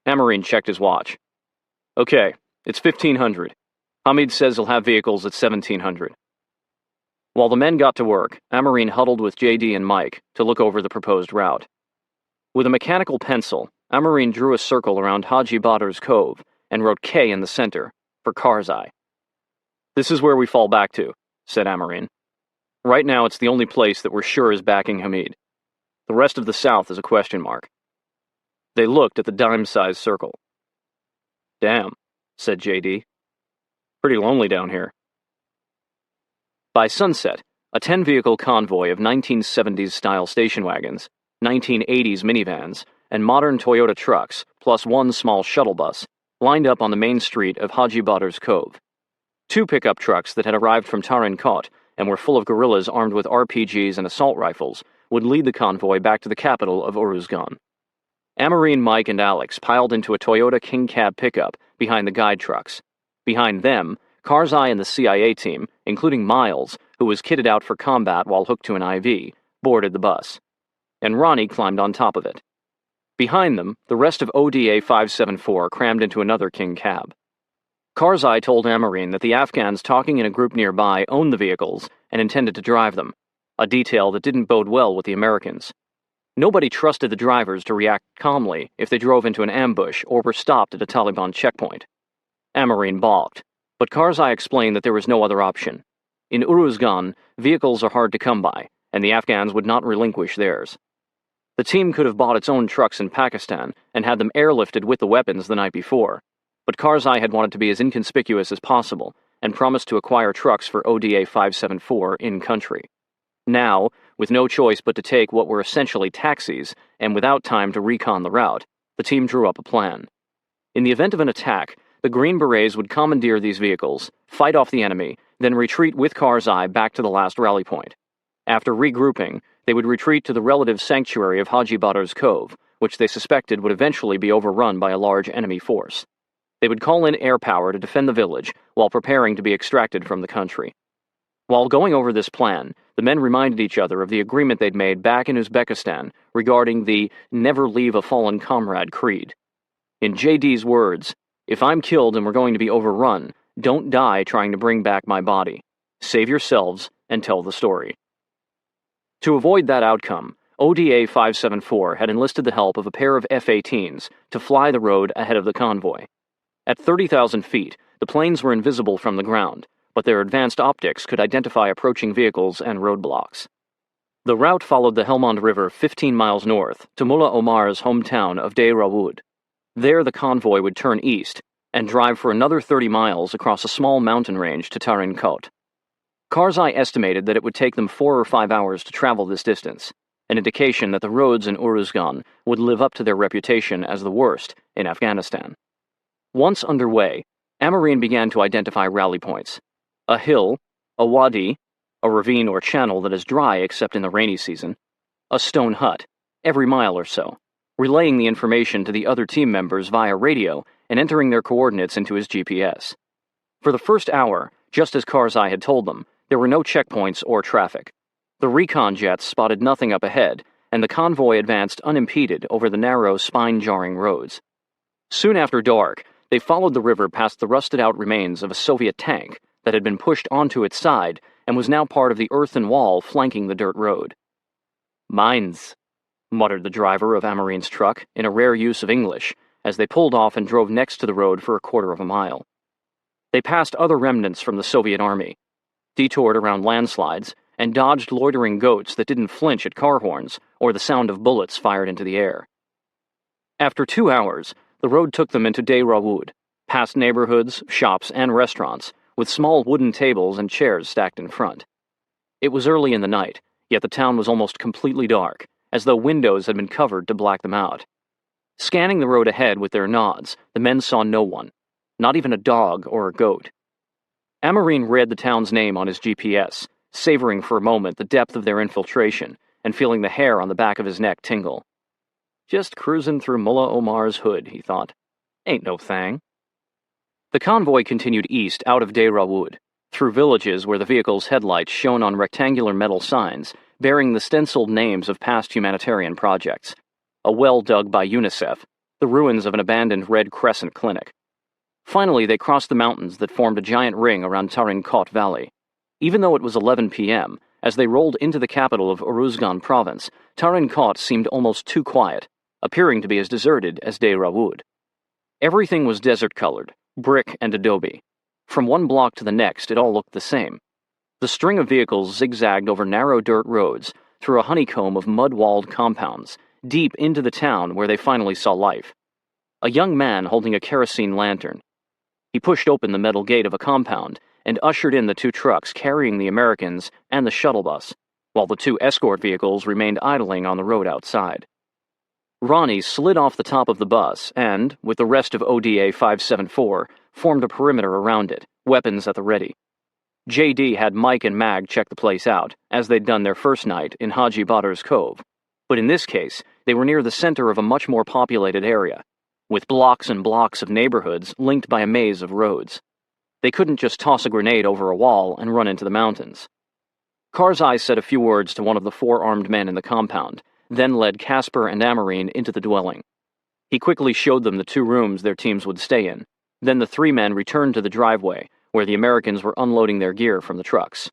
Amarine checked his watch. Okay, it's 1500. Hamid says he'll have vehicles at 1700. While the men got to work, Amarine huddled with JD and Mike to look over the proposed route. With a mechanical pencil, Amarine drew a circle around Haji Badr's Cove and wrote K in the center for Karzai. This is where we fall back to, said Amarine. Right now it's the only place that we're sure is backing Hamid. The rest of the south is a question mark. They looked at the dime-sized circle. Damn, said JD. Pretty lonely down here. By sunset, a 10-vehicle convoy of 1970s-style station wagons, 1980s minivans, and modern Toyota trucks, plus one small shuttle bus, lined up on the main street of Haji Badr's Cove. 2 pickup trucks that had arrived from Tarin Kot and were full of guerrillas armed with RPGs and assault rifles would lead the convoy back to the capital of Uruzgan. Amarine, Mike, and Alex piled into a Toyota King Cab pickup behind the guide trucks. Behind them, Karzai and the CIA team, including Miles, who was kitted out for combat while hooked to an IV, boarded the bus. And Ronnie climbed on top of it. Behind them, the rest of ODA 574 crammed into another King Cab. Karzai told Amarine that the Afghans talking in a group nearby owned the vehicles and intended to drive them, a detail that didn't bode well with the Americans. Nobody trusted the drivers to react calmly if they drove into an ambush or were stopped at a Taliban checkpoint. Amarine balked, but Karzai explained that there was no other option. In Uruzgan, vehicles are hard to come by, and the Afghans would not relinquish theirs. The team could have bought its own trucks in Pakistan and had them airlifted with the weapons the night before, but Karzai had wanted to be as inconspicuous as possible and promised to acquire trucks for ODA 574 in-country. Now, with no choice but to take what were essentially taxis, and without time to recon the route, the team drew up a plan. In the event of an attack, the Green Berets would commandeer these vehicles, fight off the enemy, then retreat with Karzai back to the last rally point. After regrouping, they would retreat to the relative sanctuary of Haji Badr's Cove, which they suspected would eventually be overrun by a large enemy force. They would call in air power to defend the village while preparing to be extracted from the country. While going over this plan, the men reminded each other of the agreement they'd made back in Uzbekistan regarding the never leave a fallen comrade creed. In JD's words, if I'm killed and we're going to be overrun, don't die trying to bring back my body. Save yourselves and tell the story. To avoid that outcome, ODA 574 had enlisted the help of a pair of F-18s to fly the road ahead of the convoy. At 30,000 feet, the planes were invisible from the ground, but their advanced optics could identify approaching vehicles and roadblocks. The route followed the Helmand River 15 miles north to Mullah Omar's hometown of Dehrawud. There the convoy would turn east and drive for another 30 miles across a small mountain range to Tarin Kot. Karzai estimated that it would take them 4 or 5 hours to travel this distance, an indication that the roads in Uruzgan would live up to their reputation as the worst in Afghanistan. Once underway, Amarine began to identify rally points. A hill, a wadi, a ravine or channel that is dry except in the rainy season, a stone hut, every mile or so, relaying the information to the other team members via radio and entering their coordinates into his GPS. For the first hour, just as Karzai had told them, there were no checkpoints or traffic. The recon jets spotted nothing up ahead, and the convoy advanced unimpeded over the narrow, spine-jarring roads. Soon after dark, they followed the river past the rusted-out remains of a Soviet tank that had been pushed onto its side and was now part of the earthen wall flanking the dirt road. "Mines," muttered the driver of Amarine's truck in a rare use of English as they pulled off and drove next to the road for a quarter of a mile. They passed other remnants from the Soviet army, detoured around landslides, and dodged loitering goats that didn't flinch at car horns or the sound of bullets fired into the air. After 2 hours, the road took them into Deira Wood, past neighborhoods, shops, and restaurants, with small wooden tables and chairs stacked in front. It was early in the night, yet the town was almost completely dark, as though windows had been covered to black them out. Scanning the road ahead with their nods, the men saw no one, not even a dog or a goat. Amarine read the town's name on his GPS, savoring for a moment the depth of their infiltration and feeling the hair on the back of his neck tingle. Just cruising through Mullah Omar's hood, he thought. Ain't no thing. The convoy continued east out of Deira Wood, through villages where the vehicle's headlights shone on rectangular metal signs bearing the stenciled names of past humanitarian projects. A well dug by UNICEF, the ruins of an abandoned Red Crescent clinic. Finally, they crossed the mountains that formed a giant ring around Tarin Kot Valley. Even though it was 11 p.m., as they rolled into the capital of Uruzgan province, Tarin Kot seemed almost too quiet, appearing to be as deserted as Deira Wood. Everything was desert-colored, brick and adobe. From one block to the next, it all looked the same. The string of vehicles zigzagged over narrow dirt roads, through a honeycomb of mud-walled compounds, deep into the town where they finally saw life. A young man holding a kerosene lantern. He pushed open the metal gate of a compound and ushered in the 2 trucks carrying the Americans and the shuttle bus, while the 2 escort vehicles remained idling on the road outside. Ronnie slid off the top of the bus and, with the rest of ODA 574, formed a perimeter around it, weapons at the ready. JD had Mike and Mag check the place out, as they'd done their first night in Haji Badr's Cove. But in this case, they were near the center of a much more populated area, with blocks and blocks of neighborhoods linked by a maze of roads. They couldn't just toss a grenade over a wall and run into the mountains. Karzai said a few words to one of the 4 armed men in the compound, then led Casper and Amarine into the dwelling. He quickly showed them the 2 rooms their teams would stay in. Then the 3 men returned to the driveway, where the Americans were unloading their gear from the trucks.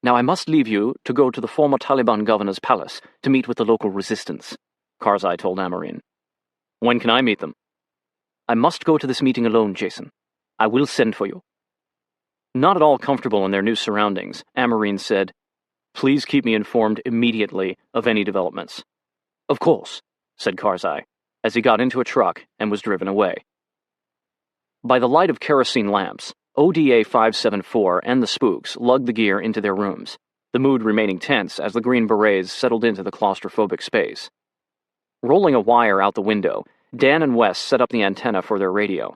"Now I must leave you to go to the former Taliban governor's palace to meet with the local resistance," Karzai told Amarine. "When can I meet them?" "I must go to this meeting alone, Jason. I will send for you." Not at all comfortable in their new surroundings, Amarine said, "Please keep me informed immediately of any developments." "Of course," said Karzai, as he got into a truck and was driven away. By the light of kerosene lamps, ODA 574 and the spooks lugged the gear into their rooms, the mood remaining tense as the Green Berets settled into the claustrophobic space. Rolling a wire out the window, Dan and Wes set up the antenna for their radio.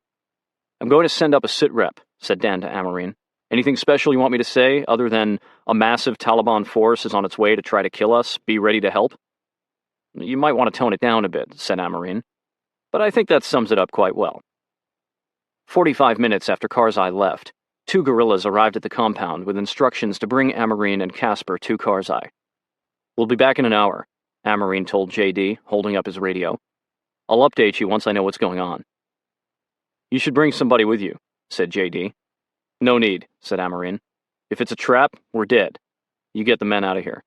"I'm going to send up a sitrep," said Dan to Amarine. "Anything special you want me to say, other than a massive Taliban force is on its way to try to kill us, be ready to help?" "You might want to tone it down a bit," said Amarine. "But I think that sums it up quite well." 45 minutes after Karzai left, 2 guerrillas arrived at the compound with instructions to bring Amarine and Casper to Karzai. "We'll be back in an hour," Amarine told JD, holding up his radio. "I'll update you once I know what's going on." "You should bring somebody with you," said JD. "No need," said Amarine. "If it's a trap, we're dead. You get the men out of here."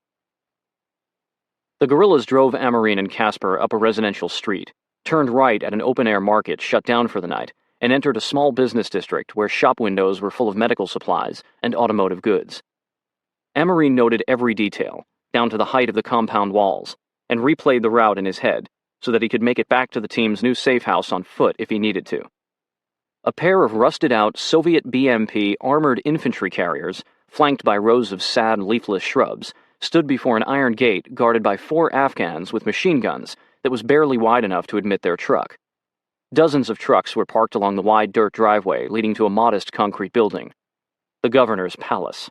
The guerrillas drove Amarine and Casper up a residential street, turned right at an open-air market shut down for the night, and entered a small business district where shop windows were full of medical supplies and automotive goods. Amarine noted every detail, down to the height of the compound walls, and replayed the route in his head so that he could make it back to the team's new safe house on foot if he needed to. A pair of rusted-out Soviet BMP armored infantry carriers, flanked by rows of sad, leafless shrubs, stood before an iron gate guarded by 4 Afghans with machine guns that was barely wide enough to admit their truck. Dozens of trucks were parked along the wide dirt driveway leading to a modest concrete building, the governor's palace.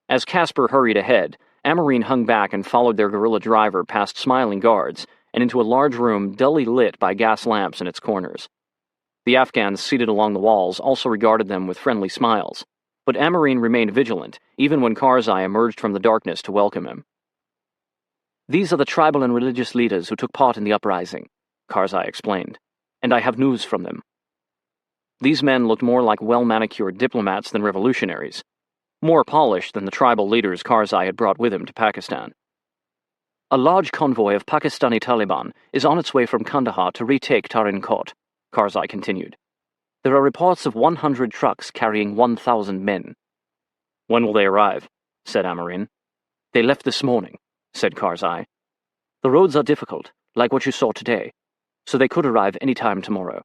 As Casper hurried ahead, Amarine hung back and followed their guerrilla driver past smiling guards and into a large room dully lit by gas lamps in its corners. The Afghans seated along the walls also regarded them with friendly smiles, but Amarine remained vigilant even when Karzai emerged from the darkness to welcome him. "These are the tribal and religious leaders who took part in the uprising," Karzai explained. "And I have news from them." These men looked more like well-manicured diplomats than revolutionaries, more polished than the tribal leaders Karzai had brought with him to Pakistan. A large convoy of Pakistani Taliban is on its way from Kandahar to retake Tarin Kot, Karzai continued. There are reports of 100 trucks carrying 1,000 men. When will they arrive? Said Amarin. They left this morning, said Karzai. The roads are difficult, like what you saw today, so they could arrive any time tomorrow.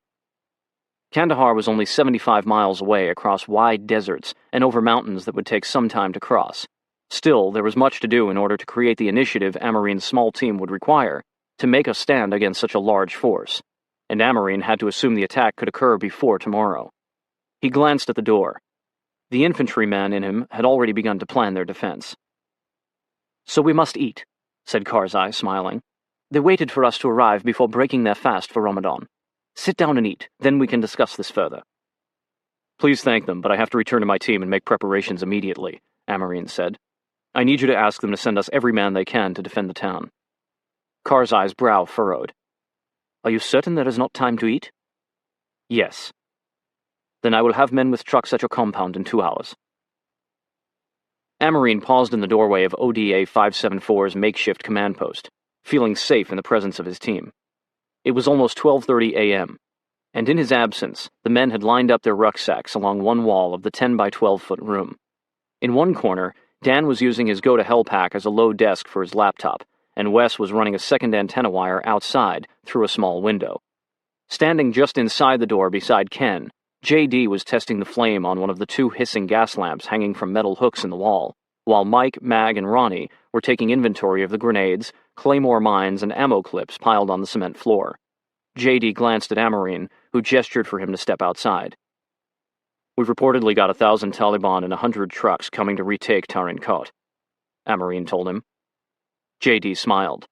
Kandahar was only 75 miles away across wide deserts and over mountains that would take some time to cross. Still, there was much to do in order to create the initiative Amarin's small team would require to make a stand against such a large force, and Amarin had to assume the attack could occur before tomorrow. He glanced at the door. The infantryman in him had already begun to plan their defense. So we must eat, said Karzai, smiling. They waited for us to arrive before breaking their fast for Ramadan. Sit down and eat, then we can discuss this further. Please thank them, but I have to return to my team and make preparations immediately, Amarin said. I need you to ask them to send us every man they can to defend the town. Karzai's brow furrowed. Are you certain there is not time to eat? Yes. Then I will have men with trucks at your compound in 2 hours. Amarin paused in the doorway of ODA 574's makeshift command post, feeling safe in the presence of his team. It was almost 12:30 a.m., and in his absence, the men had lined up their rucksacks along one wall of the 10 by 12-foot room. In one corner, Dan was using his go-to-hell pack as a low desk for his laptop, and Wes was running a second antenna wire outside through a small window. Standing just inside the door beside Ken, J.D. was testing the flame on one of the 2 hissing gas lamps hanging from metal hooks in the wall, while Mike, Mag, and Ronnie were taking inventory of the grenades, claymore mines, and ammo clips piled on the cement floor. J.D. glanced at Amarin, who gestured for him to step outside. We've reportedly got 1,000 Taliban and 100 trucks coming to retake Tarin Kot, Amarin told him. J.D. smiled.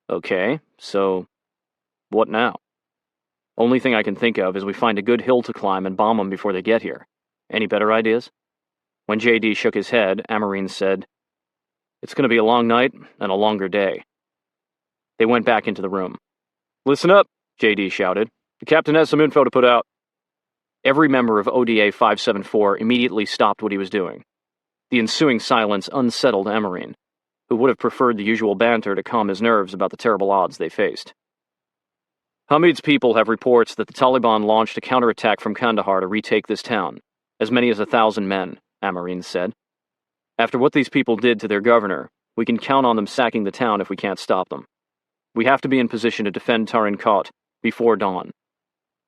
Okay, so what now? Only thing I can think of is we find a good hill to climb and bomb them before they get here. Any better ideas? When J.D. shook his head, Amarin said, It's going to be a long night and a longer day. They went back into the room. Listen up, J.D. shouted. The captain has some info to put out. Every member of ODA 574 immediately stopped what he was doing. The ensuing silence unsettled Amarin, who would have preferred the usual banter to calm his nerves about the terrible odds they faced. Hamid's people have reports that the Taliban launched a counterattack from Kandahar to retake this town, as many as 1,000 men, Amarin said. After what these people did to their governor, we can count on them sacking the town if we can't stop them. We have to be in position to defend Tarin Kot before dawn.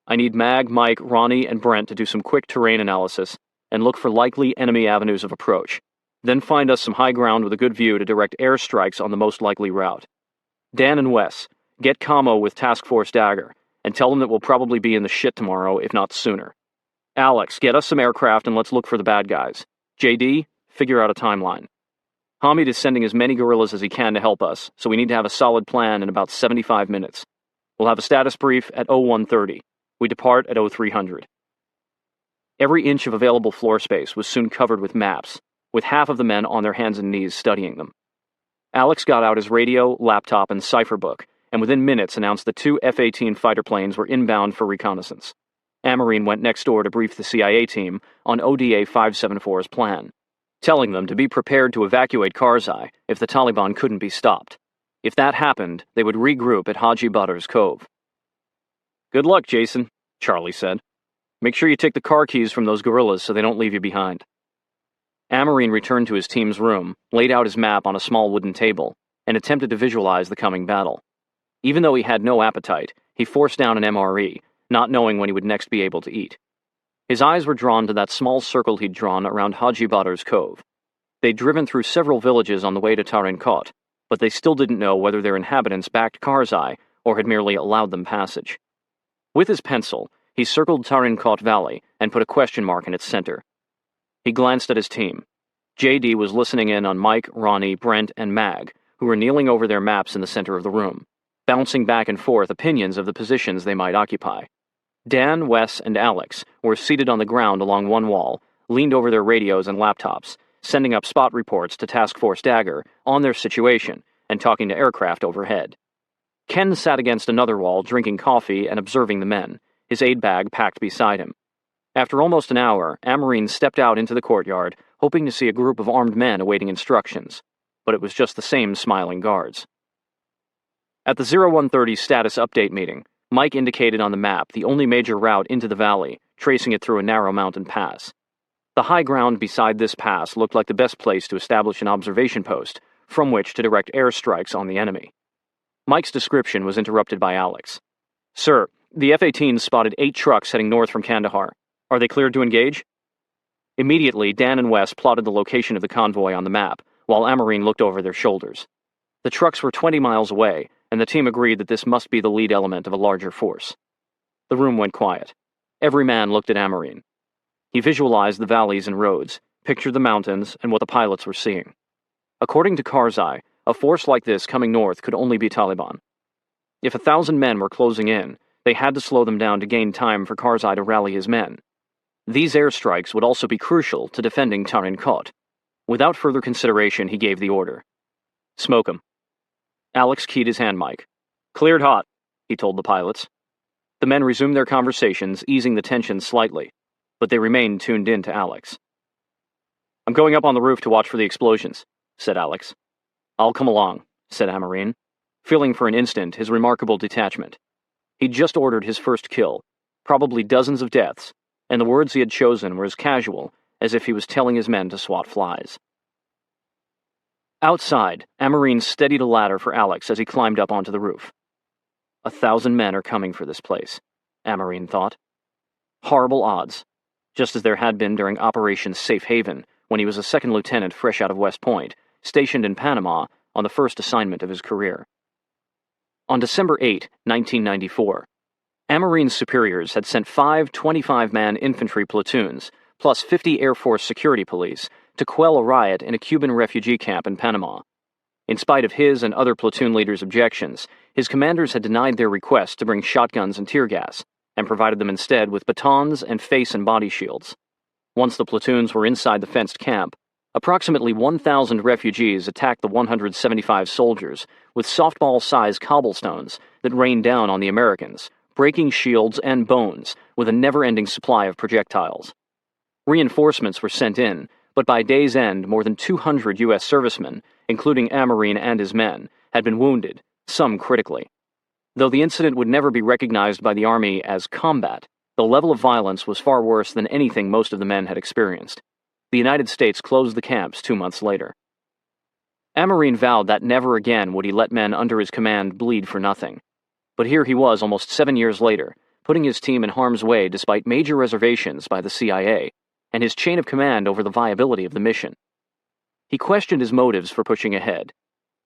I need Mag, Mike, Ronnie, and Brent to do some quick terrain analysis and look for likely enemy avenues of approach. Then find us some high ground with a good view to direct airstrikes on the most likely route. Dan and Wes, get Camo with Task Force Dagger, and tell them that we'll probably be in the shit tomorrow, if not sooner. Alex, get us some aircraft and let's look for the bad guys. JD, figure out a timeline. Hamid is sending as many guerrillas as he can to help us, so we need to have a solid plan in about 75 minutes. We'll have a status brief at 0130. We depart at 0300. Every inch of available floor space was soon covered with maps, with half of the men on their hands and knees studying them. Alex got out his radio, laptop, and cipher book, and within minutes announced the 2 F-18 fighter planes were inbound for reconnaissance. Amarin went next door to brief the CIA team on ODA 574's plan, telling them to be prepared to evacuate Karzai if the Taliban couldn't be stopped. If that happened, they would regroup at Haji Butter's Cove. Good luck, Jason, Charlie said. Make sure you take the car keys from those guerrillas so they don't leave you behind. Amarin returned to his team's room, laid out his map on a small wooden table, and attempted to visualize the coming battle. Even though he had no appetite, he forced down an MRE, not knowing when he would next be able to eat. His eyes were drawn to that small circle he'd drawn around Haji Butter's Cove. They'd driven through several villages on the way to Tarin Kot, but they still didn't know whether their inhabitants backed Karzai or had merely allowed them passage. With his pencil, he circled Tarin Kot Valley and put a question mark in its center. He glanced at his team. J.D. was listening in on Mike, Ronnie, Brent, and Mag, who were kneeling over their maps in the center of the room, bouncing back and forth opinions of the positions they might occupy. Dan, Wes, and Alex were seated on the ground along one wall, leaned over their radios and laptops, sending up spot reports to Task Force Dagger on their situation and talking to aircraft overhead. Ken sat against another wall drinking coffee and observing the men, his aid bag packed beside him. After almost an hour, Amarin stepped out into the courtyard, hoping to see a group of armed men awaiting instructions, but it was just the same smiling guards. At the 0130 status update meeting, Mike indicated on the map the only major route into the valley, tracing it through a narrow mountain pass. The high ground beside this pass looked like the best place to establish an observation post, from which to direct airstrikes on the enemy. Mike's description was interrupted by Alex. "Sir, the F-18 spotted 8 trucks heading north from Kandahar. Are they cleared to engage?" Immediately, Dan and Wes plotted the location of the convoy on the map, while Amarine looked over their shoulders. The trucks were 20 miles away, and the team agreed that this must be the lead element of a larger force. The room went quiet. Every man looked at Amarine. He visualized the valleys and roads, pictured the mountains, and what the pilots were seeing. According to Karzai, a force like this coming north could only be Taliban. If 1,000 men were closing in, they had to slow them down to gain time for Karzai to rally his men. These airstrikes would also be crucial to defending Tarin Kot. Without further consideration, he gave the order. "Smoke 'em." Alex keyed his hand mic. "Cleared hot," he told the pilots. The men resumed their conversations, easing the tension slightly, but they remained tuned in to Alex. "I'm going up on the roof to watch for the explosions," said Alex. "I'll come along," said Amarine, feeling for an instant his remarkable detachment. He'd just ordered his first kill, probably dozens of deaths, and the words he had chosen were as casual as if he was telling his men to swat flies. Outside, Amarine steadied a ladder for Alex as he climbed up onto the roof. 1,000 men are coming for this place, Amarine thought. Horrible odds, just as there had been during Operation Safe Haven when he was a second lieutenant fresh out of West Point, stationed in Panama on the first assignment of his career. On December 8, 1994, Amarine's superiors had sent 5 25-man infantry platoons, plus 50 Air Force security police, to quell a riot in a Cuban refugee camp in Panama. In spite of his and other platoon leaders' objections, his commanders had denied their request to bring shotguns and tear gas, and provided them instead with batons and face and body shields. Once the platoons were inside the fenced camp, approximately 1,000 refugees attacked the 175 soldiers with softball-sized cobblestones that rained down on the Americans, breaking shields and bones with a never-ending supply of projectiles. Reinforcements were sent in, but by day's end, more than 200 U.S. servicemen, including Amarine and his men, had been wounded, some critically. Though the incident would never be recognized by the Army as combat, the level of violence was far worse than anything most of the men had experienced. The United States closed the camps 2 months later. Amarine vowed that never again would he let men under his command bleed for nothing. But here he was almost 7 years later, putting his team in harm's way despite major reservations by the CIA, and his chain of command over the viability of the mission. He questioned his motives for pushing ahead.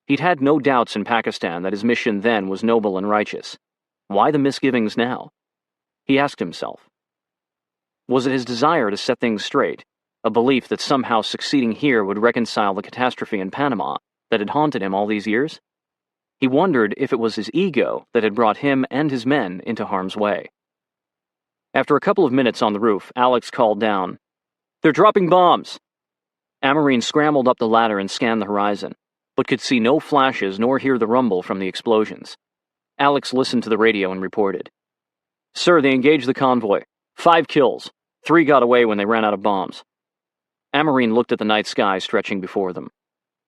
He'd had no doubts in Pakistan that his mission then was noble and righteous. Why the misgivings now? He asked himself. Was it his desire to set things straight, a belief that somehow succeeding here would reconcile the catastrophe in Panama that had haunted him all these years? He wondered if it was his ego that had brought him and his men into harm's way. After a couple of minutes on the roof, Alex called down, "They're dropping bombs!" Amarine scrambled up the ladder and scanned the horizon, but could see no flashes nor hear the rumble from the explosions. Alex listened to the radio and reported, "Sir, they engaged the convoy. 5 kills. 3 got away when they ran out of bombs." Amarine looked at the night sky stretching before them.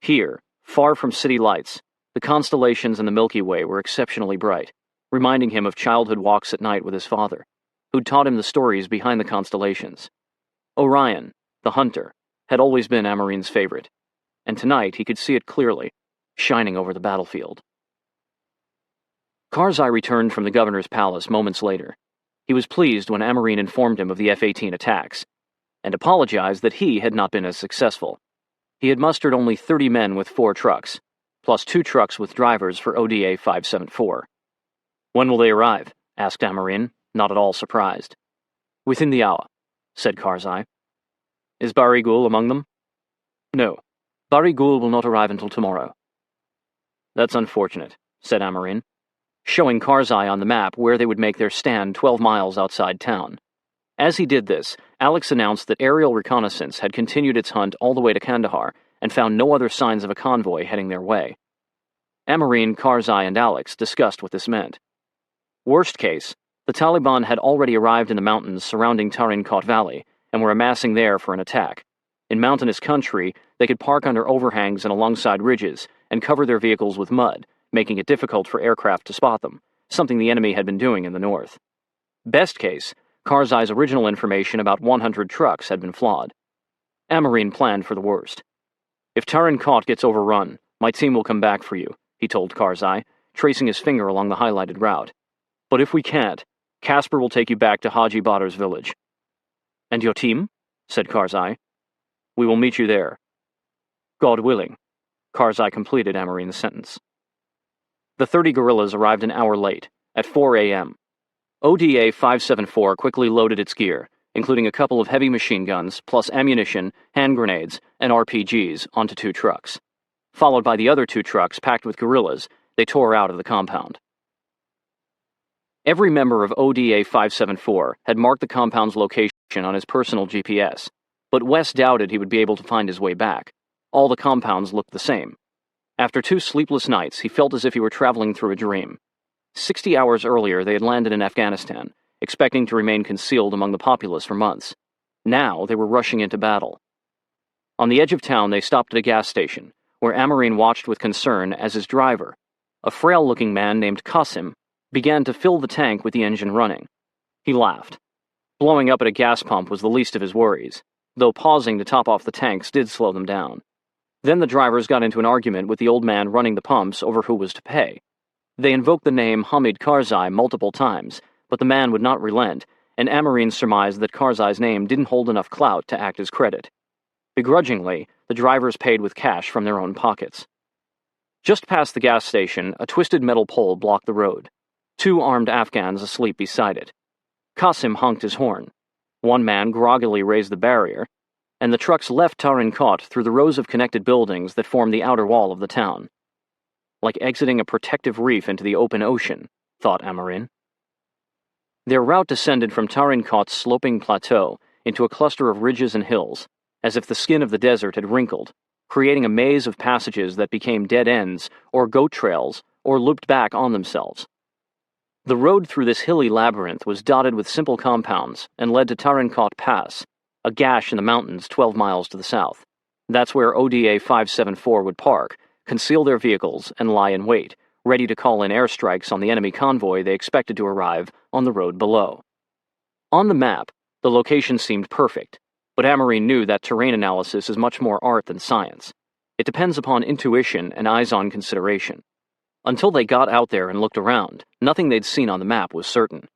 Here, far from city lights, the constellations in the Milky Way were exceptionally bright, reminding him of childhood walks at night with his father, who'd taught him the stories behind the constellations. Orion, the hunter, had always been Amarine's favorite, and tonight he could see it clearly, shining over the battlefield. Karzai returned from the governor's palace moments later. He was pleased when Amarine informed him of the F-18 attacks, and apologized that he had not been as successful. He had mustered only 30 men with 4 trucks, plus 2 trucks with drivers for ODA 574. "When will they arrive?" asked Amarine, not at all surprised. "Within the hour," said Karzai. "Is Bari Ghul among them?" "No. Bari Ghul will not arrive until tomorrow." "That's unfortunate," said Amarine, showing Karzai on the map where they would make their stand 12 miles outside town. As he did this, Alex announced that aerial reconnaissance had continued its hunt all the way to Kandahar and found no other signs of a convoy heading their way. Amarine, Karzai, and Alex discussed what this meant. Worst case, the Taliban had already arrived in the mountains surrounding Tarin Kot Valley and were amassing there for an attack. In mountainous country, they could park under overhangs and alongside ridges and cover their vehicles with mud, making it difficult for aircraft to spot them, something the enemy had been doing in the north. Best case, Karzai's original information about 100 trucks had been flawed. Amarine planned for the worst. "If Tarin Kot gets overrun, my team will come back for you," he told Karzai, tracing his finger along the highlighted route. "But if we can't, Casper will take you back to Haji Badr's village." "And your team?" said Karzai. "We will meet you there." "God willing," Karzai completed Amarine's sentence. The 30 guerrillas arrived an hour late, at 4 a.m. ODA 574 quickly loaded its gear, including a couple of heavy machine guns, plus ammunition, hand grenades, and RPGs, onto 2 trucks. Followed by the other 2 trucks packed with guerrillas, they tore out of the compound. Every member of ODA 574 had marked the compound's location on his personal GPS, but Wes doubted he would be able to find his way back. All the compounds looked the same. After 2 sleepless nights, he felt as if he were traveling through a dream. 60 hours earlier, they had landed in Afghanistan, expecting to remain concealed among the populace for months. Now, they were rushing into battle. On the edge of town, they stopped at a gas station, where Amarine watched with concern as his driver, a frail-looking man named Qasim, began to fill the tank with the engine running. He laughed. Blowing up at a gas pump was the least of his worries, though pausing to top off the tanks did slow them down. Then the drivers got into an argument with the old man running the pumps over who was to pay. They invoked the name Hamid Karzai multiple times, but the man would not relent, and Amarine surmised that Karzai's name didn't hold enough clout to act as credit. Begrudgingly, the drivers paid with cash from their own pockets. Just past the gas station, a twisted metal pole blocked the road. 2 armed Afghans asleep beside it. Qasim honked his horn. One man groggily raised the barrier, and the trucks left Tarin Kot through the rows of connected buildings that formed the outer wall of the town. Like exiting a protective reef into the open ocean, thought Amarine. Their route descended from Tarin Kot's sloping plateau into a cluster of ridges and hills, as if the skin of the desert had wrinkled, creating a maze of passages that became dead ends, or goat trails, or looped back on themselves. The road through this hilly labyrinth was dotted with simple compounds and led to Tarin Kot Pass, a gash in the mountains 12 miles to the south. That's where ODA 574 would park, conceal their vehicles, and lie in wait, ready to call in airstrikes on the enemy convoy they expected to arrive on the road below. On the map, the location seemed perfect, but Amarine knew that terrain analysis is much more art than science. It depends upon intuition and eyes-on consideration. Until they got out there and looked around, nothing they'd seen on the map was certain.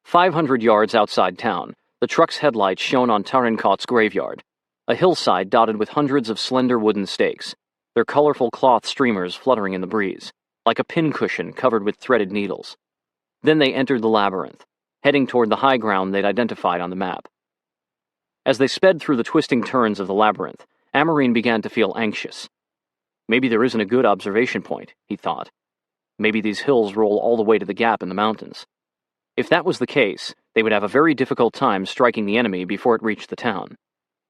500 yards outside town, the truck's headlights shone on Tarin Kot's graveyard, a hillside dotted with hundreds of slender wooden stakes, their colorful cloth streamers fluttering in the breeze, like a pincushion covered with threaded needles. Then they entered the labyrinth, heading toward the high ground they'd identified on the map. As they sped through the twisting turns of the labyrinth, Amarine began to feel anxious. Maybe there isn't a good observation point, he thought. Maybe these hills roll all the way to the gap in the mountains. If that was the case, they would have a very difficult time striking the enemy before it reached the town.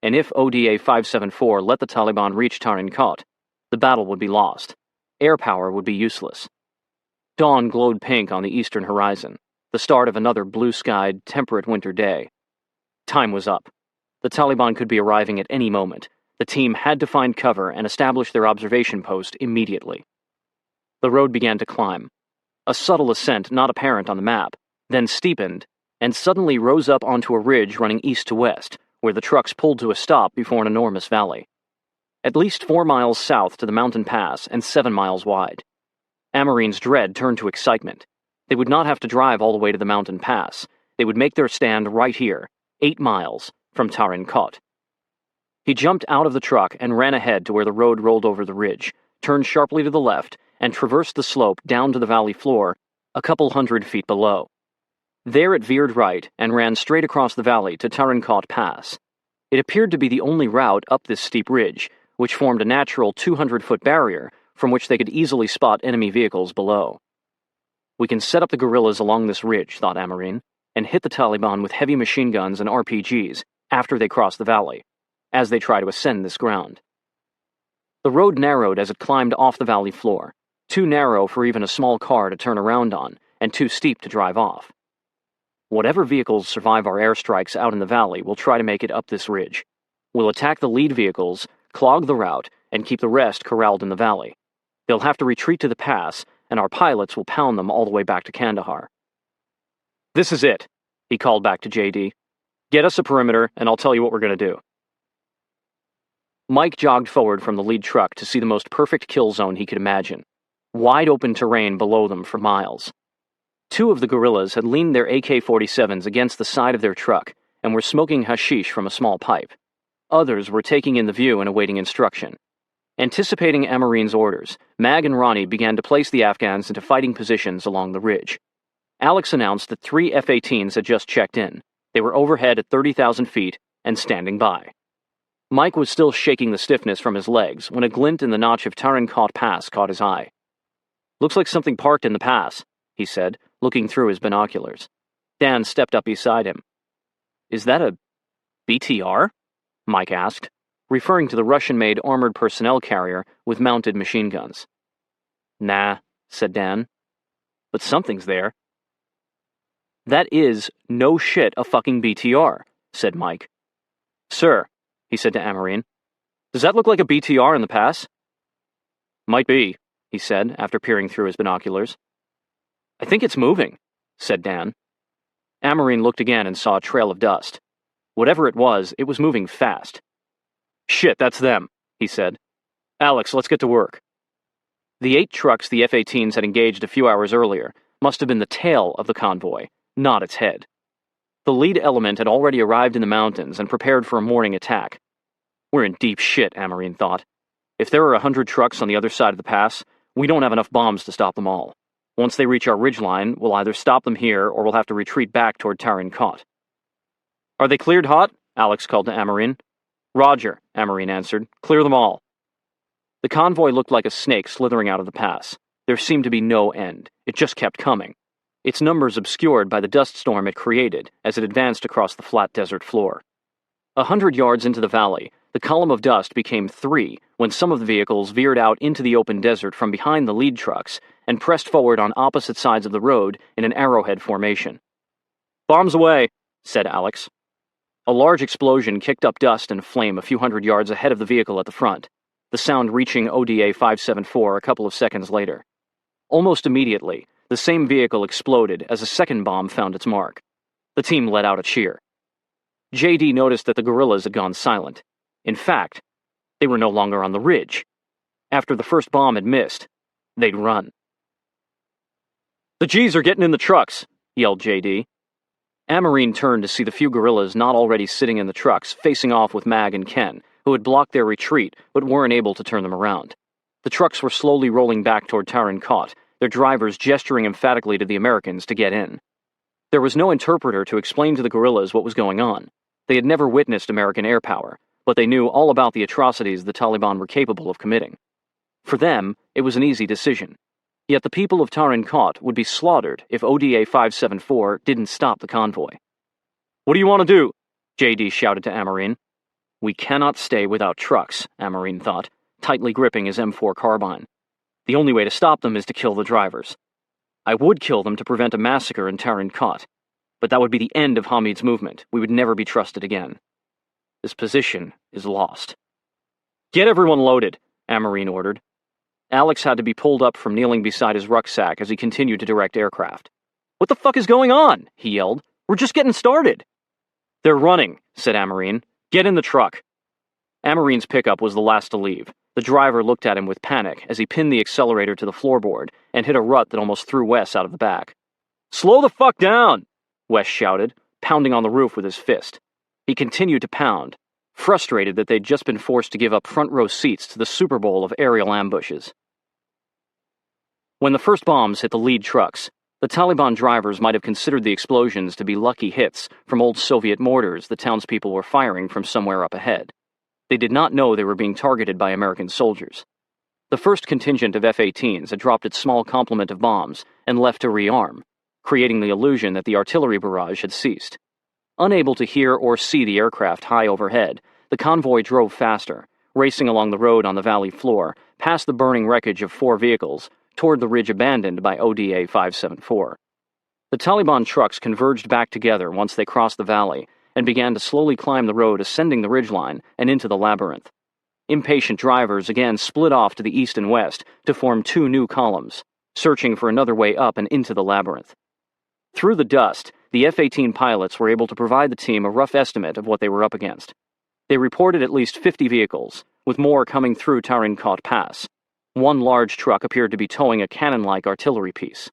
And if ODA 574 let the Taliban reach Tarin Kot, the battle would be lost. Air power would be useless. Dawn glowed pink on the eastern horizon, the start of another blue-skied, temperate winter day. Time was up. The Taliban could be arriving at any moment. The team had to find cover and establish their observation post immediately. The road began to climb. A subtle ascent not apparent on the map, then steepened, and suddenly rose up onto a ridge running east to west, where the trucks pulled to a stop before an enormous valley. At least 4 miles south to the mountain pass and 7 miles wide. Amarine's dread turned to excitement. They would not have to drive all the way to the mountain pass. They would make their stand right here, 8 miles from Tarin Kot. He jumped out of the truck and ran ahead to where the road rolled over the ridge, turned sharply to the left, and traversed the slope down to the valley floor a couple 100 feet below. There it veered right and ran straight across the valley to Tarin Kot Pass. It appeared to be the only route up this steep ridge, which formed a natural 200-foot barrier from which they could easily spot enemy vehicles below. We can set up the guerrillas along this ridge, thought Amarine, and hit the Taliban with heavy machine guns and RPGs after they cross the valley, as they try to ascend this ground. The road narrowed as it climbed off the valley floor, too narrow for even a small car to turn around on, and too steep to drive off. Whatever vehicles survive our airstrikes out in the valley will try to make it up this ridge. We'll attack the lead vehicles, clog the route, and keep the rest corralled in the valley. They'll have to retreat to the pass, and our pilots will pound them all the way back to Kandahar. This is it, he called back to JD. Get us a perimeter, and I'll tell you what we're going to do. Mike jogged forward from the lead truck to see the most perfect kill zone he could imagine. Wide open terrain below them for miles. 2 of the guerrillas had leaned their AK-47s against the side of their truck and were smoking hashish from a small pipe. Others were taking in the view and awaiting instruction. Anticipating Amarine's orders, Mag and Ronnie began to place the Afghans into fighting positions along the ridge. Alex announced that 3 F-18s had just checked in. They were overhead at 30,000 feet and standing by. Mike was still shaking the stiffness from his legs when a glint in the notch of Tarin-Kot Pass caught his eye. Looks like something parked in the pass, he said, looking through his binoculars. Dan stepped up beside him. Is that a BTR? Mike asked, referring to the Russian-made armored personnel carrier with mounted machine guns. Nah, said Dan. But something's there. That is, no shit, a fucking BTR, said Mike. Sir, he said to Amarine, does that look like a BTR in the pass? Might be, he said, after peering through his binoculars. I think it's moving, said Dan. Amarine looked again and saw a trail of dust. Whatever it was moving fast. Shit, that's them, he said. Alex, let's get to work. The 8 trucks the F-18s had engaged a few hours earlier must have been the tail of the convoy, not its head. The lead element had already arrived in the mountains and prepared for a morning attack. We're in deep shit, Amarine thought. If there are 100 trucks on the other side of the pass, we don't have enough bombs to stop them all. Once they reach our ridgeline, we'll either stop them here or we'll have to retreat back toward Tarin-Kot. Are they cleared hot? Alex called to Amarine. Roger, Amarine answered. Clear them all. The convoy looked like a snake slithering out of the pass. There seemed to be no end. It just kept coming. Its numbers obscured by the dust storm it created as it advanced across the flat desert floor. 100 yards into the valley, the column of dust became 3 when some of the vehicles veered out into the open desert from behind the lead trucks and pressed forward on opposite sides of the road in an arrowhead formation. Bombs away, said Alex. A large explosion kicked up dust and flame a few hundred yards ahead of the vehicle at the front, the sound reaching ODA 574 a couple of seconds later. Almost immediately, the same vehicle exploded as a second bomb found its mark. The team let out a cheer. JD noticed that the guerrillas had gone silent. In fact, they were no longer on the ridge. After the first bomb had missed, they'd run. The G's are getting in the trucks, yelled JD. Amarine turned to see the few guerrillas not already sitting in the trucks facing off with Mag and Ken, who had blocked their retreat but weren't able to turn them around. The trucks were slowly rolling back toward Tarin-Kot, their drivers gesturing emphatically to the Americans to get in. There was no interpreter to explain to the guerrillas what was going on. They had never witnessed American air power, but they knew all about the atrocities the Taliban were capable of committing. For them, it was an easy decision. Yet the people of Tarin-Kot would be slaughtered if ODA 574 didn't stop the convoy. What do you want to do? JD shouted to Amarine. We cannot stay without trucks, Amarine thought, tightly gripping his M4 carbine. The only way to stop them is to kill the drivers. I would kill them to prevent a massacre in Tarin-Kot, but that would be the end of Hamid's movement. We would never be trusted again. This position is lost. Get everyone loaded, Amarine ordered. Alex had to be pulled up from kneeling beside his rucksack as he continued to direct aircraft. What the fuck is going on? He yelled. We're just getting started. They're running, said Amarine. Get in the truck. Amarine's pickup was the last to leave. The driver looked at him with panic as he pinned the accelerator to the floorboard and hit a rut that almost threw Wes out of the back. Slow the fuck down, Wes shouted, pounding on the roof with his fist. He continued to pound, frustrated that they'd just been forced to give up front-row seats to the Super Bowl of aerial ambushes. When the first bombs hit the lead trucks, the Taliban drivers might have considered the explosions to be lucky hits from old Soviet mortars the townspeople were firing from somewhere up ahead. They did not know they were being targeted by American soldiers. The first contingent of F-18s had dropped its small complement of bombs and left to rearm, creating the illusion that the artillery barrage had ceased. Unable to hear or see the aircraft high overhead, the convoy drove faster, racing along the road on the valley floor, past the burning wreckage of 4 vehicles, toward the ridge abandoned by ODA 574. The Taliban trucks converged back together once they crossed the valley and began to slowly climb the road ascending the ridgeline and into the labyrinth. Impatient drivers again split off to the east and west to form two new columns, searching for another way up and into the labyrinth. Through the dust, the F-18 pilots were able to provide the team a rough estimate of what they were up against. They reported at least 50 vehicles, with more coming through Tarin Kot Pass. One large truck appeared to be towing a cannon-like artillery piece.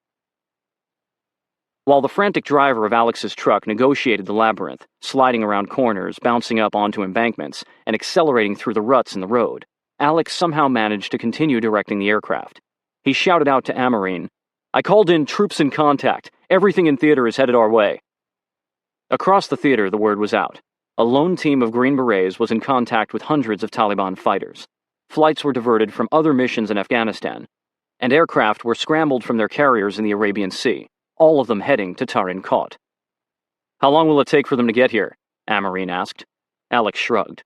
While the frantic driver of Alex's truck negotiated the labyrinth, sliding around corners, bouncing up onto embankments, and accelerating through the ruts in the road, Alex somehow managed to continue directing the aircraft. He shouted out to Amarine, "I called in troops in contact. Everything in theater is headed our way." Across the theater, the word was out. A lone team of Green Berets was in contact with hundreds of Taliban fighters. Flights were diverted from other missions in Afghanistan, and aircraft were scrambled from their carriers in the Arabian Sea, all of them heading to Tarin Kot. "How long will it take for them to get here?" Amarine asked. Alex shrugged.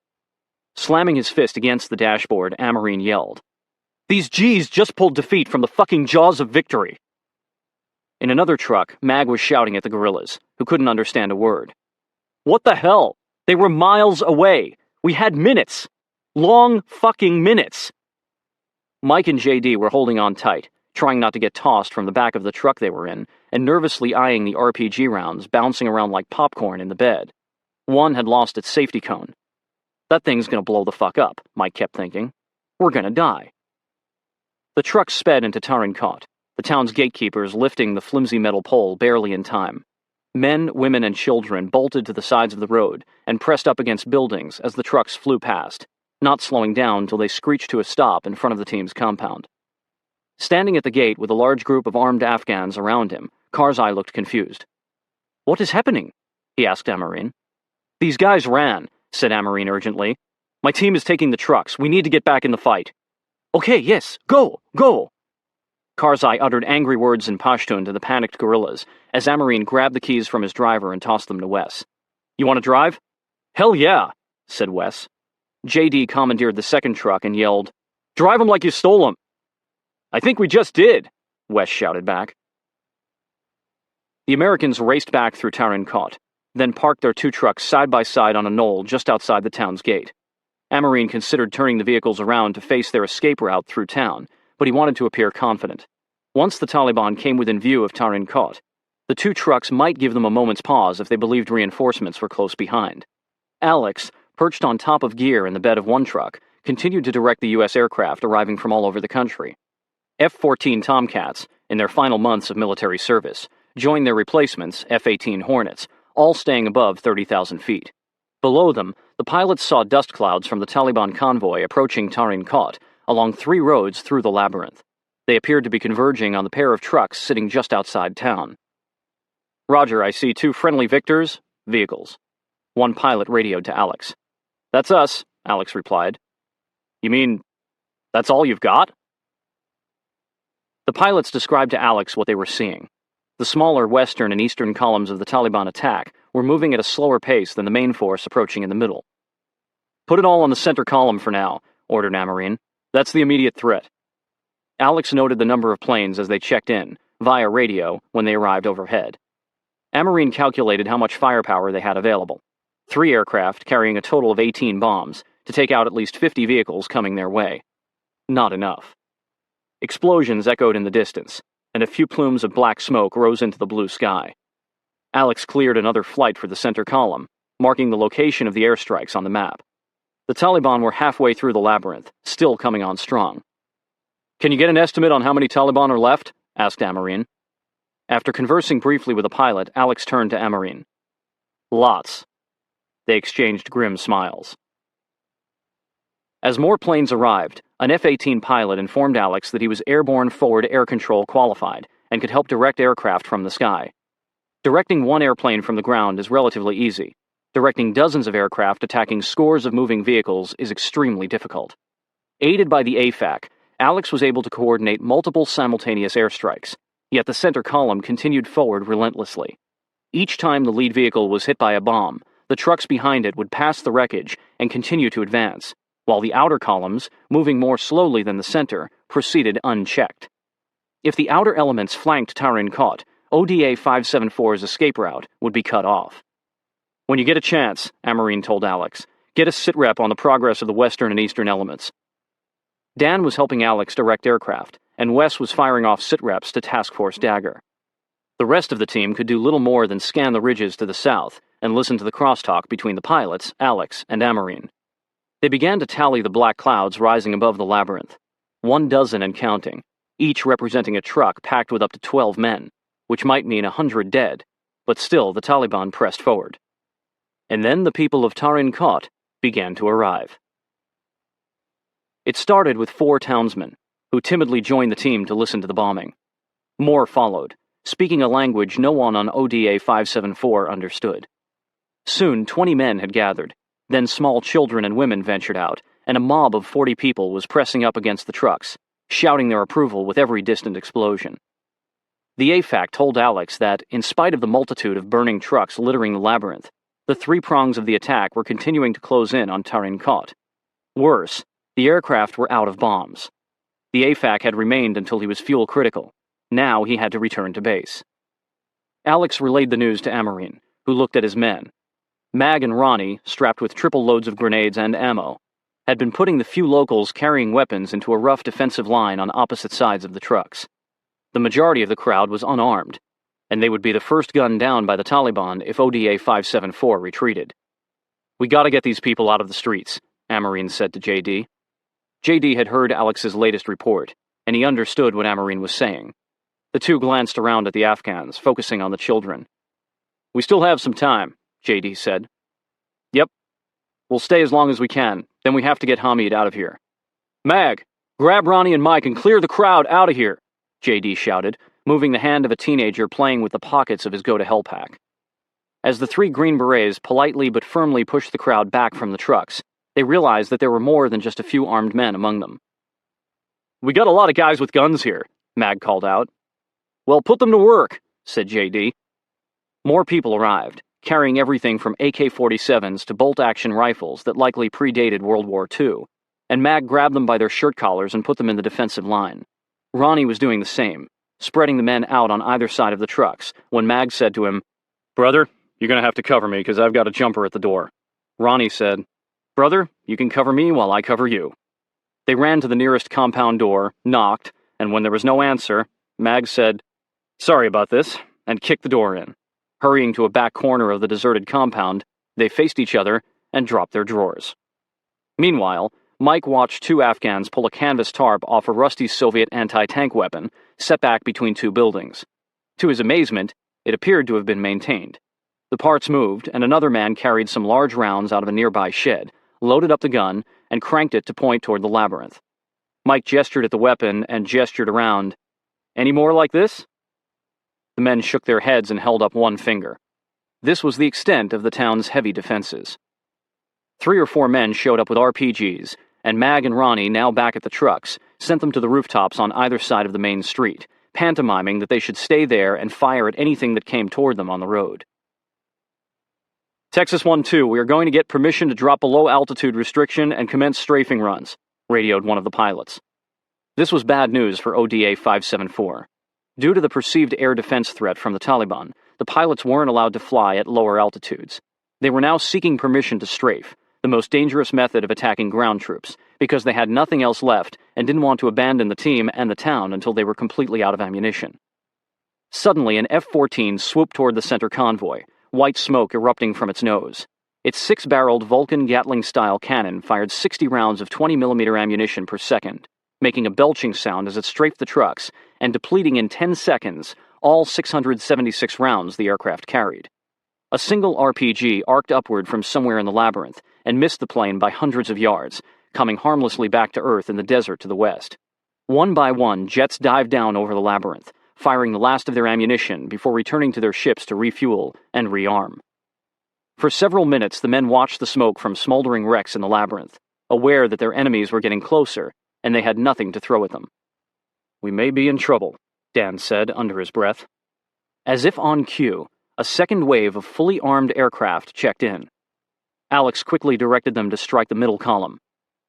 Slamming his fist against the dashboard, Amarine yelled, "These G's just pulled defeat from the fucking jaws of victory!" In another truck, Mag was shouting at the guerrillas, who couldn't understand a word. "What the hell? They were miles away! We had minutes! Long fucking minutes!" Mike and JD were holding on tight, trying not to get tossed from the back of the truck they were in, and nervously eyeing the RPG rounds bouncing around like popcorn in the bed. One had lost its safety cone. "That thing's gonna blow the fuck up," Mike kept thinking. "We're gonna die." The truck sped into Tarin Kot, the town's gatekeepers lifting the flimsy metal pole barely in time. Men, women, and children bolted to the sides of the road and pressed up against buildings as the trucks flew past, not slowing down till they screeched to a stop in front of the team's compound. Standing at the gate with a large group of armed Afghans around him, Karzai looked confused. "What is happening?" he asked Amarine. "These guys ran," said Amarine urgently. "My team is taking the trucks. We need to get back in the fight." "Okay, yes, go, go!" Karzai uttered angry words in Pashtun to the panicked guerrillas as Amarine grabbed the keys from his driver and tossed them to Wes. "You want to drive?" "Hell yeah," said Wes. JD commandeered the second truck and yelled, "Drive them like you stole them!" "I think we just did," Wes shouted back. The Americans raced back through Tarin Kot, then parked their two trucks side by side on a knoll just outside the town's gate. Amarine considered turning the vehicles around to face their escape route through town, but he wanted to appear confident. Once the Taliban came within view of Tarin Kot, the two trucks might give them a moment's pause if they believed reinforcements were close behind. Alex, perched on top of gear in the bed of one truck, continued to direct the U.S. aircraft arriving from all over the country. F-14 Tomcats, in their final months of military service, joined their replacements, F-18 Hornets, all staying above 30,000 feet. Below them, the pilots saw dust clouds from the Taliban convoy approaching Tarin Kot along 3 roads through the labyrinth. They appeared to be converging on the pair of trucks sitting just outside town. "Roger, I see 2 friendly Victors, vehicles." One pilot radioed to Alex. "That's us," Alex replied. "You mean, that's all you've got?" The pilots described to Alex what they were seeing. The smaller western and eastern columns of the Taliban attack were moving at a slower pace than the main force approaching in the middle. "Put it all on the center column for now," ordered Amarine. "That's the immediate threat." Alex noted the number of planes as they checked in, via radio, when they arrived overhead. Amarine calculated how much firepower they had available. 3 aircraft carrying a total of 18 bombs to take out at least 50 vehicles coming their way. Not enough. Explosions echoed in the distance, and a few plumes of black smoke rose into the blue sky. Alex cleared another flight for the center column, marking the location of the airstrikes on the map. The Taliban were halfway through the labyrinth, still coming on strong. "Can you get an estimate on how many Taliban are left?" asked Amarine. After conversing briefly with a pilot, Alex turned to Amarine. "Lots." They exchanged grim smiles. As more planes arrived, an F-18 pilot informed Alex that he was airborne forward air control qualified and could help direct aircraft from the sky. Directing one airplane from the ground is relatively easy. Directing dozens of aircraft attacking scores of moving vehicles is extremely difficult. Aided by the AFAC, Alex was able to coordinate multiple simultaneous airstrikes, yet the center column continued forward relentlessly. Each time the lead vehicle was hit by a bomb, the trucks behind it would pass the wreckage and continue to advance, while the outer columns, moving more slowly than the center, proceeded unchecked. If the outer elements flanked Tarin Kot, ODA 574's escape route would be cut off. "When you get a chance," Amarine told Alex, Get a sitrep on the progress of the western and eastern elements. Dan was helping Alex direct aircraft, and Wes was firing off sitreps to Task Force Dagger. The rest of the team could do little more than scan the ridges to the south and listen to the crosstalk between the pilots, Alex, and Amarine. They began to tally the black clouds rising above the labyrinth, 12 and counting, each representing a truck packed with up to 12 men, which might mean 100 dead, but still the Taliban pressed forward. And then the people of Tarin Kot began to arrive. It started with 4 townsmen, who timidly joined the team to listen to the bombing. More followed, speaking a language no one on ODA 574 understood. Soon 20 men had gathered, then small children and women ventured out, and a mob of 40 people was pressing up against the trucks, shouting their approval with every distant explosion. The AFAC told Alex that, in spite of the multitude of burning trucks littering the labyrinth, the 3 prongs of the attack were continuing to close in on Tarin Kot. Worse, the aircraft were out of bombs. The AFAC had remained until he was fuel critical. Now he had to return to base. Alex relayed the news to Amarine, who looked at his men. Mag and Ronnie, strapped with triple loads of grenades and ammo, had been putting the few locals carrying weapons into a rough defensive line on opposite sides of the trucks. The majority of the crowd was unarmed, and they would be the first gunned down by the Taliban if ODA 574 retreated. "We gotta get these people out of the streets," Amarine said to JD. JD had heard Alex's latest report, and he understood what Amarine was saying. The two glanced around at the Afghans, focusing on the children. "We still have some time," JD said. "Yep. We'll stay as long as we can, then we have to get Hamid out of here." "Mag, grab Ronnie and Mike and clear the crowd out of here," JD shouted, moving the hand of a teenager playing with the pockets of his go-to-hell pack. As the 3 Green Berets politely but firmly pushed the crowd back from the trucks, they realized that there were more than just a few armed men among them. "We got a lot of guys with guns here," Mag called out. "Well, put them to work," said JD. More people arrived, carrying everything from AK-47s to bolt-action rifles that likely predated World War II, and Mag grabbed them by their shirt collars and put them in the defensive line. Ronnie was doing the same, spreading the men out on either side of the trucks, when Mag said to him, "Brother, you're gonna have to cover me because I've got a jumper at the door." Ronnie said, "Brother, you can cover me while I cover you." They ran to the nearest compound door, knocked, and when there was no answer, Mag said, "Sorry about this," and kicked the door in. Hurrying to a back corner of the deserted compound, they faced each other and dropped their drawers. Meanwhile, Mike watched 2 Afghans pull a canvas tarp off a rusty Soviet anti-tank weapon set back between 2 buildings. To his amazement, it appeared to have been maintained. The parts moved, and another man carried some large rounds out of a nearby shed, loaded up the gun, and cranked it to point toward the labyrinth. Mike gestured at the weapon and gestured around. "Any more like this?" The men shook their heads and held up one finger. This was the extent of the town's heavy defenses. 3 or 4 men showed up with RPGs, and Mag and Ronnie, now back at the trucks, sent them to the rooftops on either side of the main street, pantomiming that they should stay there and fire at anything that came toward them on the road. "Texas 1-2, we are going to get permission to drop below altitude restriction and commence strafing runs," radioed one of the pilots. This was bad news for ODA 574. Due to the perceived air defense threat from the Taliban, the pilots weren't allowed to fly at lower altitudes. They were now seeking permission to strafe, the most dangerous method of attacking ground troops, because they had nothing else left and didn't want to abandon the team and the town until they were completely out of ammunition. Suddenly, an F-14 swooped toward the center convoy, white smoke erupting from its nose. Its 6-barreled Vulcan Gatling-style cannon fired 60 rounds of 20mm ammunition per second, making a belching sound as it strafed the trucks and depleting in 10 seconds all 676 rounds the aircraft carried. A single RPG arced upward from somewhere in the labyrinth and missed the plane by hundreds of yards, coming harmlessly back to Earth in the desert to the west. One by one, jets dived down over the labyrinth, firing the last of their ammunition before returning to their ships to refuel and rearm. For several minutes, the men watched the smoke from smoldering wrecks in the labyrinth, aware that their enemies were getting closer, and they had nothing to throw at them. "We may be in trouble," Dan said under his breath. As if on cue, a second wave of fully armed aircraft checked in. Alex quickly directed them to strike the middle column.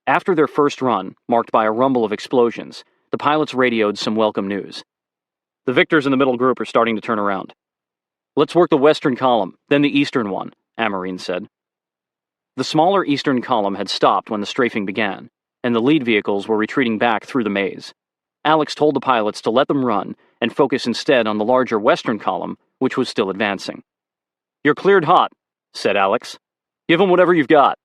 After their first run, marked by a rumble of explosions, the pilots radioed some welcome news. "The victors in the middle group are starting to turn around. Let's work the western column, then the eastern one," Amarine said. The smaller eastern column had stopped when the strafing began, and the lead vehicles were retreating back through the maze. Alex told the pilots to let them run and focus instead on the larger western column, which was still advancing. "You're cleared hot," said Alex. "Give them whatever you've got."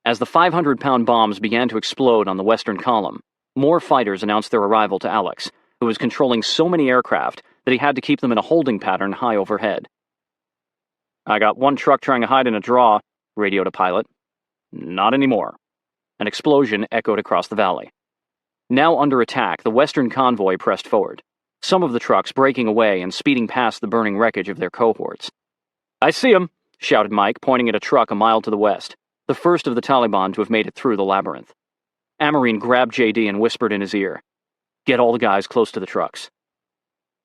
As the 500-pound bombs began to explode on the western column, more fighters announced their arrival to Alex, who was controlling so many aircraft that he had to keep them in a holding pattern high overhead. "I got one truck trying to hide in a draw," radioed a pilot. "Not anymore." An explosion echoed across the valley. Now under attack, the western convoy pressed forward, some of the trucks breaking away and speeding past the burning wreckage of their cohorts. "I see 'em," shouted Mike, pointing at a truck a mile to the west, the first of the Taliban to have made it through the labyrinth. Amarine grabbed JD and whispered in his ear, "Get all the guys close to the trucks."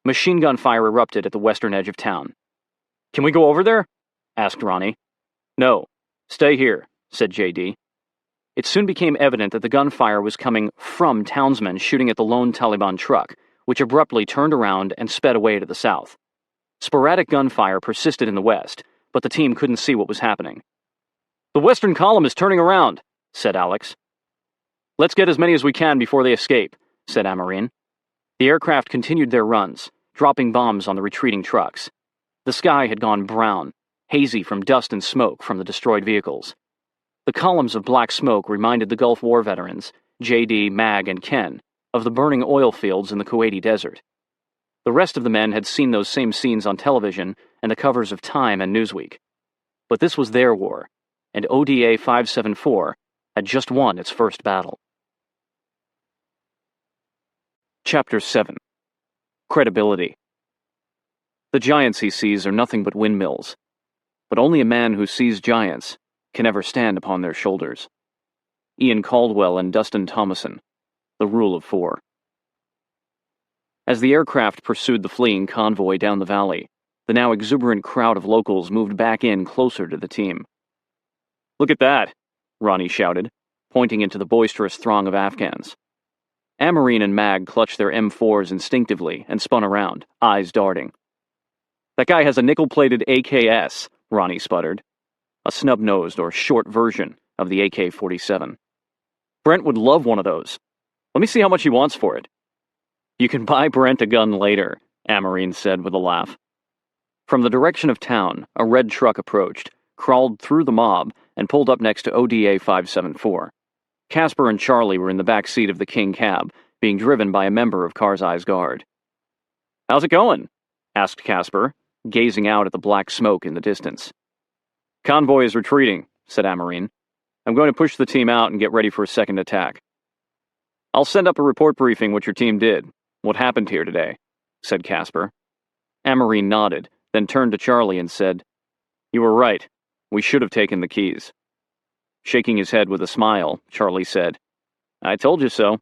Machine gun fire erupted at the western edge of town. "Can we go over there?" asked Ronnie. "No, stay here," said JD. It soon became evident that the gunfire was coming from townsmen shooting at the lone Taliban truck, which abruptly turned around and sped away to the south. Sporadic gunfire persisted in the west, but the team couldn't see what was happening. "The western column is turning around," said Alex. "Let's get as many as we can before they escape," said Amarine. The aircraft continued their runs, dropping bombs on the retreating trucks. The sky had gone brown, hazy from dust and smoke from the destroyed vehicles. The columns of black smoke reminded the Gulf War veterans, JD, Mag, and Ken, of the burning oil fields in the Kuwaiti desert. The rest of the men had seen those same scenes on television and the covers of Time and Newsweek. But this was their war, and ODA 574 had just won its first battle. Chapter 7. Credibility. The giants he sees are nothing but windmills, but only a man who sees giants can ever stand upon their shoulders. Ian Caldwell and Dustin Thomason, The Rule of Four. As the aircraft pursued the fleeing convoy down the valley, the now exuberant crowd of locals moved back in closer to the team. "Look at that," Ronnie shouted, pointing into the boisterous throng of Afghans. Amarine and Mag clutched their M4s instinctively and spun around, eyes darting. "That guy has a nickel-plated AKS, Ronnie sputtered. A snub-nosed or short version of the AK-47. "Brent would love one of those. Let me see how much he wants for it." "You can buy Brent a gun later," Amarine said with a laugh. From the direction of town, a red truck approached, crawled through the mob, and pulled up next to ODA 574. Casper and Charlie were in the back seat of the King cab, being driven by a member of Karzai's guard. "How's it going?" asked Casper, gazing out at the black smoke in the distance. "Convoy is retreating," said Amarine. "I'm going to push the team out and get ready for a second attack." "I'll send up a report briefing what your team did, what happened here today," said Casper. Amarine nodded, then turned to Charlie and said, "You were right. We should have taken the keys." Shaking his head with a smile, Charlie said, "I told you so."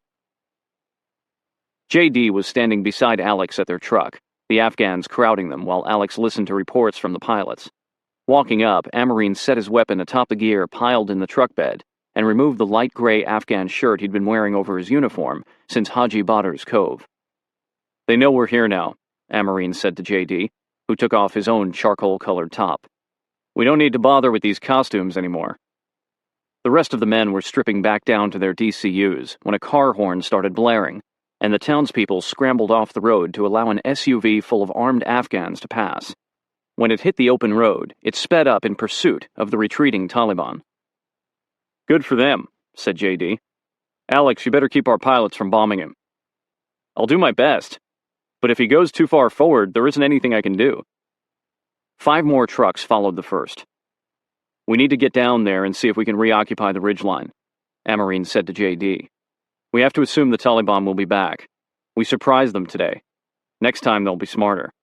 JD was standing beside Alex at their truck, the Afghans crowding them while Alex listened to reports from the pilots. Walking up, Amarine set his weapon atop the gear piled in the truck bed and removed the light gray Afghan shirt he'd been wearing over his uniform since Haji Badr's Cove. "They know we're here now," Amarine said to JD, who took off his own charcoal-colored top. "We don't need to bother with these costumes anymore." The rest of the men were stripping back down to their DCUs when a car horn started blaring, and the townspeople scrambled off the road to allow an SUV full of armed Afghans to pass. When it hit the open road, it sped up in pursuit of the retreating Taliban. "Good for them," said JD. "Alex, you better keep our pilots from bombing him." "I'll do my best, but if he goes too far forward, there isn't anything I can do." 5 more trucks followed the first. "We need to get down there and see if we can reoccupy the ridgeline," Amarine said to JD. "We have to assume the Taliban will be back. We surprised them today. Next time they'll be smarter."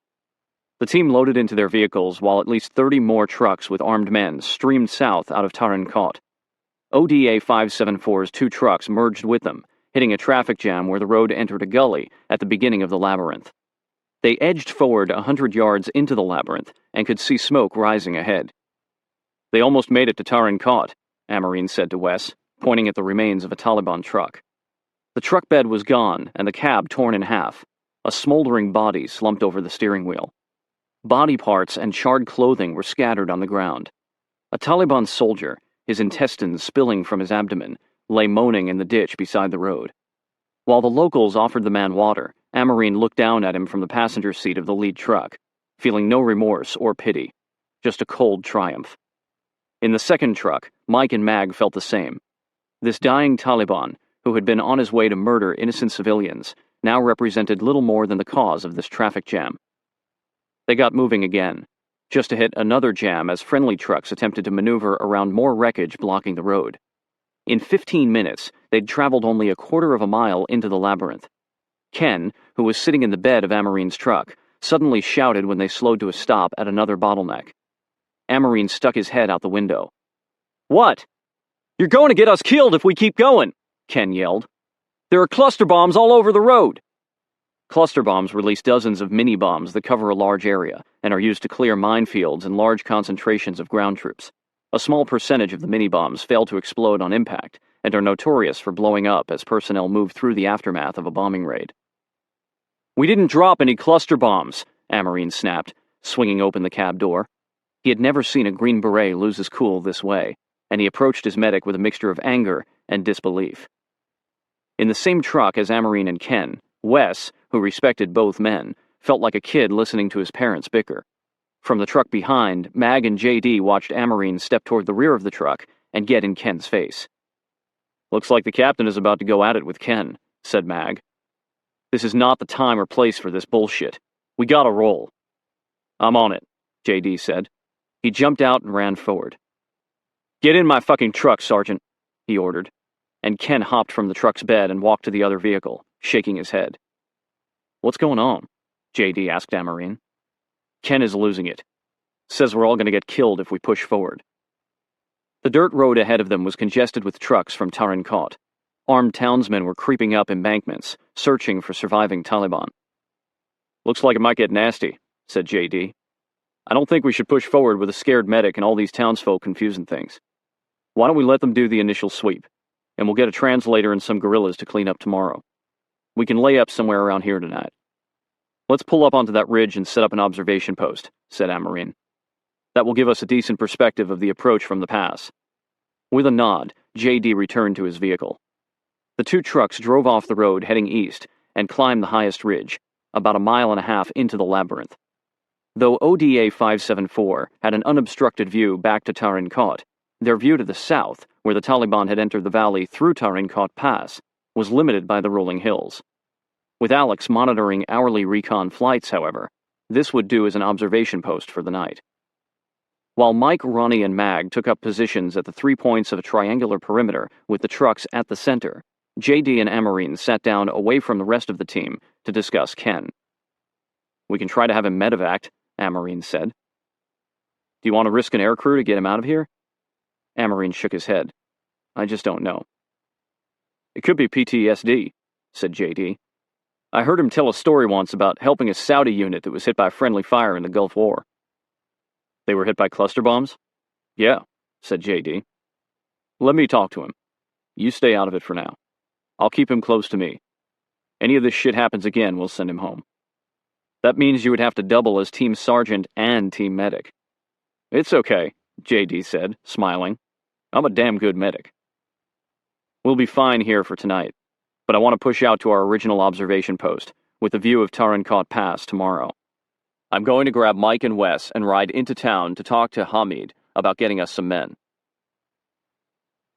The team loaded into their vehicles while at least 30 more trucks with armed men streamed south out of Tarin Kot. ODA 574's 2 trucks merged with them, hitting a traffic jam where the road entered a gully at the beginning of the labyrinth. They edged forward 100 yards into the labyrinth and could see smoke rising ahead. "They almost made it to Tarin Kot," Amarine said to Wes, pointing at the remains of a Taliban truck. The truck bed was gone and the cab torn in half. A smoldering body slumped over the steering wheel. Body parts and charred clothing were scattered on the ground. A Taliban soldier, his intestines spilling from his abdomen, lay moaning in the ditch beside the road. While the locals offered the man water, Amarine looked down at him from the passenger seat of the lead truck, feeling no remorse or pity, just a cold triumph. In the second truck, Mike and Mag felt the same. This dying Taliban, who had been on his way to murder innocent civilians, now represented little more than the cause of this traffic jam. They got moving again, just to hit another jam as friendly trucks attempted to maneuver around more wreckage blocking the road. In 15 minutes, they'd traveled only a quarter of a mile into the labyrinth. Ken, who was sitting in the bed of Amarine's truck, suddenly shouted when they slowed to a stop at another bottleneck. Amarine stuck his head out the window. "What? You're going to get us killed if we keep going," Ken yelled. "There are cluster bombs all over the road." Cluster bombs release dozens of mini-bombs that cover a large area and are used to clear minefields and large concentrations of ground troops. A small percentage of the mini-bombs fail to explode on impact and are notorious for blowing up as personnel move through the aftermath of a bombing raid. "We didn't drop any cluster bombs," Amarine snapped, swinging open the cab door. He had never seen a Green Beret lose his cool this way, and he approached his medic with a mixture of anger and disbelief. In the same truck as Amarine and Ken, Wes, who respected both men, felt like a kid listening to his parents bicker. From the truck behind, Mag and JD watched Amarine step toward the rear of the truck and get in Ken's face. "Looks like the captain is about to go at it with Ken," said Mag. "This is not the time or place for this bullshit. We gotta roll." "I'm on it," JD said. He jumped out and ran forward. "Get in my fucking truck, Sergeant," he ordered, and Ken hopped from the truck's bed and walked to the other vehicle, shaking his head. "What's going on?" JD asked Amarine. "Ken is losing it. Says we're all going to get killed if we push forward." The dirt road ahead of them was congested with trucks from Tarinkot. Armed townsmen were creeping up embankments, searching for surviving Taliban. "Looks like it might get nasty," said JD. "I don't think we should push forward with a scared medic and all these townsfolk confusing things. Why don't we let them do the initial sweep, and we'll get a translator and some guerrillas to clean up tomorrow. We can lay up somewhere around here tonight." "Let's pull up onto that ridge and set up an observation post," said Amarine. "That will give us a decent perspective of the approach from the pass." With a nod, JD returned to his vehicle. The two trucks drove off the road heading east and climbed the highest ridge, about a mile and a half into the labyrinth. Though ODA 574 had an unobstructed view back to Tarinkot, their view to the south, where the Taliban had entered the valley through Tarinkot Pass, was limited by the rolling hills. With Alex monitoring hourly recon flights, however, this would do as an observation post for the night. While Mike, Ronnie, and Mag took up positions at the 3 points of a triangular perimeter with the trucks at the center, JD and Amarine sat down away from the rest of the team to discuss Ken. "We can try to have him medevaced," Amarine said. "Do you want to risk an air crew to get him out of here?" Amarine shook his head. "I just don't know." "It could be PTSD," said JD. "I heard him tell a story once about helping a Saudi unit that was hit by friendly fire in the Gulf War." "They were hit by cluster bombs?" "Yeah," said JD. "Let me talk to him. You stay out of it for now. I'll keep him close to me. Any of this shit happens again, we'll send him home." "That means you would have to double as team sergeant and team medic." "It's okay," JD said, smiling. "I'm a damn good medic." "We'll be fine here for tonight, but I want to push out to our original observation post, with the view of Tarinkot Pass tomorrow. I'm going to grab Mike and Wes and ride into town to talk to Hamid about getting us some men."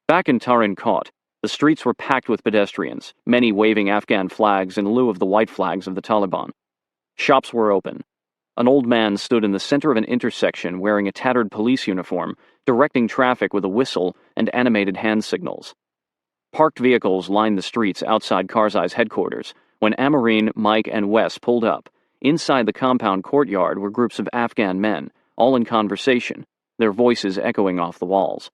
Back in Tarinkot, the streets were packed with pedestrians, many waving Afghan flags in lieu of the white flags of the Taliban. Shops were open. An old man stood in the center of an intersection wearing a tattered police uniform, directing traffic with a whistle and animated hand signals. Parked vehicles lined the streets outside Karzai's headquarters when Amarine, Mike, and Wes pulled up. Inside the compound courtyard were groups of Afghan men, all in conversation, their voices echoing off the walls.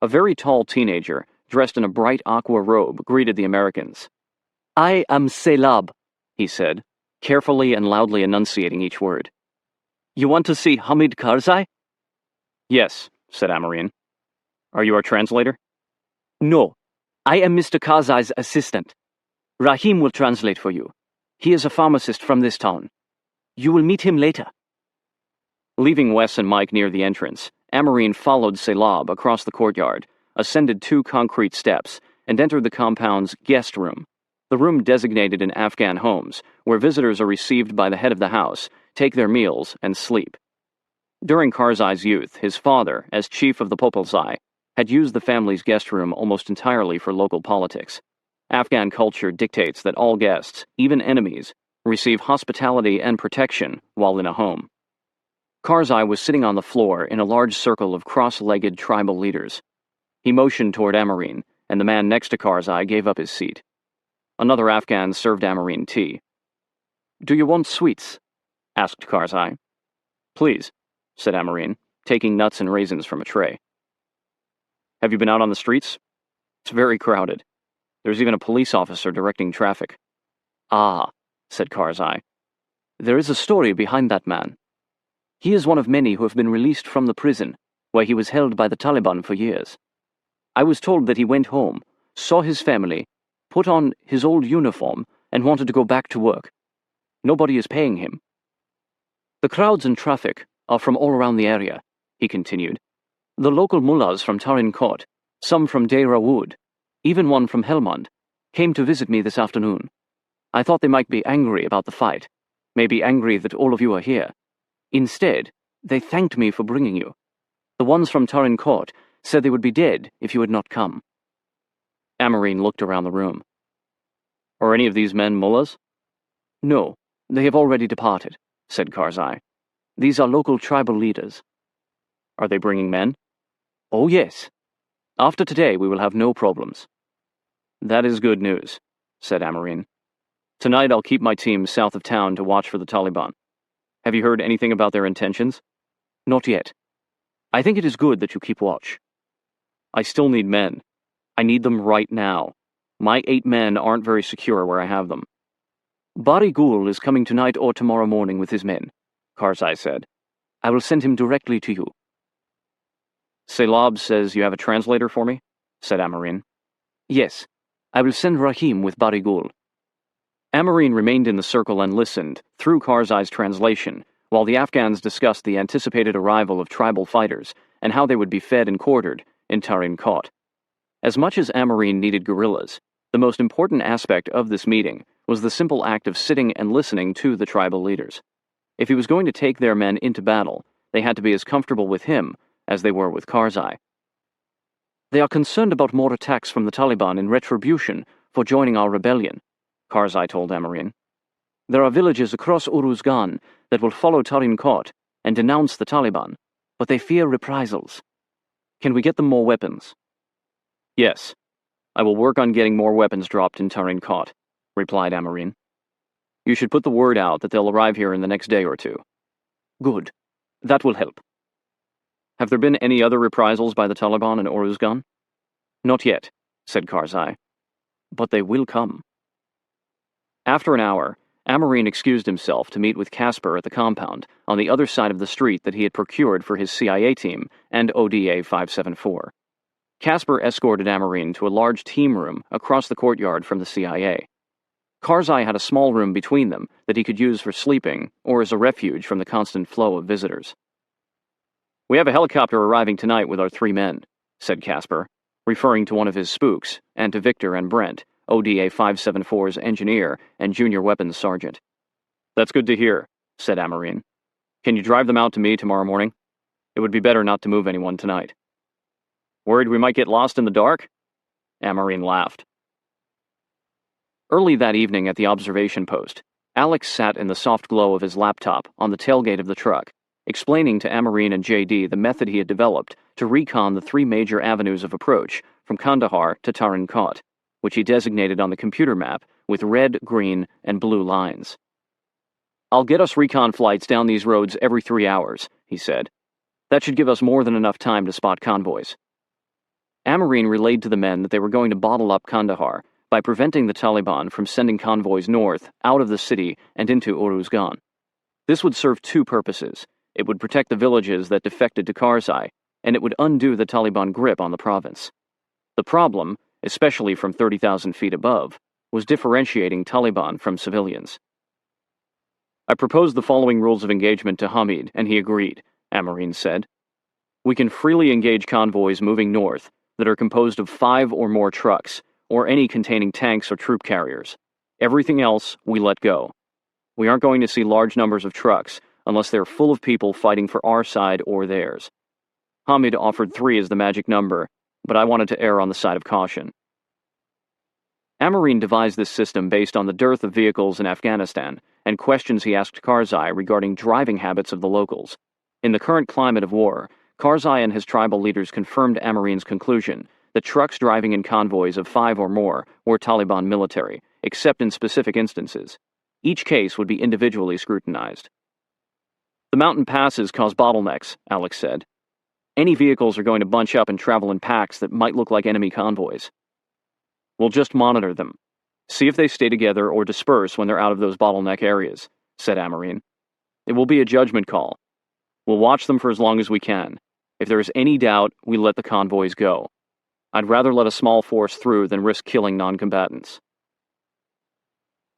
A very tall teenager, dressed in a bright aqua robe, greeted the Americans. "I am Selab," he said, carefully and loudly enunciating each word. "You want to see Hamid Karzai?" "Yes," said Amarine. "Are you our translator?" "No. I am Mr. Karzai's assistant. Rahim will translate for you. He is a pharmacist from this town. You will meet him later." Leaving Wes and Mike near the entrance, Amarine followed Selab across the courtyard, ascended 2 concrete steps, and entered the compound's guest room, the room designated in Afghan homes, where visitors are received by the head of the house, take their meals, and sleep. During Karzai's youth, his father, as chief of the Popolzai, had used the family's guest room almost entirely for local politics. Afghan culture dictates that all guests, even enemies, receive hospitality and protection while in a home. Karzai was sitting on the floor in a large circle of cross-legged tribal leaders. He motioned toward Amarine, and the man next to Karzai gave up his seat. Another Afghan served Amarine tea. "Do you want sweets?" asked Karzai. "Please," said Amarine, taking nuts and raisins from a tray. "Have you been out on the streets?" "It's very crowded. There's even a police officer directing traffic." "Ah," said Karzai. "There is a story behind that man. He is one of many who have been released from the prison, where he was held by the Taliban for years. I was told that he went home, saw his family, put on his old uniform, and wanted to go back to work. Nobody is paying him. The crowds and traffic are from all around the area," he continued. "The local mullahs from Tarin Kot, some from Deira Wood, even one from Helmand, came to visit me this afternoon. I thought they might be angry about the fight, maybe angry that all of you are here. Instead, they thanked me for bringing you. The ones from Tarin Kot said they would be dead if you had not come." Amarine looked around the room. "Are any of these men mullahs?" "No, they have already departed," said Karzai. "These are local tribal leaders." "Are they bringing men?" "Oh, yes. After today, we will have no problems." "That is good news," said Amarine. "Tonight I'll keep my team south of town to watch for the Taliban. Have you heard anything about their intentions?" "Not yet. I think it is good that you keep watch." "I still need men. I need them right now. My 8 men aren't very secure where I have them." "Bari Ghul is coming tonight or tomorrow morning with his men," Karzai said. "I will send him directly to you." "Selab says you have a translator for me?" said Amarine. "Yes. I will send Rahim with Bari Ghul." Amarine remained in the circle and listened, through Karzai's translation, while the Afghans discussed the anticipated arrival of tribal fighters and how they would be fed and quartered in Tarin Kot. As much as Amarine needed guerrillas, the most important aspect of this meeting was the simple act of sitting and listening to the tribal leaders. If he was going to take their men into battle, they had to be as comfortable with him as they were with Karzai. "They are concerned about more attacks from the Taliban in retribution for joining our rebellion," Karzai told Amarine. "There are villages across Uruzgan that will follow Tarin Kot and denounce the Taliban, but they fear reprisals. Can we get them more weapons?" "Yes. I will work on getting more weapons dropped in Tarin Kot," replied Amarine. "You should put the word out that they'll arrive here in the next day or 2. "Good. That will help." "Have there been any other reprisals by the Taliban in Uruzgan?" "Not yet," said Karzai. "But they will come." After an hour, Amarine excused himself to meet with Casper at the compound on the other side of the street that he had procured for his CIA team and ODA 574. Casper escorted Amarine to a large team room across the courtyard from the CIA. Karzai had a small room between them that he could use for sleeping or as a refuge from the constant flow of visitors. "We have a helicopter arriving tonight with our 3 men, said Casper, referring to one of his spooks and to Victor and Brent, ODA 574's engineer and junior weapons sergeant. "That's good to hear," said Amarine. "Can you drive them out to me tomorrow morning? It would be better not to move anyone tonight." "Worried we might get lost in the dark?" Amarine laughed. Early that evening at the observation post, Alex sat in the soft glow of his laptop on the tailgate of the truck, explaining to Amarine and JD the method he had developed to recon the 3 major avenues of approach from Kandahar to Tarin Kot, which he designated on the computer map with red, green, and blue lines. "I'll get us recon flights down these roads every 3 hours, he said. "That should give us more than enough time to spot convoys." Amarine relayed to the men that they were going to bottle up Kandahar by preventing the Taliban from sending convoys north, out of the city, and into Uruzgan. This would serve 2 purposes. It would protect the villages that defected to Karzai, and it would undo the Taliban grip on the province. The problem, especially from 30,000 feet above, was differentiating Taliban from civilians. "I proposed the following rules of engagement to Hamid, and he agreed," Amarine said. We can freely engage convoys moving north that are composed of 5 or more trucks, or any containing tanks or troop carriers. Everything else, we let go. We aren't going to see large numbers of trucks unless they're full of people fighting for our side or theirs. Hamid offered 3 as the magic number, but I wanted to err on the side of caution. Amarine devised this system based on the dearth of vehicles in Afghanistan and questions he asked Karzai regarding driving habits of the locals. In the current climate of war, Karzai and his tribal leaders confirmed Amarine's conclusion that trucks driving in convoys of 5 or more were Taliban military, except in specific instances. Each case would be individually scrutinized. The mountain passes cause bottlenecks, Alex said. Any vehicles are going to bunch up and travel in packs that might look like enemy convoys. We'll just monitor them. See if they stay together or disperse when they're out of those bottleneck areas, said Amarine. It will be a judgment call. We'll watch them for as long as we can. If there is any doubt, we let the convoys go. I'd rather let a small force through than risk killing non-combatants.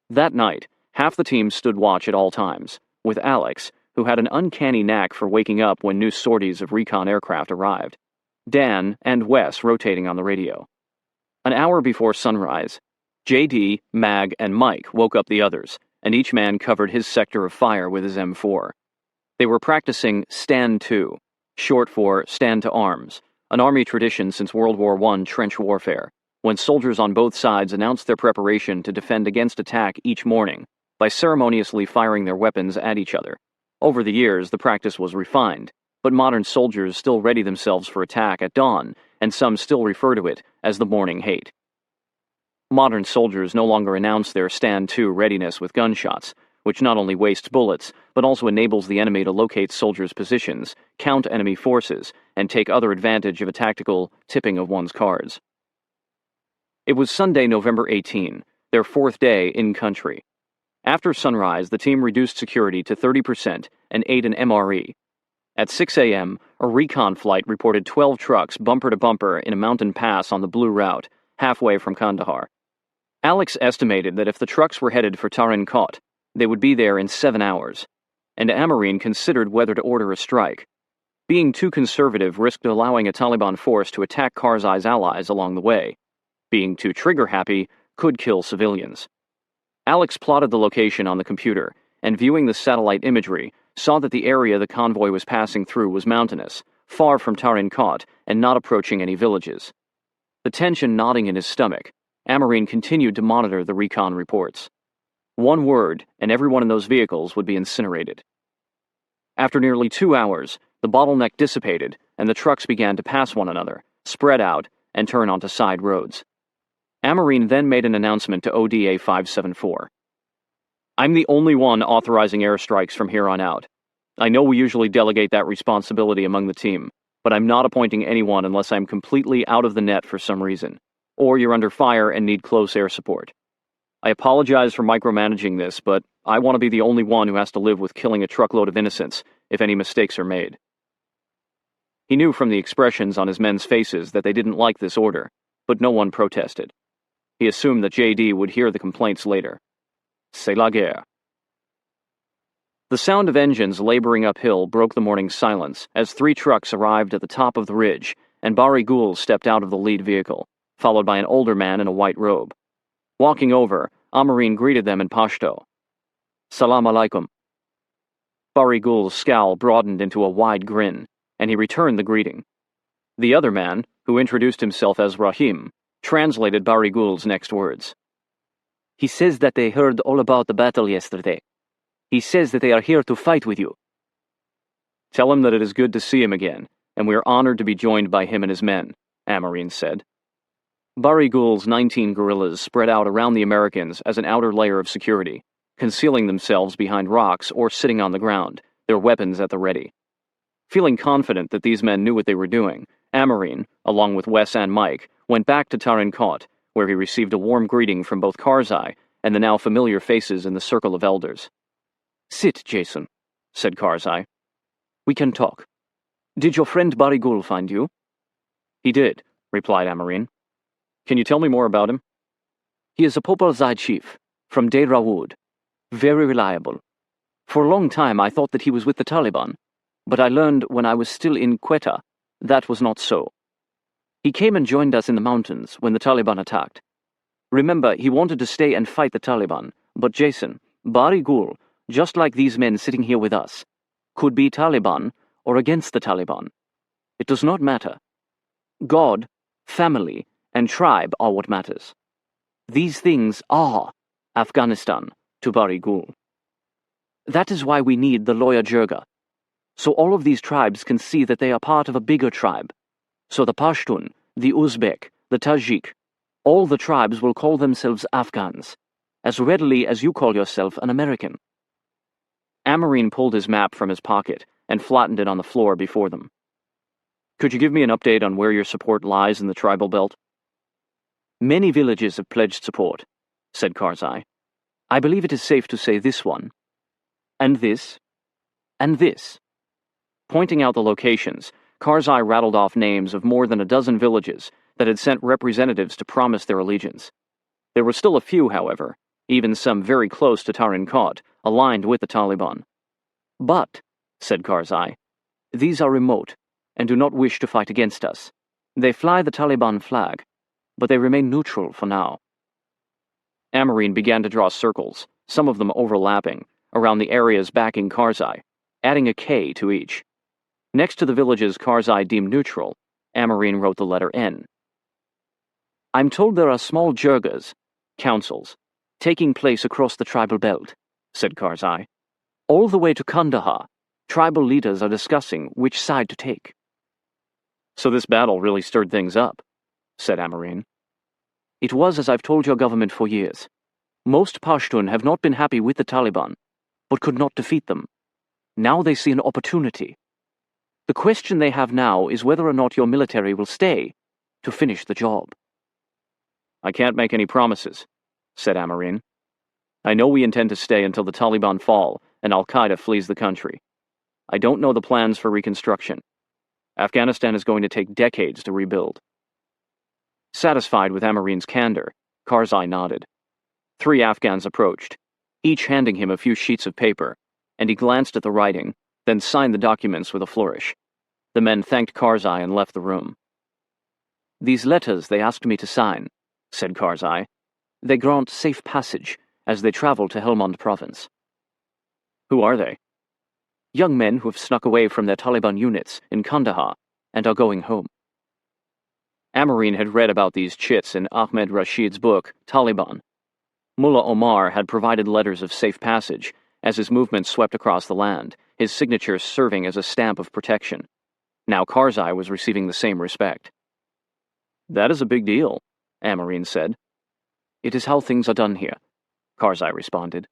That night, half the team stood watch at all times, with Alex, who had an uncanny knack for waking up when new sorties of recon aircraft arrived, Dan and Wes rotating on the radio. An hour before sunrise, JD, Mag, and Mike woke up the others, and each man covered his sector of fire with his M4. They were practicing Stand To, short for Stand to Arms, an Army tradition since World War I trench warfare, when soldiers on both sides announced their preparation to defend against attack each morning by ceremoniously firing their weapons at each other. Over the years, the practice was refined, but modern soldiers still ready themselves for attack at dawn, and some still refer to it as the morning hate. Modern soldiers no longer announce their stand-to readiness with gunshots, which not only wastes bullets, but also enables the enemy to locate soldiers' positions, count enemy forces, and take other advantage of a tactical tipping of one's cards. It was Sunday, November 18, their 4th day in country. After sunrise, the team reduced security to 30% and ate an MRE. At 6 a.m., a recon flight reported 12 trucks bumper to bumper in a mountain pass on the Blue Route, halfway from Kandahar. Alex estimated that if the trucks were headed for Tarin Kot, they would be there in 7 hours, and Amarine considered whether to order a strike. Being too conservative risked allowing a Taliban force to attack Karzai's allies along the way. Being too trigger-happy could kill civilians. Alex plotted the location on the computer, and viewing the satellite imagery, saw that the area the convoy was passing through was mountainous, far from Tarin Kot, and not approaching any villages. The tension knotting in his stomach, Amarine continued to monitor the recon reports. One word, and everyone in those vehicles would be incinerated. After nearly 2 hours, the bottleneck dissipated, and the trucks began to pass one another, spread out, and turn onto side roads. Amarine then made an announcement to ODA 574. I'm the only one authorizing airstrikes from here on out. I know we usually delegate that responsibility among the team, but I'm not appointing anyone unless I'm completely out of the net for some reason, or you're under fire and need close air support. I apologize for micromanaging this, but I want to be the only one who has to live with killing a truckload of innocents if any mistakes are made. He knew from the expressions on his men's faces that they didn't like this order, but no one protested. He assumed that JD would hear the complaints later. C'est la guerre. The sound of engines laboring uphill broke the morning silence as 3 trucks arrived at the top of the ridge, and Bari Gul stepped out of the lead vehicle, followed by an older man in a white robe. Walking over, Amarine greeted them in Pashto. Salam alaikum. Bari Gul's scowl broadened into a wide grin, and he returned the greeting. The other man, who introduced himself as Rahim, translated Bari Gul's next words. He says that they heard all about the battle yesterday. He says that they are here to fight with you. Tell him that it is good to see him again, and we are honored to be joined by him and his men, Amarine said. Bari Gul's 19 guerrillas spread out around the Americans as an outer layer of security, concealing themselves behind rocks or sitting on the ground, their weapons at the ready. Feeling confident that these men knew what they were doing, Amarine, along with Wes and Mike, went back to Tarin Kot, where he received a warm greeting from both Karzai and the now familiar faces in the circle of elders. Sit, Jason, said Karzai. We can talk. Did your friend Bari Gul find you? He did, replied Amarine. Can you tell me more about him? He is a Popalzai chief, from Deir Wood. Very reliable. For a long time I thought that he was with the Taliban, but I learned when I was still in Quetta that was not so. He came and joined us in the mountains when the Taliban attacked. Remember, he wanted to stay and fight the Taliban, but Jason, Bari Ghul, just like these men sitting here with us, could be Taliban or against the Taliban. It does not matter. God, family, and tribe are what matters. These things are Afghanistan to Bari Ghul. That is why we need the lawyer Jirga, so all of these tribes can see that they are part of a bigger tribe. So the Pashtun, the Uzbek, the Tajik, all the tribes will call themselves Afghans, as readily as you call yourself an American. Amarine pulled his map from his pocket and flattened it on the floor before them. Could you give me an update on where your support lies in the tribal belt? Many villages have pledged support, said Karzai. I believe it is safe to say this one, and this, and this. Pointing out the locations, Karzai rattled off names of more than a dozen villages that had sent representatives to promise their allegiance. There were still a few, however, even some very close to Tarin Kot, aligned with the Taliban. But, said Karzai, these are remote and do not wish to fight against us. They fly the Taliban flag, but they remain neutral for now. Amarine began to draw circles, some of them overlapping, around the areas backing Karzai, adding a K to each. Next to the villages Karzai deemed neutral, Amarine wrote the letter N. I'm told there are small jirgas, councils, taking place across the tribal belt, said Karzai. All the way to Kandahar, tribal leaders are discussing which side to take. So this battle really stirred things up, said Amarine. It was as I've told your government for years. Most Pashtun have not been happy with the Taliban, but could not defeat them. Now they see an opportunity. The question they have now is whether or not your military will stay to finish the job. I can't make any promises, said Amarine. I know we intend to stay until the Taliban fall and Al-Qaeda flees the country. I don't know the plans for reconstruction. Afghanistan is going to take decades to rebuild. Satisfied with Amarine's candor, Karzai nodded. 3 Afghans approached, each handing him a few sheets of paper, and he glanced at the writing, then signed the documents with a flourish. The men thanked Karzai and left the room. These letters they asked me to sign, said Karzai. They grant safe passage as they travel to Helmand province. Who are they? Young men who have snuck away from their Taliban units in Kandahar and are going home. Amarine had read about these chits in Ahmed Rashid's book, Taliban. Mullah Omar had provided letters of safe passage as his movement swept across the land, his signature serving as a stamp of protection. Now Karzai was receiving the same respect. That is a big deal, Amarine said. It is how things are done here, Karzai responded.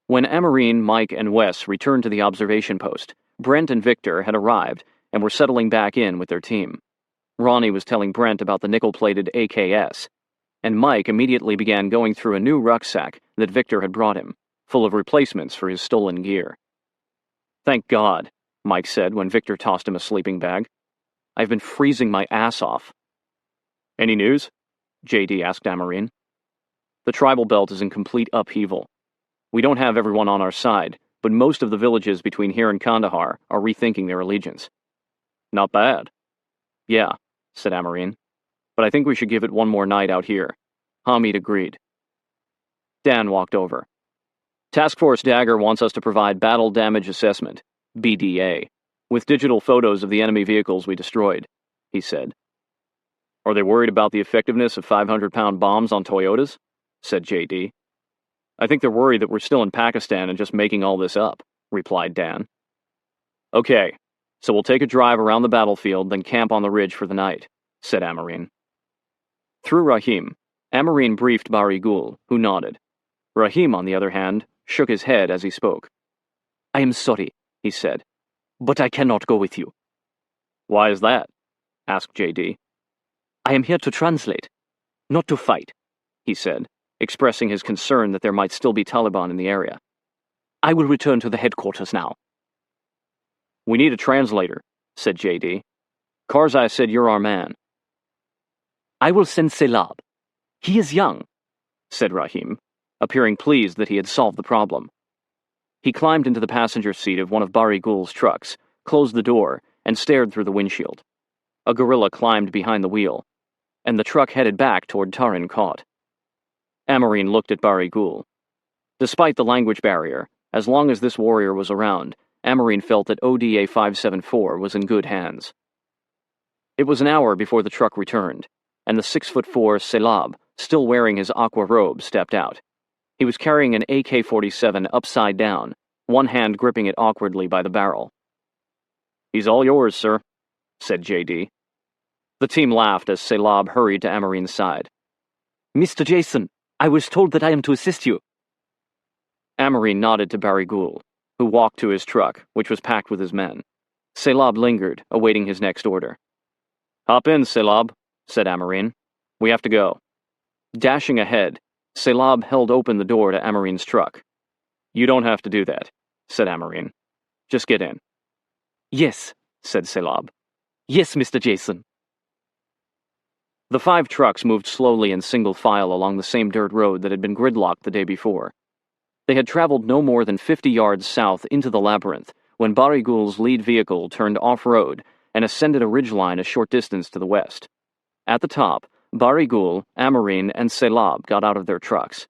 When Amarine, Mike, and Wes returned to the observation post, Brent and Victor had arrived and were settling back in with their team. Ronnie was telling Brent about the nickel-plated AKS, and Mike immediately began going through a new rucksack that Victor had brought him, full of replacements for his stolen gear. Thank God, Mike said when Victor tossed him a sleeping bag. I've been freezing my ass off. Any news? JD asked Amarine. The tribal belt is in complete upheaval. We don't have everyone on our side, but most of the villages between here and Kandahar are rethinking their allegiance. Not bad. Yeah, said Amarine. But I think we should give it one more night out here. Hamid agreed. Dan walked over. Task Force Dagger wants us to provide Battle Damage Assessment, BDA, with digital photos of the enemy vehicles we destroyed, he said. Are they worried about the effectiveness of 500-pound bombs on Toyotas? Said JD. I think they're worried that we're still in Pakistan and just making all this up, replied Dan. Okay, so we'll take a drive around the battlefield, then camp on the ridge for the night, said Amarine. Through Rahim, Amarine briefed Bari Ghul, who nodded. Rahim, on the other hand, shook his head as he spoke. I am sorry, he said, but I cannot go with you. Why is that? Asked JD. I am here to translate, not to fight, he said, expressing his concern that there might still be Taliban in the area. I will return to the headquarters now. We need a translator, said JD. Karzai said you're our man. I will send Selab. He is young, said Rahim, appearing pleased that he had solved the problem. He climbed into the passenger seat of one of Bari Ghul's trucks, closed the door, and stared through the windshield. A guerrilla climbed behind the wheel, and the truck headed back toward Tarin Kot. Amarine looked at Bari Ghul. Despite the language barrier, as long as this warrior was around, Amarine felt that ODA 574 was in good hands. It was an hour before the truck returned, and the 6'4" Selab, still wearing his aqua robe, stepped out. He was carrying an AK-47 upside down, one hand gripping it awkwardly by the barrel. "He's all yours, sir," said JD. The team laughed as Selab hurried to Amarine's side. "Mr. Jason, I was told that I am to assist you." Amarine nodded to Bari Ghul, who walked to his truck, which was packed with his men. Selab lingered, awaiting his next order. "Hop in, Selab," said Amarine. "We have to go." Dashing ahead, Selab held open the door to Amarine's truck. "You don't have to do that," said Amarine. "Just get in." "Yes," said Selab. "Yes, Mr. Jason." The 5 trucks moved slowly in single file along the same dirt road that had been gridlocked the day before. They had traveled no more than 50 yards south into the labyrinth when Bari Ghul's lead vehicle turned off-road and ascended a ridgeline a short distance to the west. At the top, Bari Ghul, Amarine, and Selab got out of their trucks.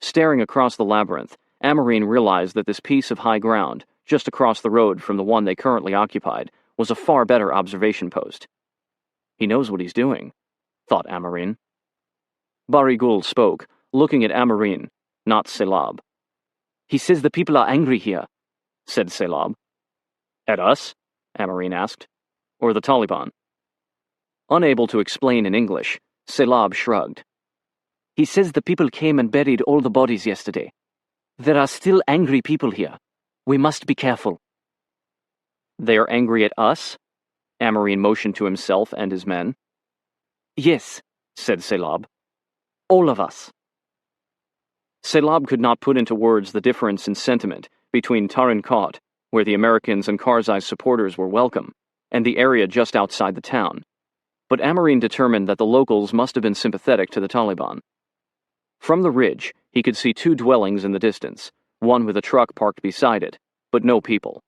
Staring across the labyrinth, Amarine realized that this piece of high ground, just across the road from the one they currently occupied, was a far better observation post. "He knows what he's doing," thought Amarine. Bari Ghul spoke, looking at Amarine, not Selab. "He says the people are angry here," said Selab. "At us?" Amarine asked. "Or the Taliban?" Unable to explain in English, Selab shrugged. "He says the people came and buried all the bodies yesterday. There are still angry people here. We must be careful." "They are angry at us?" Amarine motioned to himself and his men. "Yes," said Selab. "All of us." Selab could not put into words the difference in sentiment between Tarin Kot, where the Americans and Karzai's supporters were welcome, and the area just outside the town. But Amarine determined that the locals must have been sympathetic to the Taliban. From the ridge, he could see 2 dwellings in the distance, one with a truck parked beside it, but no people.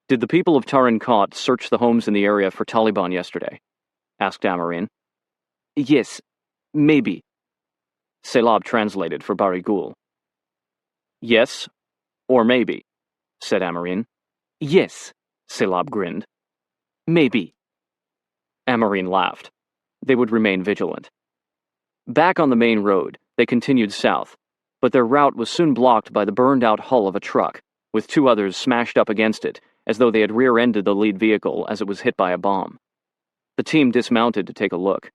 "Did the people of Tarin Kot search the homes in the area for Taliban yesterday?" asked Amarine. "Yes, maybe." Selab translated for Bari Ghul. "Yes, or maybe," said Amarine. "Yes," Selab grinned. "Maybe." Amarine laughed. They would remain vigilant. Back on the main road, they continued south, but their route was soon blocked by the burned-out hull of a truck, with 2 others smashed up against it, as though they had rear-ended the lead vehicle as it was hit by a bomb. The team dismounted to take a look.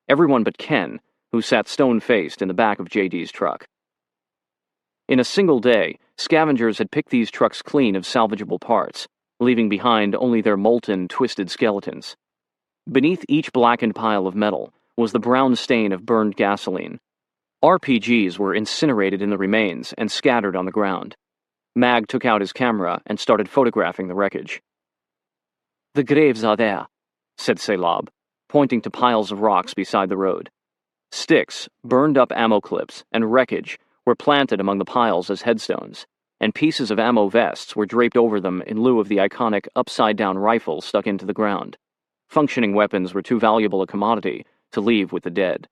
Everyone but Ken, who sat stone-faced in the back of JD's truck. In a single day, scavengers had picked these trucks clean of salvageable parts, leaving behind only their molten, twisted skeletons. Beneath each blackened pile of metal was the brown stain of burned gasoline. RPGs were incinerated in the remains and scattered on the ground. Mag took out his camera and started photographing the wreckage. "The graves are there," said Selab, pointing to piles of rocks beside the road. Sticks, burned-up ammo clips, and wreckage were planted among the piles as headstones, and pieces of ammo vests were draped over them in lieu of the iconic upside-down rifle stuck into the ground. Functioning weapons were too valuable a commodity to leave with the dead.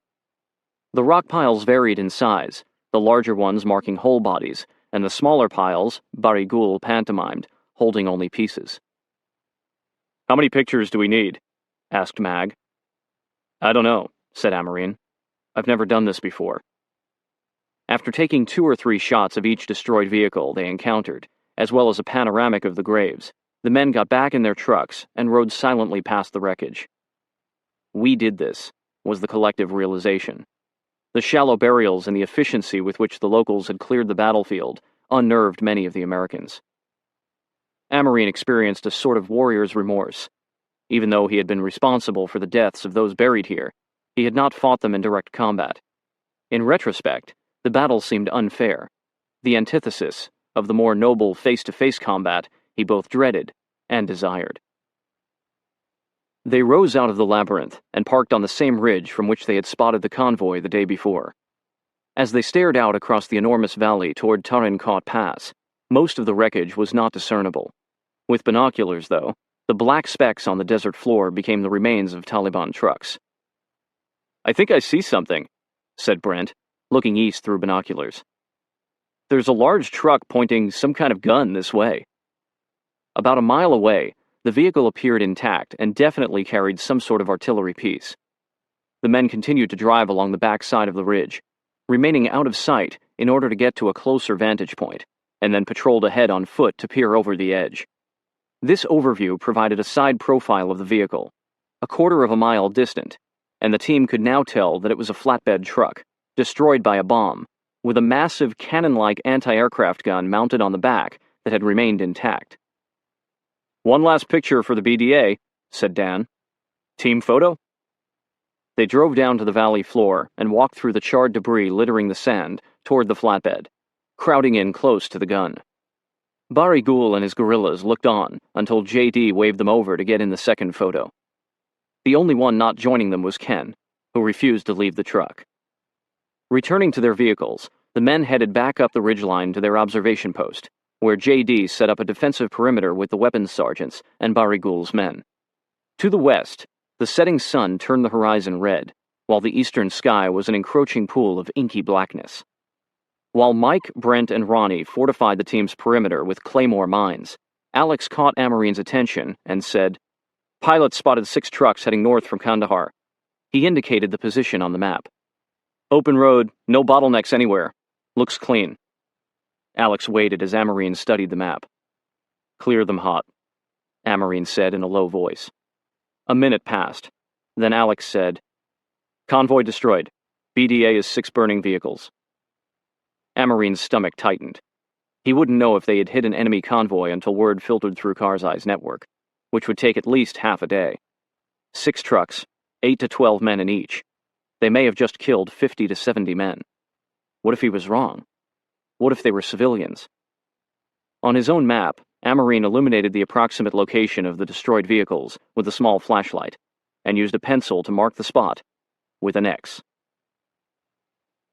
The rock piles varied in size, the larger ones marking whole bodies, and the smaller piles, Bari Ghul pantomimed, holding only pieces. "How many pictures do we need?" asked Mag. "I don't know," said Amarine. "I've never done this before." After taking 2 or 3 shots of each destroyed vehicle they encountered, as well as a panoramic of the graves, the men got back in their trucks and rode silently past the wreckage. "We did this," was the collective realization. The shallow burials and the efficiency with which the locals had cleared the battlefield unnerved many of the Americans. Amarine experienced a sort of warrior's remorse. Even though he had been responsible for the deaths of those buried here, he had not fought them in direct combat. In retrospect, the battle seemed unfair, the antithesis of the more noble face-to-face combat he both dreaded and desired. They rose out of the labyrinth and parked on the same ridge from which they had spotted the convoy the day before. As they stared out across the enormous valley toward Tarin Kot Pass, most of the wreckage was not discernible. With binoculars, though, the black specks on the desert floor became the remains of Taliban trucks. "I think I see something," said Brent, looking east through binoculars. "There's a large truck pointing some kind of gun this way." About a mile away, the vehicle appeared intact and definitely carried some sort of artillery piece. The men continued to drive along the back side of the ridge, remaining out of sight in order to get to a closer vantage point, and then patrolled ahead on foot to peer over the edge. This overview provided a side profile of the vehicle, a quarter of a mile distant, and the team could now tell that it was a flatbed truck, destroyed by a bomb, with a massive cannon-like anti-aircraft gun mounted on the back that had remained intact. "One last picture for the BDA," said Dan. "Team photo?" They drove down to the valley floor and walked through the charred debris littering the sand toward the flatbed, crowding in close to the gun. Bari Ghul and his guerrillas looked on until JD waved them over to get in the second photo. The only one not joining them was Ken, who refused to leave the truck. Returning to their vehicles, the men headed back up the ridgeline to their observation post, where JD set up a defensive perimeter with the weapons sergeants and Bari Ghul's men. To the west, the setting sun turned the horizon red, while the eastern sky was an encroaching pool of inky blackness. While Mike, Brent, and Ronnie fortified the team's perimeter with claymore mines, Alex caught Amarine's attention and said, "Pilots spotted 6 trucks heading north from Kandahar." He indicated the position on the map. "Open road, no bottlenecks anywhere. Looks clean." Alex waited as Amarine studied the map. "Clear them hot," Amarine said in a low voice. A minute passed. Then Alex said, "Convoy destroyed. BDA is 6 burning vehicles." Amarine's stomach tightened. He wouldn't know if they had hit an enemy convoy until word filtered through Karzai's network, which would take at least half a day. 6 trucks, 8 to 12 men in each. They may have just killed 50 to 70 men. What if he was wrong? What if they were civilians? On his own map, Amarine illuminated the approximate location of the destroyed vehicles with a small flashlight, and used a pencil to mark the spot with an X.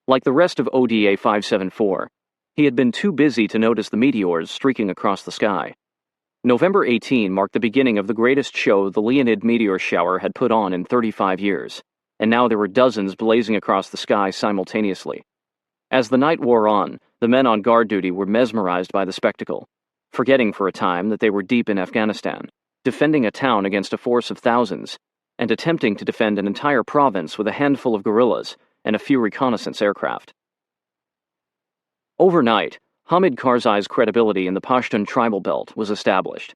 Like the rest of ODA 574, he had been too busy to notice the meteors streaking across the sky. November 18 marked the beginning of the greatest show the Leonid meteor shower had put on in 35 years, and now there were dozens blazing across the sky simultaneously. As the night wore on, the men on guard duty were mesmerized by the spectacle, forgetting for a time that they were deep in Afghanistan, defending a town against a force of thousands, and attempting to defend an entire province with a handful of guerrillas and a few reconnaissance aircraft. Overnight, Hamid Karzai's credibility in the Pashtun tribal belt was established.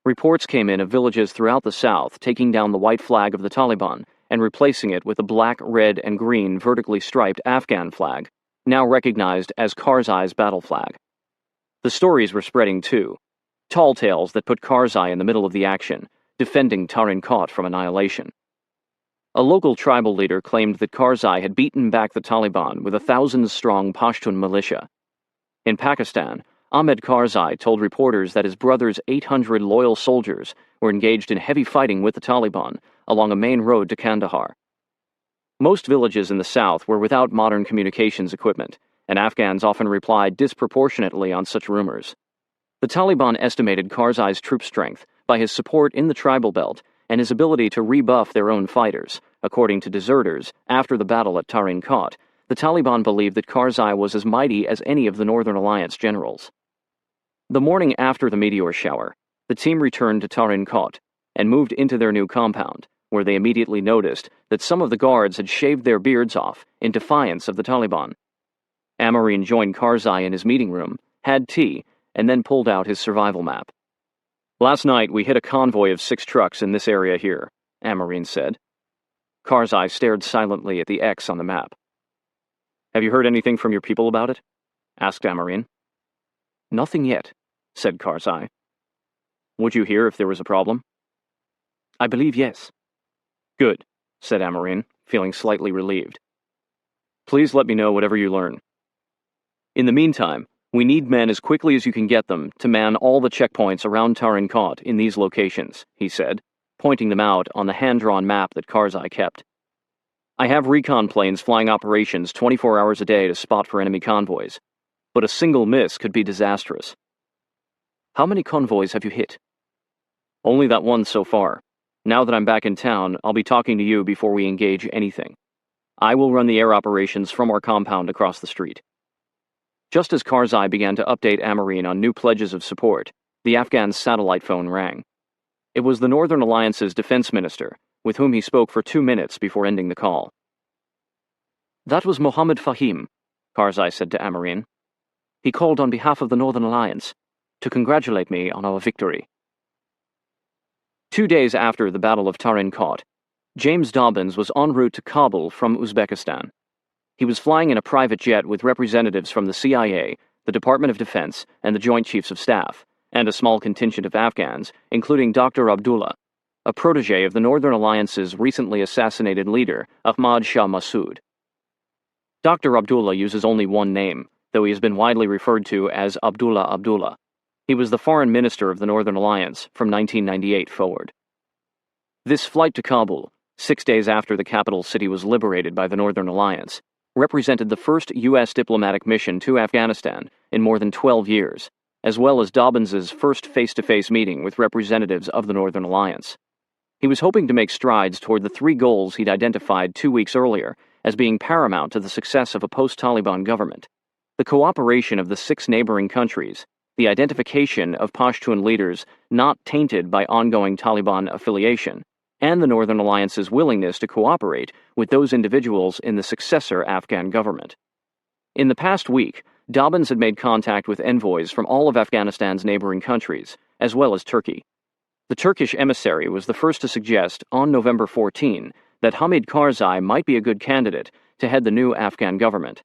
Reports came in of villages throughout the south taking down the white flag of the Taliban and replacing it with a black, red, and green vertically striped Afghan flag, now recognized as Karzai's battle flag. The stories were spreading too, tall tales that put Karzai in the middle of the action, defending Tarin Kot from annihilation. A local tribal leader claimed that Karzai had beaten back the Taliban with a 1,000-strong Pashtun militia. In Pakistan, Ahmed Karzai told reporters that his brother's 800 loyal soldiers were engaged in heavy fighting with the Taliban along a main road to Kandahar. Most villages in the south were without modern communications equipment, and Afghans often replied disproportionately on such rumors. The Taliban estimated Karzai's troop strength by his support in the tribal belt and his ability to rebuff their own fighters. According to deserters, after the battle at Tarin Kot, the Taliban believed that Karzai was as mighty as any of the Northern Alliance generals. The morning after the meteor shower, the team returned to Tarin Kot and moved into their new compound, where they immediately noticed that some of the guards had shaved their beards off in defiance of the Taliban. Amarine joined Karzai in his meeting room, had tea, and then pulled out his survival map. "Last night we hit a convoy of 6 trucks in this area here," Amarine said. Karzai stared silently at the X on the map. "Have you heard anything from your people about it?" asked Amarine. "Nothing yet," said Karzai. "Would you hear if there was a problem?" "I believe yes." "Good," said Amarine, feeling slightly relieved. "Please let me know whatever you learn. In the meantime, we need men as quickly as you can get them to man all the checkpoints around Tarin Kot in these locations," he said, pointing them out on the hand-drawn map that Karzai kept. "I have recon planes flying operations 24 hours a day to spot for enemy convoys, but a single miss could be disastrous." "How many convoys have you hit?" Only that one so far. Now that I'm back in town, I'll be talking to you before we engage anything. I will run the air operations from our compound across the street." Just as Karzai began to update Amarine on new pledges of support, the Afghan satellite phone rang. It was the Northern Alliance's defense minister, with whom he spoke for 2 minutes before ending the call. "That was Mohammed Fahim," Karzai said to Amarine. "He called on behalf of the Northern Alliance to congratulate me on our victory." 2 days after the Battle of Tarin Kot, James Dobbins was en route to Kabul from Uzbekistan. He was flying in a private jet with representatives from the CIA, the Department of Defense, and the Joint Chiefs of Staff, and a small contingent of Afghans, including Dr. Abdullah, a protege of the Northern Alliance's recently assassinated leader, Ahmad Shah Massoud. Dr. Abdullah uses only one name, though he has been widely referred to as Abdullah Abdullah. He was the foreign minister of the Northern Alliance from 1998 forward. This flight to Kabul, 6 days after the capital city was liberated by the Northern Alliance, represented the first U.S. diplomatic mission to Afghanistan in more than 12 years, as well as Dobbins's first face-to-face meeting with representatives of the Northern Alliance. He was hoping to make strides toward the 3 goals he'd identified 2 weeks earlier as being paramount to the success of a post-Taliban government: the cooperation of the 6 neighboring countries, the identification of Pashtun leaders not tainted by ongoing Taliban affiliation, and the Northern Alliance's willingness to cooperate with those individuals in the successor Afghan government. In the past week, Dobbins had made contact with envoys from all of Afghanistan's neighboring countries, as well as Turkey. The Turkish emissary was the first to suggest, on November 14, that Hamid Karzai might be a good candidate to head the new Afghan government.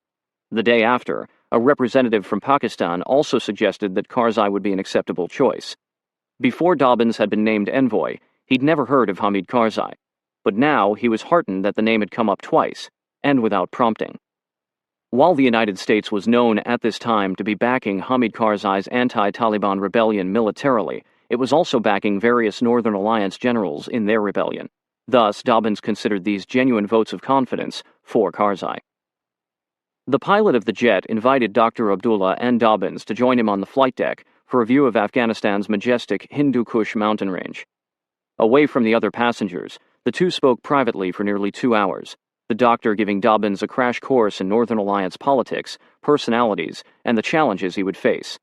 The day after, a representative from Pakistan also suggested that Karzai would be an acceptable choice. Before Dobbins had been named envoy, he'd never heard of Hamid Karzai, but now he was heartened that the name had come up twice, and without prompting. While the United States was known at this time to be backing Hamid Karzai's anti-Taliban rebellion militarily, it was also backing various Northern Alliance generals in their rebellion. Thus, Dobbins considered these genuine votes of confidence for Karzai. The pilot of the jet invited Dr. Abdullah and Dobbins to join him on the flight deck for a view of Afghanistan's majestic Hindu Kush mountain range. Away from the other passengers, the two spoke privately for nearly 2 hours, the doctor giving Dobbins a crash course in Northern Alliance politics, personalities, and the challenges he would face.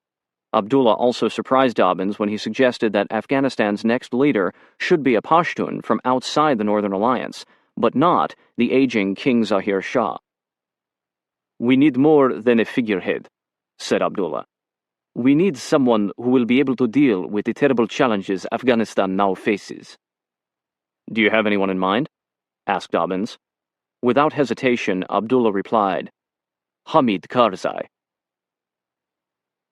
Abdullah also surprised Dobbins when he suggested that Afghanistan's next leader should be a Pashtun from outside the Northern Alliance, but not the aging King Zahir Shah. "We need more than a figurehead," said Abdullah. "We need someone who will be able to deal with the terrible challenges Afghanistan now faces." "Do you have anyone in mind?" asked Dobbins. Without hesitation, Abdullah replied, "Hamid Karzai."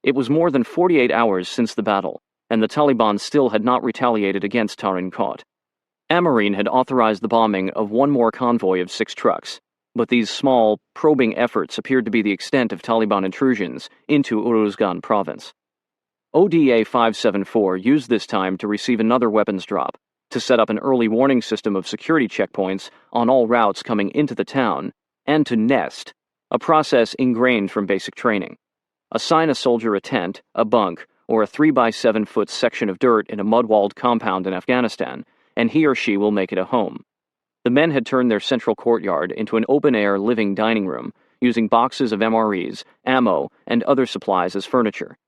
It was more than 48 hours since the battle, and the Taliban still had not retaliated against Tarin Kot. Amarine had authorized the bombing of one more convoy of 6 trucks, but these small, probing efforts appeared to be the extent of Taliban intrusions into Uruzgan province. ODA 574 used this time to receive another weapons drop, to set up an early warning system of security checkpoints on all routes coming into the town, and to nest, a process ingrained from basic training. Assign a soldier a tent, a bunk, or a 3-by-7-foot section of dirt in a mud-walled compound in Afghanistan, and he or she will make it a home. The men had turned their central courtyard into an open-air living dining room, using boxes of MREs, ammo, and other supplies as furniture.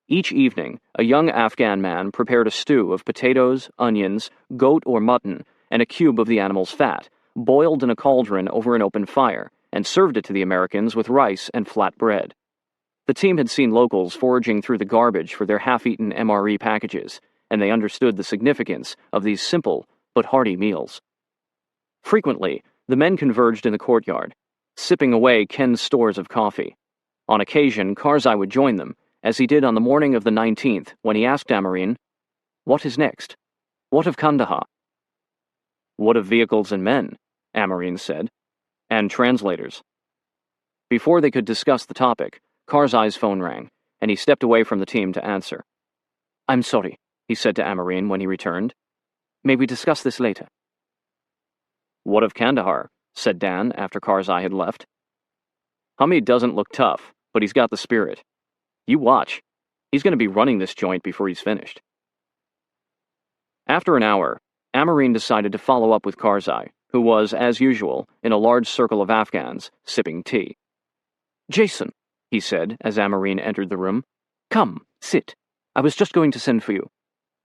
Each evening, a young Afghan man prepared a stew of potatoes, onions, goat or mutton, and a cube of the animal's fat, boiled in a cauldron over an open fire, and served it to the Americans with rice and flat bread. The team had seen locals foraging through the garbage for their half-eaten MRE packages, and they understood the significance of these simple but hearty meals. Frequently, the men converged in the courtyard, sipping away Ken's stores of coffee. On occasion, Karzai would join them, as he did on the morning of the 19th when he asked Amarine, "What is next? What of Kandahar?" "What of vehicles and men?" Amarine said. "And translators." Before they could discuss the topic, Karzai's phone rang, and he stepped away from the team to answer. "I'm sorry," he said to Amarine when he returned. "May we discuss this later?" "What of Kandahar?" said Dan after Karzai had left. "Hamid doesn't look tough, but he's got the spirit. You watch. He's going to be running this joint before he's finished." After an hour, Amarine decided to follow up with Karzai, who was, as usual, in a large circle of Afghans, sipping tea. "Jason," he said as Amarine entered the room, "come, sit. I was just going to send for you.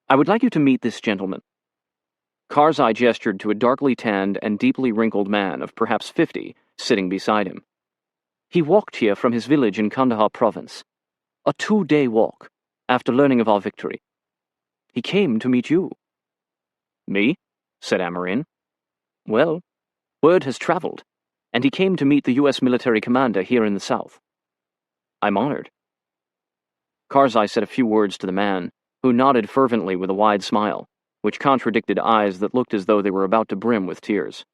I would like you to meet this gentleman." Karzai gestured to a darkly tanned and deeply wrinkled man of perhaps 50 sitting beside him. "He walked here from his village in Kandahar province. A 2-day walk, after learning of our victory. He came to meet you." "Me?" said Amarine. "Well, word has traveled, and he came to meet the U.S. military commander here in the south." "I'm honored." Karzai said a few words to the man, who nodded fervently with a wide smile, which contradicted eyes that looked as though they were about to brim with tears.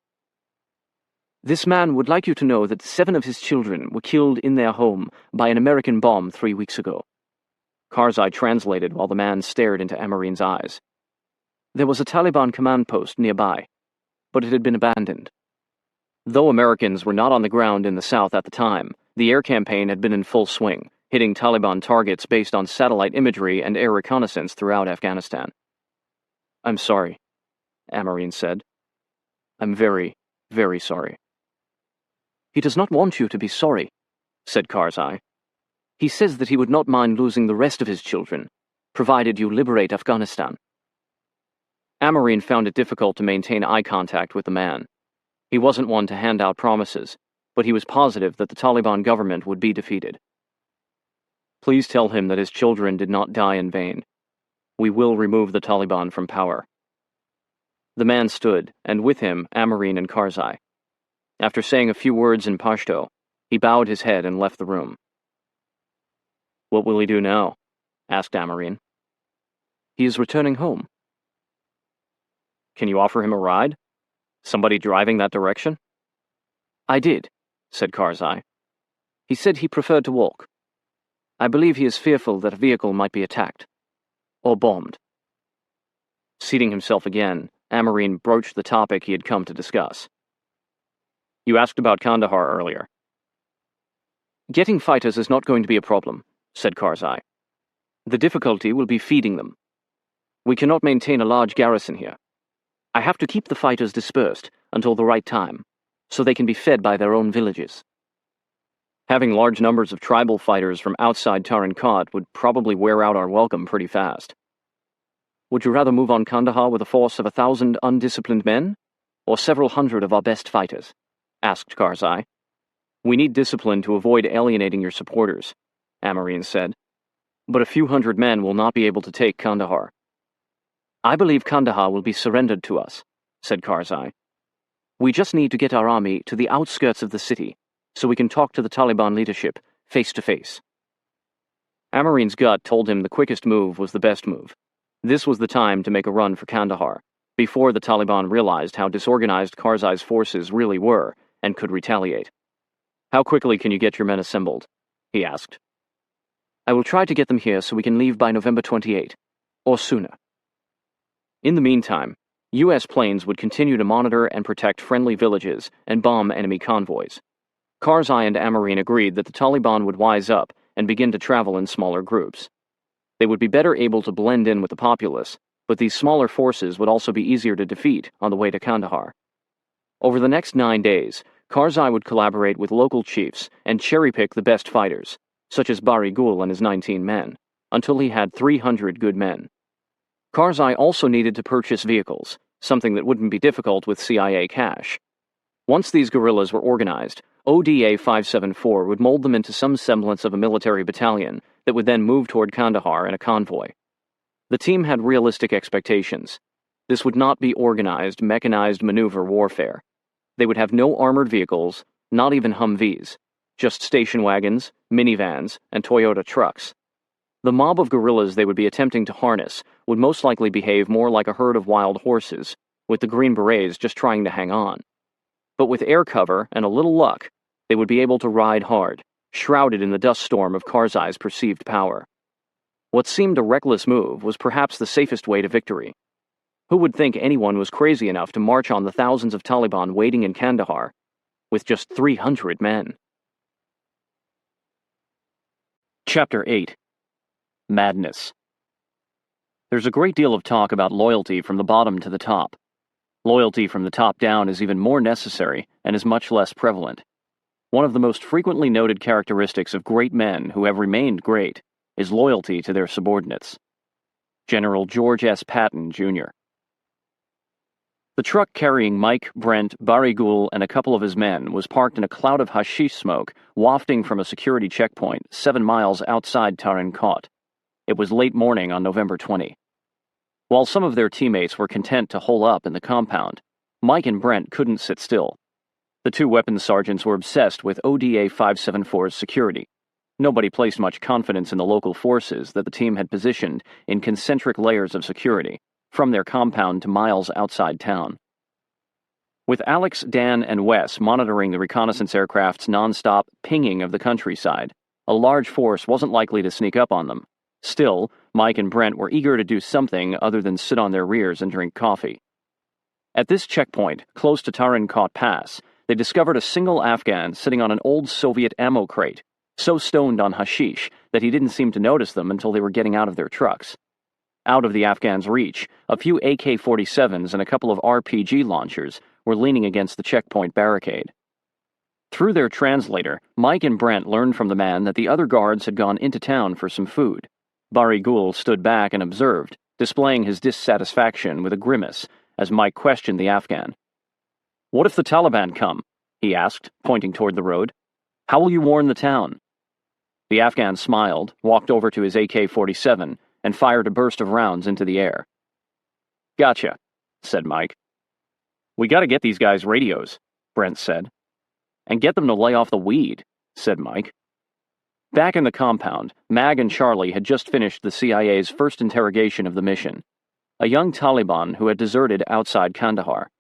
"This man would like you to know that 7 of his children were killed in their home by an American bomb 3 weeks ago." Karzai translated while the man stared into Amarine's eyes. "There was a Taliban command post nearby, but it had been abandoned." Though Americans were not on the ground in the south at the time, the air campaign had been in full swing, hitting Taliban targets based on satellite imagery and air reconnaissance throughout Afghanistan. "I'm sorry," Amarine said. "I'm very, very sorry." "He does not want you to be sorry," said Karzai. "He says that he would not mind losing the rest of his children, provided you liberate Afghanistan." Amarine found it difficult to maintain eye contact with the man. He wasn't one to hand out promises, but he was positive that the Taliban government would be defeated. "Please tell him that his children did not die in vain. We will remove the Taliban from power." The man stood, and with him Amarine and Karzai. After saying a few words in Pashto, he bowed his head and left the room. "What will he do now?" asked Amarine. "He is returning home." "Can you offer him a ride? Somebody driving that direction?" "I did," said Karzai. "He said he preferred to walk. I believe he is fearful that a vehicle might be attacked. Or bombed." Seating himself again, Amarine broached the topic he had come to discuss. "You asked about Kandahar earlier." "Getting fighters is not going to be a problem," said Karzai. "The difficulty will be feeding them. We cannot maintain a large garrison here. I have to keep the fighters dispersed until the right time, so they can be fed by their own villages. Having large numbers of tribal fighters from outside Tarin Kot would probably wear out our welcome pretty fast." "Would you rather move on Kandahar with a force of 1,000 undisciplined men, or several hundred of our best fighters?" asked Karzai. "We need discipline to avoid alienating your supporters," Amarine said. "But a few hundred men will not be able to take Kandahar." "I believe Kandahar will be surrendered to us," said Karzai. "We just need to get our army to the outskirts of the city, so we can talk to the Taliban leadership face to face." Amarine's gut told him the quickest move was the best move. This was the time to make a run for Kandahar, before the Taliban realized how disorganized Karzai's forces really were and could retaliate. "How quickly can you get your men assembled?" he asked. "I will try to get them here so we can leave by November 28, or sooner." In the meantime, U.S. planes would continue to monitor and protect friendly villages and bomb enemy convoys. Karzai and Amarine agreed that the Taliban would wise up and begin to travel in smaller groups. They would be better able to blend in with the populace, but these smaller forces would also be easier to defeat on the way to Kandahar. Over the next 9 days, Karzai would collaborate with local chiefs and cherry-pick the best fighters, such as Bari Gul and his 19 men, until he had 300 good men. Karzai also needed to purchase vehicles, something that wouldn't be difficult with CIA cash. Once these guerrillas were organized, ODA 574 would mold them into some semblance of a military battalion that would then move toward Kandahar in a convoy. The team had realistic expectations. This would not be organized, mechanized maneuver warfare. They would have no armored vehicles, not even Humvees, just station wagons, minivans, and Toyota trucks. The mob of guerrillas they would be attempting to harness would most likely behave more like a herd of wild horses, with the Green Berets just trying to hang on. But with air cover and a little luck, they would be able to ride hard, shrouded in the dust storm of Karzai's perceived power. What seemed a reckless move was perhaps the safest way to victory. Who would think anyone was crazy enough to march on the thousands of Taliban waiting in Kandahar with just 300 men? Chapter 8. Madness. There's a great deal of talk about loyalty from the bottom to the top. Loyalty from the top down is even more necessary and is much less prevalent. One of the most frequently noted characteristics of great men who have remained great is loyalty to their subordinates. General George S. Patton, Jr. The truck carrying Mike, Brent, Barigul, and a couple of his men was parked in a cloud of hashish smoke wafting from a security checkpoint 7 miles outside Tarin Kot. It was late morning on November 20. While some of their teammates were content to hole up in the compound, Mike and Brent couldn't sit still. The two weapons sergeants were obsessed with ODA 574's security. Nobody placed much confidence in the local forces that the team had positioned in concentric layers of security, from their compound to miles outside town. With Alex, Dan, and Wes monitoring the reconnaissance aircraft's non-stop pinging of the countryside, a large force wasn't likely to sneak up on them. Still, Mike and Brent were eager to do something other than sit on their rears and drink coffee. At this checkpoint, close to Tarin Kot Pass, they discovered a single Afghan sitting on an old Soviet ammo crate, so stoned on hashish that he didn't seem to notice them until they were getting out of their trucks. Out of the Afghans' reach, a few AK-47s and a couple of RPG launchers were leaning against the checkpoint barricade. Through their translator, Mike and Brent learned from the man that the other guards had gone into town for some food. Barigul stood back and observed, displaying his dissatisfaction with a grimace as Mike questioned the Afghan. "What if the Taliban come?" he asked, pointing toward the road. "How will you warn the town?" The Afghan smiled, walked over to his AK-47, and fired a burst of rounds into the air. "Gotcha," said Mike. "We gotta get these guys radios," Brent said. "And get them to lay off the weed," said Mike. Back in the compound, Mag and Charlie had just finished the CIA's first interrogation of the mission. A young Taliban who had deserted outside Kandahar.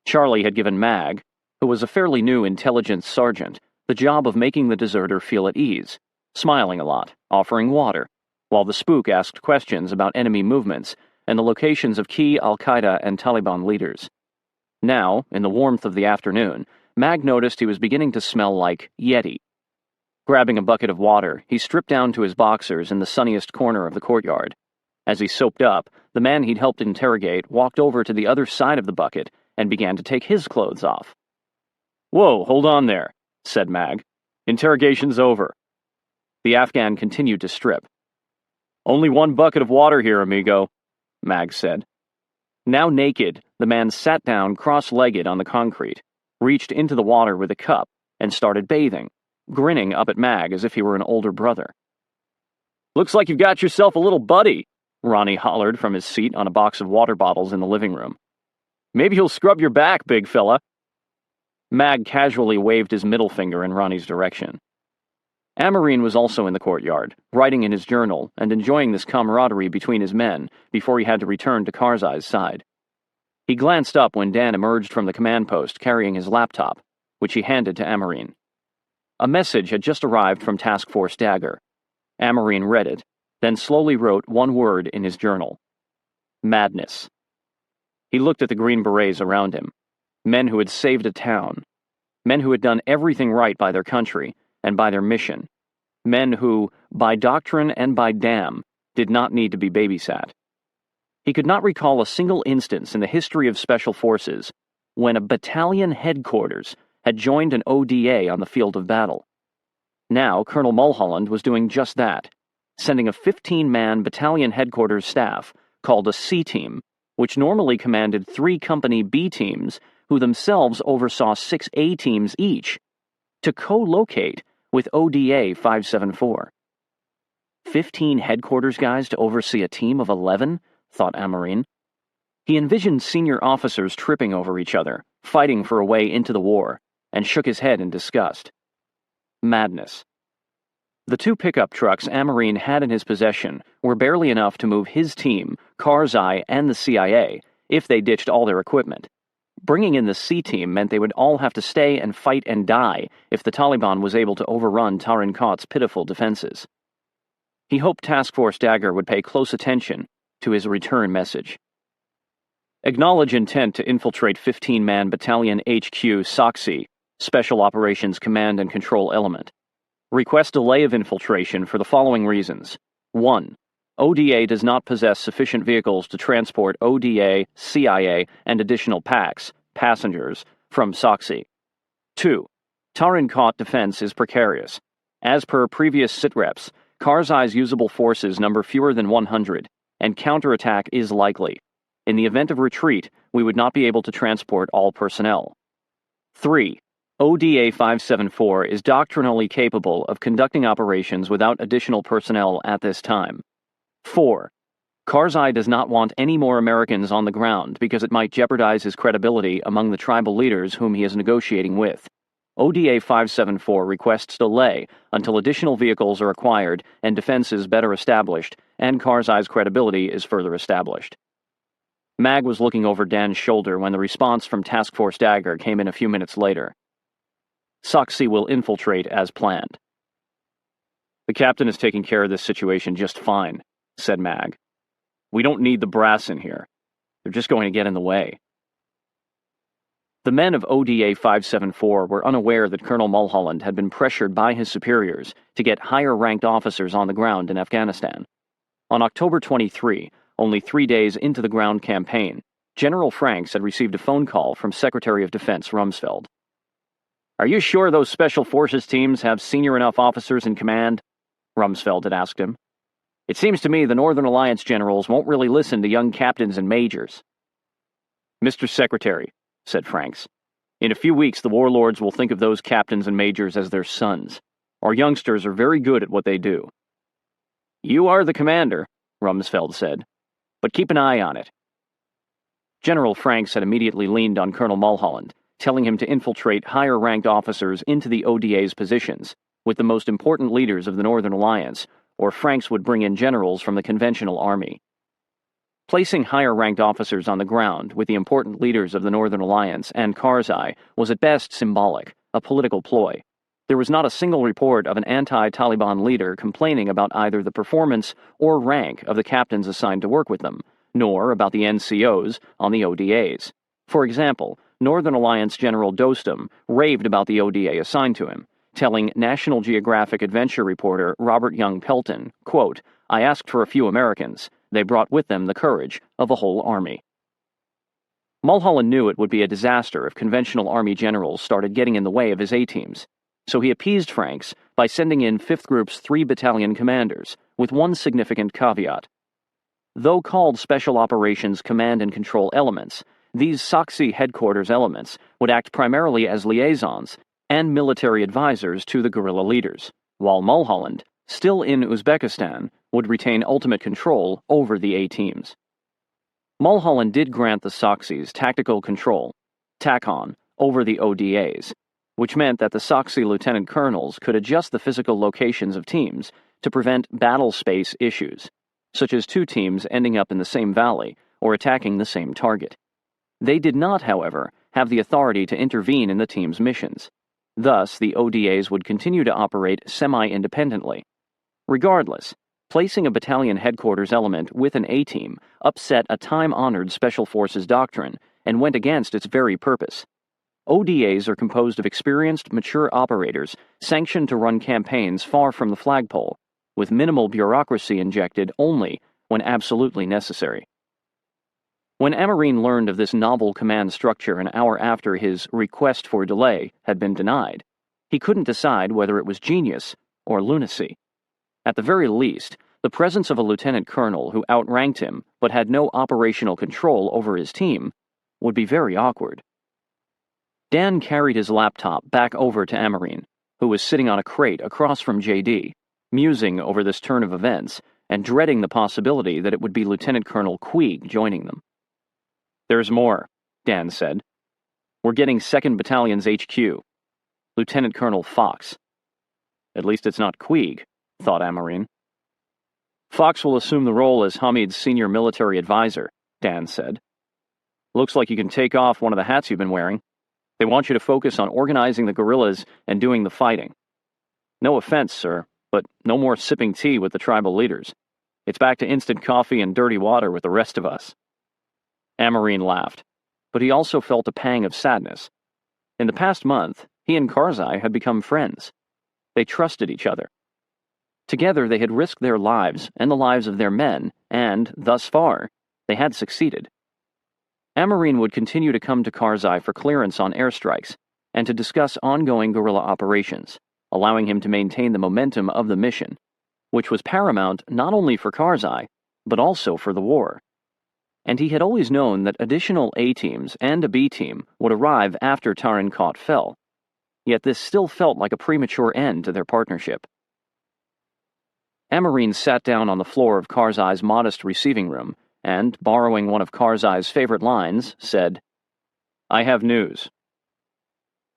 Charlie had given Mag, who was a fairly new intelligence sergeant, the job of making the deserter feel at ease, smiling a lot, offering water, while the spook asked questions about enemy movements and the locations of key al-Qaeda and Taliban leaders. Now, in the warmth of the afternoon, Mag noticed he was beginning to smell like Yeti. Grabbing a bucket of water, he stripped down to his boxers in the sunniest corner of the courtyard. As he soaped up, the man he'd helped interrogate walked over to the other side of the bucket and began to take his clothes off. "Whoa, hold on there," said Mag. "Interrogation's over." The Afghan continued to strip. "Only one bucket of water here, amigo," Mag said. Now naked, the man sat down cross-legged on the concrete, reached into the water with a cup, and started bathing, grinning up at Mag as if he were an older brother. "Looks like you've got yourself a little buddy," Ronnie hollered from his seat on a box of water bottles in the living room. "Maybe he'll scrub your back, big fella." Mag casually waved his middle finger in Ronnie's direction. Amarine was also in the courtyard, writing in his journal and enjoying this camaraderie between his men before he had to return to Karzai's side. He glanced up when Dan emerged from the command post carrying his laptop, which he handed to Amarine. A message had just arrived from Task Force Dagger. Amarine read it, then slowly wrote one word in his journal. Madness. He looked at the Green Berets around him. Men who had saved a town. Men who had done everything right by their country and by their mission. Men who, by doctrine and by dam, did not need to be babysat. He could not recall a single instance in the history of Special Forces when a battalion headquarters had joined an ODA on the field of battle. Now, Colonel Mulholland was doing just that, sending a 15-man battalion headquarters staff called a C-team, which normally commanded 3 company B teams who themselves oversaw 6 A teams each, to co-locate with ODA 574. 15 headquarters guys to oversee a team of 11, thought Amarine. He envisioned senior officers tripping over each other, fighting for a way into the war, and shook his head in disgust. Madness. The 2 pickup trucks Amarine had in his possession were barely enough to move his team, Karzai, and the CIA if they ditched all their equipment. Bringing in the C-team meant they would all have to stay and fight and die if the Taliban was able to overrun Tarin Kot's pitiful defenses. He hoped Task Force Dagger would pay close attention to his return message. Acknowledge intent to infiltrate 15-man Battalion HQ SOCSI, Special Operations Command and Control Element. Request delay of infiltration for the following reasons. 1. ODA does not possess sufficient vehicles to transport ODA, CIA, and additional packs, passengers, from Soxy. 2. Tarin-Kot defense is precarious. As per previous sitreps, Karzai's usable forces number fewer than 100, and counterattack is likely. In the event of retreat, we would not be able to transport all personnel. 3. ODA 574 is doctrinally capable of conducting operations without additional personnel at this time. 4. Karzai does not want any more Americans on the ground because it might jeopardize his credibility among the tribal leaders whom he is negotiating with. ODA 574 requests delay until additional vehicles are acquired and defenses better established, and Karzai's credibility is further established. Mag was looking over Dan's shoulder when the response from Task Force Dagger came in a few minutes later. Soxy will infiltrate as planned. The captain is taking care of this situation just fine, said Mag. We don't need the brass in here. They're just going to get in the way. The men of ODA 574 were unaware that Colonel Mulholland had been pressured by his superiors to get higher-ranked officers on the ground in Afghanistan. On October 23, only 3 days into the ground campaign, General Franks had received a phone call from Secretary of Defense Rumsfeld. "Are you sure those Special Forces teams have senior enough officers in command?" Rumsfeld had asked him. "It seems to me the Northern Alliance generals won't really listen to young captains and majors." "Mr. Secretary," said Franks, "in a few weeks the warlords will think of those captains and majors as their sons. Our youngsters are very good at what they do." "You are the commander," Rumsfeld said, "but keep an eye on it." General Franks had immediately leaned on Colonel Mulholland, telling him to infiltrate higher-ranked officers into the ODA's positions, with the most important leaders of the Northern Alliance, or Franks would bring in generals from the conventional army. Placing higher-ranked officers on the ground with the important leaders of the Northern Alliance and Karzai was at best symbolic, a political ploy. There was not a single report of an anti-Taliban leader complaining about either the performance or rank of the captains assigned to work with them, nor about the NCOs on the ODAs. For example, Northern Alliance General Dostum raved about the ODA assigned to him, telling National Geographic adventure reporter Robert Young Pelton, quote, "I asked for a few Americans. They brought with them the courage of a whole army." Mulholland knew it would be a disaster if conventional army generals started getting in the way of his A-teams, so he appeased Franks by sending in 5th Group's 3 battalion commanders, with one significant caveat. Though called Special Operations Command and Control elements, these Soxy headquarters elements would act primarily as liaisons and military advisors to the guerrilla leaders, while Mulholland, still in Uzbekistan, would retain ultimate control over the A-teams. Mulholland did grant the Soxys tactical control, TACON, over the ODAs, which meant that the Soxy lieutenant colonels could adjust the physical locations of teams to prevent battle space issues, such as 2 teams ending up in the same valley or attacking the same target. They did not, however, have the authority to intervene in the team's missions. Thus, the ODAs would continue to operate semi-independently. Regardless, placing a battalion headquarters element with an A-team upset a time-honored Special Forces doctrine and went against its very purpose. ODAs are composed of experienced, mature operators sanctioned to run campaigns far from the flagpole, with minimal bureaucracy injected only when absolutely necessary. When Amarine learned of this novel command structure an hour after his request for delay had been denied, he couldn't decide whether it was genius or lunacy. At the very least, the presence of a lieutenant colonel who outranked him but had no operational control over his team would be very awkward. Dan carried his laptop back over to Amarine, who was sitting on a crate across from JD, musing over this turn of events and dreading the possibility that it would be Lieutenant Colonel Queeg joining them. "There's more," Dan said. "We're getting 2nd Battalion's HQ. Lieutenant Colonel Fox." "At least it's not Queeg," thought Amarine. "Fox will assume the role as Hamid's senior military advisor," Dan said. "Looks like you can take off one of the hats you've been wearing. They want you to focus on organizing the guerrillas and doing the fighting. No offense, sir, but no more sipping tea with the tribal leaders. It's back to instant coffee and dirty water with the rest of us." Amarine laughed, but he also felt a pang of sadness. In the past month, he and Karzai had become friends. They trusted each other. Together they had risked their lives and the lives of their men, and, thus far, they had succeeded. Amarine would continue to come to Karzai for clearance on airstrikes and to discuss ongoing guerrilla operations, allowing him to maintain the momentum of the mission, which was paramount not only for Karzai, but also for the war. And he had always known that additional A-teams and a B-team would arrive after Tarin Kot fell, yet this still felt like a premature end to their partnership. Amarine sat down on the floor of Karzai's modest receiving room and, borrowing one of Karzai's favorite lines, said, "I have news."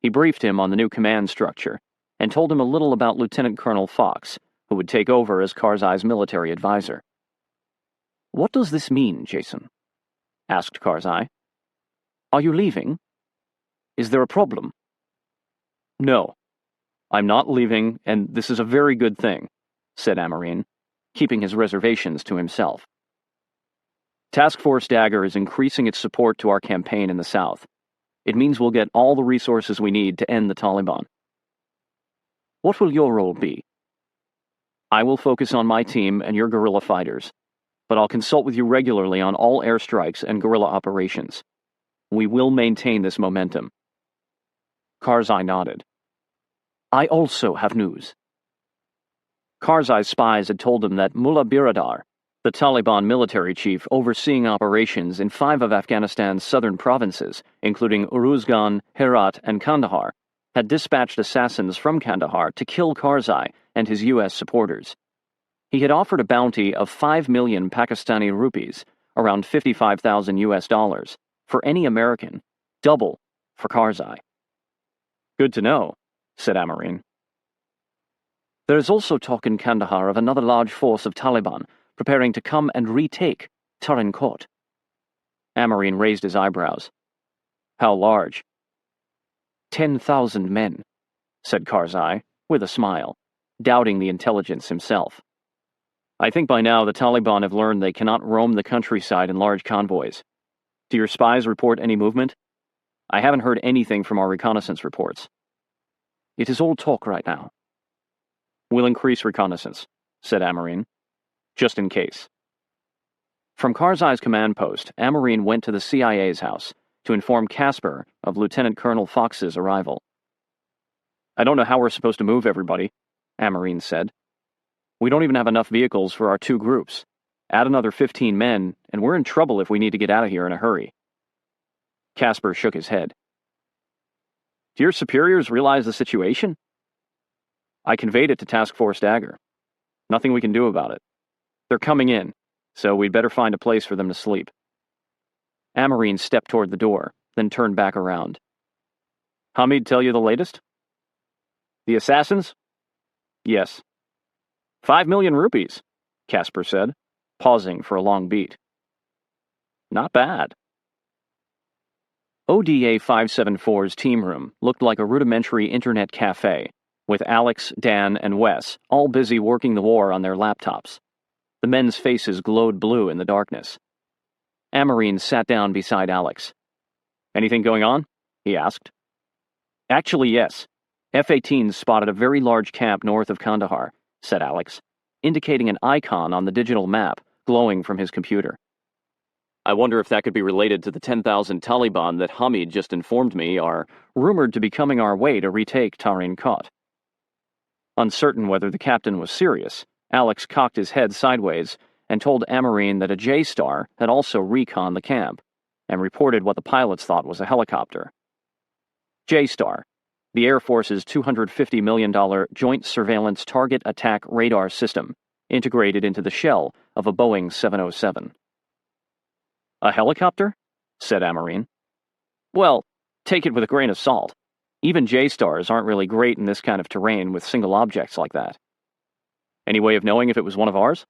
He briefed him on the new command structure and told him a little about Lieutenant Colonel Fox, who would take over as Karzai's military advisor. "What does this mean, Jason?" asked Karzai. "Are you leaving? Is there a problem?" "No, I'm not leaving, and this is a very good thing," said Amarine, keeping his reservations to himself. "Task Force Dagger is increasing its support to our campaign in the South. It means we'll get all the resources we need to end the Taliban." "What will your role be?" "I will focus on my team and your guerrilla fighters, but I'll consult with you regularly on all airstrikes and guerrilla operations. We will maintain this momentum." Karzai nodded. "I also have news." Karzai's spies had told him that Mullah Biradar, the Taliban military chief overseeing operations in 5 of Afghanistan's southern provinces, including Uruzgan, Herat, and Kandahar, had dispatched assassins from Kandahar to kill Karzai and his U.S. supporters. He had offered a bounty of 5 million Pakistani rupees, around $55,000 US, for any American, double for Karzai. "Good to know," said Amarine. "There is also talk in Kandahar of another large force of Taliban preparing to come and retake Tarin Kot." Amarine raised his eyebrows. "How large?" 10,000 men, said Karzai, with a smile, doubting the intelligence himself. "I think by now the Taliban have learned they cannot roam the countryside in large convoys. Do your spies report any movement? I haven't heard anything from our reconnaissance reports." "It is all talk right now." "We'll increase reconnaissance," said Amarine, "just in case." From Karzai's command post, Amarine went to the CIA's house to inform Casper of Lieutenant Colonel Fox's arrival. "I don't know how we're supposed to move everybody," Amarine said. "We don't even have enough vehicles for our 2 groups. Add another 15 men, and we're in trouble if we need to get out of here in a hurry." Casper shook his head. "Do your superiors realize the situation?" "I conveyed it to Task Force Dagger. Nothing we can do about it. They're coming in, so we'd better find a place for them to sleep." Amarine stepped toward the door, then turned back around. "Hamid tell you the latest?" "The assassins?" "Yes." 5 million rupees, Casper said, pausing for a long beat. "Not bad." ODA 574's team room looked like a rudimentary internet cafe, with Alex, Dan, and Wes all busy working the war on their laptops. The men's faces glowed blue in the darkness. Amarine sat down beside Alex. "Anything going on?" he asked. "Actually, yes. F-18s spotted a very large camp north of Kandahar," said Alex, indicating an icon on the digital map glowing from his computer. "I wonder if that could be related to the 10,000 Taliban that Hamid just informed me are rumored to be coming our way to retake Tarin Kot." Uncertain whether the captain was serious, Alex cocked his head sideways and told Amarine that a J-Star had also reconned the camp and reported what the pilots thought was a helicopter. J-Star, the Air Force's $250 million Joint Surveillance Target Attack Radar System, integrated into the shell of a Boeing 707. "A helicopter?" said Amarine. "Well, take it with a grain of salt. Even J-Stars aren't really great in this kind of terrain with single objects like that." "Any way of knowing if it was one of ours?"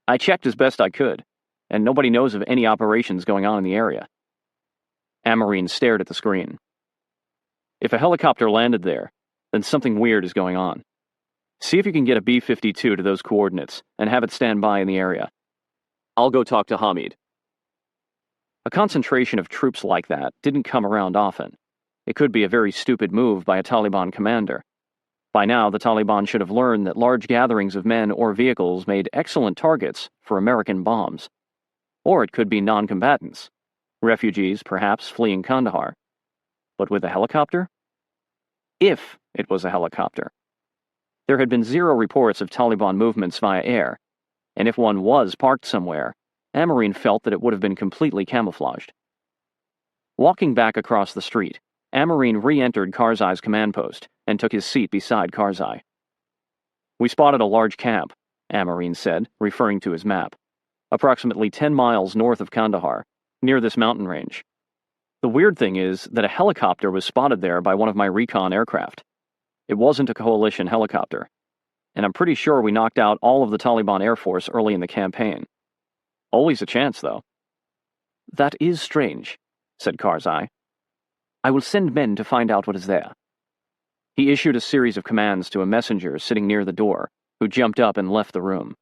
"I checked as best I could, and nobody knows of any operations going on in the area." Amarine stared at the screen. "If a helicopter landed there, then something weird is going on. See if you can get a B-52 to those coordinates and have it stand by in the area. I'll go talk to Hamid." A concentration of troops like that didn't come around often. It could be a very stupid move by a Taliban commander. By now, the Taliban should have learned that large gatherings of men or vehicles made excellent targets for American bombs. Or it could be non-combatants, refugees perhaps fleeing Kandahar. But with a helicopter? If it was a helicopter. There had been zero reports of Taliban movements via air, and if one was parked somewhere, Amarine felt that it would have been completely camouflaged. Walking back across the street, Amarine re-entered Karzai's command post and took his seat beside Karzai. "We spotted a large camp," Amarine said, referring to his map, "approximately 10 miles north of Kandahar, near this mountain range. The weird thing is that a helicopter was spotted there by one of my recon aircraft. It wasn't a coalition helicopter, and I'm pretty sure we knocked out all of the Taliban Air Force early in the campaign. Always a chance, though." "That is strange," said Karzai. "I will send men to find out what is there." He issued a series of commands to a messenger sitting near the door, who jumped up and left the room.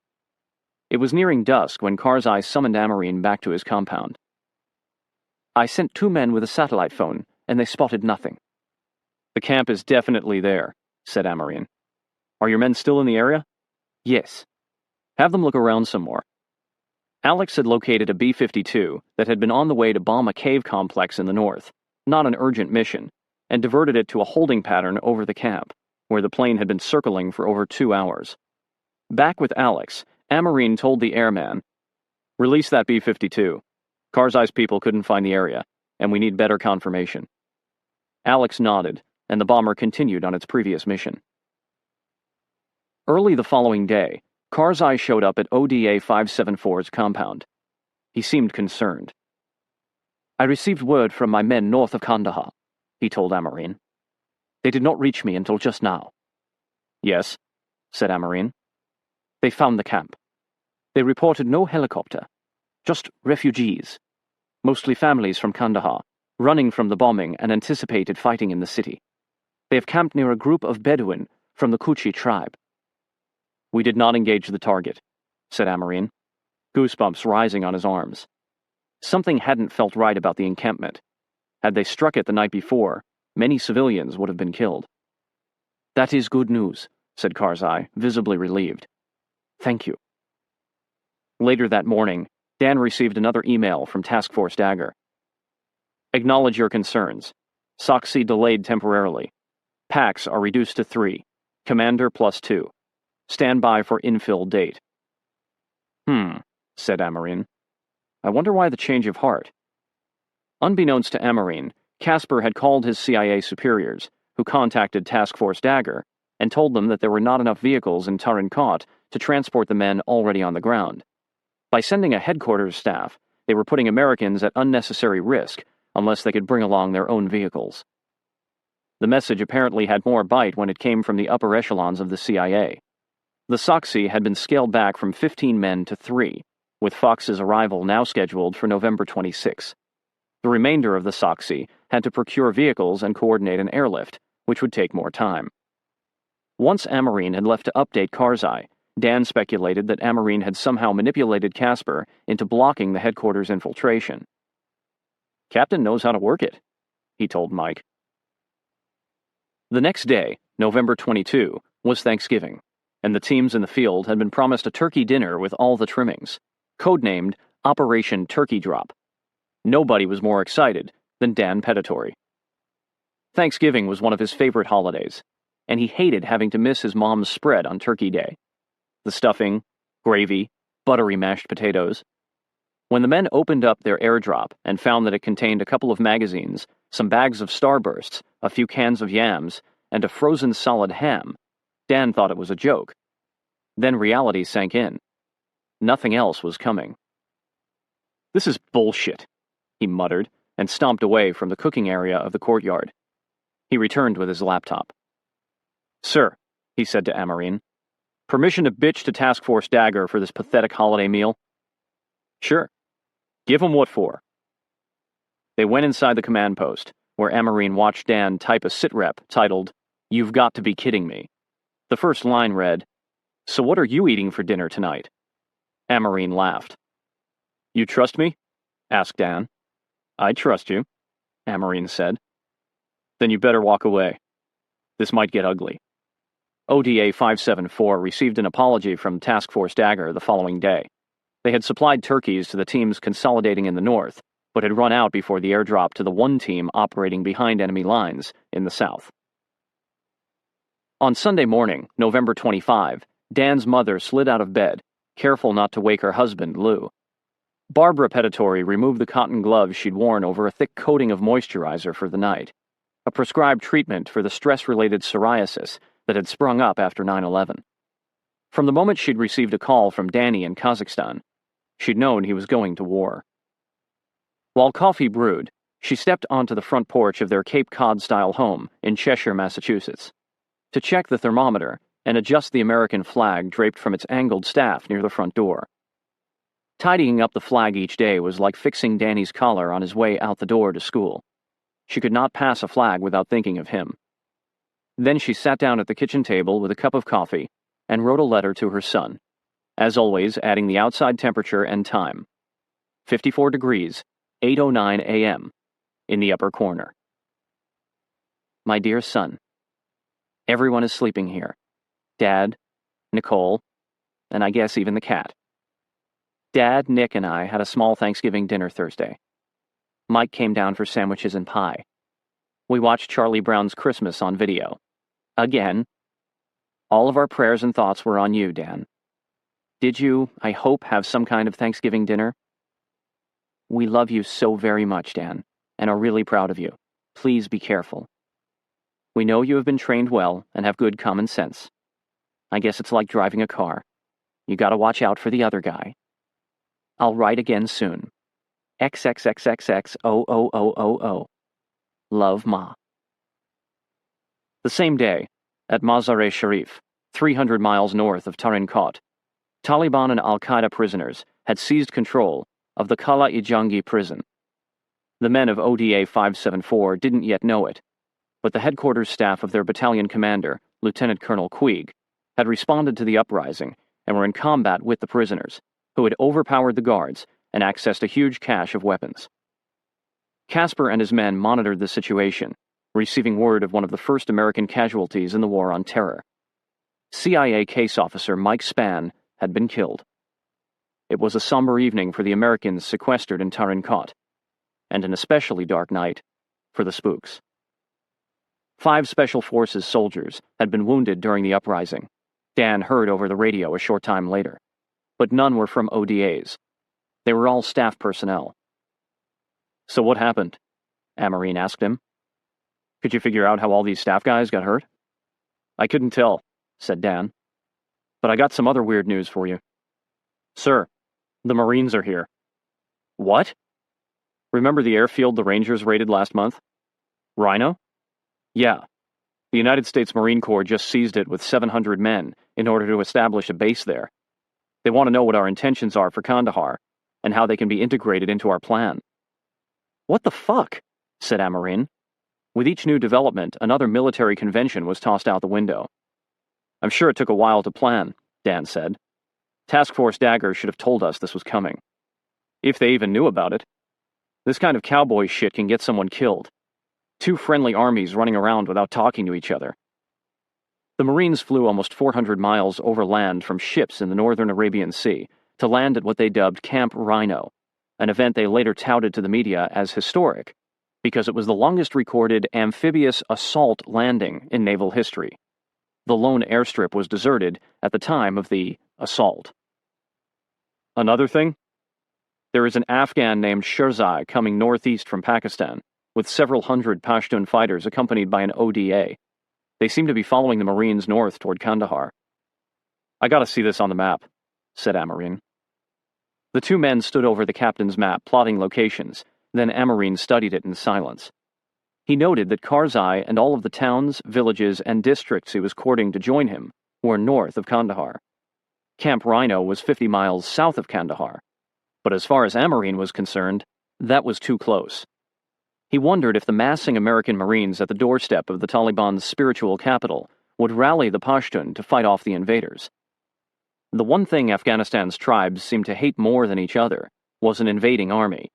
It was nearing dusk when Karzai summoned Amarine back to his compound. "I sent 2 men with a satellite phone, and they spotted nothing." "The camp is definitely there," said Amarine. "Are your men still in the area?" "Yes." "Have them look around some more." Alex had located a B-52 that had been on the way to bomb a cave complex in the north, not an urgent mission, and diverted it to a holding pattern over the camp, where the plane had been circling for over 2 hours. Back with Alex, Amarine told the airman, "Release that B-52. Karzai's people couldn't find the area, and we need better confirmation." Alex nodded, and the bomber continued on its previous mission. Early the following day, Karzai showed up at ODA 574's compound. He seemed concerned. "I received word from my men north of Kandahar," he told Amarine. "They did not reach me until just now." "Yes," said Amarine. "They found the camp. They reported no helicopter, just refugees, mostly families from Kandahar, running from the bombing and anticipated fighting in the city. They have camped near a group of Bedouin from the Kuchi tribe." "We did not engage the target," said Amarine, goosebumps rising on his arms. Something hadn't felt right about the encampment. Had they struck it the night before, many civilians would have been killed. "That is good news," said Karzai, visibly relieved. "Thank you." Later that morning, Dan received another email from Task Force Dagger. "Acknowledge your concerns. SOCSI delayed temporarily. Packs are reduced to 3. Commander +2. Stand by for infill date." Said Amarine. "I wonder why the change of heart." Unbeknownst to Amarine, Casper had called his CIA superiors, who contacted Task Force Dagger, and told them that there were not enough vehicles in Tarin Kot to transport the men already on the ground. By sending a headquarters staff, they were putting Americans at unnecessary risk unless they could bring along their own vehicles. The message apparently had more bite when it came from the upper echelons of the CIA. The SOCSI had been scaled back from 15 men to 3, with Fox's arrival now scheduled for November 26. The remainder of the SOCSI had to procure vehicles and coordinate an airlift, which would take more time. Once Amarine had left to update Karzai, Dan speculated that Amarine had somehow manipulated Casper into blocking the headquarters infiltration. "Captain knows how to work it," he told Mike. The next day, November 22, was Thanksgiving, and the teams in the field had been promised a turkey dinner with all the trimmings, codenamed Operation Turkey Drop. Nobody was more excited than Dan Pedatory. Thanksgiving was one of his favorite holidays, and he hated having to miss his mom's spread on Turkey Day. The stuffing, gravy, buttery mashed potatoes. When the men opened up their airdrop and found that it contained a couple of magazines, some bags of Starbursts, a few cans of yams, and a frozen solid ham, Dan thought it was a joke. Then reality sank in. Nothing else was coming. "This is bullshit," he muttered, and stomped away from the cooking area of the courtyard. He returned with his laptop. "Sir," he said to Amarine, "permission to bitch to Task Force Dagger for this pathetic holiday meal?" "Sure. Give 'em what for." They went inside the command post, where Amarine watched Dan type a sitrep titled, "You've got to be kidding me." The first line read, "So what are you eating for dinner tonight?" Amarine laughed. "You trust me?" asked Dan. "I trust you," Amarine said. "Then you better walk away. This might get ugly." ODA 574 received an apology from Task Force Dagger the following day. They had supplied turkeys to the teams consolidating in the north, but had run out before the airdrop to the one team operating behind enemy lines in the south. On Sunday morning, November 25, Dan's mother slid out of bed, careful not to wake her husband, Lou. Barbara Peditori removed the cotton gloves she'd worn over a thick coating of moisturizer for the night, a prescribed treatment for the stress-related psoriasis that had sprung up after 9/11. From the moment she'd received a call from Danny in Kazakhstan, she'd known he was going to war. While coffee brewed, she stepped onto the front porch of their Cape Cod-style home in Cheshire, Massachusetts, to check the thermometer and adjust the American flag draped from its angled staff near the front door. Tidying up the flag each day was like fixing Danny's collar on his way out the door to school. She could not pass a flag without thinking of him. Then she sat down at the kitchen table with a cup of coffee and wrote a letter to her son, as always adding the outside temperature and time. 54 degrees, 8:09 a.m., in the upper corner. My dear son, everyone is sleeping here. Dad, Nicole, and I guess even the cat. Dad, Nick, and I had a small Thanksgiving dinner Thursday. Mike came down for sandwiches and pie. We watched Charlie Brown's Christmas on video. Again. All of our prayers and thoughts were on you, Dan. Did you, I hope, have some kind of Thanksgiving dinner? We love you so very much, Dan, and are really proud of you. Please be careful. We know you have been trained well and have good common sense. I guess it's like driving a car. You gotta watch out for the other guy. I'll write again soon. XXXXXOOOOO. Love, Ma. The same day, at Mazar-e-Sharif, 300 miles north of Tarin-Kot, Taliban and al-Qaeda prisoners had seized control of the Kala-i-Jangi prison. The men of ODA 574 didn't yet know it, but the headquarters staff of their battalion commander, Lieutenant Colonel Queeg, had responded to the uprising and were in combat with the prisoners, who had overpowered the guards and accessed a huge cache of weapons. Casper and his men monitored the situation, receiving word of one of the first American casualties in the War on Terror. CIA case officer Mike Spann had been killed. It was a somber evening for the Americans sequestered in Tarin-Kot, and an especially dark night for the spooks. 5 Special Forces soldiers had been wounded during the uprising, Dan heard over the radio a short time later, but none were from ODAs. They were all staff personnel. So what happened? Amarine asked him. Could you figure out how all these staff guys got hurt? I couldn't tell, said Dan. But I got some other weird news for you. Sir, the Marines are here. What? Remember the airfield the Rangers raided last month? Rhino? Yeah. The United States Marine Corps just seized it with 700 men in order to establish a base there. They want to know what our intentions are for Kandahar, and how they can be integrated into our plan. What the fuck? Said Amarine. With each new development, another military convention was tossed out the window. I'm sure it took a while to plan, Dan said. Task Force Dagger should have told us this was coming. If they even knew about it. This kind of cowboy shit can get someone killed. 2 friendly armies running around without talking to each other. The Marines flew almost 400 miles overland from ships in the northern Arabian Sea to land at what they dubbed Camp Rhino, an event they later touted to the media as historic, because it was the longest recorded amphibious assault landing in naval history. The lone airstrip was deserted at the time of the assault. Another thing? There is an Afghan named Shirzai coming northeast from Pakistan, with several hundred Pashtun fighters accompanied by an ODA. They seem to be following the Marines north toward Kandahar. I gotta see this on the map, said Amarine. The 2 men stood over the captain's map, plotting locations. Then Amarine studied it in silence. He noted that Karzai and all of the towns, villages, and districts he was courting to join him were north of Kandahar. Camp Rhino was 50 miles south of Kandahar, but as far as Amarine was concerned, that was too close. He wondered if the massing American Marines at the doorstep of the Taliban's spiritual capital would rally the Pashtun to fight off the invaders. The one thing Afghanistan's tribes seemed to hate more than each other was an invading army.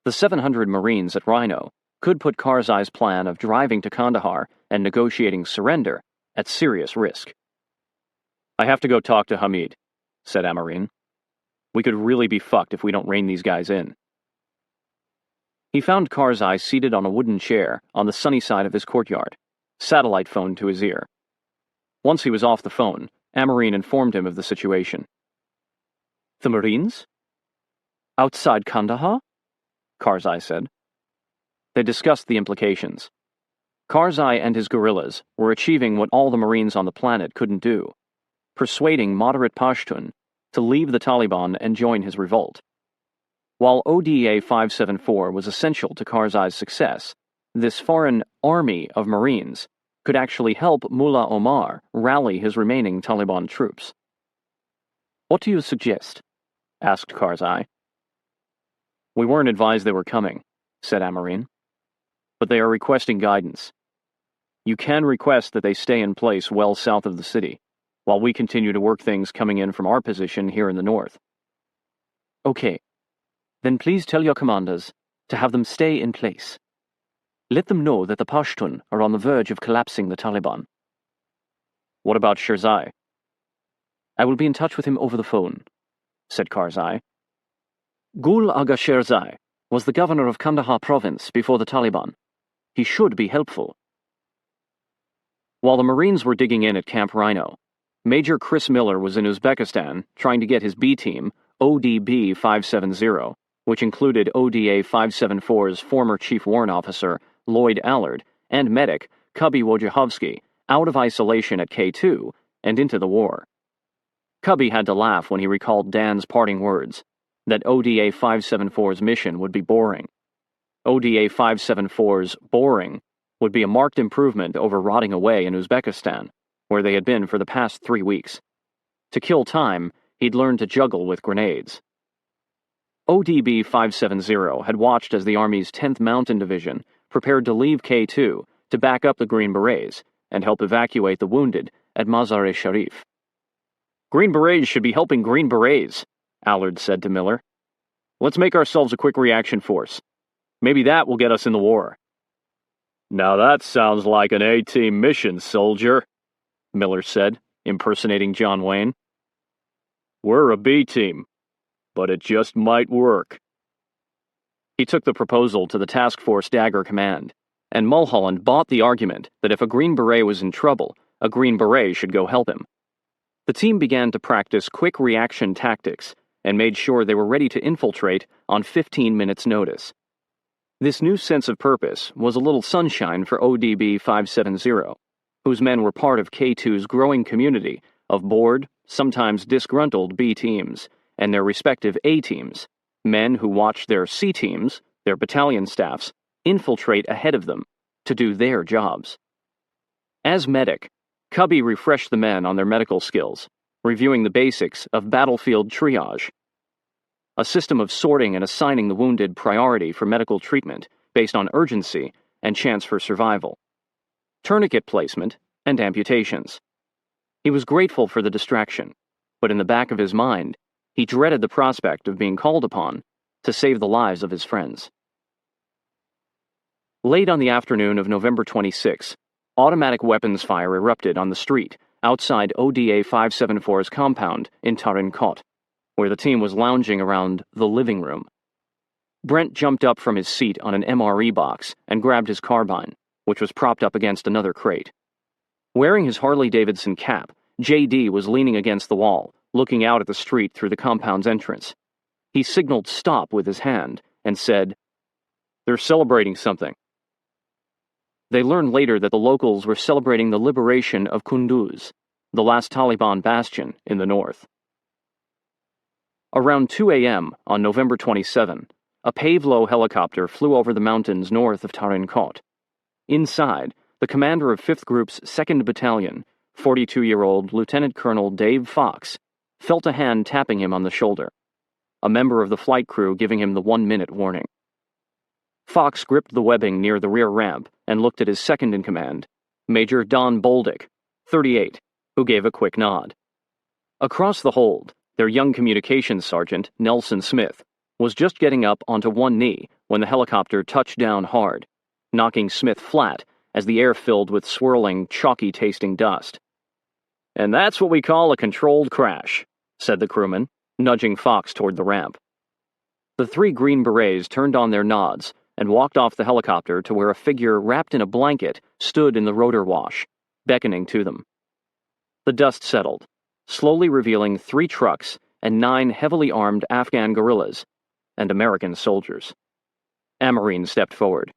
The 700 Marines at Rhino could put Karzai's plan of driving to Kandahar and negotiating surrender at serious risk. "I have to go talk to Hamid," said Amarin. "We could really be fucked if we don't rein these guys in." He found Karzai seated on a wooden chair on the sunny side of his courtyard, satellite phone to his ear. Once he was off the phone, Amarin informed him of the situation. "The Marines? Outside Kandahar?" Karzai said. They discussed the implications. Karzai and his guerrillas were achieving what all the Marines on the planet couldn't do, persuading moderate Pashtun to leave the Taliban and join his revolt. While ODA 574 was essential to Karzai's success, this foreign army of Marines could actually help Mullah Omar rally his remaining Taliban troops. "What do you suggest?" asked Karzai. "We weren't advised they were coming," said Amarin. "But they are requesting guidance. You can request that they stay in place well south of the city, while we continue to work things coming in from our position here in the north." "Okay. Then please tell your commanders to have them stay in place. Let them know that the Pashtun are on the verge of collapsing the Taliban." "What about Shirzai?" "I will be in touch with him over the phone," said Karzai. "Gul Aga Shirzai was the governor of Kandahar province before the Taliban. He should be helpful." While the Marines were digging in at Camp Rhino, Major Chris Miller was in Uzbekistan trying to get his B team, ODB 570, which included ODA 574's former Chief Warrant Officer Lloyd Allard and medic Cubby Wojciechowski, out of isolation at K2 and into the war. Cubby had to laugh when he recalled Dan's parting words, that ODA 574's mission would be boring. ODA 574's boring would be a marked improvement over rotting away in Uzbekistan, where they had been for the past 3 weeks. To kill time, he'd learned to juggle with grenades. ODB 570 had watched as the Army's 10th Mountain Division prepared to leave K2 to back up the Green Berets and help evacuate the wounded at Mazar-e-Sharif. "Green Berets should be helping Green Berets," Allard said to Miller. "Let's make ourselves a quick reaction force. Maybe that will get us in the war." "Now that sounds like an A-team mission, soldier," Miller said, impersonating John Wayne. "We're a B-team, but it just might work." He took the proposal to the Task Force Dagger Command, and Mulholland bought the argument that if a Green Beret was in trouble, a Green Beret should go help him. The team began to practice quick reaction tactics and made sure they were ready to infiltrate on 15 minutes' notice. This new sense of purpose was a little sunshine for ODB 570, whose men were part of K2's growing community of bored, sometimes disgruntled B teams, and their respective A teams, men who watched their C teams, their battalion staffs, infiltrate ahead of them to do their jobs. As medic, Cubby refreshed the men on their medical skills, reviewing the basics of battlefield triage, a system of sorting and assigning the wounded priority for medical treatment based on urgency and chance for survival, tourniquet placement, and amputations. He was grateful for the distraction, but in the back of his mind, he dreaded the prospect of being called upon to save the lives of his friends. Late on the afternoon of November 26, automatic weapons fire erupted on the street outside ODA 574's compound in Tarin Kot, where the team was lounging around the living room. Brent jumped up from his seat on an MRE box and grabbed his carbine, which was propped up against another crate. Wearing his Harley-Davidson cap, J.D. was leaning against the wall, looking out at the street through the compound's entrance. He signaled stop with his hand and said, "They're celebrating something." They learned later that the locals were celebrating the liberation of Kunduz, the last Taliban bastion in the north. Around 2 a.m. on November 27, a Pavlo helicopter flew over the mountains north of Tarin Kot. Inside, the commander of 5th Group's 2nd Battalion, 42-year-old Lieutenant Colonel Dave Fox, felt a hand tapping him on the shoulder, a member of the flight crew giving him the 1-minute warning. Fox gripped the webbing near the rear ramp and looked at his second-in-command, Major Don Boldick, 38, who gave a quick nod. Across the hold, their young communications sergeant, Nelson Smith, was just getting up onto one knee when the helicopter touched down hard, knocking Smith flat as the air filled with swirling, chalky-tasting dust. "And that's what we call a controlled crash," said the crewman, nudging Fox toward the ramp. The three Green Berets turned on their nods and walked off the helicopter to where a figure wrapped in a blanket stood in the rotor wash, beckoning to them. The dust settled, slowly revealing 3 trucks and 9 heavily armed Afghan guerrillas and American soldiers. Amarine stepped forward.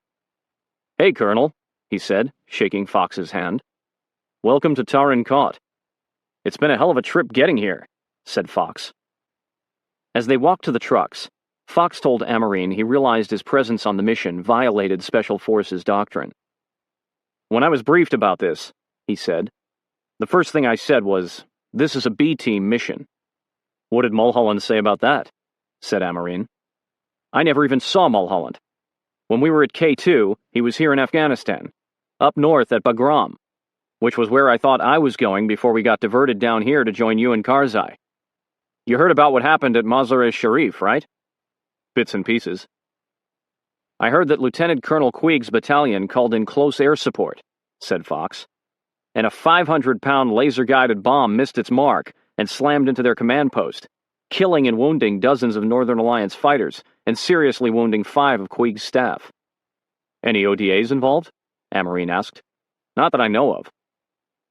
"Hey, Colonel," he said, shaking Fox's hand. "Welcome to Tarin Kot." "It's been a hell of a trip getting here," said Fox. As they walked to the trucks, Fox told Amarine he realized his presence on the mission violated Special Forces doctrine. "When I was briefed about this," he said, "the first thing I said was, 'This is a B-team mission.'" "What did Mulholland say about that?" said Amarine. "I never even saw Mulholland. When we were at K2, he was here in Afghanistan, up north at Bagram, which was where I thought I was going before we got diverted down here to join you and Karzai. You heard about what happened at Mazar-e-Sharif, right?" "Bits and pieces." "I heard that Lieutenant Colonel Queeg's battalion called in close air support," said Fox, "and a 500-pound laser-guided bomb missed its mark and slammed into their command post, killing and wounding dozens of Northern Alliance fighters and seriously wounding 5 of Queeg's staff." "Any ODAs involved?" Amarine asked. "Not that I know of."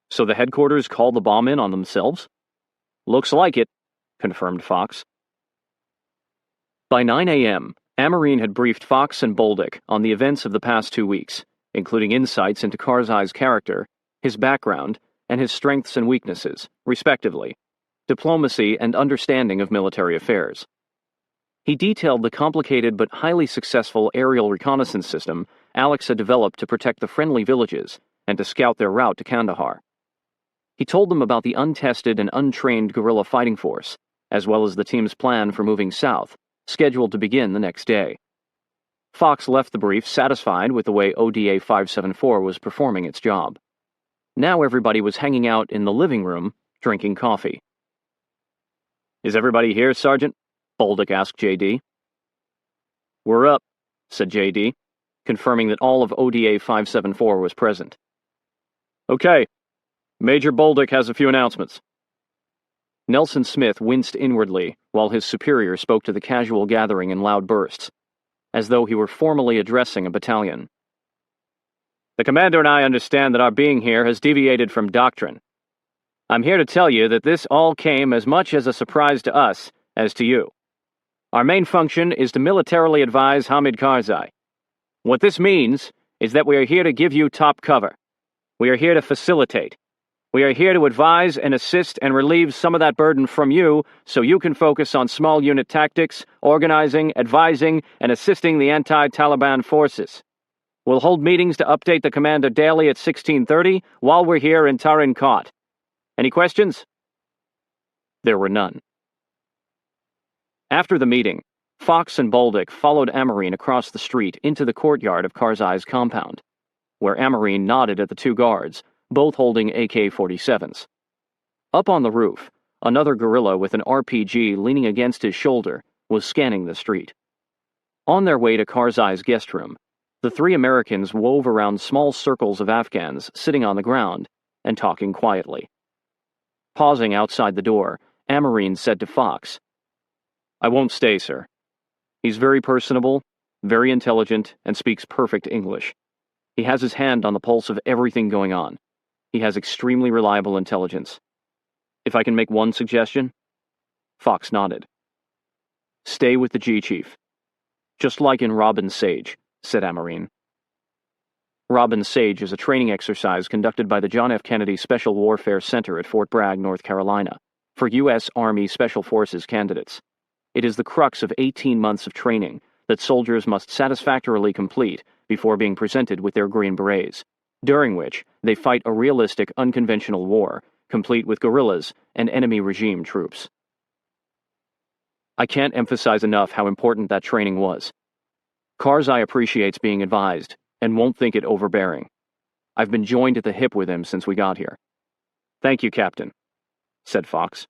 "So the headquarters called the bomb in on themselves?" "Looks like it," confirmed Fox. By 9 a.m., Amarine had briefed Fox and Bolduc on the events of the past 2 weeks, including insights into Karzai's character, his background, and his strengths and weaknesses, respectively, diplomacy and understanding of military affairs. He detailed the complicated but highly successful aerial reconnaissance system Alex had developed to protect the friendly villages and to scout their route to Kandahar. He told them about the untested and untrained guerrilla fighting force, as well as the team's plan for moving south, scheduled to begin the next day. Fox left the brief satisfied with the way ODA 574 was performing its job. Now everybody was hanging out in the living room, drinking coffee. "Is everybody here, Sergeant?" Bolduc asked JD. "We're up," said JD, confirming that all of ODA 574 was present. "Okay. Major Bolduc has a few announcements." Nelson Smith winced inwardly while his superior spoke to the casual gathering in loud bursts, as though he were formally addressing a battalion. "The commander and I understand that our being here has deviated from doctrine. I'm here to tell you that this all came as much as a surprise to us as to you. Our main function is to militarily advise Hamid Karzai. What this means is that we are here to give you top cover. We are here to facilitate. We are here to advise and assist and relieve some of that burden from you so you can focus on small unit tactics, organizing, advising, and assisting the anti-Taliban forces. We'll hold meetings to update the commander daily at 16:30 while we're here in Tarin Kot. Any questions?" There were none. After the meeting, Fox and Bolduc followed Amarine across the street into the courtyard of Karzai's compound, where Amarine nodded at the 2 guards, both holding AK-47s. Up on the roof, another guerrilla with an RPG leaning against his shoulder was scanning the street. On their way to Karzai's guest room, the 3 Americans wove around small circles of Afghans sitting on the ground and talking quietly. Pausing outside the door, Amarine said to Fox, "I won't stay, sir. He's very personable, very intelligent, and speaks perfect English. He has his hand on the pulse of everything going on. He has extremely reliable intelligence. If I can make one suggestion?" Fox nodded. "Stay with the G-Chief. Just like in Robin Sage," said Amarine. Robin Sage is a training exercise conducted by the John F. Kennedy Special Warfare Center at Fort Bragg, North Carolina, for U.S. Army Special Forces candidates. It is the crux of 18 months of training that soldiers must satisfactorily complete before being presented with their Green Berets, during which they fight a realistic, unconventional war, complete with guerrillas and enemy regime troops. I can't emphasize enough how important that training was. Karzai appreciates being advised and won't think it overbearing. I've been joined at the hip with him since we got here." "Thank you, Captain," said Fox.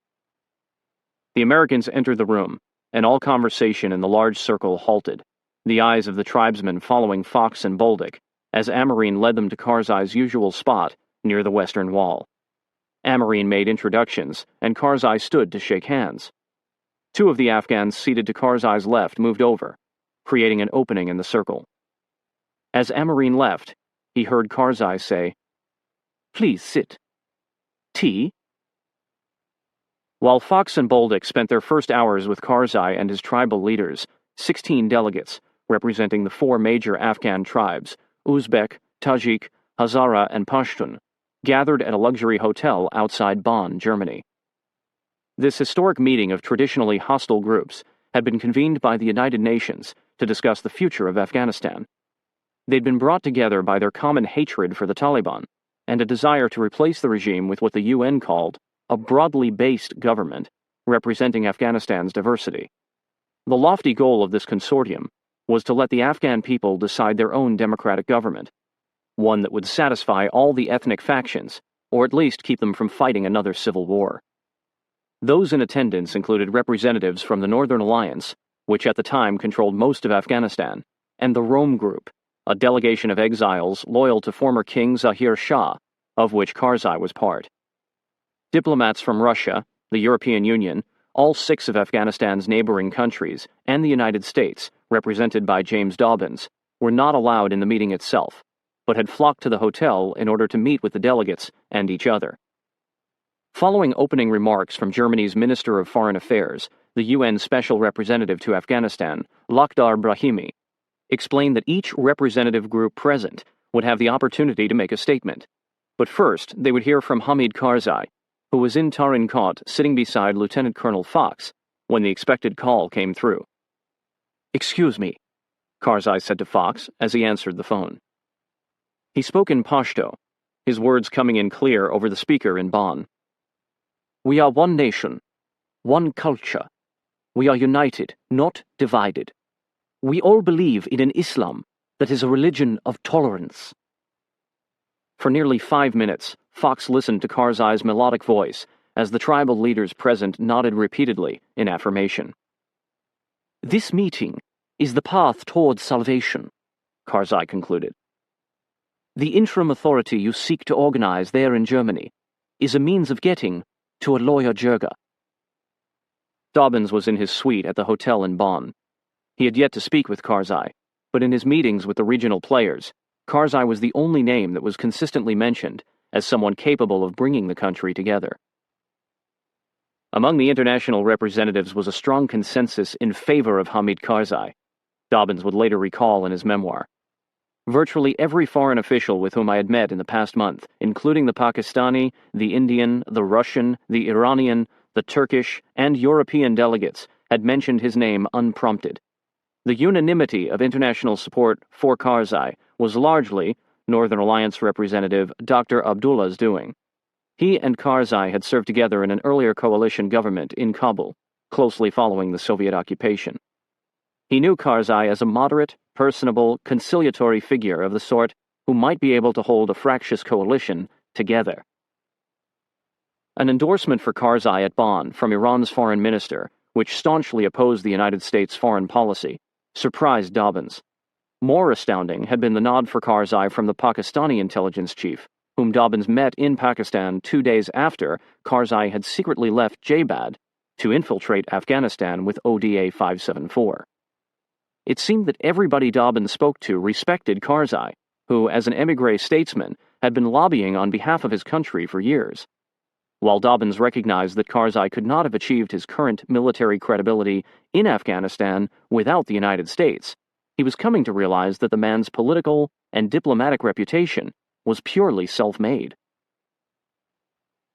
The Americans entered the room, and all conversation in the large circle halted, the eyes of the tribesmen following Fox and Bolduc, as Amarine led them to Karzai's usual spot near the western wall. Amarine made introductions, and Karzai stood to shake hands. Two of the Afghans seated to Karzai's left moved over, creating an opening in the circle. As Amarine left, he heard Karzai say, "Please sit. Tea?" While Fox and Bolduc spent their first hours with Karzai and his tribal leaders, 16 delegates, representing the four major Afghan tribes, Uzbek, Tajik, Hazara, and Pashtun, gathered at a luxury hotel outside Bonn, Germany. This historic meeting of traditionally hostile groups had been convened by the United Nations to discuss the future of Afghanistan. They'd been brought together by their common hatred for the Taliban and a desire to replace the regime with what the UN called a broadly based government representing Afghanistan's diversity. The lofty goal of this consortium was to let the Afghan people decide their own democratic government, one that would satisfy all the ethnic factions, or at least keep them from fighting another civil war. Those in attendance included representatives from the Northern Alliance, which at the time controlled most of Afghanistan, and the Rome Group, a delegation of exiles loyal to former King Zahir Shah, of which Karzai was part. Diplomats from Russia, the European Union, all 6 of Afghanistan's neighboring countries, and the United States, represented by James Dobbins, were not allowed in the meeting itself, but had flocked to the hotel in order to meet with the delegates and each other. Following opening remarks from Germany's Minister of Foreign Affairs, the UN Special Representative to Afghanistan, Lakhdar Brahimi, explained that each representative group present would have the opportunity to make a statement. But first, they would hear from Hamid Karzai, who was in Tarin Kot sitting beside Lieutenant Colonel Fox when the expected call came through. "Excuse me," Karzai said to Fox as he answered the phone. He spoke in Pashto, his words coming in clear over the speaker in Bonn. "We are one nation, one culture. We are united, not divided. We all believe in an Islam that is a religion of tolerance." For nearly 5 minutes, Fox listened to Karzai's melodic voice as the tribal leaders present nodded repeatedly in affirmation. "This meeting is the path towards salvation," Karzai concluded. "The interim authority you seek to organize there in Germany is a means of getting to a lawyer Jirga." Dobbins was in his suite at the hotel in Bonn. He had yet to speak with Karzai, but in his meetings with the regional players, Karzai was the only name that was consistently mentioned as someone capable of bringing the country together. Among the international representatives was a strong consensus in favor of Hamid Karzai, Dobbins would later recall in his memoir. Virtually every foreign official with whom I had met in the past month, including the Pakistani, the Indian, the Russian, the Iranian, the Turkish, and European delegates, had mentioned his name unprompted. The unanimity of international support for Karzai was largely Northern Alliance representative Dr. Abdullah's doing. He and Karzai had served together in an earlier coalition government in Kabul, closely following the Soviet occupation. He knew Karzai as a moderate, personable, conciliatory figure of the sort who might be able to hold a fractious coalition together. An endorsement for Karzai at Bonn from Iran's foreign minister, which staunchly opposed the United States' foreign policy, surprised Dobbins. More astounding had been the nod for Karzai from the Pakistani intelligence chief, whom Dobbins met in Pakistan 2 days after Karzai had secretly left Jabad to infiltrate Afghanistan with ODA 574. It seemed that everybody Dobbins spoke to respected Karzai, who, as an émigré statesman, had been lobbying on behalf of his country for years. While Dobbins recognized that Karzai could not have achieved his current military credibility in Afghanistan without the United States, he was coming to realize that the man's political and diplomatic reputation was purely self-made.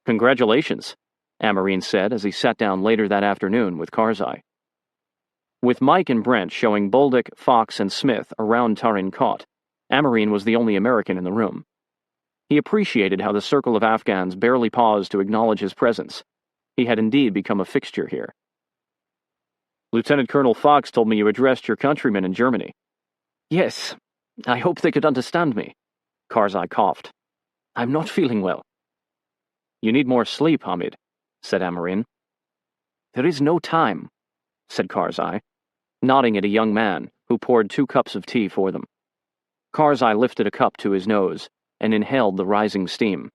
"Congratulations," Amarine said as he sat down later that afternoon with Karzai. With Mike and Brent showing Bolduc, Fox, and Smith around Tarin Kot, Amarine was the only American in the room. He appreciated how the circle of Afghans barely paused to acknowledge his presence. He had indeed become a fixture here. "Lieutenant Colonel Fox told me you addressed your countrymen in Germany." "Yes, I hope they could understand me," Karzai coughed. "I'm not feeling well." "You need more sleep, Hamid," said Amarine. "There is no time," said Karzai, nodding at a young man who poured 2 cups of tea for them. Karzai lifted a cup to his nose and inhaled the rising steam.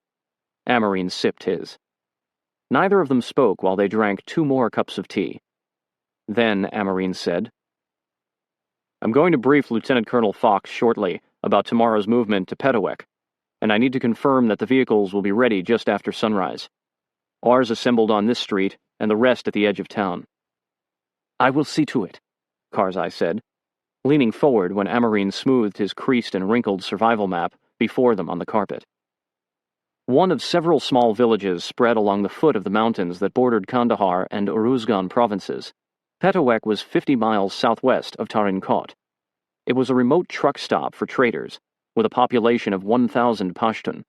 Amarine sipped his. Neither of them spoke while they drank 2 more cups of tea. Then Amarine said, "I'm going to brief Lieutenant Colonel Fox shortly about tomorrow's movement to Petowek, and I need to confirm that the vehicles will be ready just after sunrise. Ours assembled on this street, and the rest at the edge of town." "I will see to it," Karzai said, leaning forward when Amarine smoothed his creased and wrinkled survival map before them on the carpet. One of several small villages spread along the foot of the mountains that bordered Kandahar and Uruzgan provinces. Petowek was 50 miles southwest of Tarin Kot. It was a remote truck stop for traders, with a population of 1,000 Pashtun.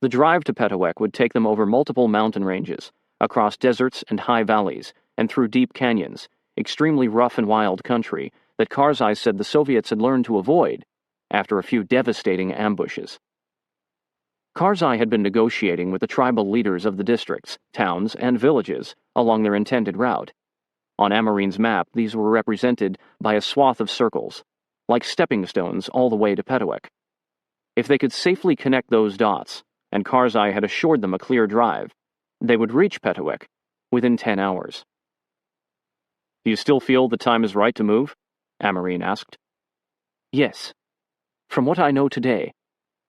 The drive to Petowek would take them over multiple mountain ranges, across deserts and high valleys, and through deep canyons, extremely rough and wild country that Karzai said the Soviets had learned to avoid after a few devastating ambushes. Karzai had been negotiating with the tribal leaders of the districts, towns, and villages along their intended route. On Amarine's map, these were represented by a swath of circles, like stepping stones all the way to Petowek. If they could safely connect those dots, and Karzai had assured them a clear drive, they would reach Petowek within 10 hours. "Do you still feel the time is right to move?" Amarine asked. "Yes. From what I know today,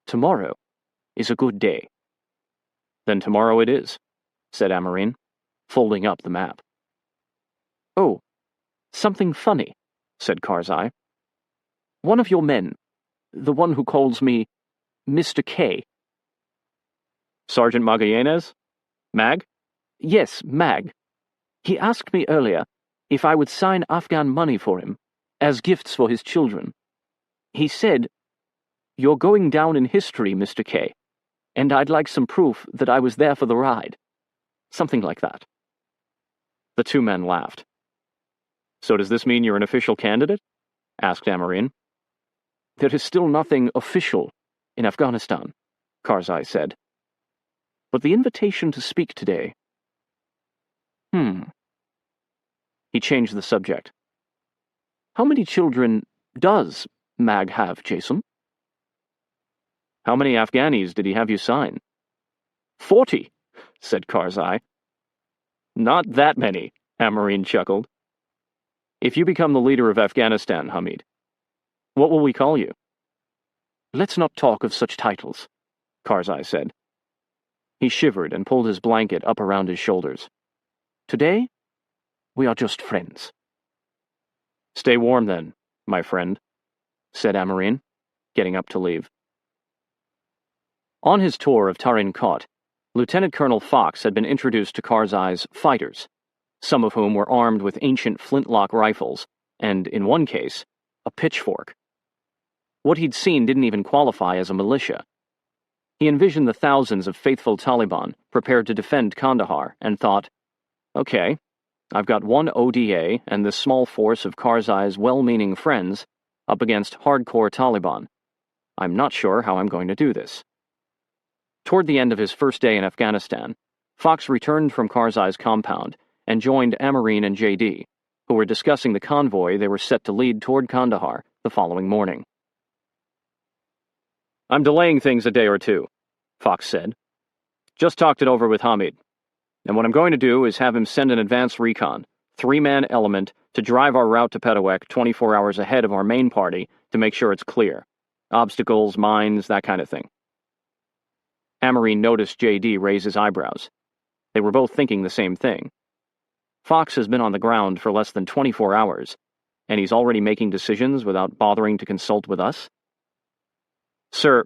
tomorrow is a good day." "Then tomorrow it is," said Amarine, folding up the map. "Oh, something funny," said Karzai. "One of your men, the one who calls me Mr. K." "Sergeant Magallanes? Mag?" "Yes, Mag. He asked me earlier if I would sign Afghan money for him, as gifts for his children. He said, 'You're going down in history, Mr. K, and I'd like some proof that I was there for the ride.' Something like that." The 2 men laughed. "So does this mean you're an official candidate?" asked Amarine. "There is still nothing official in Afghanistan," Karzai said. "But the invitation to speak today..." He changed the subject. "How many children does Mag have, Jason?" "How many Afghanis did he have you sign?" 40, said Karzai. "Not that many," Amarine chuckled. "If you become the leader of Afghanistan, Hamid, what will we call you?" "Let's not talk of such titles," Karzai said. He shivered and pulled his blanket up around his shoulders. "Today, we are just friends." "Stay warm then, my friend," said Amarine, getting up to leave. On his tour of Tarin Kot, Lieutenant Colonel Fox had been introduced to Karzai's fighters, some of whom were armed with ancient flintlock rifles, and, in one case, a pitchfork. What he'd seen didn't even qualify as a militia. He envisioned the thousands of faithful Taliban prepared to defend Kandahar and thought, "Okay, I've got one ODA and this small force of Karzai's well-meaning friends up against hardcore Taliban. I'm not sure how I'm going to do this." Toward the end of his first day in Afghanistan, Fox returned from Karzai's compound and joined Amarine and JD, who were discussing the convoy they were set to lead toward Kandahar the following morning. "I'm delaying things a day or 2, Fox said. "Just talked it over with Hamid. And what I'm going to do is have him send an advance recon, 3-man element, to drive our route to Petowek 24 hours ahead of our main party to make sure it's clear. Obstacles, mines, that kind of thing." Amarine noticed JD raise his eyebrows. They were both thinking the same thing. Fox has been on the ground for less than 24 hours, and he's already making decisions without bothering to consult with us? "Sir,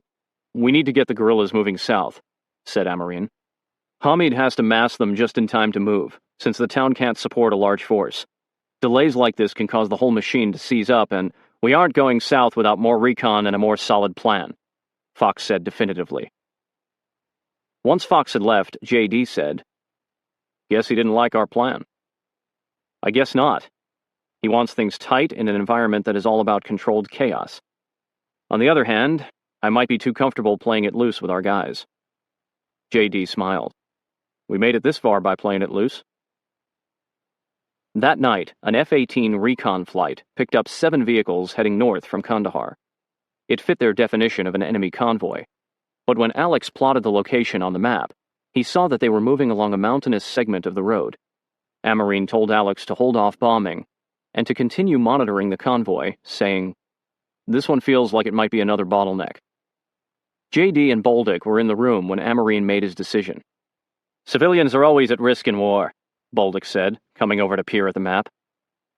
we need to get the guerrillas moving south," said Amarine. "Hamid has to mass them just in time to move, since the town can't support a large force. Delays like this can cause the whole machine to seize up, and we aren't going south without more recon and a more solid plan," Fox said definitively. Once Fox had left, JD said, "Guess he didn't like our plan." "I guess not. He wants things tight in an environment that is all about controlled chaos. On the other hand, I might be too comfortable playing it loose with our guys." JD smiled. "We made it this far by playing it loose." That night, an F-18 recon flight picked up 7 vehicles heading north from Kandahar. It fit their definition of an enemy convoy. But when Alex plotted the location on the map, he saw that they were moving along a mountainous segment of the road. Amarine told Alex to hold off bombing and to continue monitoring the convoy, saying, "This one feels like it might be another bottleneck." JD and Bolduc were in the room when Amarine made his decision. "Civilians are always at risk in war," Bolduc said, coming over to peer at the map.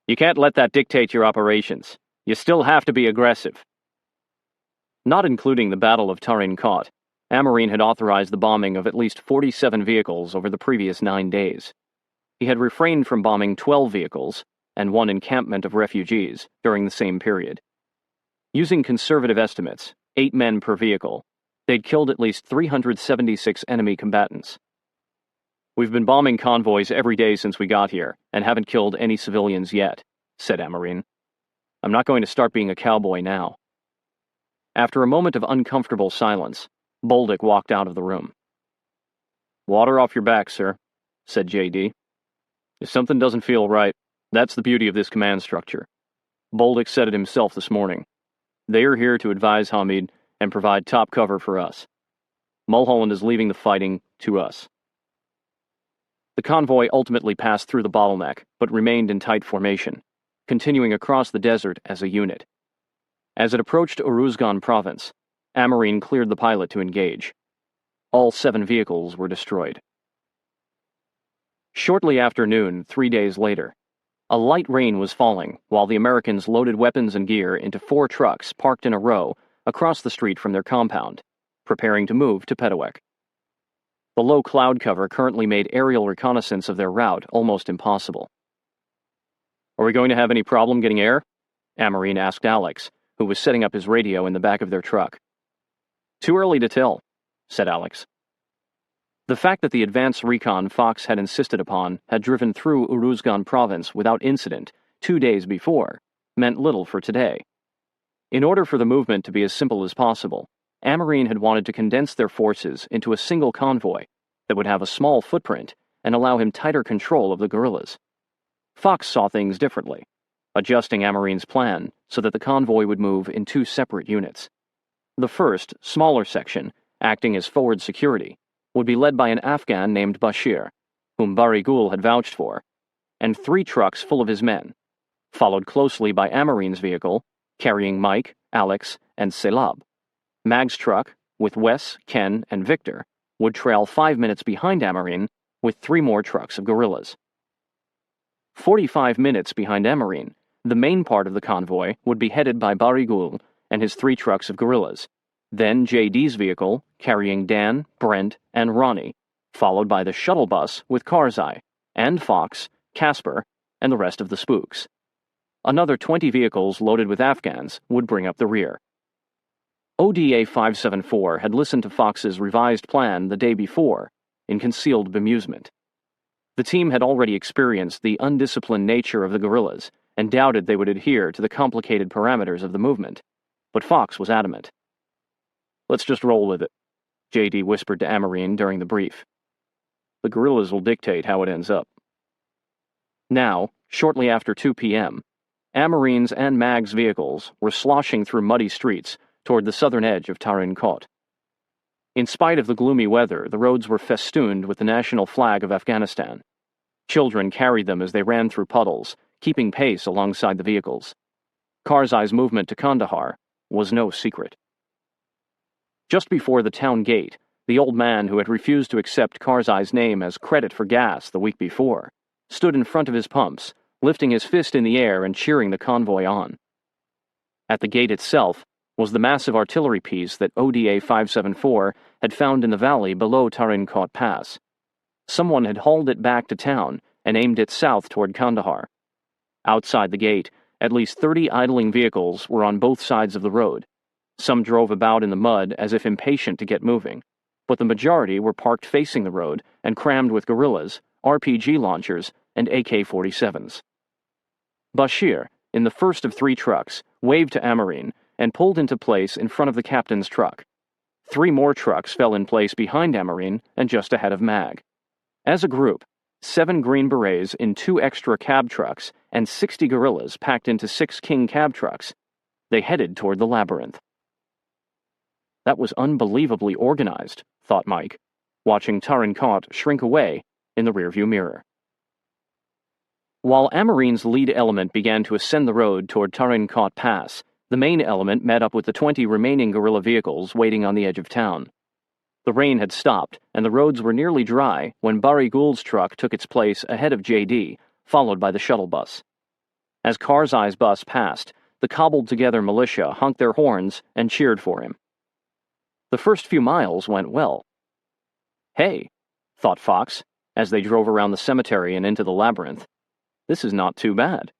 "You can't let that dictate your operations. You still have to be aggressive." Not including the Battle of Tarin Kot, Amarine had authorized the bombing of at least 47 vehicles over the previous 9 days. He had refrained from bombing 12 vehicles and one encampment of refugees during the same period. Using conservative estimates, 8 men per vehicle, they'd killed at least 376 enemy combatants. "We've been bombing convoys every day since we got here and haven't killed any civilians yet," said Amarine. "I'm not going to start being a cowboy now." After a moment of uncomfortable silence, Bolduc walked out of the room. "Water off your back, sir," said JD. "If something doesn't feel right, that's the beauty of this command structure. Bolduc said it himself this morning. They are here to advise Hamid and provide top cover for us. Mulholland is leaving the fighting to us." The convoy ultimately passed through the bottleneck, but remained in tight formation, continuing across the desert as a unit. As it approached Uruzgan province, Amarine cleared the pilot to engage. All 7 vehicles were destroyed. Shortly after noon, 3 days later, a light rain was falling while the Americans loaded weapons and gear into 4 trucks parked in a row across the street from their compound, preparing to move to Petawek. The low cloud cover currently made aerial reconnaissance of their route almost impossible. "Are we going to have any problem getting air?" Amarine asked Alex, who was setting up his radio in the back of their truck. "Too early to tell," said Alex. The fact that the advance recon Fox had insisted upon had driven through Uruzgan province without incident 2 days before meant little for today. In order for the movement to be as simple as possible, Amarine had wanted to condense their forces into a single convoy that would have a small footprint and allow him tighter control of the guerrillas. Fox saw things differently, adjusting Amarine's plan so that the convoy would move in 2 separate units. The first, smaller section, acting as forward security, would be led by an Afghan named Bashir, whom Barigul had vouched for, and 3 trucks full of his men, followed closely by Amarine's vehicle, carrying Mike, Alex, and Selab. Mag's truck, with Wes, Ken, and Victor, would trail 5 minutes behind Amarine with 3 more trucks of guerrillas. 45 minutes behind Amarine, the main part of the convoy would be headed by Barigul and his 3 trucks of guerrillas, then JD's vehicle, carrying Dan, Brent, and Ronnie, followed by the shuttle bus with Karzai, and Fox, Casper, and the rest of the spooks. Another 20 vehicles loaded with Afghans would bring up the rear. ODA 574 had listened to Fox's revised plan the day before, in concealed bemusement. The team had already experienced the undisciplined nature of the guerrillas and doubted they would adhere to the complicated parameters of the movement, but Fox was adamant. "Let's just roll with it," JD whispered to Amarine during the brief. "The guerrillas will dictate how it ends up." Now, shortly after 2 p.m., Amarine's and Mag's vehicles were sloshing through muddy streets toward the southern edge of Tarin Kot. In spite of the gloomy weather, the roads were festooned with the national flag of Afghanistan. Children carried them as they ran through puddles, keeping pace alongside the vehicles. Karzai's movement to Kandahar was no secret. Just before the town gate, the old man who had refused to accept Karzai's name as credit for gas the week before stood in front of his pumps, lifting his fist in the air and cheering the convoy on. At the gate itself was the massive artillery piece that ODA 574 had found in the valley below Tarin Kot Pass. Someone had hauled it back to town and aimed it south toward Kandahar. Outside the gate, at least 30 idling vehicles were on both sides of the road. Some drove about in the mud as if impatient to get moving, but the majority were parked facing the road and crammed with guerrillas, RPG launchers, and AK-47s. Bashir, in the first of 3 trucks, waved to Amarine and pulled into place in front of the captain's truck. 3 more trucks fell in place behind Amarine and just ahead of Mag. As a group, 7 Green Berets in 2 extra cab trucks and 60 guerrillas packed into 6 King cab trucks, they headed toward the labyrinth. That was unbelievably organized, thought Mike, watching Tarinkot shrink away in the rearview mirror. While Amarine's lead element began to ascend the road toward Tarinkot Pass, the main element met up with the 20 remaining guerrilla vehicles waiting on the edge of town. The rain had stopped, and the roads were nearly dry when Bari Gul's truck took its place ahead of JD, followed by the shuttle bus. As Karzai's bus passed, the cobbled-together militia honked their horns and cheered for him. The first few miles went well. Hey, thought Fox, as they drove around the cemetery and into the labyrinth. This is not too bad.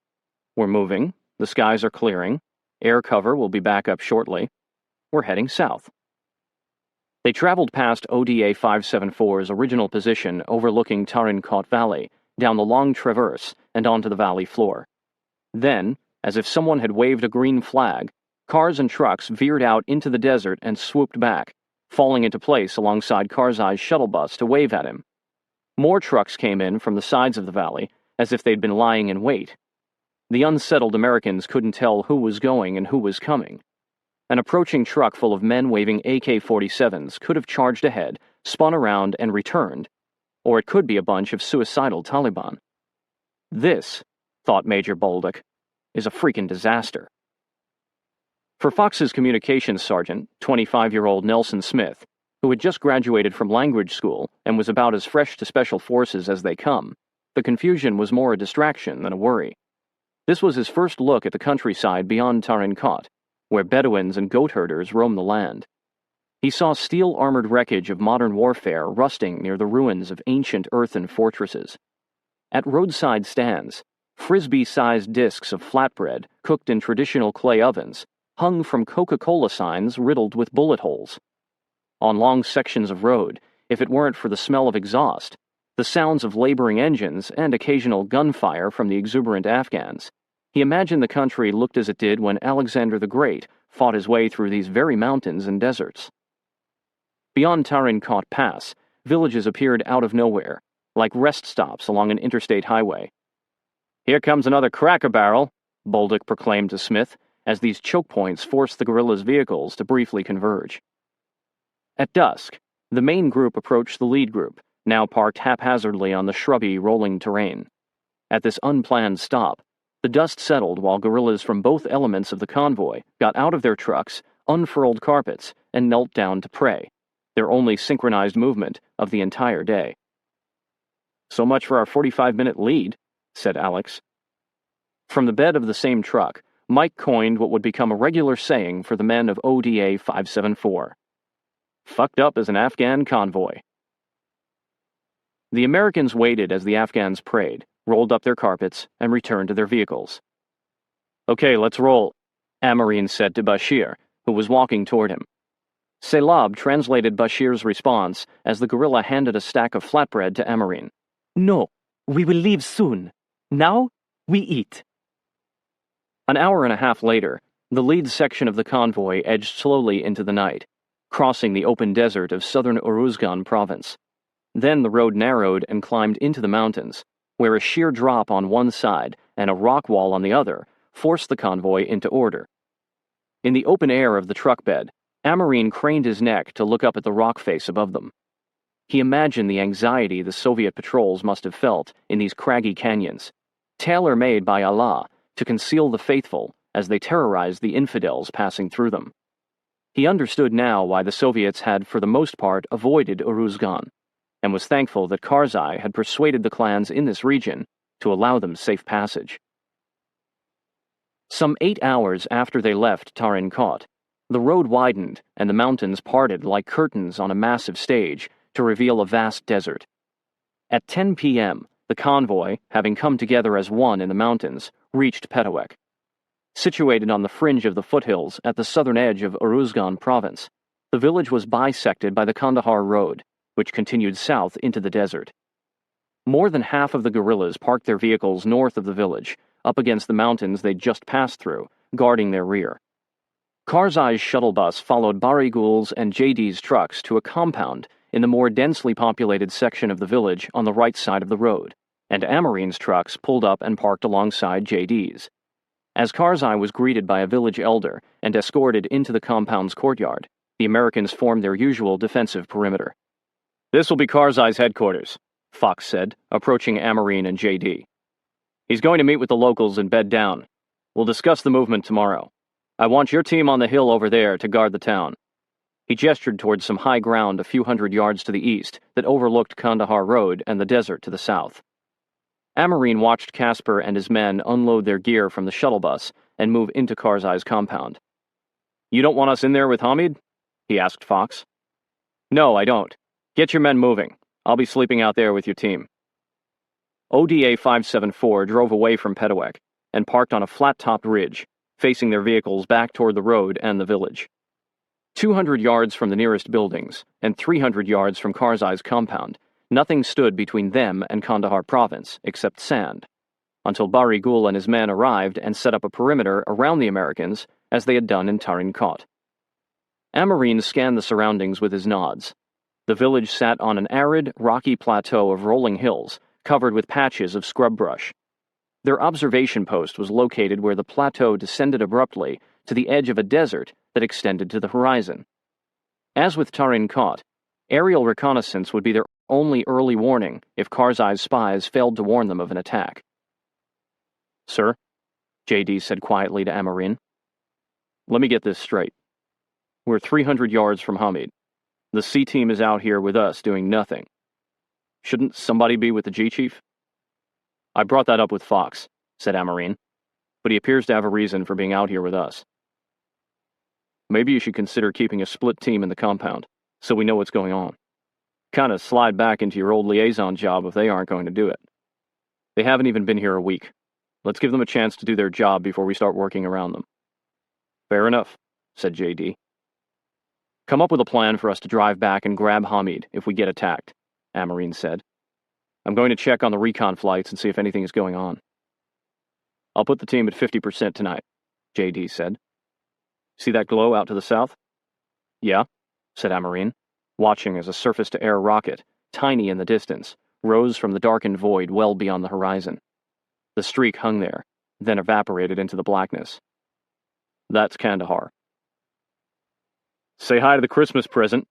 We're moving, the skies are clearing, air cover will be back up shortly. We're heading south. They traveled past ODA 574's original position overlooking Tarinkot Valley, down the long traverse, and onto the valley floor. Then, as if someone had waved a green flag, cars and trucks veered out into the desert and swooped back, falling into place alongside Karzai's shuttle bus to wave at him. More trucks came in from the sides of the valley, as if they'd been lying in wait. The unsettled Americans couldn't tell who was going and who was coming. An approaching truck full of men waving AK-47s could have charged ahead, spun around, and returned, or it could be a bunch of suicidal Taliban. This, thought Major Bolduc, is a freaking disaster. For Fox's communications sergeant, 25-year-old Nelson Smith, who had just graduated from language school and was about as fresh to special forces as they come, the confusion was more a distraction than a worry. This was his first look at the countryside beyond Tarinkot, where Bedouins and goat herders roam the land. He saw steel-armored wreckage of modern warfare rusting near the ruins of ancient earthen fortresses. At roadside stands, frisbee-sized discs of flatbread cooked in traditional clay ovens hung from Coca-Cola signs riddled with bullet holes. On long sections of road, if it weren't for the smell of exhaust, the sounds of laboring engines, and occasional gunfire from the exuberant Afghans, he imagined the country looked as it did when Alexander the Great fought his way through these very mountains and deserts. Beyond Tarinkot Pass, villages appeared out of nowhere, like rest stops along an interstate highway. "Here comes another Cracker Barrel," Bolduc proclaimed to Smith, as these choke points forced the guerrillas' vehicles to briefly converge. At dusk, the main group approached the lead group, now parked haphazardly on the shrubby, rolling terrain. At this unplanned stop, the dust settled while guerrillas from both elements of the convoy got out of their trucks, unfurled carpets, and knelt down to pray, their only synchronized movement of the entire day. "So much for our 45-minute lead," said Alex. From the bed of the same truck, Mike coined what would become a regular saying for the men of ODA 574. "Fucked up as an Afghan convoy." The Americans waited as the Afghans prayed, rolled up their carpets, and returned to their vehicles. "Okay, let's roll," Amarine said to Bashir, who was walking toward him. Selab translated Bashir's response as the guerrilla handed a stack of flatbread to Amarine. "No, we will leave soon. Now, we eat." An hour and a half later, the lead section of the convoy edged slowly into the night, crossing the open desert of southern Uruzgan province. Then the road narrowed and climbed into the mountains, where a sheer drop on one side and a rock wall on the other forced the convoy into order. In the open air of the truck bed, Amarine craned his neck to look up at the rock face above them. He imagined the anxiety the Soviet patrols must have felt in these craggy canyons, tailor-made by Allah to conceal the faithful as they terrorized the infidels passing through them. He understood now why the Soviets had for the most part avoided Uruzgan, and was thankful that Karzai had persuaded the clans in this region to allow them safe passage. Some 8 hours after they left Tarinkot, the road widened and the mountains parted like curtains on a massive stage to reveal a vast desert. At 10 p.m., the convoy, having come together as one in the mountains, reached Petawek. Situated on the fringe of the foothills at the southern edge of Uruzgan province, the village was bisected by the Kandahar Road, which continued south into the desert. More than half of the guerrillas parked their vehicles north of the village, up against the mountains they'd just passed through, guarding their rear. Karzai's shuttle bus followed Bari Gul's and JD's trucks to a compound in the more densely populated section of the village on the right side of the road, and Amarine's trucks pulled up and parked alongside JD's. As Karzai was greeted by a village elder and escorted into the compound's courtyard, The Americans formed their usual defensive perimeter. "This will be Karzai's headquarters," Fox said, approaching Amarine and JD. "He's going to meet with the locals and bed down. We'll discuss the movement tomorrow. I want your team on the hill over there to guard the town." He gestured towards some high ground a few hundred yards to the east that overlooked Kandahar Road and the desert to the south. Amarine watched Casper and his men unload their gear from the shuttle bus and move into Karzai's compound. "You don't want us in there with Hamid?" he asked Fox. "No, I don't. Get your men moving. I'll be sleeping out there with your team." ODA 574 drove away from Petawek and parked on a flat-topped ridge, facing their vehicles back toward the road and the village. 200 yards from the nearest buildings and 300 yards from Karzai's compound, nothing stood between them and Kandahar province except sand, until Bari Gul and his men arrived and set up a perimeter around the Americans as they had done in Tarin Kot. Amarine scanned the surroundings with his nods. The village sat on an arid, rocky plateau of rolling hills covered with patches of scrub brush. Their observation post was located where the plateau descended abruptly to the edge of a desert that extended to the horizon. As with Tarin Kot, aerial reconnaissance would be their only early warning if Karzai's spies failed to warn them of an attack. "Sir," JD said quietly to Amarine, "let me get this straight. We're 300 yards from Hamid. The C team is out here with us doing nothing. Shouldn't somebody be with the G-Chief?" "I brought that up with Fox," said Amarine, "but he appears to have a reason for being out here with us. Maybe you should consider keeping a split team in the compound, so we know what's going on. Kinda slide back into your old liaison job if they aren't going to do it. They haven't even been here a week. Let's give them a chance to do their job before we start working around them." "Fair enough," said JD. "Come up with a plan for us to drive back and grab Hamid if we get attacked," Amarine said. "I'm going to check on the recon flights and see if anything is going on." "I'll put the team at 50% tonight," JD said. "See that glow out to the south?" "Yeah," said Amarine, watching as a surface-to-air rocket, tiny in the distance, rose from the darkened void well beyond the horizon. The streak hung there, then evaporated into the blackness. "That's Kandahar." "Say hi to the Christmas present,"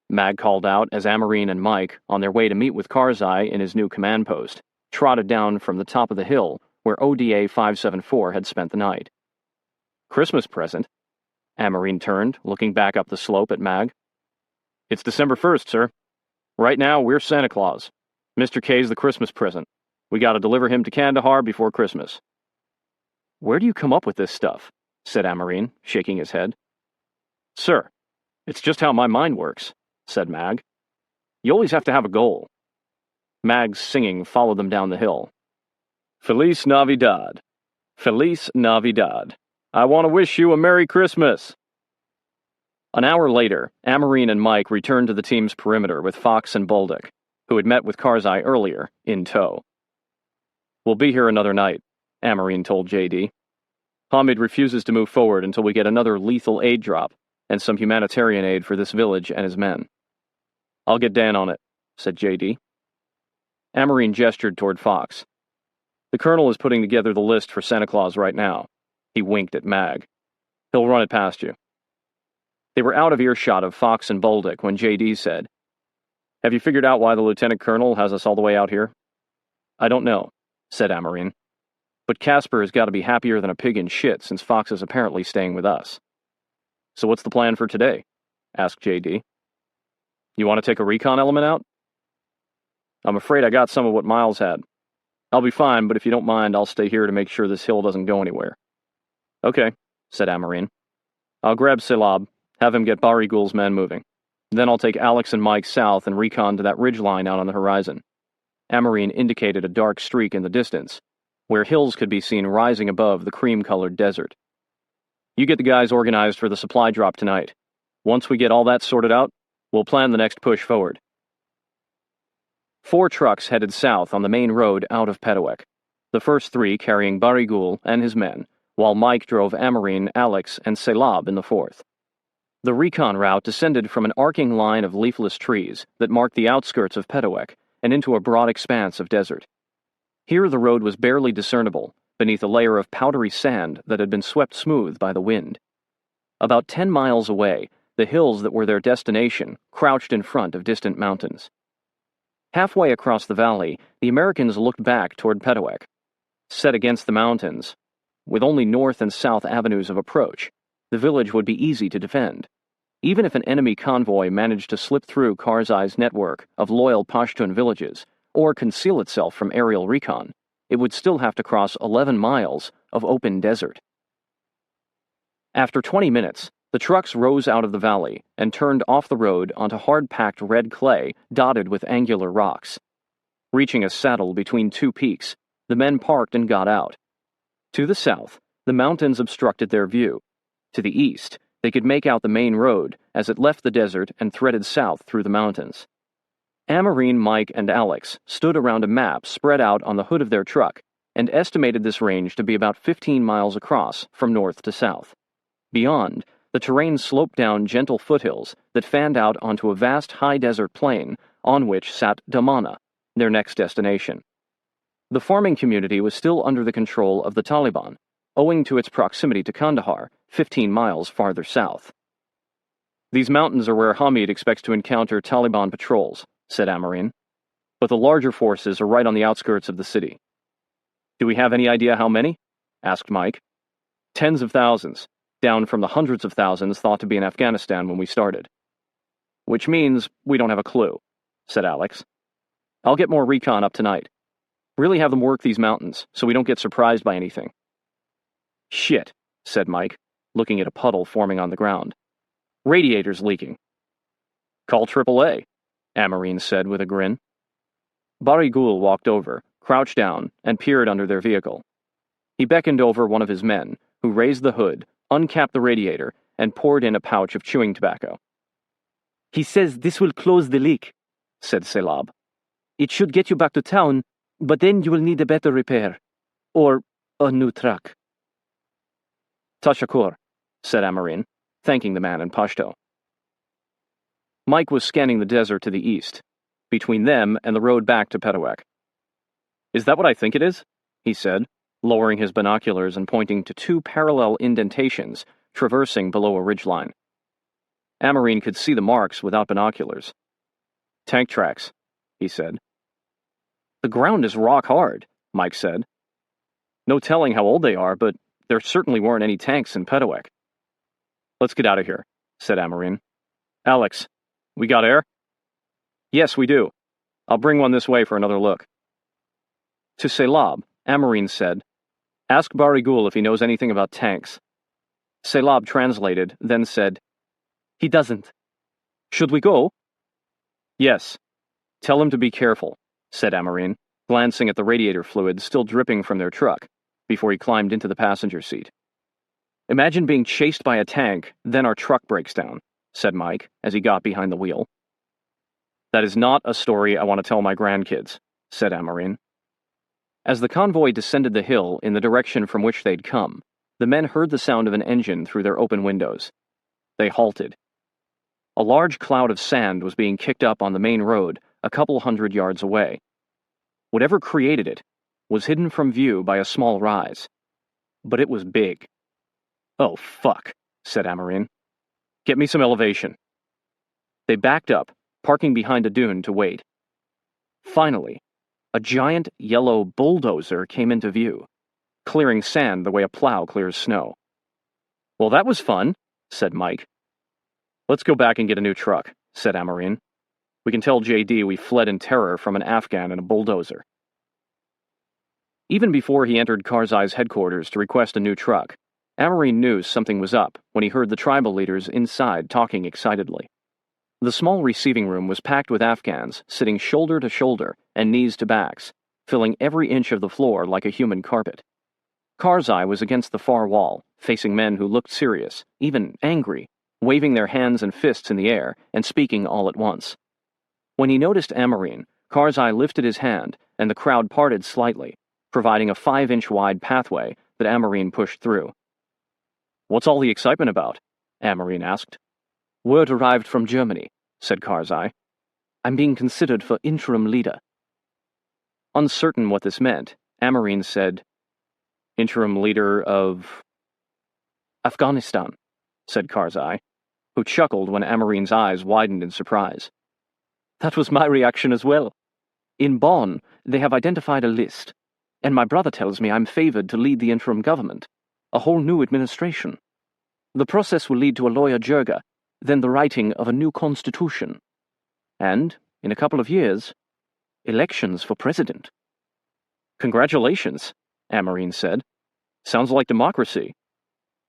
Mag called out as Amarine and Mike, on their way to meet with Karzai in his new command post, trotted down from the top of the hill where ODA 574 had spent the night. "Christmas present?" Amarine turned, looking back up the slope at Mag. "It's December 1st, sir. Right now, we're Santa Claus. Mr. K's the Christmas present. We gotta deliver him to Kandahar before Christmas." "Where do you come up with this stuff?" said Amarine, shaking his head. "Sir, it's just how my mind works," said Mag. "You always have to have a goal." Mag's singing followed them down the hill. "Feliz Navidad. Feliz Navidad. I want to wish you a Merry Christmas." An hour later, Amarine and Mike returned to the team's perimeter with Fox and Bolduc, who had met with Karzai earlier, in tow. "We'll be here another night," Amarine told JD. "Hamid refuses to move forward until we get another lethal aid drop and some humanitarian aid for this village and his men." "I'll get Dan on it," said JD. Amarine gestured toward Fox. "The Colonel is putting together the list for Santa Claus right now." He winked at Mag. "He'll run it past you." They were out of earshot of Fox and Bolduc when JD said, "Have you figured out why the Lieutenant Colonel has us all the way out here?" "I don't know," said Amarine. "But Casper has got to be happier than a pig in shit since Fox is apparently staying with us." "So what's the plan for today?" asked JD. "You want to take a recon element out?" "I'm afraid I got some of what Miles had. I'll be fine, but if you don't mind, I'll stay here to make sure this hill doesn't go anywhere." "Okay," said Amarine. "I'll grab Selab, have him get Bari Gul's men moving. Then I'll take Alex and Mike south and recon to that ridgeline out on the horizon." Amarine indicated a dark streak in the distance, where hills could be seen rising above the cream-colored desert. "You get the guys organized for the supply drop tonight. Once we get all that sorted out, we'll plan the next push forward." 4 trucks headed south on the main road out of Petawek, the first 3 carrying Bari Gul and his men, while Mike drove Amarine, Alex, and Selab in the 4th. The recon route descended from an arcing line of leafless trees that marked the outskirts of Petawek and into a broad expanse of desert. Here the road was barely discernible, beneath a layer of powdery sand that had been swept smooth by the wind. About 10 miles away, the hills that were their destination crouched in front of distant mountains. Halfway across the valley, the Americans looked back toward Petowek. Set against the mountains, with only north and south avenues of approach, the village would be easy to defend. Even if an enemy convoy managed to slip through Karzai's network of loyal Pashtun villages, or conceal itself from aerial recon, it would still have to cross 11 miles of open desert. After 20 minutes, the trucks rose out of the valley and turned off the road onto hard-packed red clay dotted with angular rocks. Reaching a saddle between two peaks, the men parked and got out. To the south, the mountains obstructed their view. To the east, they could make out the main road as it left the desert and threaded south through the mountains. Amarine, Mike, and Alex stood around a map spread out on the hood of their truck and estimated this range to be about 15 miles across from north to south. Beyond, the terrain sloped down gentle foothills that fanned out onto a vast high desert plain on which sat Damana, their next destination. The farming community was still under the control of the Taliban, owing to its proximity to Kandahar, 15 miles farther south. "These mountains are where Hamid expects to encounter Taliban patrols," said Amarine. "But the larger forces are right on the outskirts of the city." "Do we have any idea how many?" asked Mike. "Tens of thousands, down from the hundreds of thousands thought to be in Afghanistan when we started." "Which means we don't have a clue," said Alex. "I'll get more recon up tonight. Really have them work these mountains, so we don't get surprised by anything." "Shit," said Mike, looking at a puddle forming on the ground. "Radiator's leaking." "Call AAA," Amarine said with a grin. Bari Ghul walked over, crouched down, and peered under their vehicle. He beckoned over one of his men, who raised the hood, uncapped the radiator, and poured in a pouch of chewing tobacco. "He says this will close the leak," said Selab. "It should get you back to town, but then you will need a better repair. Or a new truck." "Tashakur," said Amarine, thanking the man in Pashto. Mike was scanning the desert to the east, between them and the road back to Petowek. "Is that what I think it is?" he said, lowering his binoculars and pointing to two parallel indentations traversing below a ridgeline. Amarine could see the marks without binoculars. "Tank tracks," he said. "The ground is rock hard," Mike said. "No telling how old they are, but there certainly weren't any tanks in Petowek." "Let's get out of here," said Amarine. "Alex, we got air?" "Yes, we do. I'll bring one this way for another look." To Selab, Amarine said, "Ask Bari Ghul if he knows anything about tanks." Selab translated, then said, "He doesn't." "Should we go?" "Yes. Tell him to be careful," said Amarine, glancing at the radiator fluid still dripping from their truck, before he climbed into the passenger seat. "Imagine being chased by a tank, then our truck breaks down," said Mike, as he got behind the wheel. "That is not a story I want to tell my grandkids," said Amarine. As the convoy descended the hill in the direction from which they'd come, the men heard the sound of an engine through their open windows. They halted. A large cloud of sand was being kicked up on the main road a couple 100 yards away. Whatever created it was hidden from view by a small rise. But it was big. "Oh, fuck," said Amarine. "Get me some elevation." They backed up, parking behind a dune to wait. Finally, a giant yellow bulldozer came into view, clearing sand the way a plow clears snow. "Well, that was fun," said Mike. "Let's go back and get a new truck," said Amarine. "We can tell JD we fled in terror from an Afghan in a bulldozer." Even before he entered Karzai's headquarters to request a new truck, Amarine knew something was up when he heard the tribal leaders inside talking excitedly. The small receiving room was packed with Afghans sitting shoulder to shoulder and knees to backs, filling every inch of the floor like a human carpet. Karzai was against the far wall, facing men who looked serious, even angry, waving their hands and fists in the air and speaking all at once. When he noticed Amarine, Karzai lifted his hand and the crowd parted slightly, providing a 5-inch wide pathway that Amarine pushed through. "What's all the excitement about?" Amarine asked. "Word arrived from Germany," said Karzai. "I'm being considered for interim leader." Uncertain what this meant, Amarine said, "Interim leader of..." "Afghanistan," said Karzai. who chuckled when Amarine's eyes widened in surprise. That was my reaction as well. In Bonn, they have identified a list, and my brother tells me I'm favored to lead the interim government, a whole new administration. The process will lead to a lawyer jirga, then the writing of a new constitution. And, in a couple of years, elections for president. Congratulations, Amarine said. Sounds like democracy.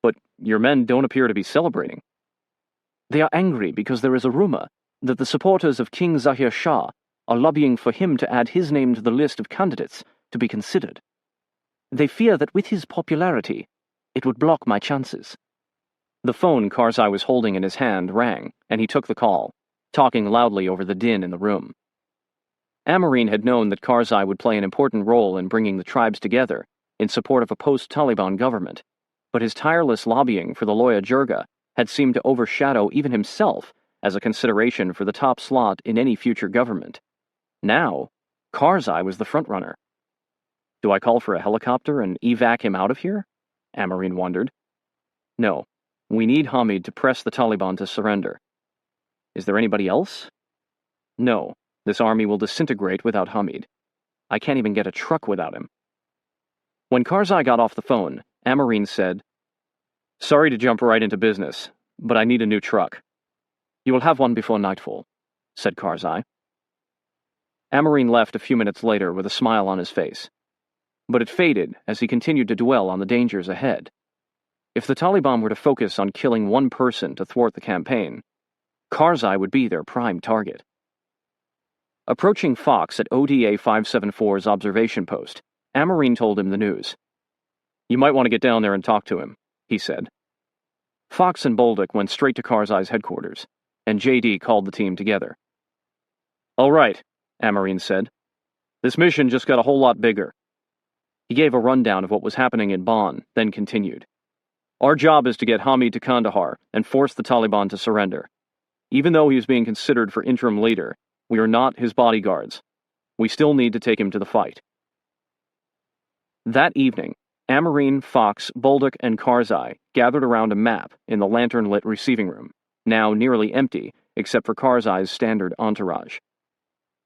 But your men don't appear to be celebrating. They are angry because there is a rumor that the supporters of King Zahir Shah are lobbying for him to add his name to the list of candidates to be considered. They fear that with his popularity, it would block my chances. The phone Karzai was holding in his hand rang, and he took the call, talking loudly over the din in the room. Amarine had known that Karzai would play an important role in bringing the tribes together in support of a post-Taliban government, but his tireless lobbying for the Loya Jirga had seemed to overshadow even himself as a consideration for the top slot in any future government. Now, Karzai was the frontrunner. Do I call for a helicopter and evac him out of here? Amarine wondered. No, we need Hamid to press the Taliban to surrender. Is there anybody else? No, this army will disintegrate without Hamid. I can't even get a truck without him. When Karzai got off the phone, Amarine said, Sorry to jump right into business, but I need a new truck. You will have one before nightfall, said Karzai. Amarine left a few minutes later with a smile on his face. But it faded as he continued to dwell on the dangers ahead. If the Taliban were to focus on killing one person to thwart the campaign, Karzai would be their prime target. Approaching Fox at ODA 574's observation post, Amarine told him the news. You might want to get down there and talk to him, he said. Fox and Bolduc went straight to Karzai's headquarters, and JD called the team together. All right, Amarine said. This mission just got a whole lot bigger. He gave a rundown of what was happening in Bonn, then continued. Our job is to get Hamid to Kandahar and force the Taliban to surrender. Even though he is being considered for interim leader, we are not his bodyguards. We still need to take him to the fight. That evening, Amarine, Fox, Bolduc, and Karzai gathered around a map in the lantern-lit receiving room, now nearly empty except for Karzai's standard entourage.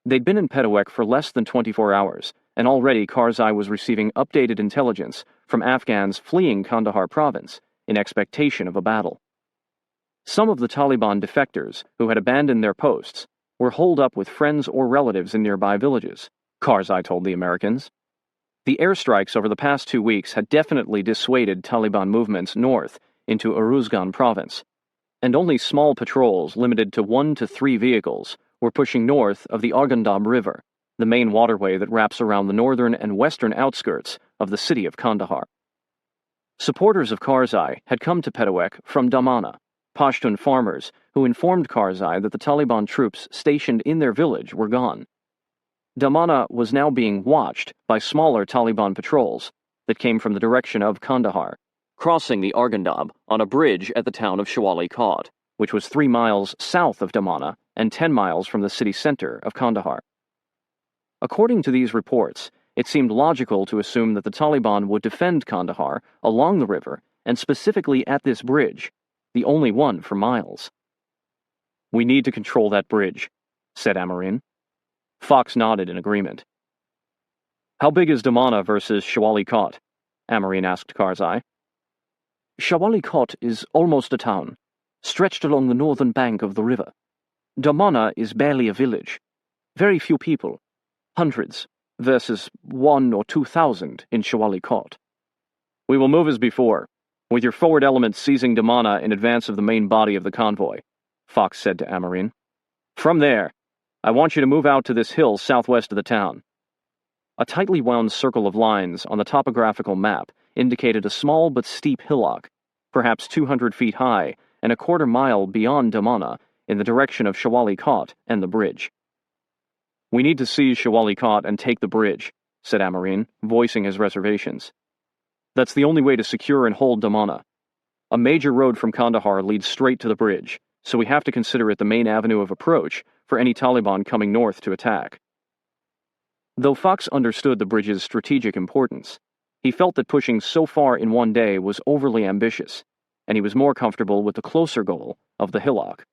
They'd been in Petawek for less than 24 hours, and already Karzai was receiving updated intelligence from Afghans fleeing Kandahar province in expectation of a battle. Some of the Taliban defectors who had abandoned their posts were holed up with friends or relatives in nearby villages, Karzai told the Americans. The airstrikes over the past 2 weeks had definitely dissuaded Taliban movements north into Uruzgan province, and only small patrols limited to 1 to 3 vehicles were pushing north of the Arghandab River, the main waterway that wraps around the northern and western outskirts of the city of Kandahar. Supporters of Karzai had come to Petawek from Damana, Pashtun farmers who informed Karzai that the Taliban troops stationed in their village were gone. Damana was now being watched by smaller Taliban patrols that came from the direction of Kandahar, crossing the Arghandab on a bridge at the town of Shawali Kot, which was 3 miles south of Damana and 10 miles from the city center of Kandahar. According to these reports, it seemed logical to assume that the Taliban would defend Kandahar along the river and specifically at this bridge, the only one for miles. We need to control that bridge, said Amarine. Fox nodded in agreement. How big is Damana versus Shawali Kot? Amarine asked Karzai. Shawali Kot is almost a town, stretched along the northern bank of the river. Damana is barely a village. Very few people, hundreds, versus 1,000 or 2,000 in Shawali Kot. We will move as before, with your forward elements seizing Damana in advance of the main body of the convoy, Fox said to Amarine. From there, I want you to move out to this hill southwest of the town. A tightly wound circle of lines on the topographical map indicated a small but steep hillock, perhaps 200 feet high and a quarter mile beyond Damana in the direction of Shawali Kot and the bridge. We need to seize Shawali Kot and take the bridge, said Amarine, voicing his reservations. That's the only way to secure and hold Damana. A major road from Kandahar leads straight to the bridge, so we have to consider it the main avenue of approach for any Taliban coming north to attack. Though Fox understood the bridge's strategic importance, he felt that pushing so far in one day was overly ambitious, and he was more comfortable with the closer goal of the hillock.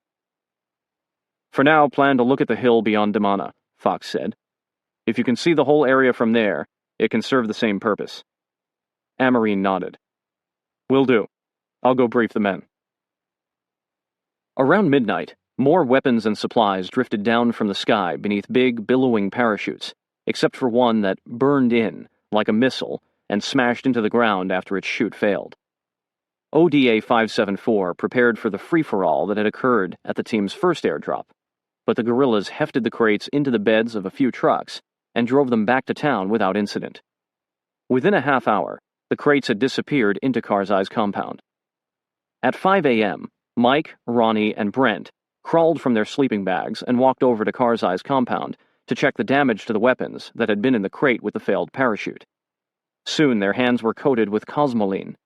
"For now, plan to look at the hill beyond Damana," Fox said. "If you can see the whole area from there, it can serve the same purpose." Amarine nodded. "Will do. I'll go brief the men." Around midnight, more weapons and supplies drifted down from the sky beneath big, billowing parachutes, except for one that burned in, like a missile, and smashed into the ground after its chute failed. ODA 574 prepared for the free-for-all that had occurred at the team's first airdrop, but the guerrillas hefted the crates into the beds of a few trucks and drove them back to town without incident. Within a half hour, the crates had disappeared into Karzai's compound. At 5 a.m., Mike, Ronnie, and Brent crawled from their sleeping bags and walked over to Karzai's compound to check the damage to the weapons that had been in the crate with the failed parachute. Soon their hands were coated with cosmoline,